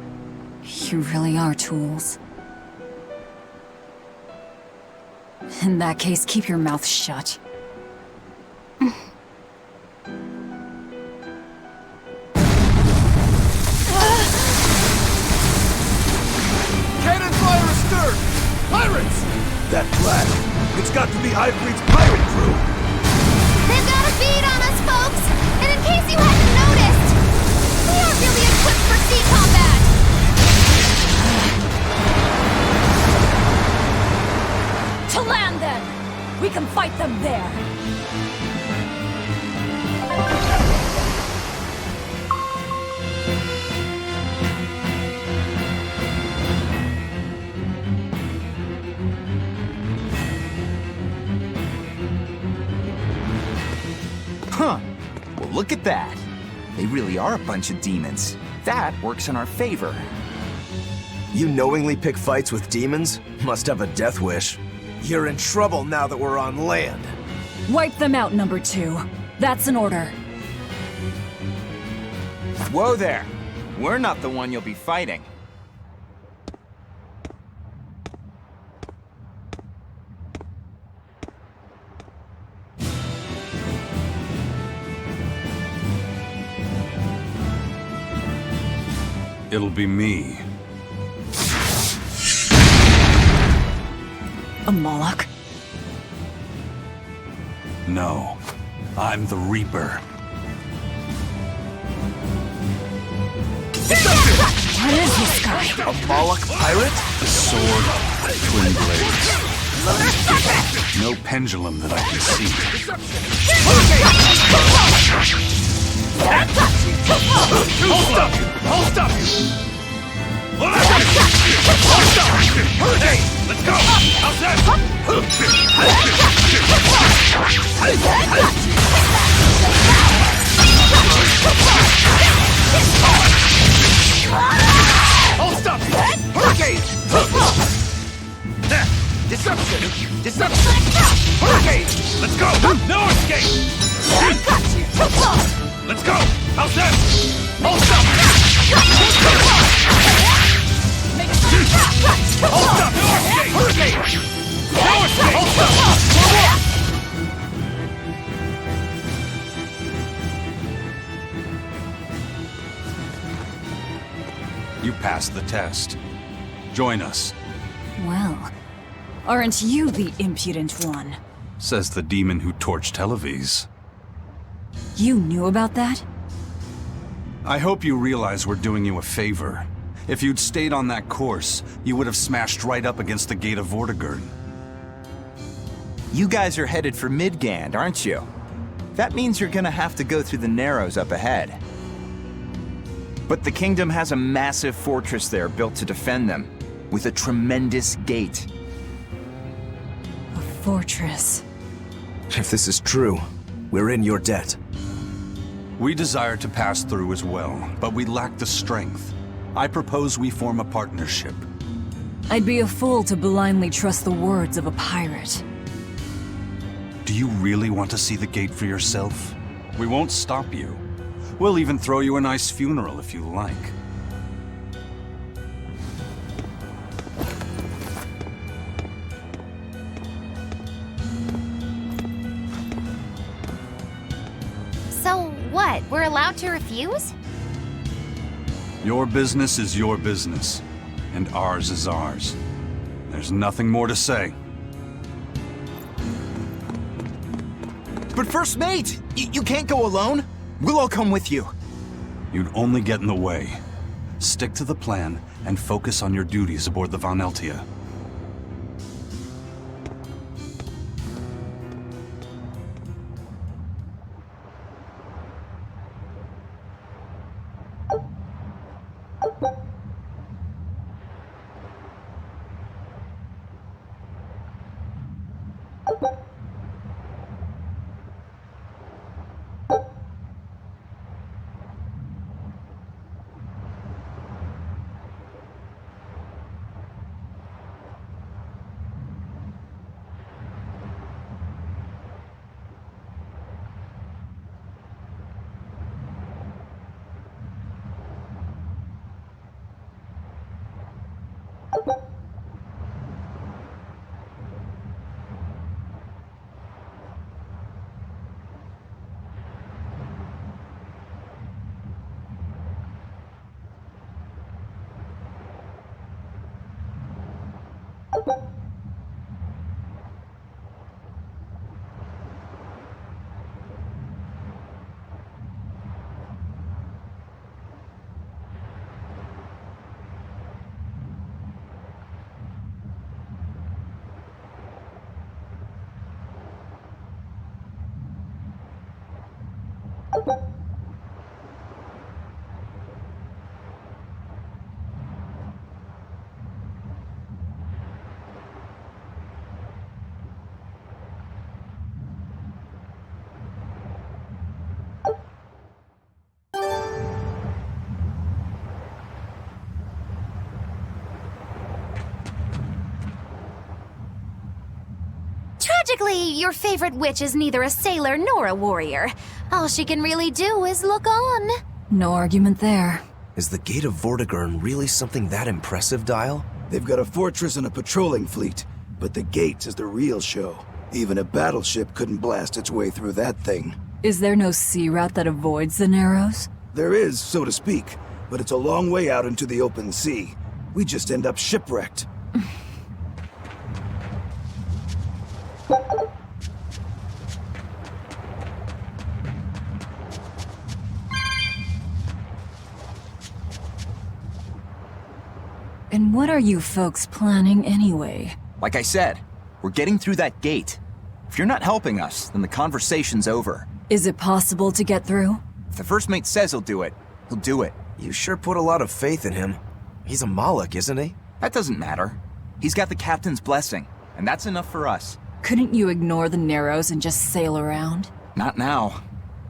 Speaker 3: You really are tools. In that case, keep your mouth shut.
Speaker 20: Cannon fire astern! Pirates! That flag, it's got to be Ifrit's pirate crew!
Speaker 6: They've got a bead on us, folks! And in case you hadn't noticed, we aren't really equipped for sea combat!
Speaker 3: To land, then! We can fight them there!
Speaker 12: Huh. Well, look at that. They really are a bunch of demons. That works in our favor.
Speaker 14: You knowingly pick fights with demons? Must have a death wish. You're in trouble now that we're on land.
Speaker 3: Wipe them out, number 2. That's an order.
Speaker 12: Whoa there. We're not the one you'll be fighting.
Speaker 22: It'll be me.
Speaker 3: A Moloch?
Speaker 22: No, I'm the Reaper.
Speaker 3: What is this guy?
Speaker 14: A Moloch pirate?
Speaker 22: A sword, twin blades. No pendulum that I can see.
Speaker 19: I'll stop you! I'll stop you! Hurricane! Let's go! Outside! I'll stop you! Hurricane! Deception! Deception! Hurricane! Let's go! No escape! Let's go! Outside! I'll stop you! I'll stop! No escape! Hurricane! No escape! I'll stop!
Speaker 22: You passed the test. Join us,
Speaker 3: Well, aren't you the impudent one?
Speaker 22: says the demon who torched Televes.
Speaker 3: You knew about that?
Speaker 22: I hope you realize we're doing you a favor. If you'd stayed on that course, you would have smashed right up against the gate of Vortigern.
Speaker 12: You guys are headed for Midgand, aren't you? That means you're gonna have to go through the Narrows up ahead. But the kingdom has a massive fortress there built to defend them, with a tremendous gate.
Speaker 3: A fortress.
Speaker 14: If this is true, we're in your debt.
Speaker 22: We desire to pass through as well, but we lack the strength. I propose we form a partnership.
Speaker 3: I'd be a fool to blindly trust the words of a pirate.
Speaker 22: Do you really want to see the gate for yourself? We won't stop you. We'll even throw you a nice funeral if you like.
Speaker 6: So what? We're allowed to refuse?
Speaker 22: Your business is your business, and ours is ours. There's nothing more to say.
Speaker 12: But First Mate! You can't go alone! We'll all come with you.
Speaker 22: You'd only get in the way. Stick to the plan and focus on your duties aboard the Von Eltia.
Speaker 6: Tragically, your favorite witch is neither a sailor nor a warrior. All she can really do is look on.
Speaker 3: No argument there.
Speaker 14: Is the Gate of Vortigern really something that impressive, Dial?
Speaker 20: They've got a fortress and a patrolling fleet, but the gate is the real show. Even a battleship couldn't blast its way through that thing.
Speaker 3: Is there no sea route that avoids the Narrows?
Speaker 20: There is, so to speak, but it's a long way out into the open sea. We just end up shipwrecked.
Speaker 3: And what are you folks planning anyway?
Speaker 12: Like I said, we're getting through that gate. If you're not helping us, then the conversation's over.
Speaker 3: Is it possible to get through?
Speaker 12: If the First Mate says he'll do it, he'll do it.
Speaker 14: You sure put a lot of faith in him. He's a Moloch, isn't he?
Speaker 12: That doesn't matter. He's got the captain's blessing, and that's enough for us.
Speaker 3: Couldn't you ignore the Narrows and just sail around?
Speaker 12: Not now.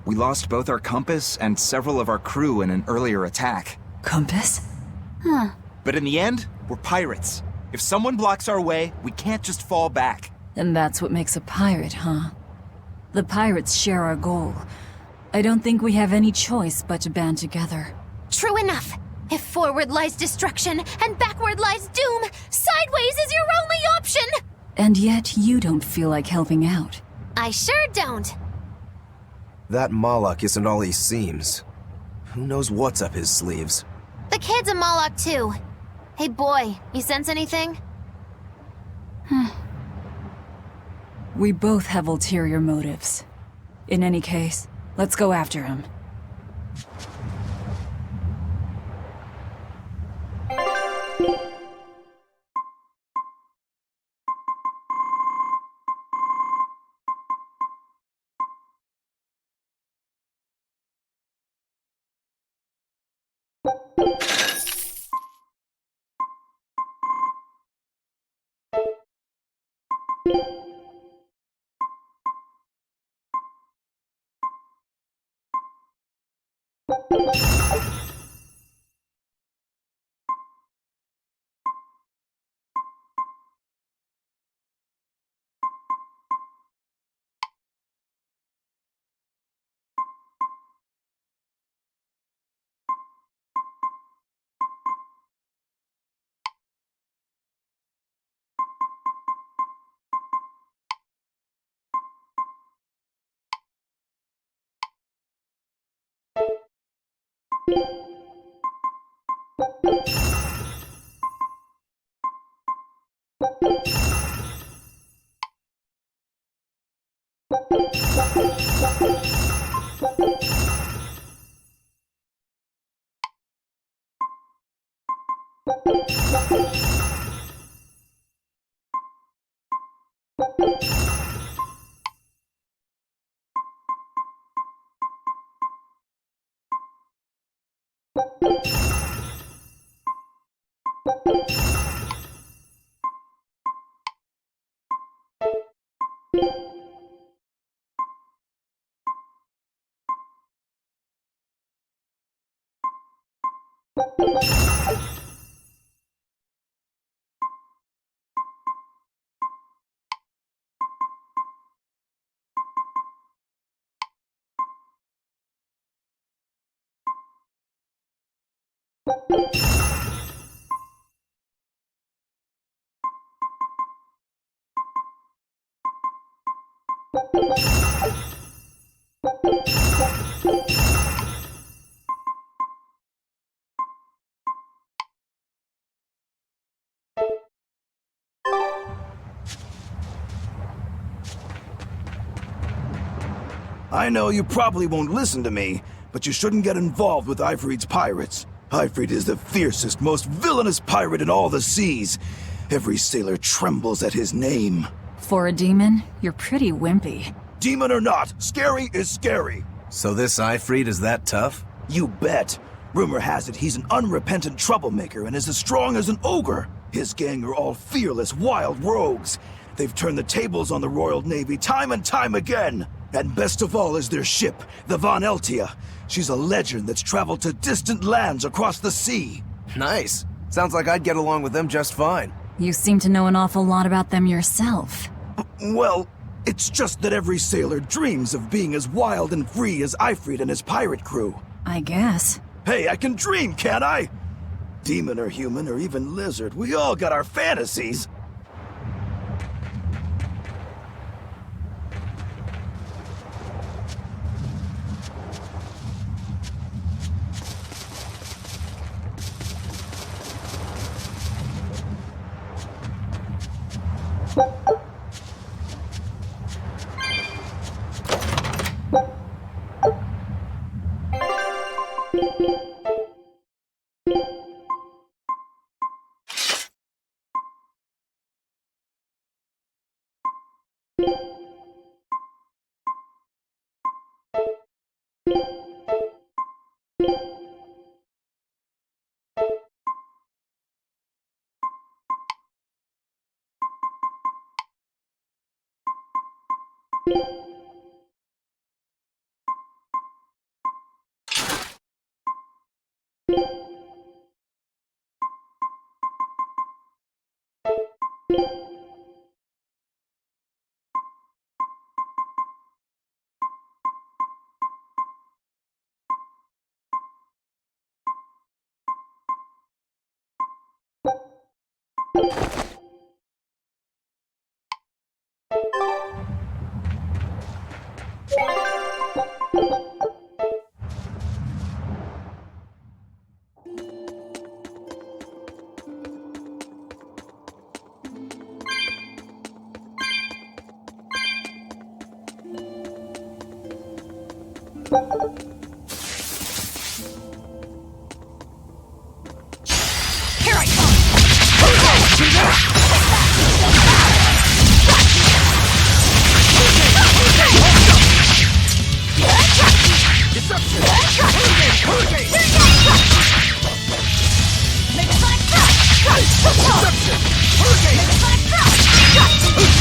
Speaker 12: We lost both our compass and several of our crew in an earlier attack.
Speaker 3: Compass?
Speaker 6: Huh.
Speaker 12: But in the end, we're pirates. If someone blocks our way, we can't just fall back.
Speaker 3: And that's what makes a pirate, huh? The pirates share our goal. I don't think we have any choice but to band together.
Speaker 6: True enough. If forward lies destruction and backward lies doom, sideways is your only option!
Speaker 3: And yet you don't feel like helping out.
Speaker 6: I sure don't.
Speaker 14: That Moloch isn't all he seems. Who knows what's up his sleeves?
Speaker 6: The kid's a Moloch too. Hey boy, you sense anything?
Speaker 3: We both have ulterior motives. In any case, let's go after him.
Speaker 20: I know you probably won't listen to me, but you shouldn't get involved with Ifrit's pirates. Ifrit is the fiercest, most villainous pirate in all the seas. Every sailor trembles at his name.
Speaker 3: For a demon, you're pretty wimpy.
Speaker 20: Demon or not, scary is scary.
Speaker 14: So this Ifrit is that tough?
Speaker 20: You bet. Rumor has it he's an unrepentant troublemaker and is as strong as an ogre. His gang are all fearless, wild rogues. They've turned the tables on the Royal Navy time and time again. And best of all is their ship, the Von Eltia. She's a legend that's traveled to distant lands across the sea.
Speaker 14: Nice. Sounds like I'd get along with them just fine.
Speaker 3: You seem to know an awful lot about them yourself.
Speaker 20: Well, it's just that every sailor dreams of being as wild and free as Ifrit and his pirate crew.
Speaker 3: I guess.
Speaker 20: Hey, I can dream, can't I? Demon or human or even lizard, we all got our fantasies.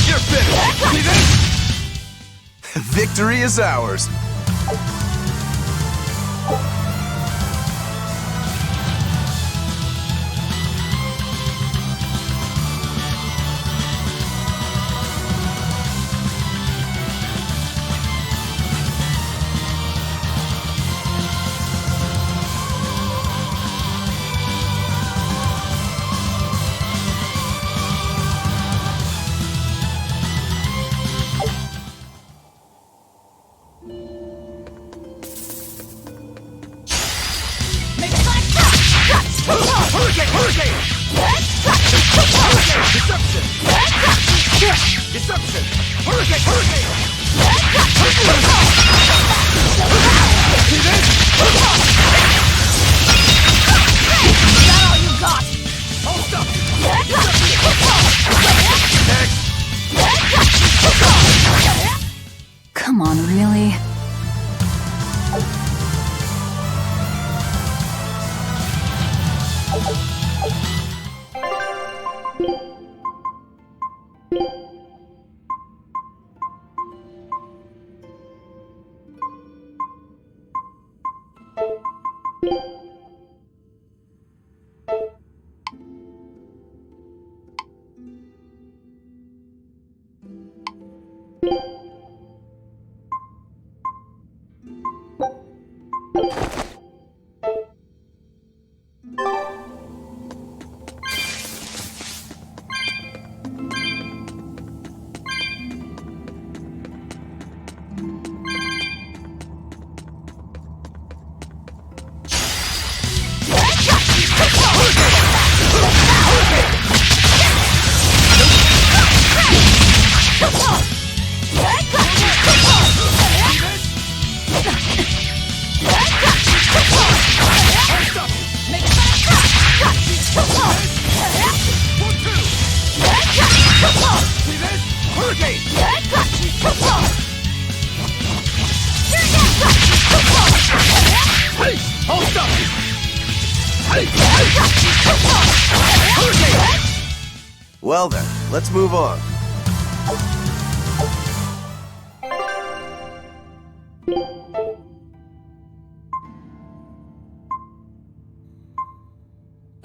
Speaker 19: You're finished! See this?
Speaker 11: Victory is ours.
Speaker 19: Deception! Hurricane! Hurricane! See this?
Speaker 6: Is that all you got?
Speaker 19: Hold up!
Speaker 3: Come on, really?
Speaker 11: Well then, let's move on.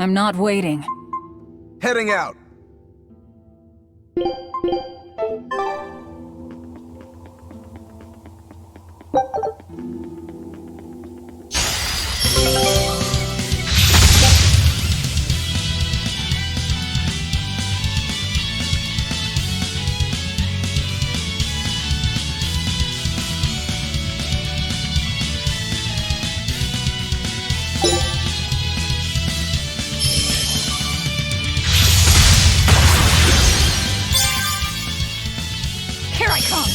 Speaker 3: I'm not waiting.
Speaker 11: Heading out.
Speaker 6: Here I come!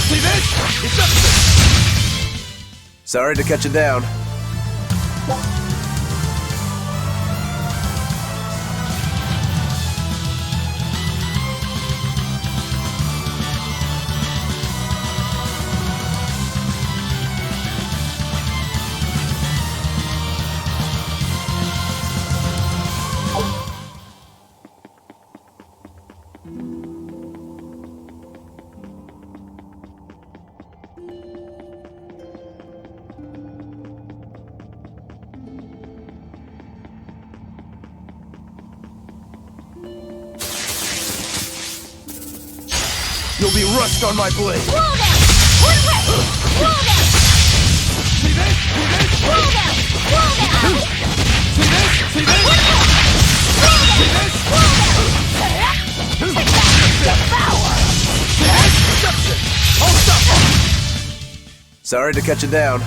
Speaker 19: See this? Deception!
Speaker 11: Sorry to cut you down. You'll be rust on my blade.
Speaker 6: Roll them! Roll them! Roll them!
Speaker 19: See this? See this?
Speaker 6: Roll them! Roll them!
Speaker 19: See this? See this? See this?
Speaker 6: Roll them! Take that! Devour!
Speaker 19: See this? Deception! Hold up!
Speaker 11: Sorry to cut you down.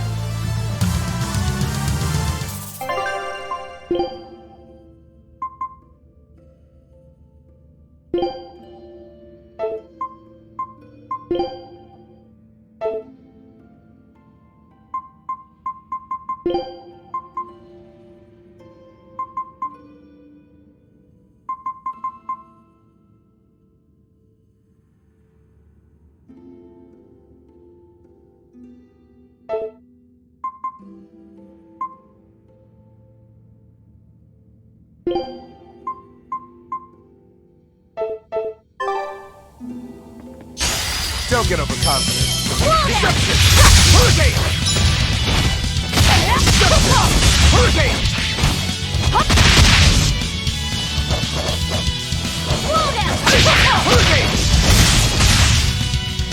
Speaker 14: Don't get overconfident.
Speaker 19: Deception! Hurricane! Hurricane! Hurricane!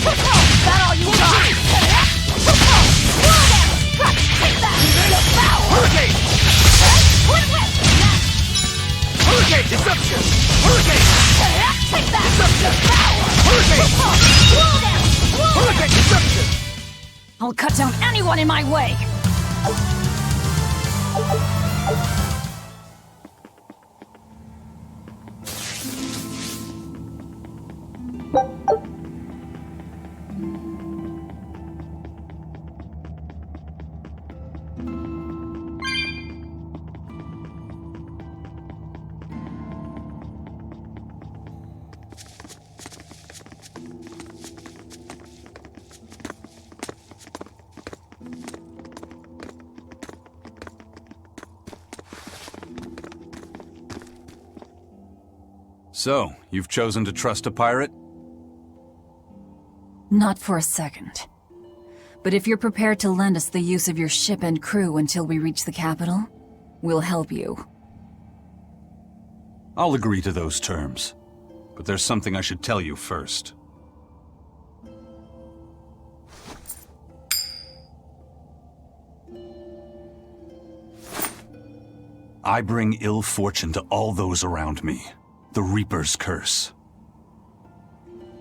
Speaker 6: Is that all you got? Take that!
Speaker 19: Hurricane! Hurricane! Deception! Hurricane!
Speaker 6: Take that!
Speaker 19: Deception! Hurricane! Hurricane! Deception!
Speaker 5: I'll cut down anyone in my way!
Speaker 22: So, you've chosen to trust a pirate?
Speaker 3: Not for a second. But if you're prepared to lend us the use of your ship and crew until we reach the capital, we'll help you.
Speaker 22: I'll agree to those terms. But there's something I should tell you first. I bring ill fortune to all those around me. The Reaper's curse.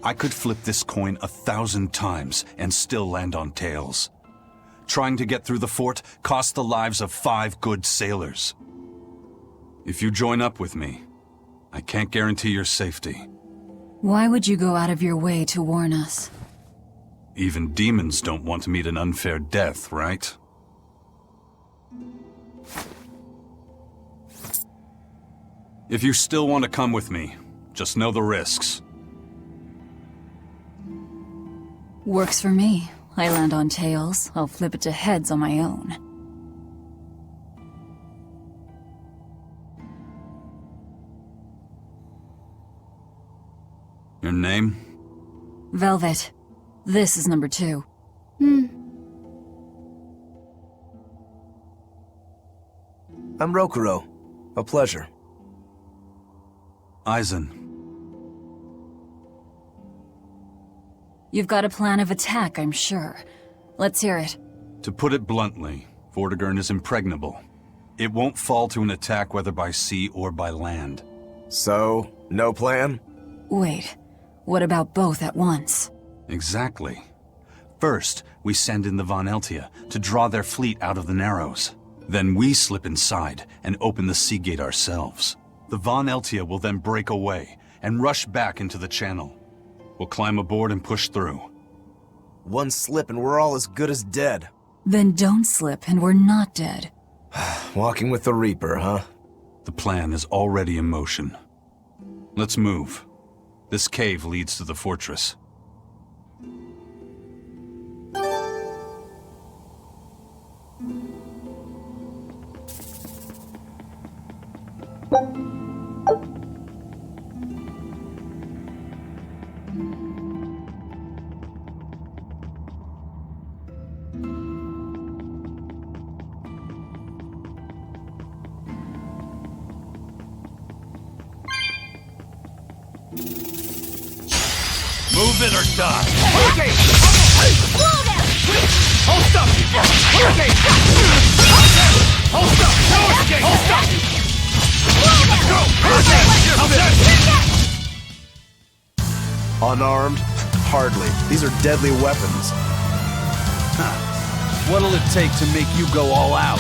Speaker 22: I could flip this coin 1,000 times and still land on tails. Trying to get through the fort cost the lives of 5 good sailors. If you join up with me, I can't guarantee your safety.
Speaker 3: Why would you go out of your way to warn us?
Speaker 22: Even demons don't want to meet an unfair death, right? If you still want to come with me, just know the risks.
Speaker 3: Works for me. I land on tails, I'll flip it to heads on my own.
Speaker 22: Your name?
Speaker 3: Velvet. This is number 2.
Speaker 14: I'm Rokuro. A pleasure.
Speaker 22: Aizen.
Speaker 3: You've got a plan of attack, I'm sure. Let's hear it.
Speaker 22: To put it bluntly, Vortigern is impregnable. It won't fall to an attack whether by sea or by land.
Speaker 14: So, no plan?
Speaker 3: Wait, what about both at once?
Speaker 22: Exactly. First, we send in the Von Eltia to draw their fleet out of the Narrows. Then we slip inside and open the sea gate ourselves. The Von Eltia will then break away and rush back into the channel. We'll climb aboard and push through.
Speaker 14: One slip and we're all as good as dead.
Speaker 3: Then don't slip and we're not dead.
Speaker 14: Walking with the Reaper, huh?
Speaker 22: The plan is already in motion. Let's move. This cave leads to the fortress.
Speaker 19: Move it or die! Hurricane! Hold up! Hurricane! Hold up! No escape! Hold up! Let's go! Hurricane!
Speaker 14: Unarmed? Hardly. These are deadly weapons.
Speaker 22: Huh. What'll it take to make you go all out?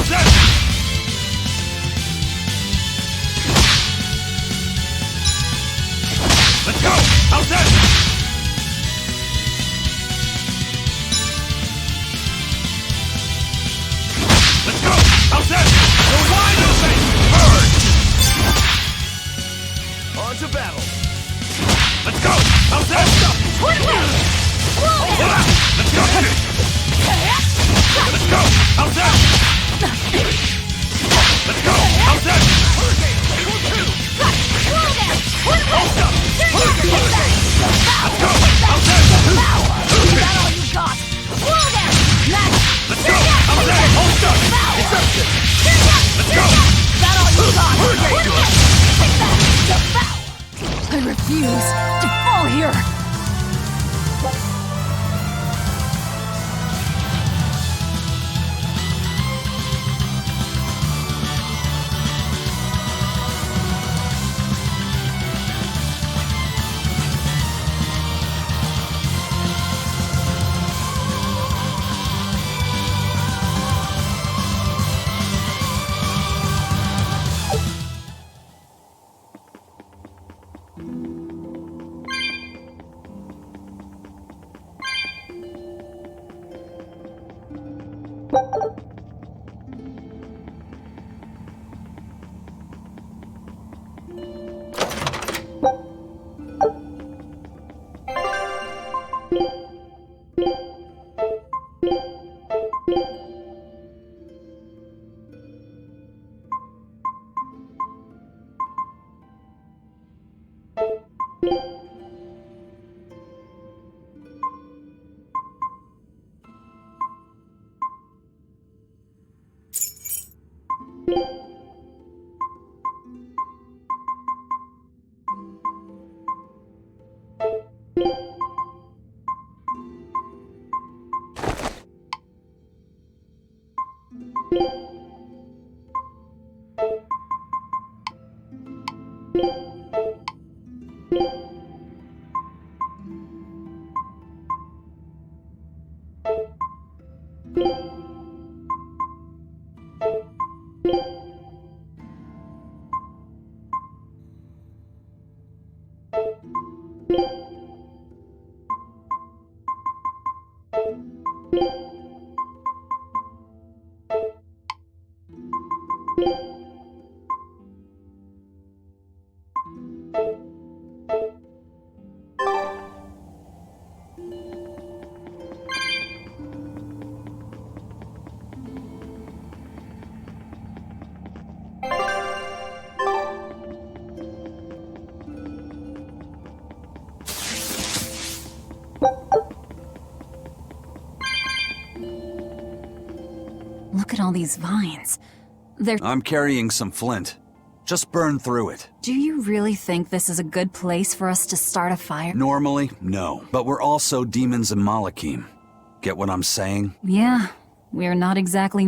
Speaker 19: How's that? Let's go! How's that? Let's go! How's that? You're wide open! Bird! On to battle! Let's go! How's that? Let's go! Let's go! How's that? Let's go! How's that? Hurricane! Hold up! Hurricane! Let's go! How's that? Is that all you got? Let's go! How's that? Hold up! Exception! Let's go! Is that all you got? Hurricane!
Speaker 5: I refuse to fall here!
Speaker 3: Look at all these vines.
Speaker 22: I'm carrying some flint. Just burn through it.
Speaker 3: Do you really think this is a good place for us to start a fire?
Speaker 22: Normally, no. But we're also demons in Malachim. Get what I'm saying?
Speaker 3: Yeah, we're not exactly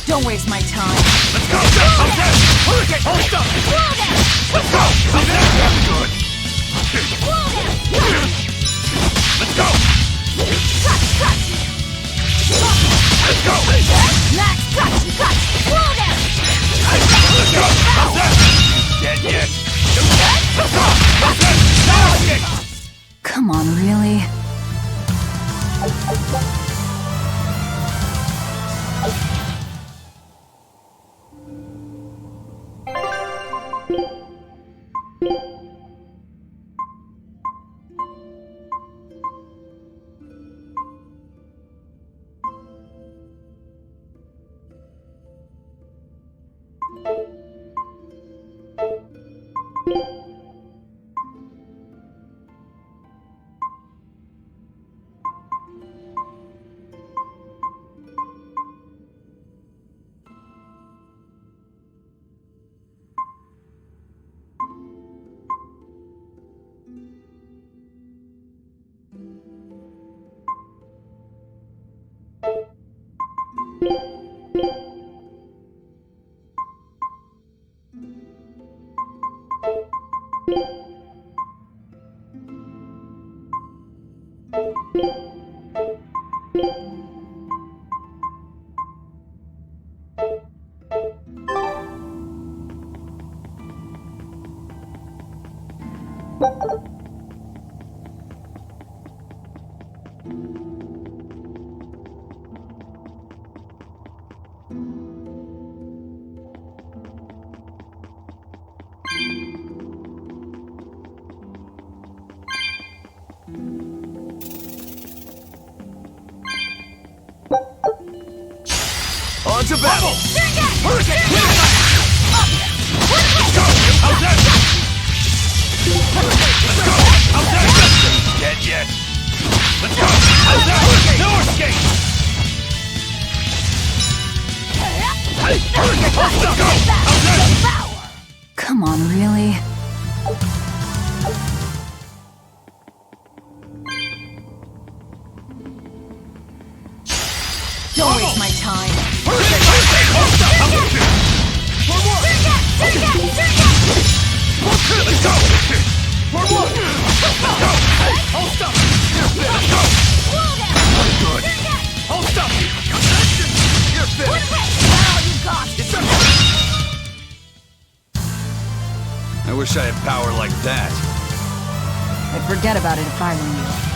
Speaker 5: Don't waste my time.
Speaker 19: Let's go! Hurricane! Hold up! Let's go! That's good! Let's go! Let's go! Let's go! How's that? Dead yet? Let's go! How's that?
Speaker 3: Come on, really?
Speaker 19: On to battle!
Speaker 20: Dead yet? Let's go! How's that? No escape!
Speaker 3: Come on, really? Don't waste my time.
Speaker 19: Let's go! For one! Hold stop! Let's go! Good! Hold stop! You're finished! That's all you got!
Speaker 20: I wish I had power like that.
Speaker 3: I'd forget about it if I were you.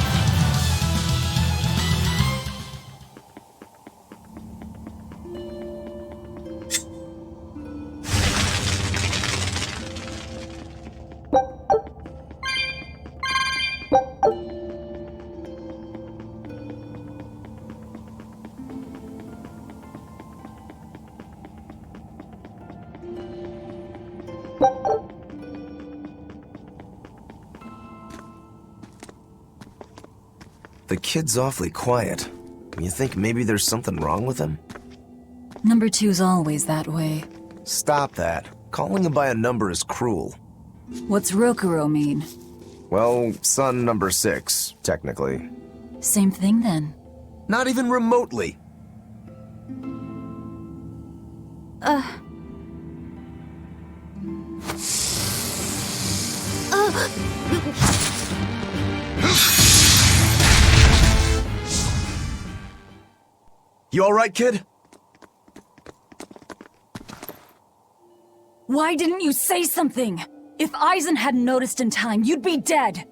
Speaker 14: The kid's awfully quiet. You think maybe there's something wrong with him?
Speaker 3: Number 2's always that way.
Speaker 14: Stop that. Calling him by a number is cruel.
Speaker 3: What's Rokuro mean?
Speaker 14: Well, son number 6, technically.
Speaker 3: Same thing then.
Speaker 14: Not even remotely. You alright, kid?
Speaker 3: Why didn't you say something? If Aizen hadn't noticed in time, you'd be dead!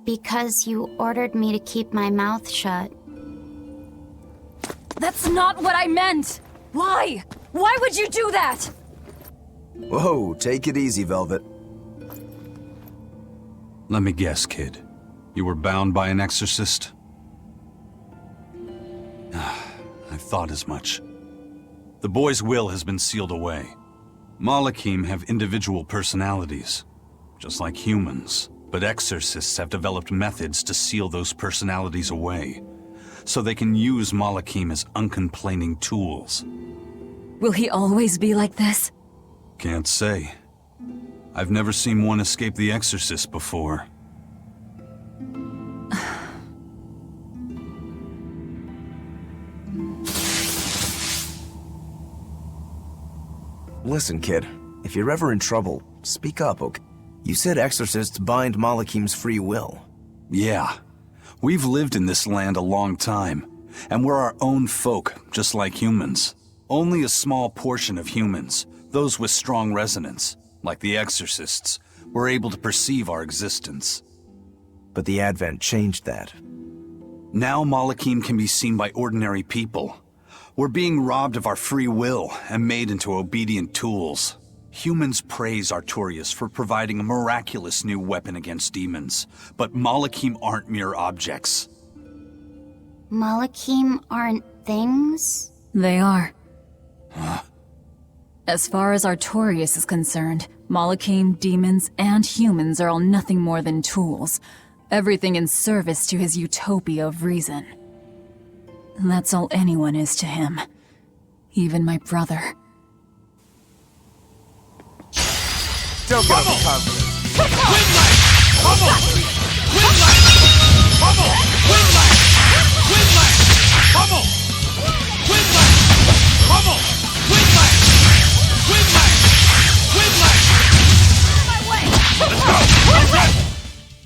Speaker 7: Because you ordered me to keep my mouth shut.
Speaker 3: That's not what I meant! Why? Why would you do that?
Speaker 14: Whoa, take it easy, Velvet.
Speaker 22: Let me guess, kid. You were bound by an exorcist? I thought as much. The boy's will has been sealed away. Malakim have individual personalities, just like humans. But exorcists have developed methods to seal those personalities away, so they can use Malakim as uncomplaining tools.
Speaker 3: Will he always be like this?
Speaker 22: Can't say. I've never seen one escape the exorcist before.
Speaker 14: Listen, kid. If you're ever in trouble, speak up, okay? You said exorcists bind Malakim's free will.
Speaker 22: Yeah. We've lived in this land a long time, and we're our own folk, just like humans. Only a small portion of humans, those with strong resonance, like the exorcists, were able to perceive our existence.
Speaker 14: But the Advent changed that.
Speaker 22: Now Malakim can be seen by ordinary people. We're being robbed of our free will and made into obedient tools. Humans praise Artorias for providing a miraculous new weapon against demons, but Malakim aren't mere objects.
Speaker 7: Malakim aren't things?
Speaker 3: They are. As far as Artorias is concerned, Malachim, demons, and humans are all nothing more than tools. Everything in service to his utopia of reason. That's all anyone is to him. Even my brother.
Speaker 13: Don't get overconfident.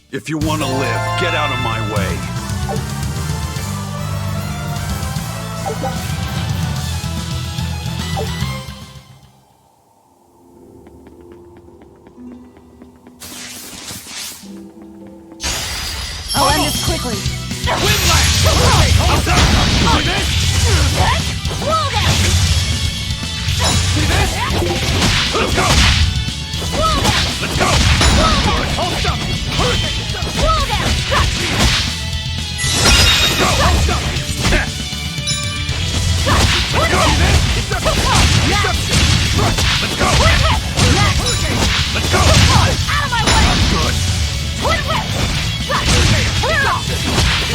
Speaker 22: If you want to live, get out of my way.
Speaker 19: I'll end this quickly.
Speaker 22: Let's go! Let's go! Hold up! Let's go!
Speaker 19: Out of my way!
Speaker 22: Good.
Speaker 19: Clear off!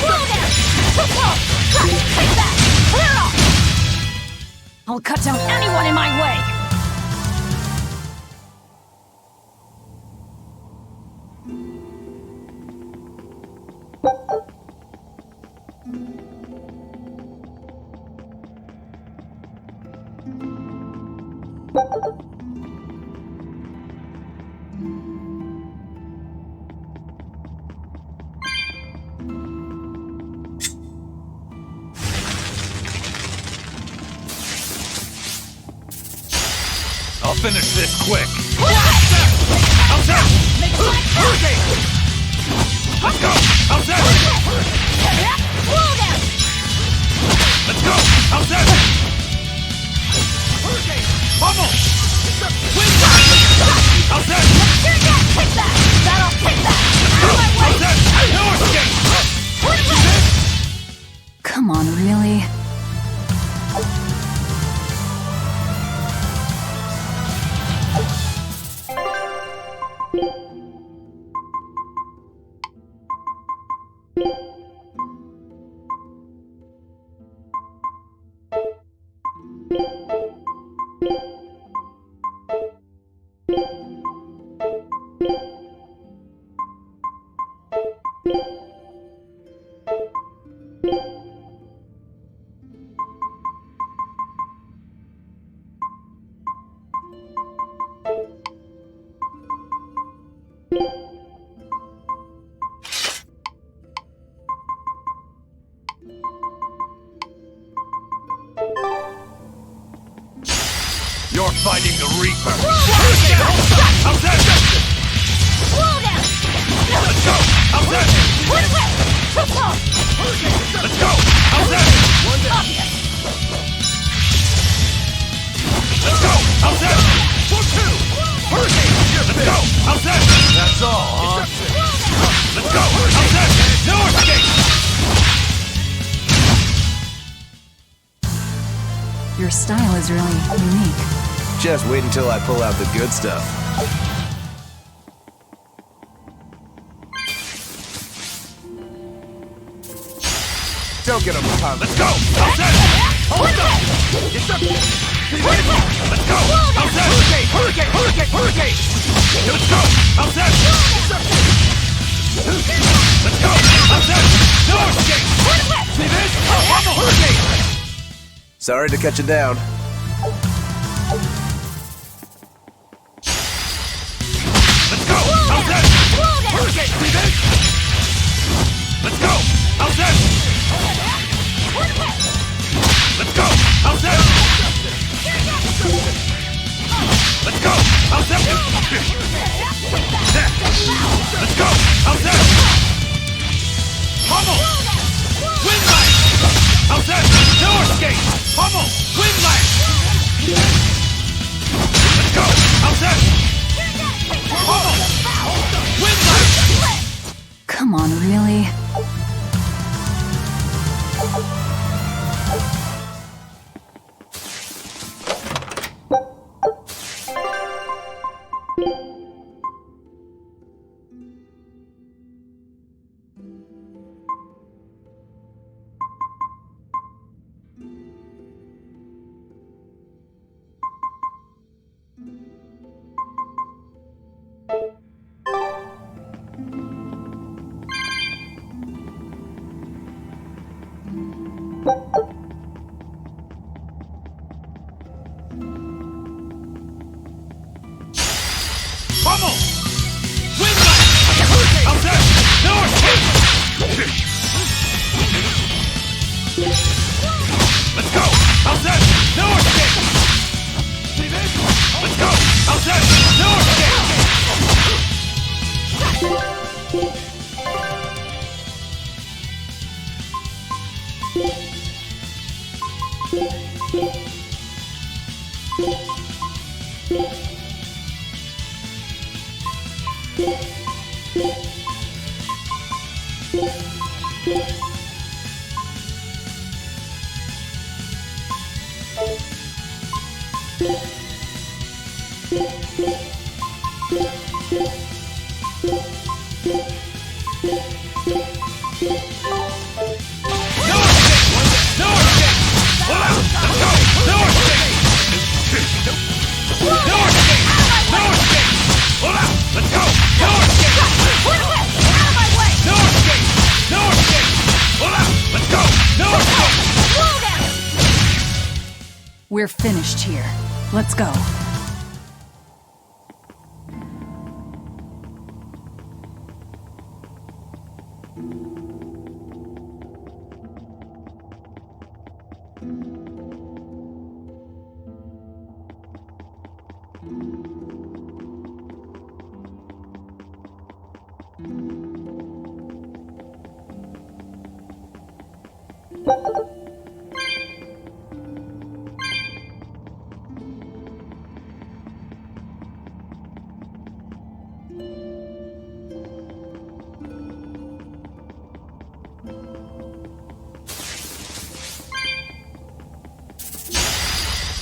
Speaker 19: Whoa there! Take that! Clear off! I'll cut down anyone in my way!
Speaker 22: I'll finish this quick. Let's go! How's that? Let's go! How's that? Pummel! How's that?
Speaker 19: Take that! That'll take that!
Speaker 22: How's that? No escape!
Speaker 3: Come on, really?
Speaker 22: You're fighting the Reaper. How's that? Let's go. How's that? Let's go. How's that? Let's go. How's that? Let's go. How's that?
Speaker 13: That's all, huh?
Speaker 22: Let's go. How's that? No escape.
Speaker 3: Your style is really unique.
Speaker 11: Just wait until I pull out the good stuff.
Speaker 13: Don't get overconfident.
Speaker 22: Let's go. How's that? Hold up. Let's go. How's that? Hurricane. Let's go. How's that? Let's go. How's that? No escape. See this? I'm a hurricane.
Speaker 11: Sorry to cut you down.
Speaker 22: Let's go. How's that? Hurricane. See this? Let's go. How's that? Let's go. How's that? Let's go. How's that? Let's go. How's that? Pummel. Wind lash. How's that? No escape. Pummel. Wind lash. Let's go. How's that? Pummel. Wind lash.
Speaker 3: Come on, really?
Speaker 19: Pummel! Wind Knight! How's that? No escape! Let's go! How's that? No escape! Let's go! How's that? No
Speaker 3: We're finished here. Let's go.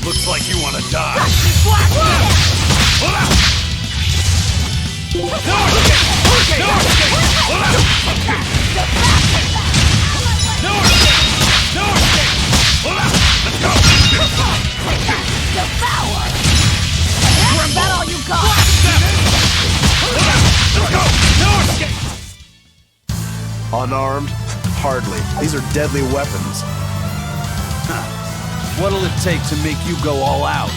Speaker 19: Looks like you want to die. Is that all you got?
Speaker 14: Unarmed? Hardly. These are deadly weapons.
Speaker 20: What'll it take to make you go all out?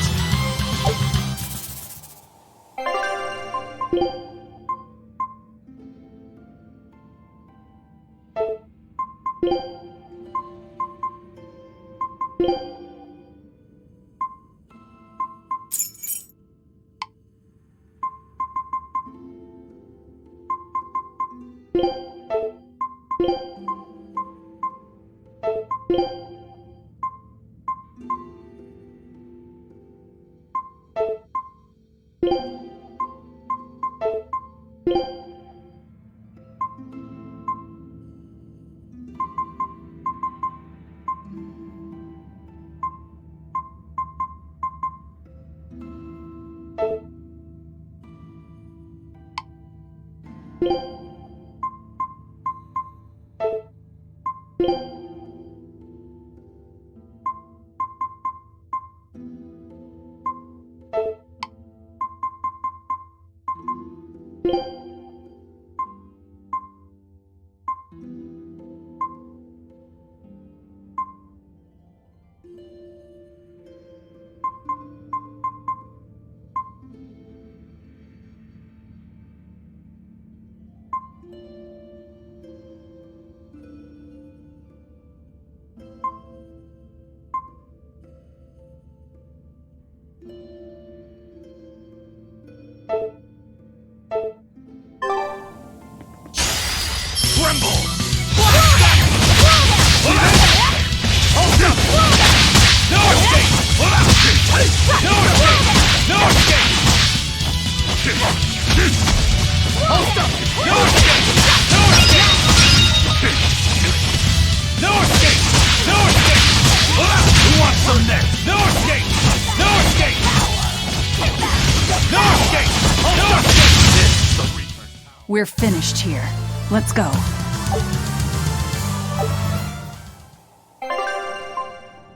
Speaker 20: We're finished here. Let's go.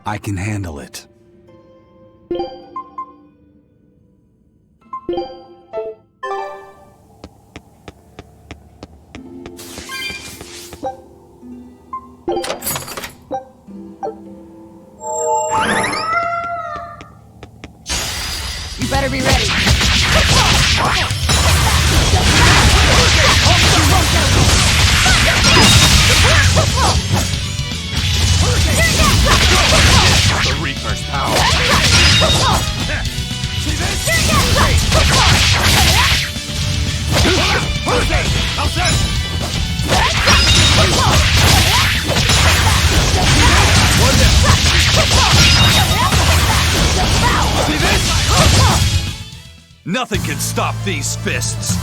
Speaker 22: I can handle it.
Speaker 19: You better be ready.
Speaker 22: The Reaper's power. See this? See this? Nothing can stop these fists.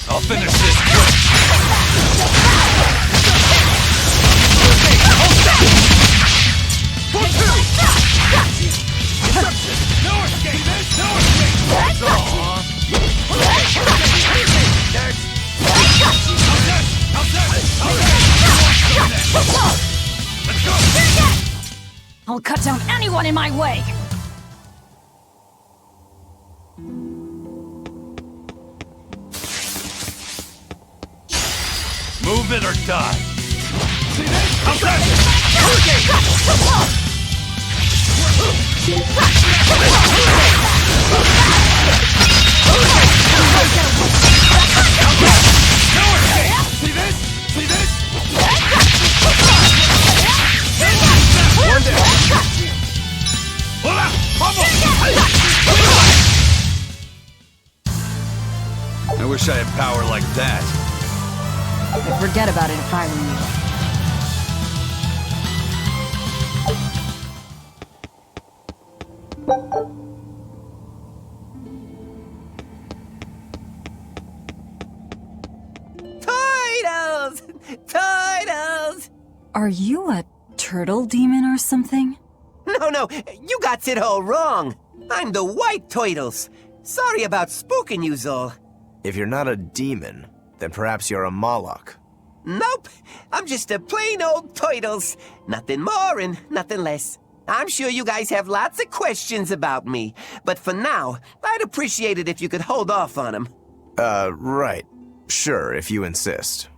Speaker 22: I'll finish this quick. No escape! No escape! That's all, huh? Let's go!
Speaker 19: I'll cut down anyone in my way.
Speaker 22: Move it or die. See this? How's that? See this? See this? One down. Hola! Vamos! I wish I had power like that.
Speaker 19: I'd forget about it if I were you.
Speaker 4: Turtles! Turtles!
Speaker 3: Are you a turtle demon or something?
Speaker 4: No, you got it all wrong. I'm the White Turtles. Sorry about spooking you, all.
Speaker 14: If you're not a demon, then perhaps you're a Moloch.
Speaker 4: Nope, I'm just a plain old Turtles. Nothing more and nothing less. I'm sure you guys have lots of questions about me, but for now, I'd appreciate it if you could hold off on them.
Speaker 14: Right. Sure, if you insist.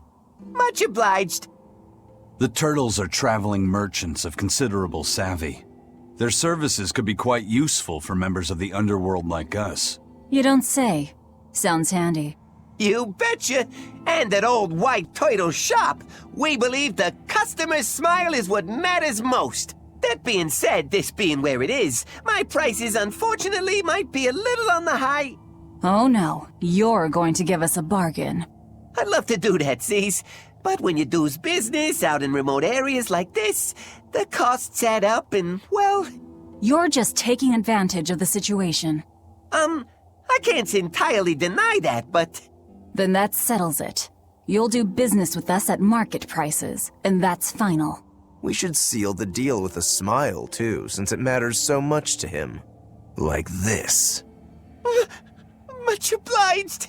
Speaker 4: Much obliged.
Speaker 22: The Turtles are traveling merchants of considerable savvy. Their services could be quite useful for members of the underworld like us.
Speaker 3: You don't say. Sounds handy.
Speaker 4: You betcha! And at old White Turtle shop, we believe the customer's smile is what matters most. That being said, this being where it is, my prices unfortunately might be a little on the high.
Speaker 3: Oh no, you're going to give us a bargain.
Speaker 4: I'd love to do that, Cease. But when you do's business out in remote areas like this, the costs add up and, well...
Speaker 3: You're just taking advantage of the situation.
Speaker 4: I can't entirely deny that, but...
Speaker 3: Then that settles it. You'll do business with us at market prices, and that's final.
Speaker 14: We should seal the deal with a smile, too, since it matters so much to him. Like this.
Speaker 4: Much obliged.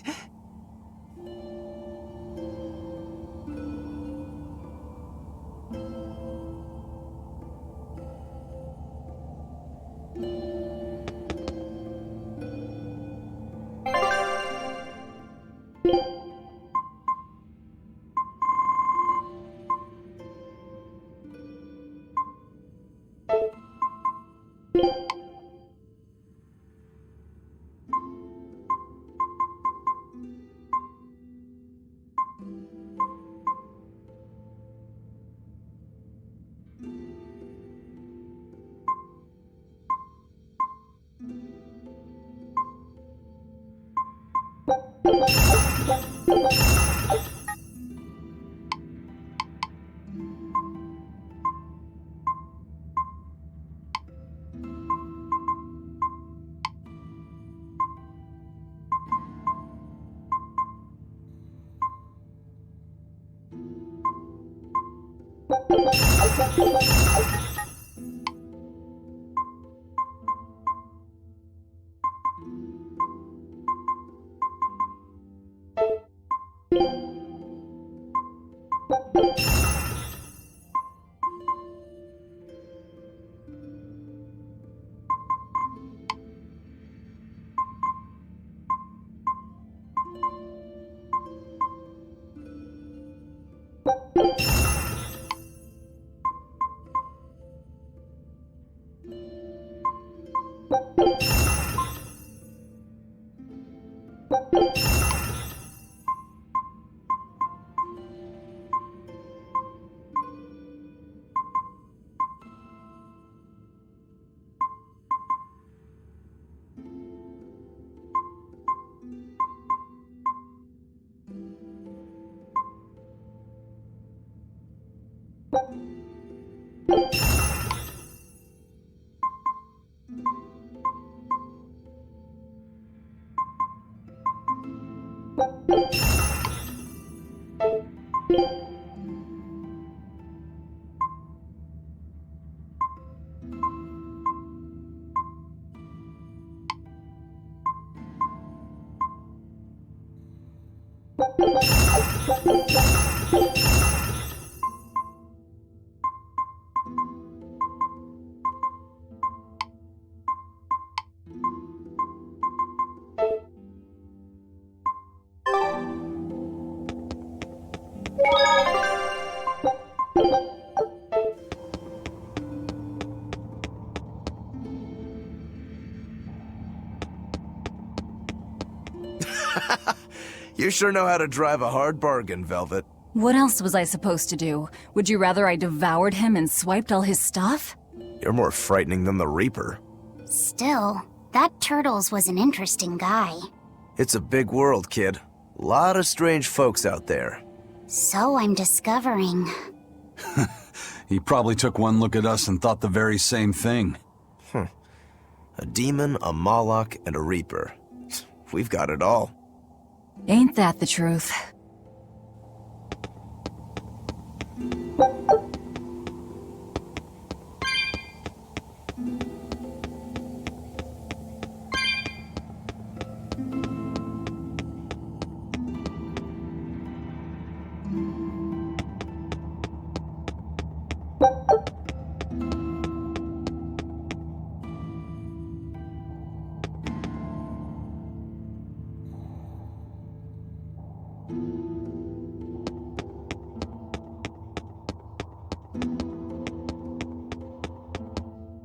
Speaker 14: You sure know how to drive a hard bargain, Velvet.
Speaker 3: What else was I supposed to do? Would you rather I devoured him and swiped all his stuff?
Speaker 14: You're more frightening than the Reaper.
Speaker 7: Still, that Turtles was an interesting guy.
Speaker 14: It's a big world, kid. Lot of strange folks out there.
Speaker 7: So I'm discovering.
Speaker 22: He probably took one look at us and thought the very same thing.
Speaker 14: A demon, a Moloch, and a Reaper. We've got it all.
Speaker 3: Ain't that the truth?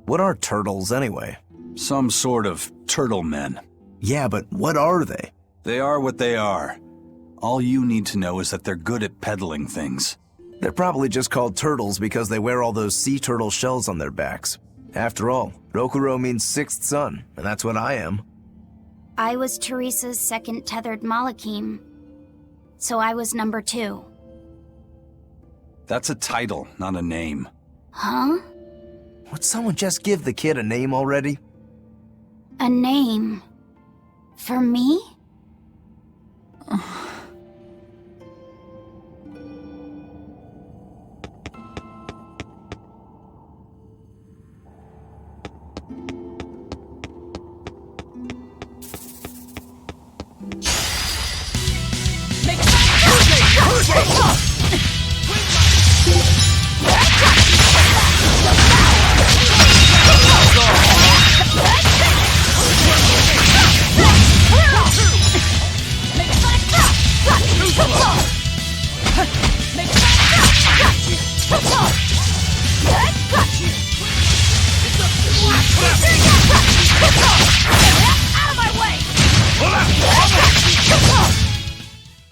Speaker 14: What are turtles, anyway?
Speaker 22: Some sort of turtle men.
Speaker 14: Yeah, but what are they?
Speaker 22: They are what they are. All you need to know is that they're good at peddling things.
Speaker 14: They're probably just called turtles because they wear all those sea turtle shells on their backs. After all, Rokuro means sixth son, and that's what I am.
Speaker 7: I was Teresa's second tethered Malachim, so I was number 2.
Speaker 22: That's a title, not a name.
Speaker 7: Huh?
Speaker 14: Would someone just give the kid a name already?
Speaker 7: A name? For me?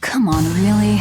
Speaker 3: Come on, really?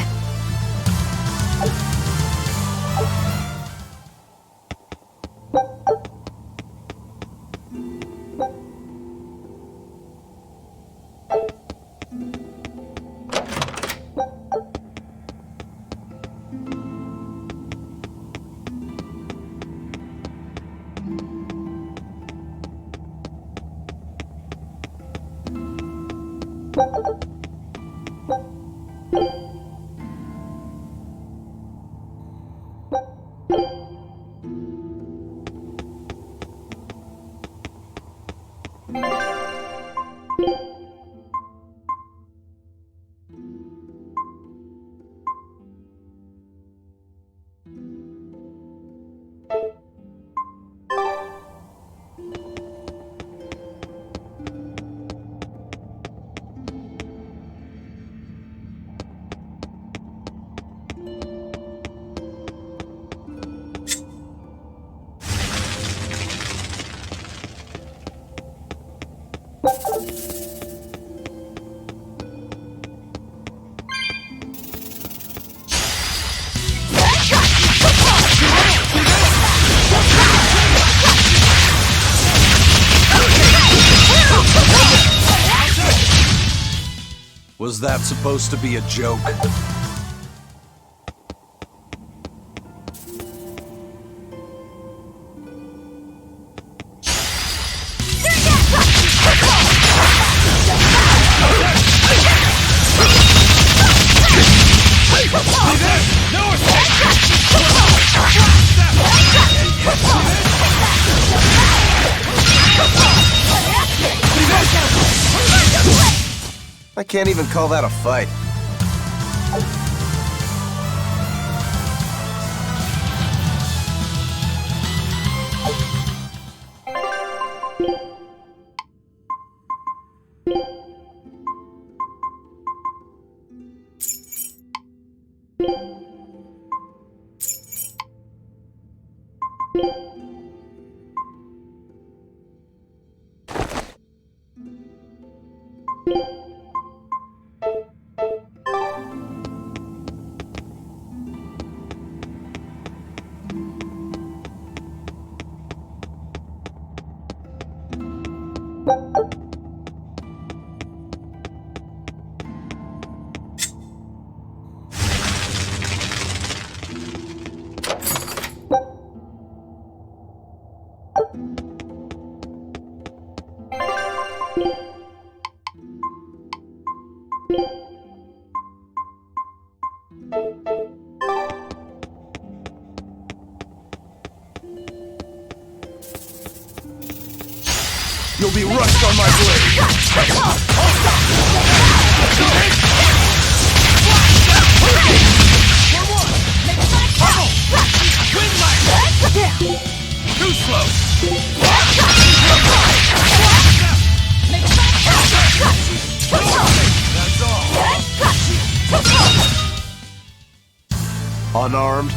Speaker 22: Was that supposed to be a joke?
Speaker 11: I can't even call that a fight.
Speaker 19: You'll be rushed on my
Speaker 9: Too slow! That's all.
Speaker 14: Unarmed?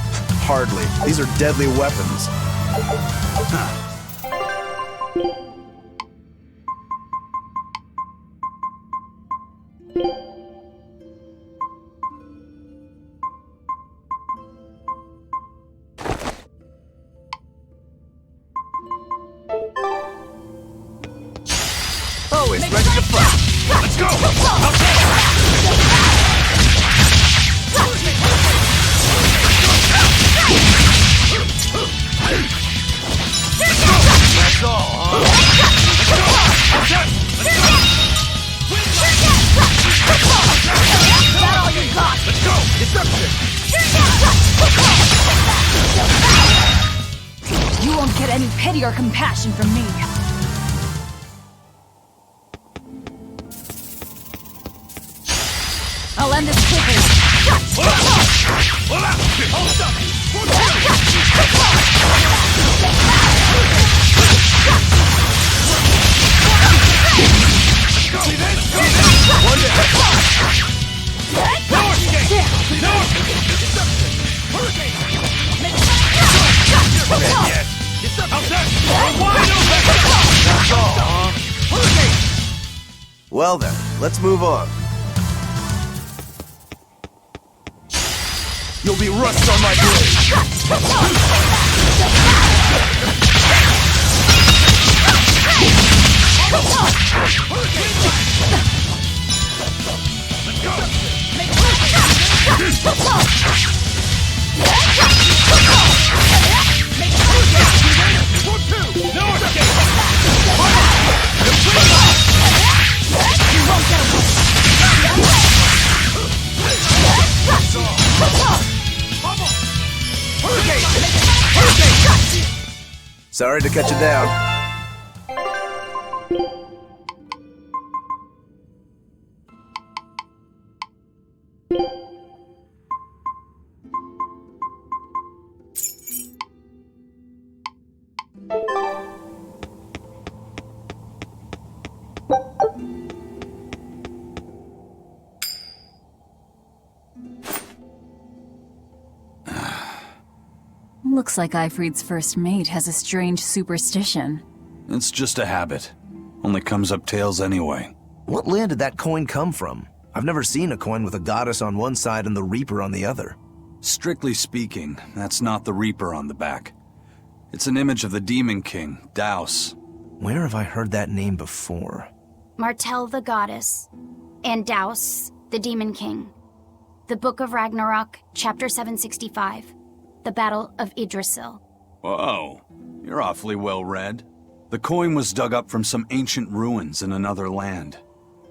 Speaker 14: Hardly. These are deadly weapons.
Speaker 19: Always ready to fight. Let's go! That's all, huh? Is that all you got? Let's go! Deception!
Speaker 3: You won't get any pity or compassion from me. I'll end this quickly.
Speaker 11: Well then, let's move on.
Speaker 19: You'll be rushed on my
Speaker 11: Sorry to cut you down.
Speaker 3: Looks like Ifrit's first mate has a strange superstition.
Speaker 22: It's just a habit. Only comes up tails anyway.
Speaker 14: What land did that coin come from? I've never seen a coin with a goddess on one side and the Reaper on the other.
Speaker 22: Strictly speaking, that's not the Reaper on the back. It's an image of the Demon King, Daus.
Speaker 14: Where have I heard that name before?
Speaker 7: Martel the goddess, and Daus the Demon King. The Book of Ragnarok, Chapter 765. The Battle of Yggdrasil.
Speaker 22: Whoa, you're awfully well read. The coin was dug up from some ancient ruins in another land.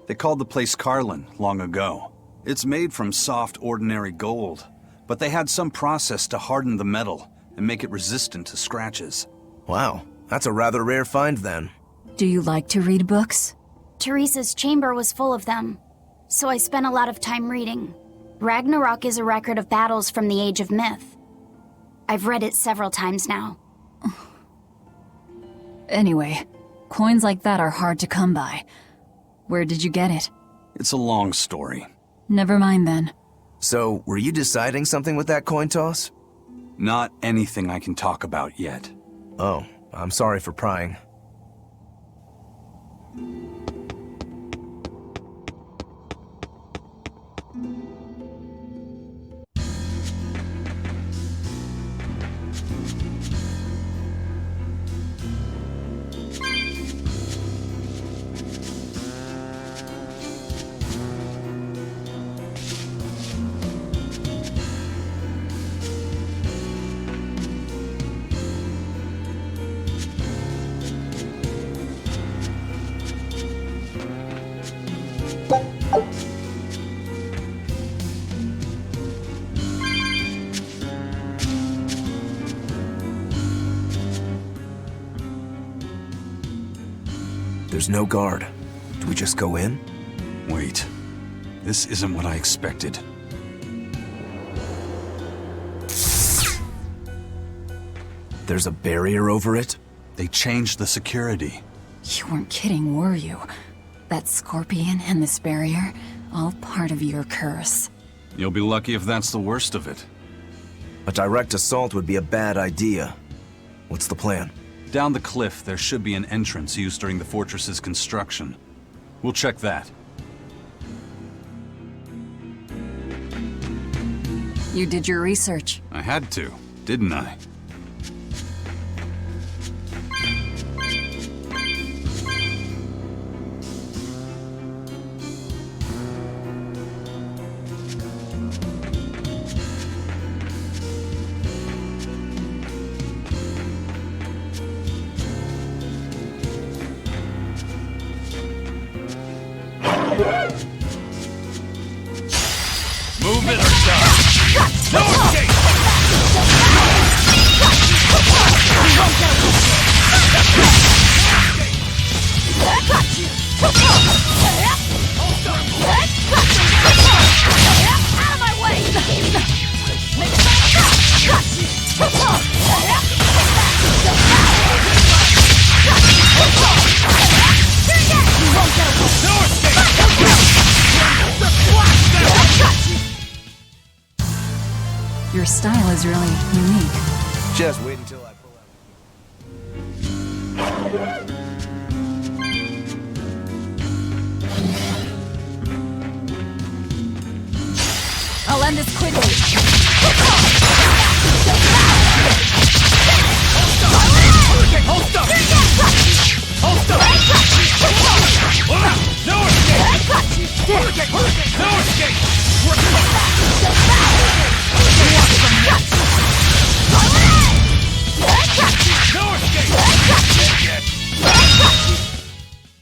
Speaker 22: They called the place Carlin long ago. It's made from soft, ordinary gold, but they had some process to harden the metal and make it resistant to scratches.
Speaker 14: Wow, that's a rather rare find then.
Speaker 3: Do you like to read books?
Speaker 7: Teresa's chamber was full of them, so I spent a lot of time reading. Ragnarok is a record of battles from the Age of Myth. I've read it several times now.
Speaker 3: Anyway, coins like that are hard to come by. Where did you get it?
Speaker 22: It's a long story.
Speaker 3: Never mind then.
Speaker 14: So, were you deciding something with that coin toss?
Speaker 22: Not anything I can talk about yet.
Speaker 14: Oh, I'm sorry for prying. There's no guard. Do we just go in?
Speaker 22: Wait. This isn't what I expected.
Speaker 14: There's a barrier over it?
Speaker 22: They changed the security.
Speaker 3: You weren't kidding, were you? That scorpion and this barrier, all part of your curse.
Speaker 22: You'll be lucky if that's the worst of it.
Speaker 14: A direct assault would be a bad idea. What's the plan?
Speaker 22: Down the cliff, there should be an entrance used during the fortress's construction. We'll check that.
Speaker 3: You did your research.
Speaker 22: I had to, didn't I?
Speaker 9: Move it or die! No escape!
Speaker 19: Out of my way!
Speaker 3: Your style is really unique.
Speaker 14: Just wait until I pull out.
Speaker 3: I'll end this quickly.
Speaker 9: Hold up! No escape! No escape!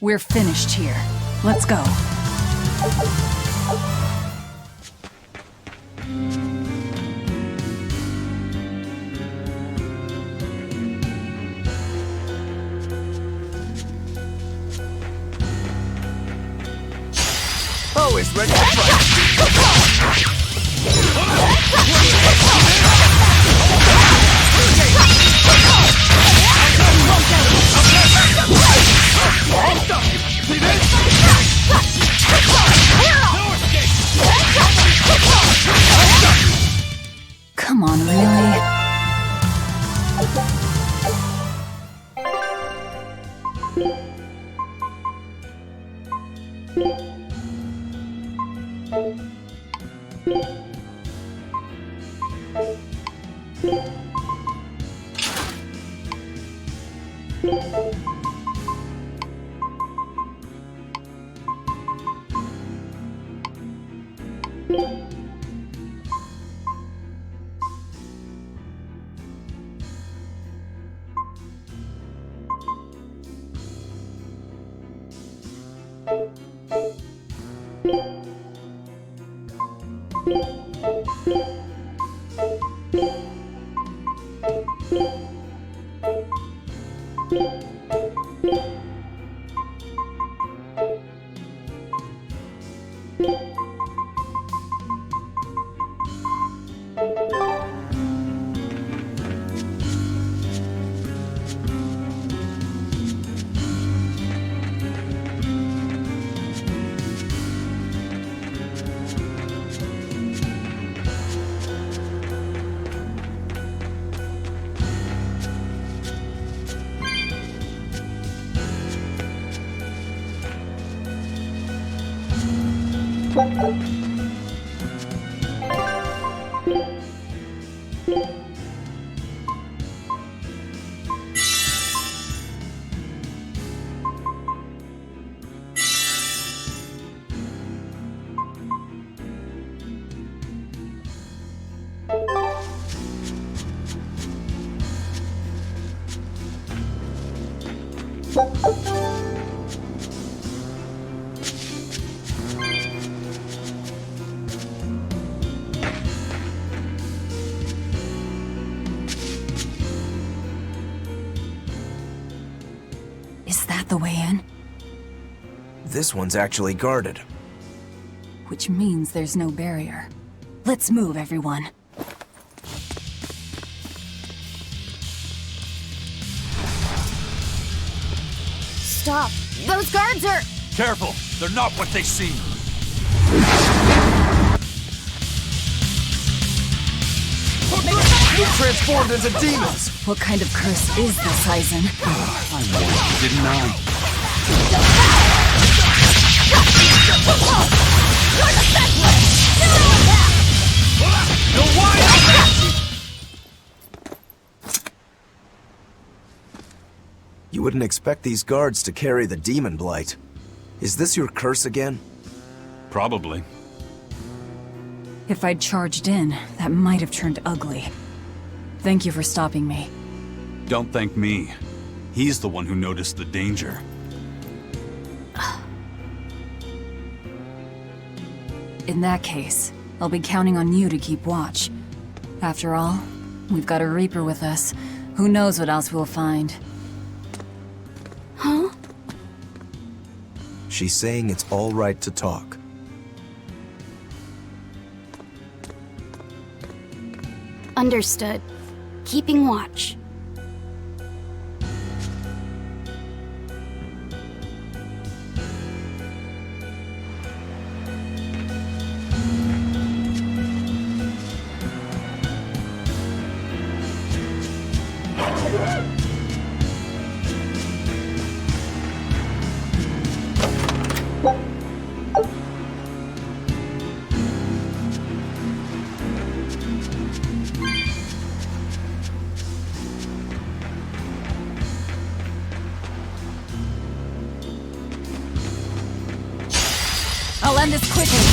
Speaker 3: We're finished here. Let's go.
Speaker 14: Always ready to fight.
Speaker 3: Come on, really? Is that the way in?
Speaker 14: This one's actually guarded.
Speaker 3: Which means there's no barrier. Let's move, everyone.
Speaker 7: Stop! Those guards are...
Speaker 9: Careful! They're not what they seem!
Speaker 14: You transformed into demons!
Speaker 3: What kind of curse is this, Aizen?
Speaker 22: I warned you, didn't I?
Speaker 14: You wouldn't expect these guards to carry the demon blight. Is this your curse again?
Speaker 22: Probably.
Speaker 3: If I'd charged in, that might have turned ugly. Thank you for stopping me.
Speaker 22: Don't thank me. He's the one who noticed the danger.
Speaker 3: In that case, I'll be counting on you to keep watch. After all, we've got a Reaper with us. Who knows what else we'll find.
Speaker 7: Huh?
Speaker 14: She's saying it's all right to talk.
Speaker 7: Understood. Keeping watch.
Speaker 3: I'll end this quickly.
Speaker 19: Is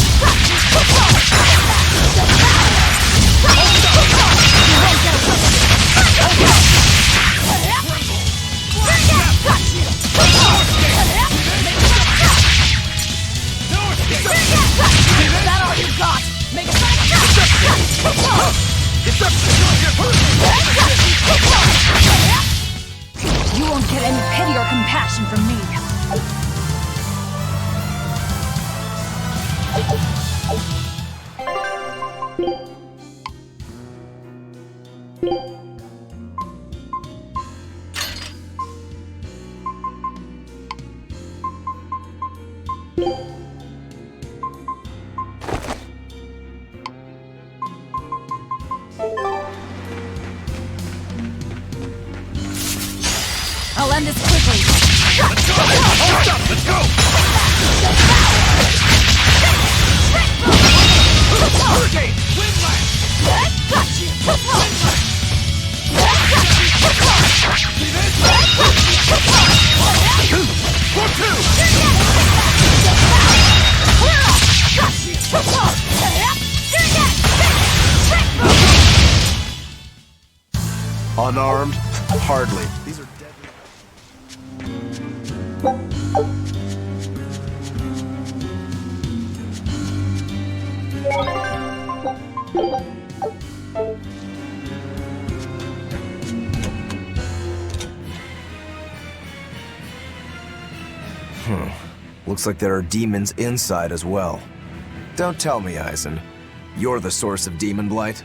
Speaker 19: that all you got? Make
Speaker 3: You won't get any pity or compassion from me. I'll end this quickly.
Speaker 9: Let's go! Hold up! Let's go! Hurricane! Windlash! Got you!
Speaker 14: Unarmed? Hardly. These are deadly. Looks like there are demons inside as well. Don't tell me, Eisen. You're the source of demon blight?